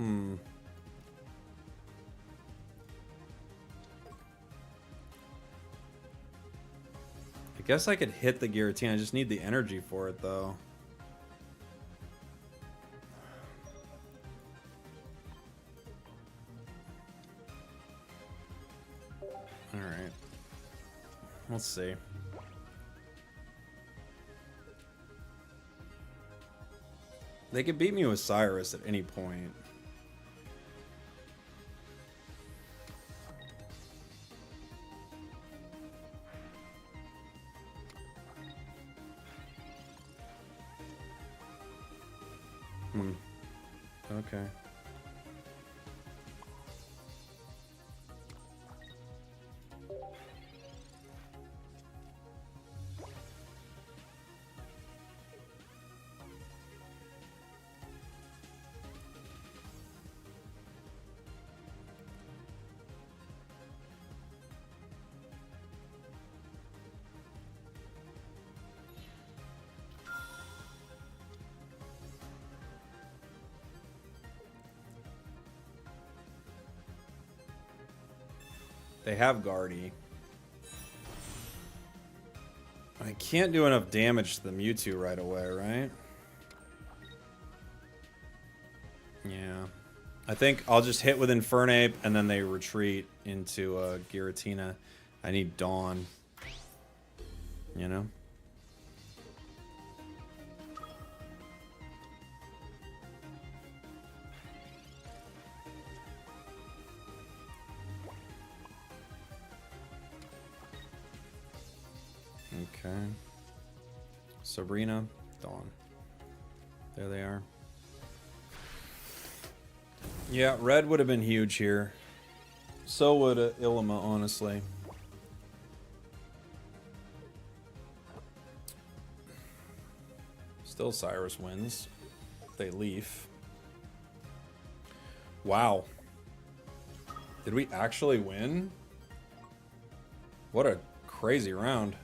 I guess I could hit the Giratina. I just need the energy for it, though. Alright. Let's see. They could beat me with Cyrus at any point. Okay. They have Guardy. I can't do enough damage to the Mewtwo right away, right? Yeah. I think I'll just hit with Infernape and then they retreat into Giratina. I need Dawn. You know? Okay. Sabrina, Dawn. There they are. Yeah, red would have been huge here. So would Ilima, honestly. Still Cyrus wins. They leaf. Wow. Did we actually win? What a crazy round.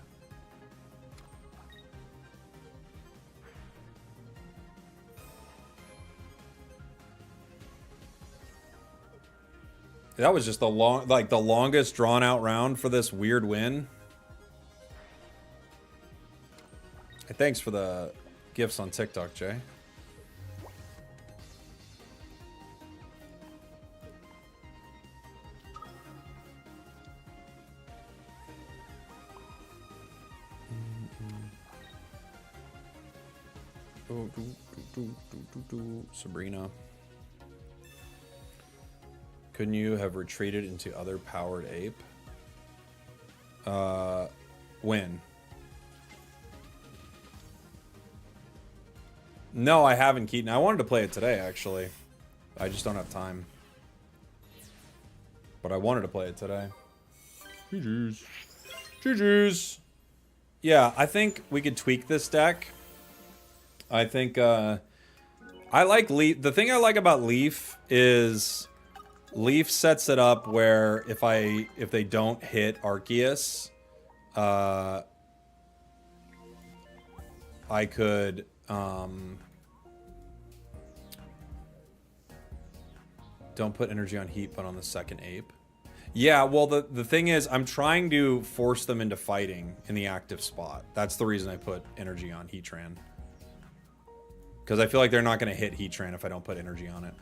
That was just the longest drawn out round for this weird win. Hey, thanks for the gifts on TikTok, Jay. Sabrina. Couldn't you have retreated into other powered ape? When? No, I haven't, Keaton. I wanted to play it today, actually. I just don't have time. But I wanted to play it today. GG's. GG's. Yeah, I think we could tweak this deck. I think, I like Leaf. The thing I like about Leaf is Leaf sets it up where if they don't hit Arceus, I could, don't put energy on Heat, but on the second ape. Yeah, well, the thing is, I'm trying to force them into fighting in the active spot. That's the reason I put energy on Heatran. Because I feel like they're not going to hit Heatran if I don't put energy on it.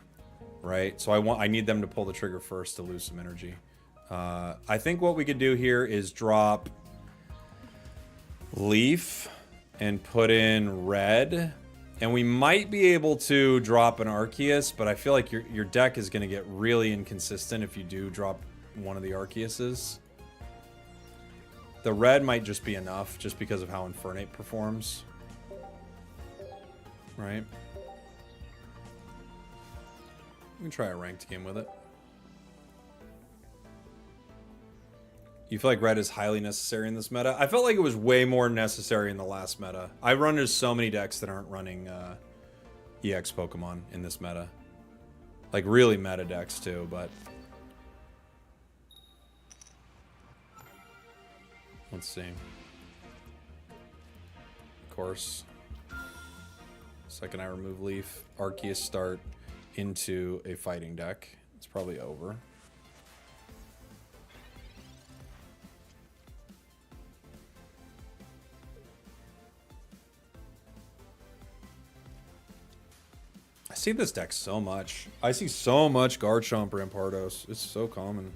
Right? So I need them to pull the trigger first to lose some energy. I think what we could do here is drop Leaf and put in red. And we might be able to drop an Arceus, but I feel like your deck is going to get really inconsistent if you do drop one of the Arceuses. The red might just be enough, just because of how Infernape performs. Right? We can try a ranked game with it. You feel like red is highly necessary in this meta? I felt like it was way more necessary in the last meta. I run into so many decks that aren't running EX Pokemon in this meta. Like really meta decks too, but... Let's see. Of course. Second I remove Leaf, Arceus start into a fighting deck. It's probably over. I see this deck so much. I see so much Garchomp Rampardos. It's so common.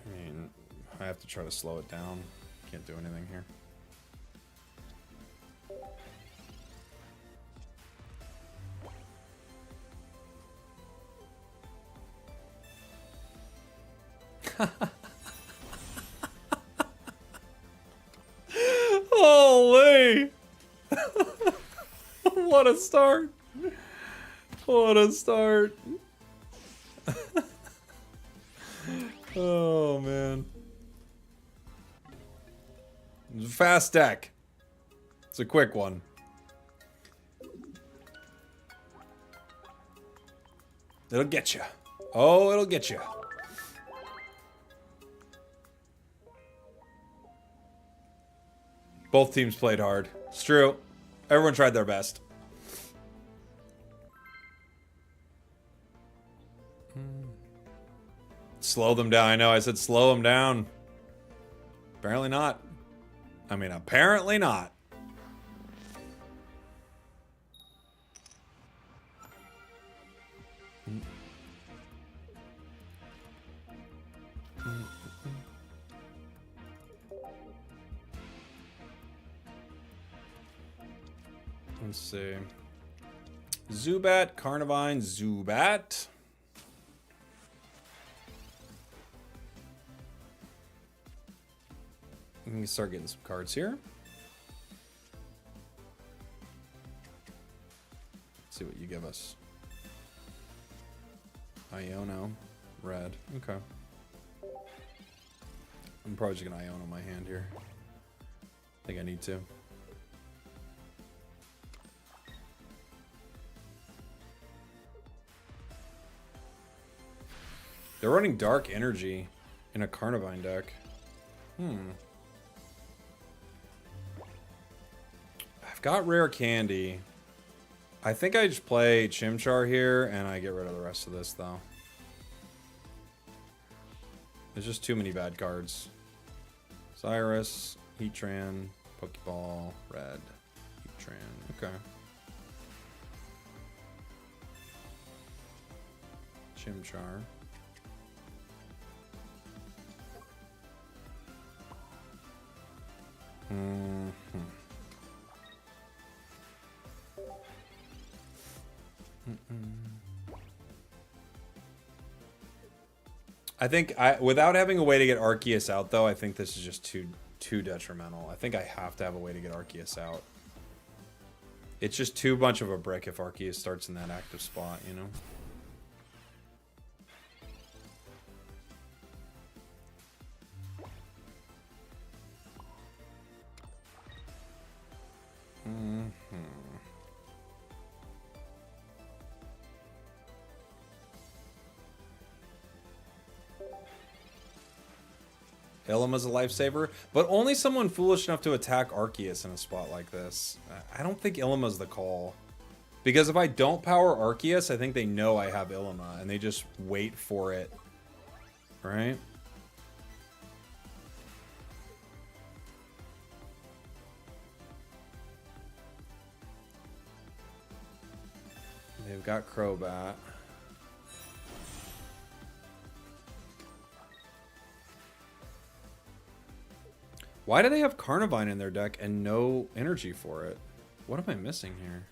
I mean, I have to try to slow it down. Can't do anything here. Holy! What a start! What a start! Oh man. Fast deck. It's a quick one. It'll get you. Oh, it'll get you. Both teams played hard. It's true. Everyone tried their best. Slow them down. I know, I said slow them down. Apparently not. I mean, apparently not. Let's see. Zubat, Carnivine, Zubat. Let me start getting some cards here. Let's see what you give us. Iono. Red. Okay. I'm probably just gonna Iono my hand here. I think I need to. They're running Dark Energy in a Carnivine deck. I've got Rare Candy. I think I just play Chimchar here and I get rid of the rest of this though. There's just too many bad cards. Cyrus, Heatran, Pokeball, Red, Heatran. Okay. Chimchar. I think without having a way to get Arceus out though, I think this is just too detrimental. I think I have to have a way to get Arceus out. It's just too much of a brick if Arceus starts in that active spot, you know? Illima's a lifesaver, but only someone foolish enough to attack Arceus in a spot like this. I don't think Illima's the call. Because if I don't power Arceus, I think they know I have Illima, and they just wait for it. Right? They've got Crobat. Why do they have Carnivine in their deck and no energy for it? What am I missing here?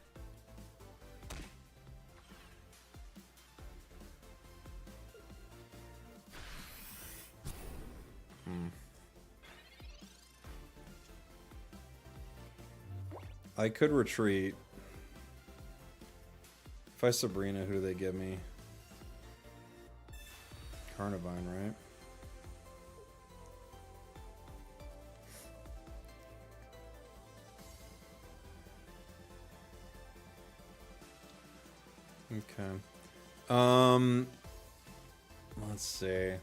I could retreat. If I Sabrina, who do they give me? Carnivine, right? Okay. Let's see.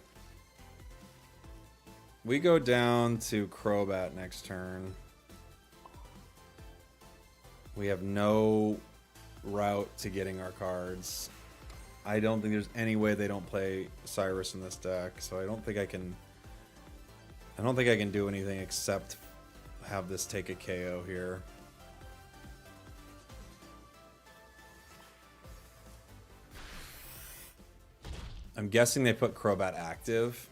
We go down to Crobat next turn. We have no route to getting our cards. I don't think there's any way they don't play Cyrus in this deck, so I don't think I can do anything except have this take a KO here. I'm guessing they put Crobat active.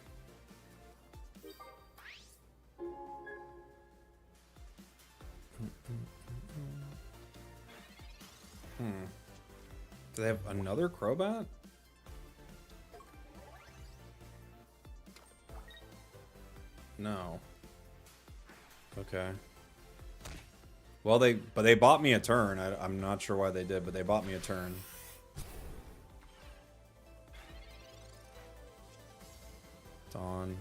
Do they have another Crobat? No. Okay. Well, they bought me a turn. I'm not sure why they did, but they bought me a turn. Dawn.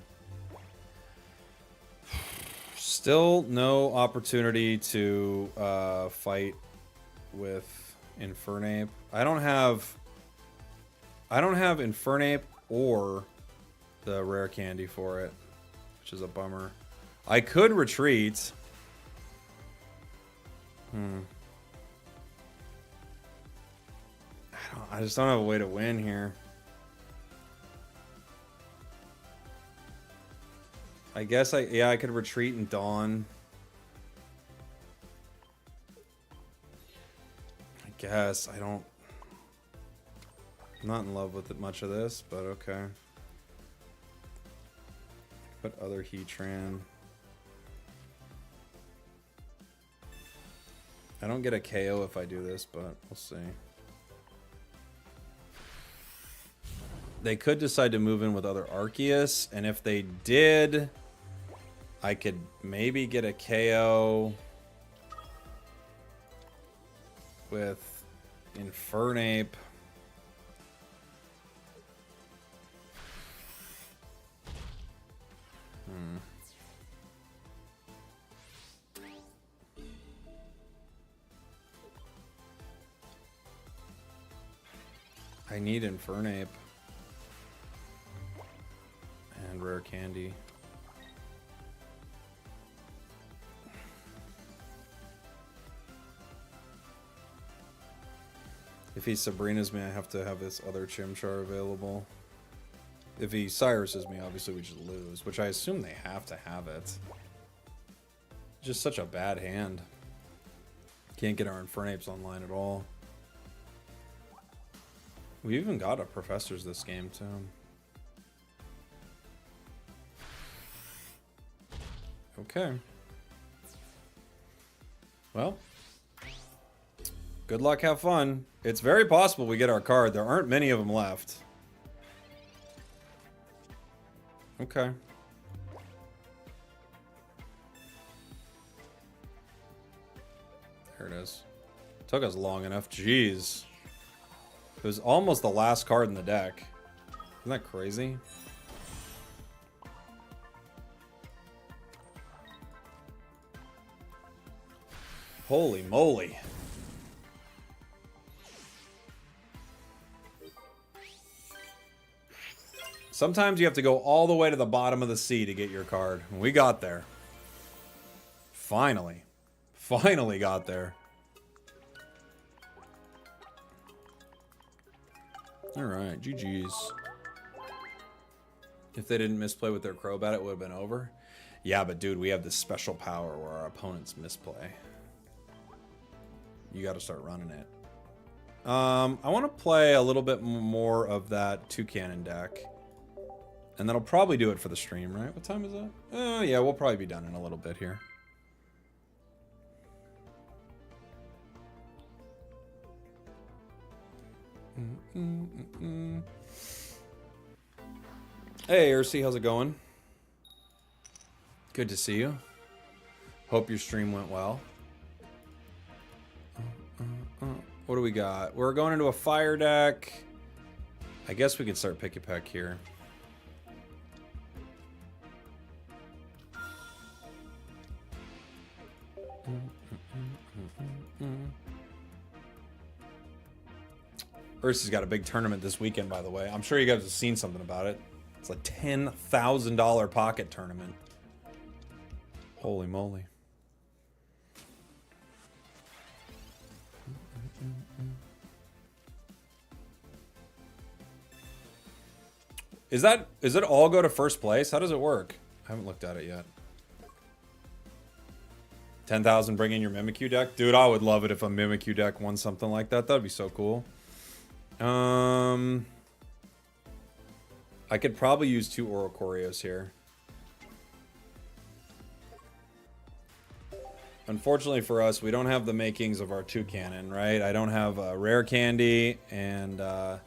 Still no opportunity to fight with Infernape. I don't have Infernape or the rare candy for it, which is a bummer. I could retreat. I just don't have a way to win here. I guess I could retreat and Dawn. I guess I'm not in love with it much of this, but okay. Put other Heatran. I don't get a KO if I do this, but we'll see. They could decide to move in with other Arceus, and if they did, I could maybe get a KO with Infernape. I need Infernape and rare candy. If he Sabrina's me, I have to have this other Chimchar available. If he Cyrus's me, obviously we just lose, which I assume they have to have it. Just such a bad hand. Can't get our Infernapes online at all. We even got a Professor's this game, too. Okay. Well. Good luck, have fun. It's very possible we get our card. There aren't many of them left. Okay. There it is. Took us long enough. Jeez. It was almost the last card in the deck. Isn't that crazy? Holy moly. Sometimes you have to go all the way to the bottom of the sea to get your card. We got there. Finally. Finally got there. Alright, GG's. If they didn't misplay with their Crobat, it would have been over. Yeah, but dude, we have this special power where our opponents misplay. You gotta start running it. I want to play a little bit more of that 2-cannon deck. And that'll probably do it for the stream, right? What time is that? Yeah, we'll probably be done in a little bit here. Hey, Ursi, how's it going? Good to see you. Hope your stream went well. What do we got? We're going into a fire deck. I guess we could start Pick a Peck here. Ursi's got a big tournament this weekend, by the way. I'm sure you guys have seen something about it. It's a $10,000 pocket tournament. Holy moly. Is it all go to first place? How does it work? I haven't looked at it yet. 10,000 bring in your Mimikyu deck? Dude, I would love it if a Mimikyu deck won something like that. That'd be so cool. I could probably use 2 Orocorios here. Unfortunately for us, we don't have the makings of our 2-cannon, right? I don't have a rare candy, and I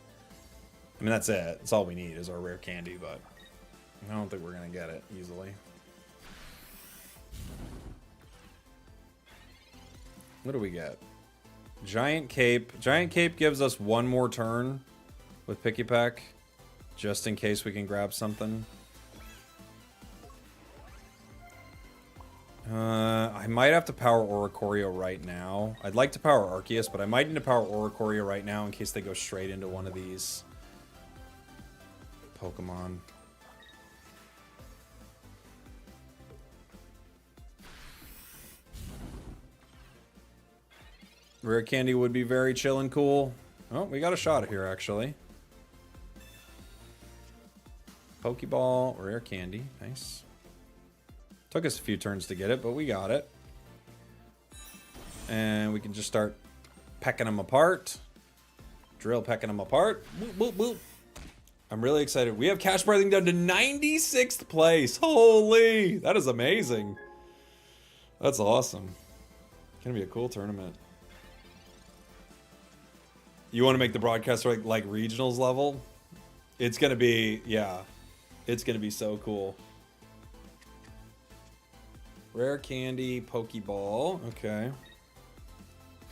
mean, that's it. That's all we need is our rare candy, but I don't think we're gonna get it easily. What do we get? Giant Cape. Giant Cape gives us one more turn with Picky Peck, just in case we can grab something. I might have to power Oricorio right now. I'd like to power Arceus, but I might need to power Oricorio right now in case they go straight into one of these Pokemon. Rare candy would be very chill and cool. Oh, we got a shot here, actually. Pokeball, rare candy. Nice. Took us a few turns to get it, but we got it. And we can just start pecking them apart. Drill pecking them apart. Boop, boop, boop. I'm really excited. We have Cash Pricing down to 96th place. Holy! That is amazing. That's awesome. Gonna be a cool tournament. You want to make the broadcast like regionals level? It's gonna be, yeah. It's gonna be so cool. Rare candy, Pokeball. Okay.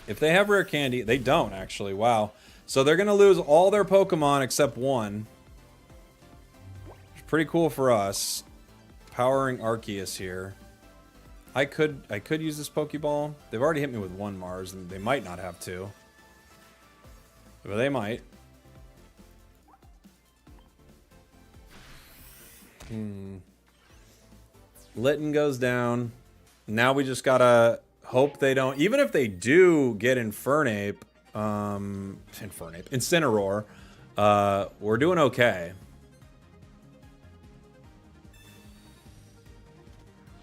If they have rare candy, they don't actually. Wow. So they're going to lose all their Pokemon except one. It's pretty cool for us. Powering Arceus here. I could use this Pokeball. They've already hit me with one Mars, and they might not have two. But they might. Litten goes down. Now we just gotta hope they don't. Even if they do get Incineroar, we're doing okay.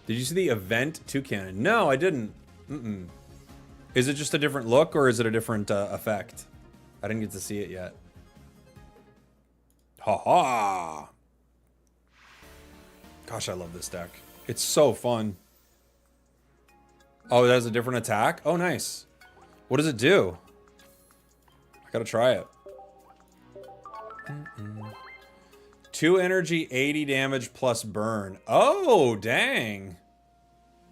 Did you see the event Toucannon? No, I didn't. Is it just a different look, or is it a different effect? I didn't get to see it yet. Ha-ha! Gosh, I love this deck. It's so fun. Oh, it has a different attack? Oh, nice. What does it do? I gotta try it. 2 energy, 80 damage plus burn. Oh, dang.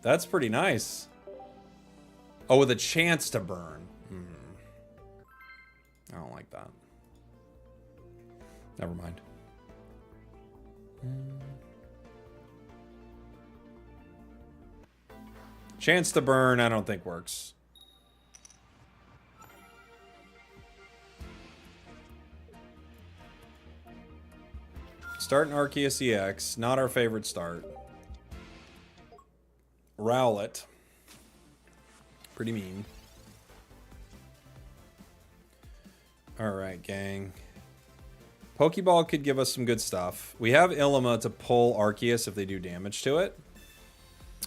That's pretty nice. Oh, with a chance to burn. I don't like that. Never mind. Chance to burn, I don't think works. Start an Arceus EX. Not our favorite start. Rowlet. Pretty mean. Alright, gang. Pokeball could give us some good stuff. We have Ilima to pull Arceus if they do damage to it.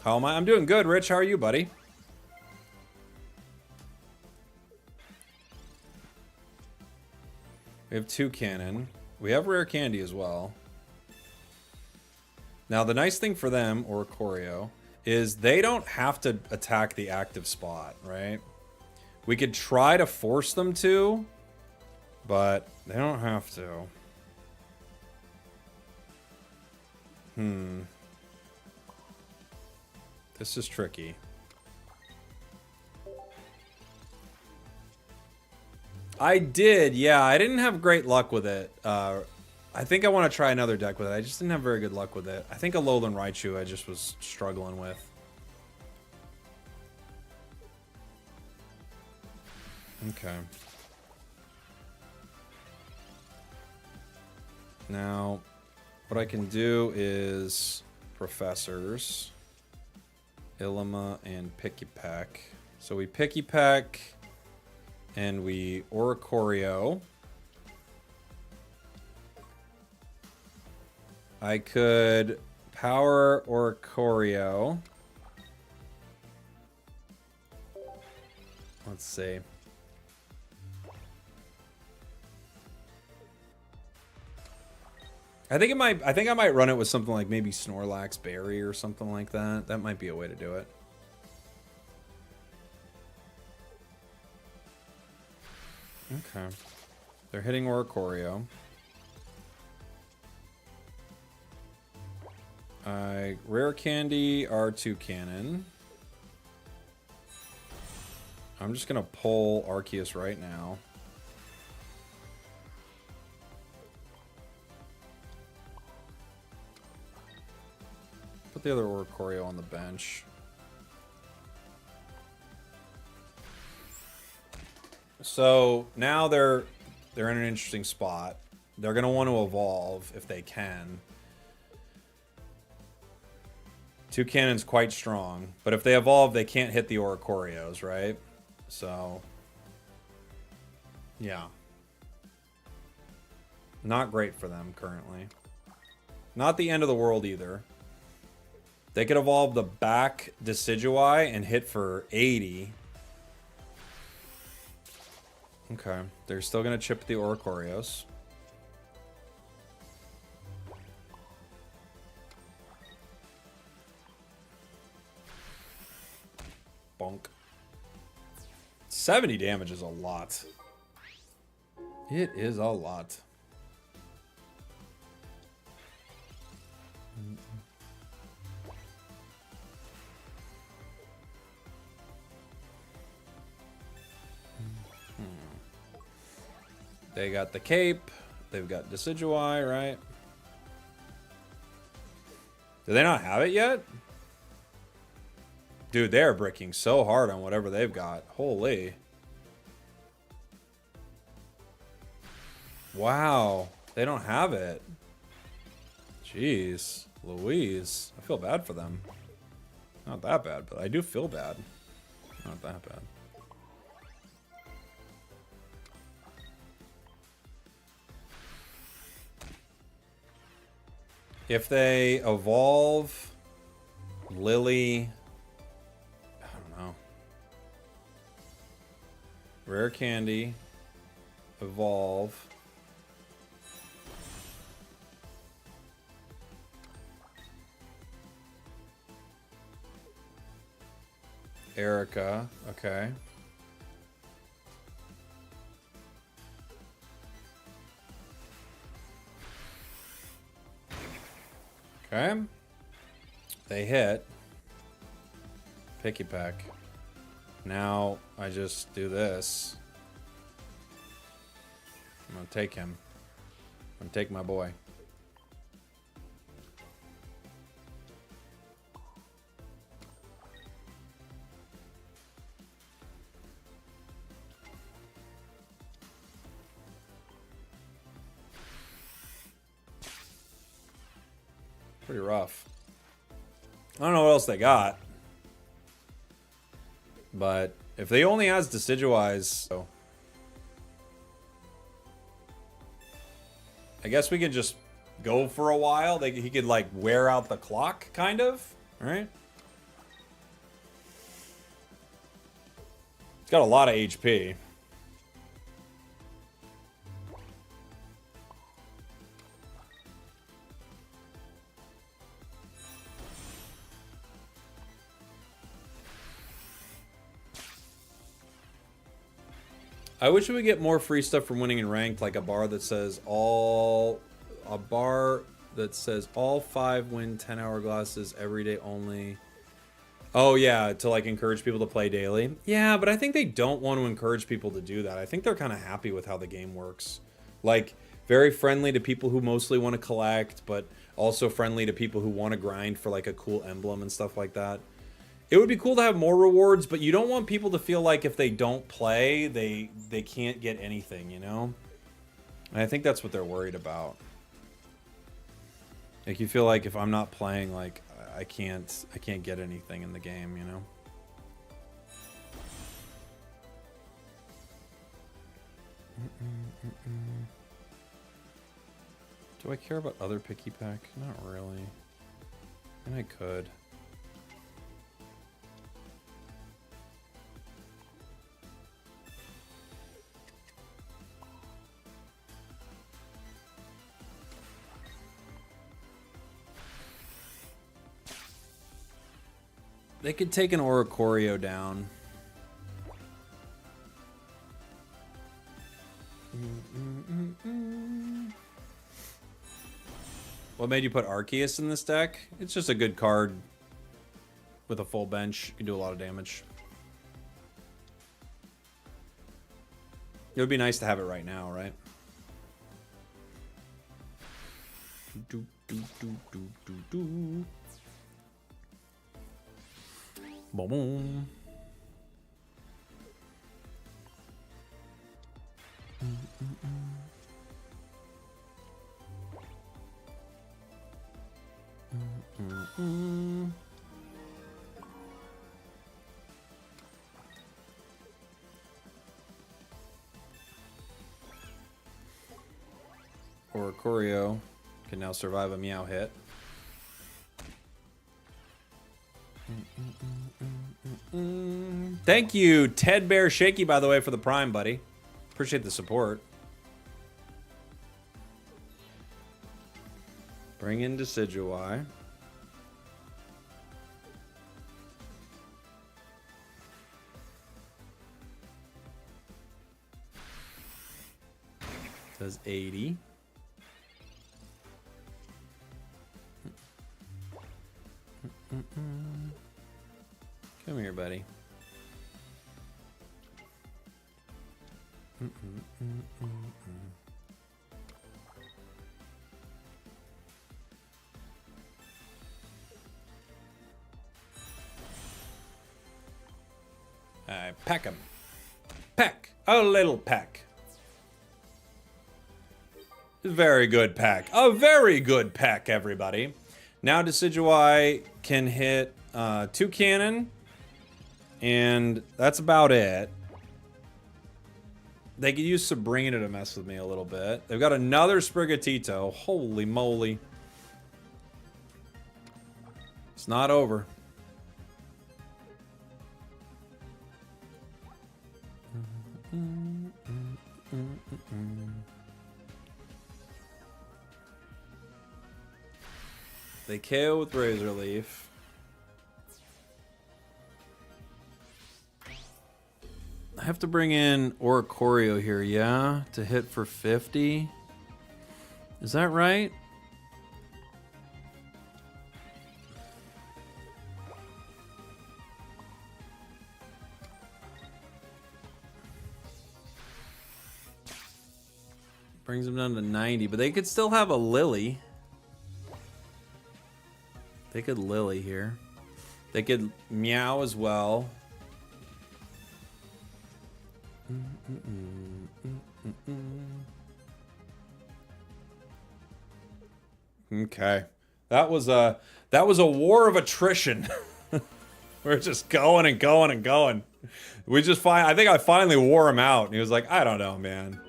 How am I? I'm doing good, Rich. How are you, buddy? We have Toucannon. We have rare candy as well. Now, the nice thing for them, or Choreo, is they don't have to attack the active spot, right? We could try to force them to, but they don't have to. This is tricky. I did, yeah. I didn't have great luck with it. I think I want to try another deck with it. I just didn't have very good luck with it. I think Alolan Raichu I just was struggling with. Okay. Now, what I can do is Professors, Ilima, and Pikipek. So we Pikipek, and we Oricorio. I could power Oricorio. Let's see. I think I might run it with something like maybe Snorlax Berry or something like that. That might be a way to do it. Okay. They're hitting Oricorio. Rare Candy, Toucannon. I'm just gonna pull Arceus right now. Put the other Oricorio on the bench. So now they're in an interesting spot. They're gonna want to evolve if they can. Toucannon's quite strong, but if they evolve, they can't hit the Oricorios, right? So, yeah. Not great for them currently. Not the end of the world either. They could evolve the back Decidueye and hit for 80. Okay, they're still going to chip the Oricorios. Bonk. 70 damage is a lot. It is a lot. They got the cape. They've got Decidueye, right? Do they not have it yet? Dude, they're bricking so hard on whatever they've got. Holy. Wow. They don't have it. Jeez. Louise. I feel bad for them. Not that bad, but I do feel bad. Not that bad. If they evolve Lily, I don't know. Rare Candy, evolve. Erica, okay. Okay. They hit. Picky Peck. Now I just do this. I'm gonna take him. I'm gonna take my boy. Pretty rough. I don't know what else they got. But if they only has Decidueyes, so I guess we could just go for a while. He could like wear out the clock, kind of. All right. It's got a lot of HP. I wish we would get more free stuff from winning in ranked, like a bar that says all 5 win 10 hourglasses every day only. Oh yeah, to like encourage people to play daily. Yeah, but I think they don't want to encourage people to do that. I think they're kind of happy with how the game works. Like very friendly to people who mostly want to collect, but also friendly to people who want to grind for like a cool emblem and stuff like that. It would be cool to have more rewards, but you don't want people to feel like if they don't play, they can't get anything, you know? And I think that's what they're worried about. Like you feel like if I'm not playing, like I can't get anything in the game, you know? Do I care about other Picky Pack? Not really. And I could. They could take an Oricorio down. What made you put Arceus in this deck? It's just a good card with a full bench. You can do a lot of damage. It would be nice to have it right now, right? Do, do, do, do, do, do. Boom. Oricorio can now survive a Meow hit. Thank you, Ted Bear Shaky, by the way, for the Prime, buddy. Appreciate the support. Bring in Decidueye. Does 80. Come here, buddy. Peck him. Peck. A little peck. Very good peck. A very good peck, everybody. Now Decidueye can hit 2 cannon. And that's about it. They could use Sabrina to mess with me a little bit. They've got another Sprigatito. Holy moly. It's not over. They KO with Razor Leaf. I have to bring in Oricorio here, yeah? To hit for 50. Is that right? Brings them down to 90, but they could still have a Lily. They could Lily here. They could Meow as well. Okay. That was a war of attrition. We're just going and going and going. I think I finally wore him out and he was like, I don't know, man.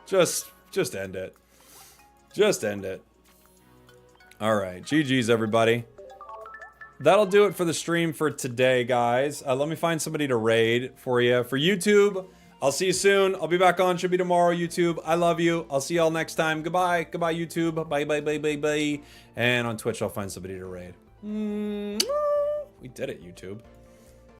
Just end it. Just end it. Alright, GG's everybody. That'll do it for the stream for today, guys. Let me find somebody to raid for you. For YouTube, I'll see you soon. I'll be back on. Should be tomorrow, YouTube. I love you. I'll see y'all next time. Goodbye. Goodbye, YouTube. Bye, bye, bye, bye, bye. And on Twitch, I'll find somebody to raid. We did it, YouTube.